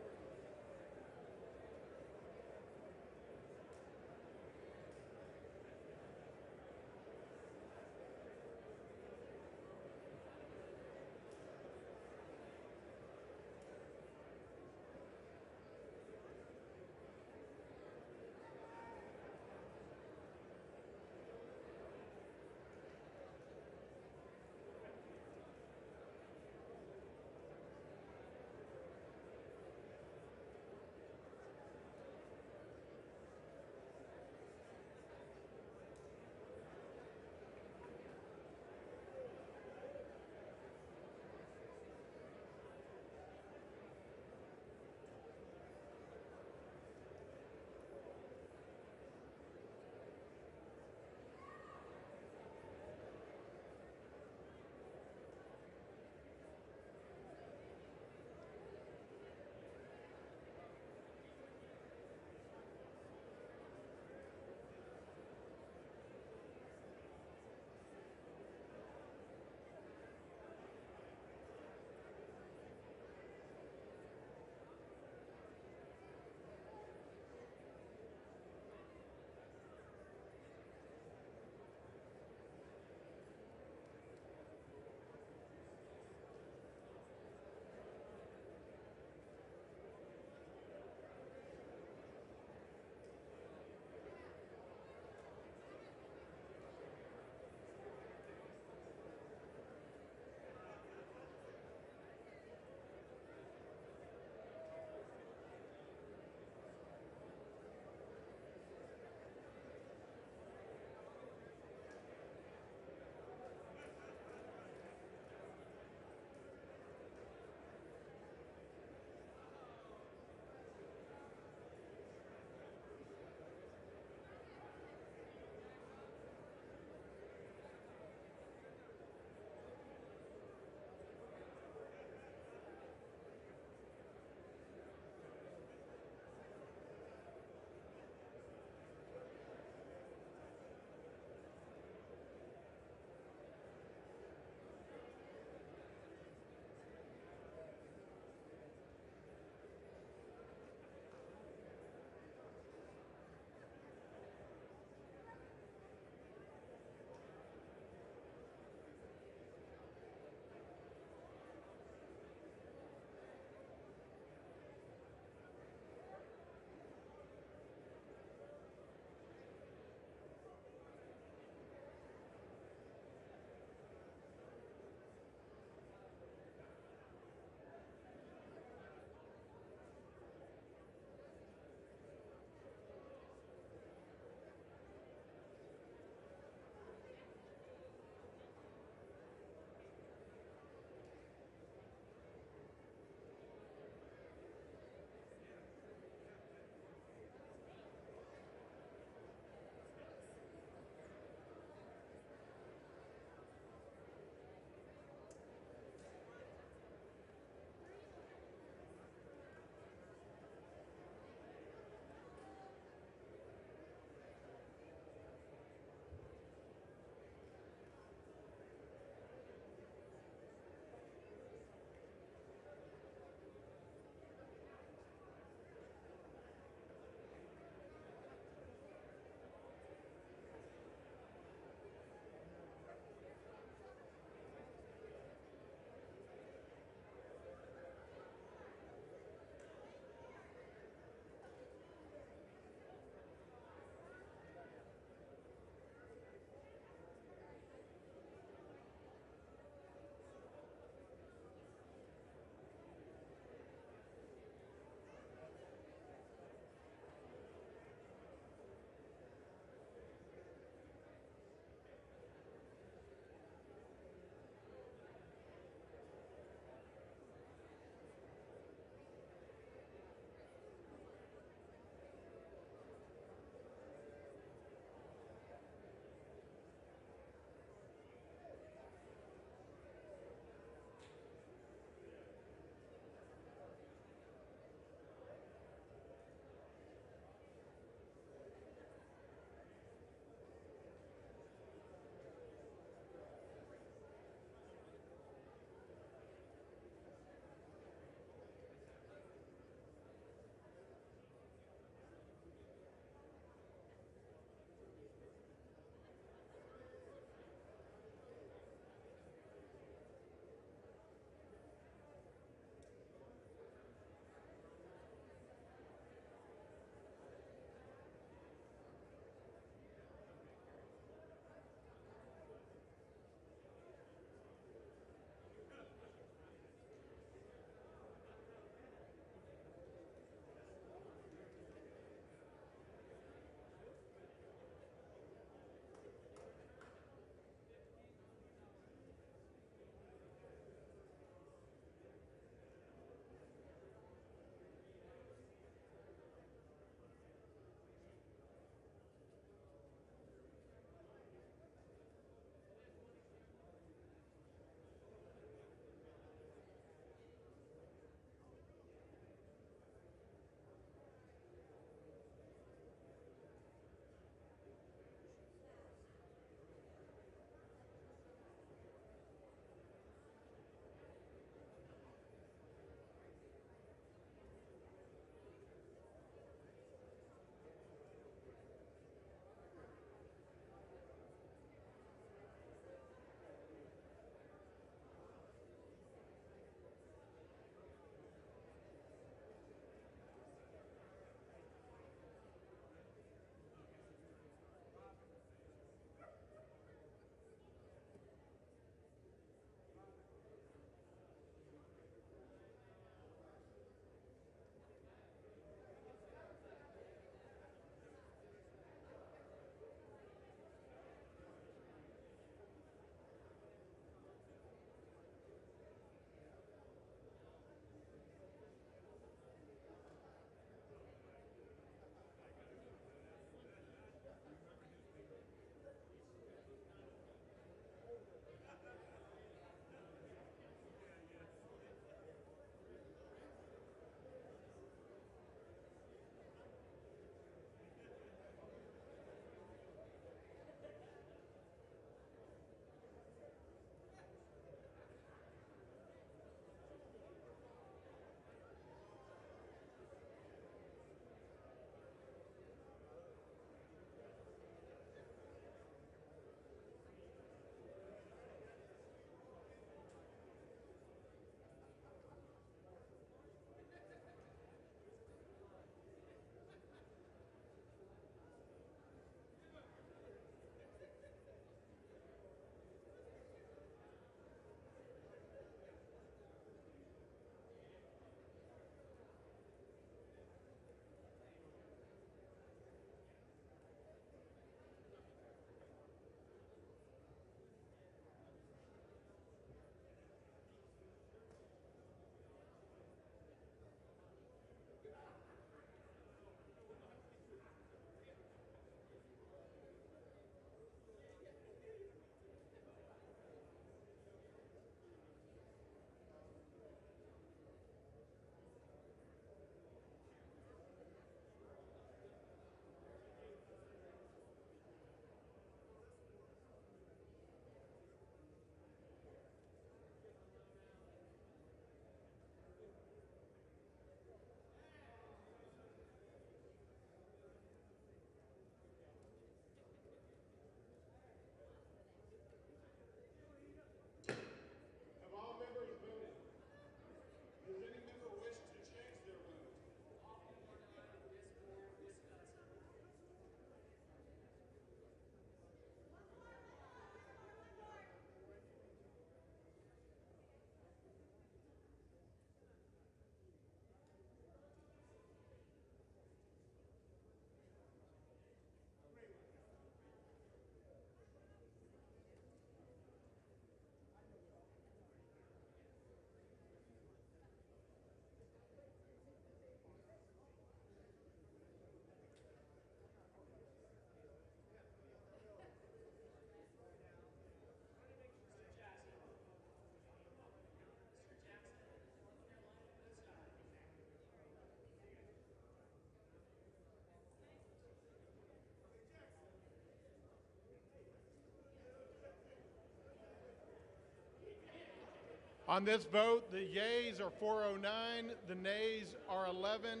On this vote, the yeas are 409, the nays are 11,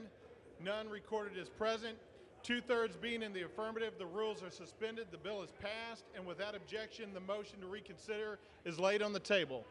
none recorded as present. 2/3 being in the affirmative, the rules are suspended, the bill is passed, and without objection, the motion to reconsider is laid on the table.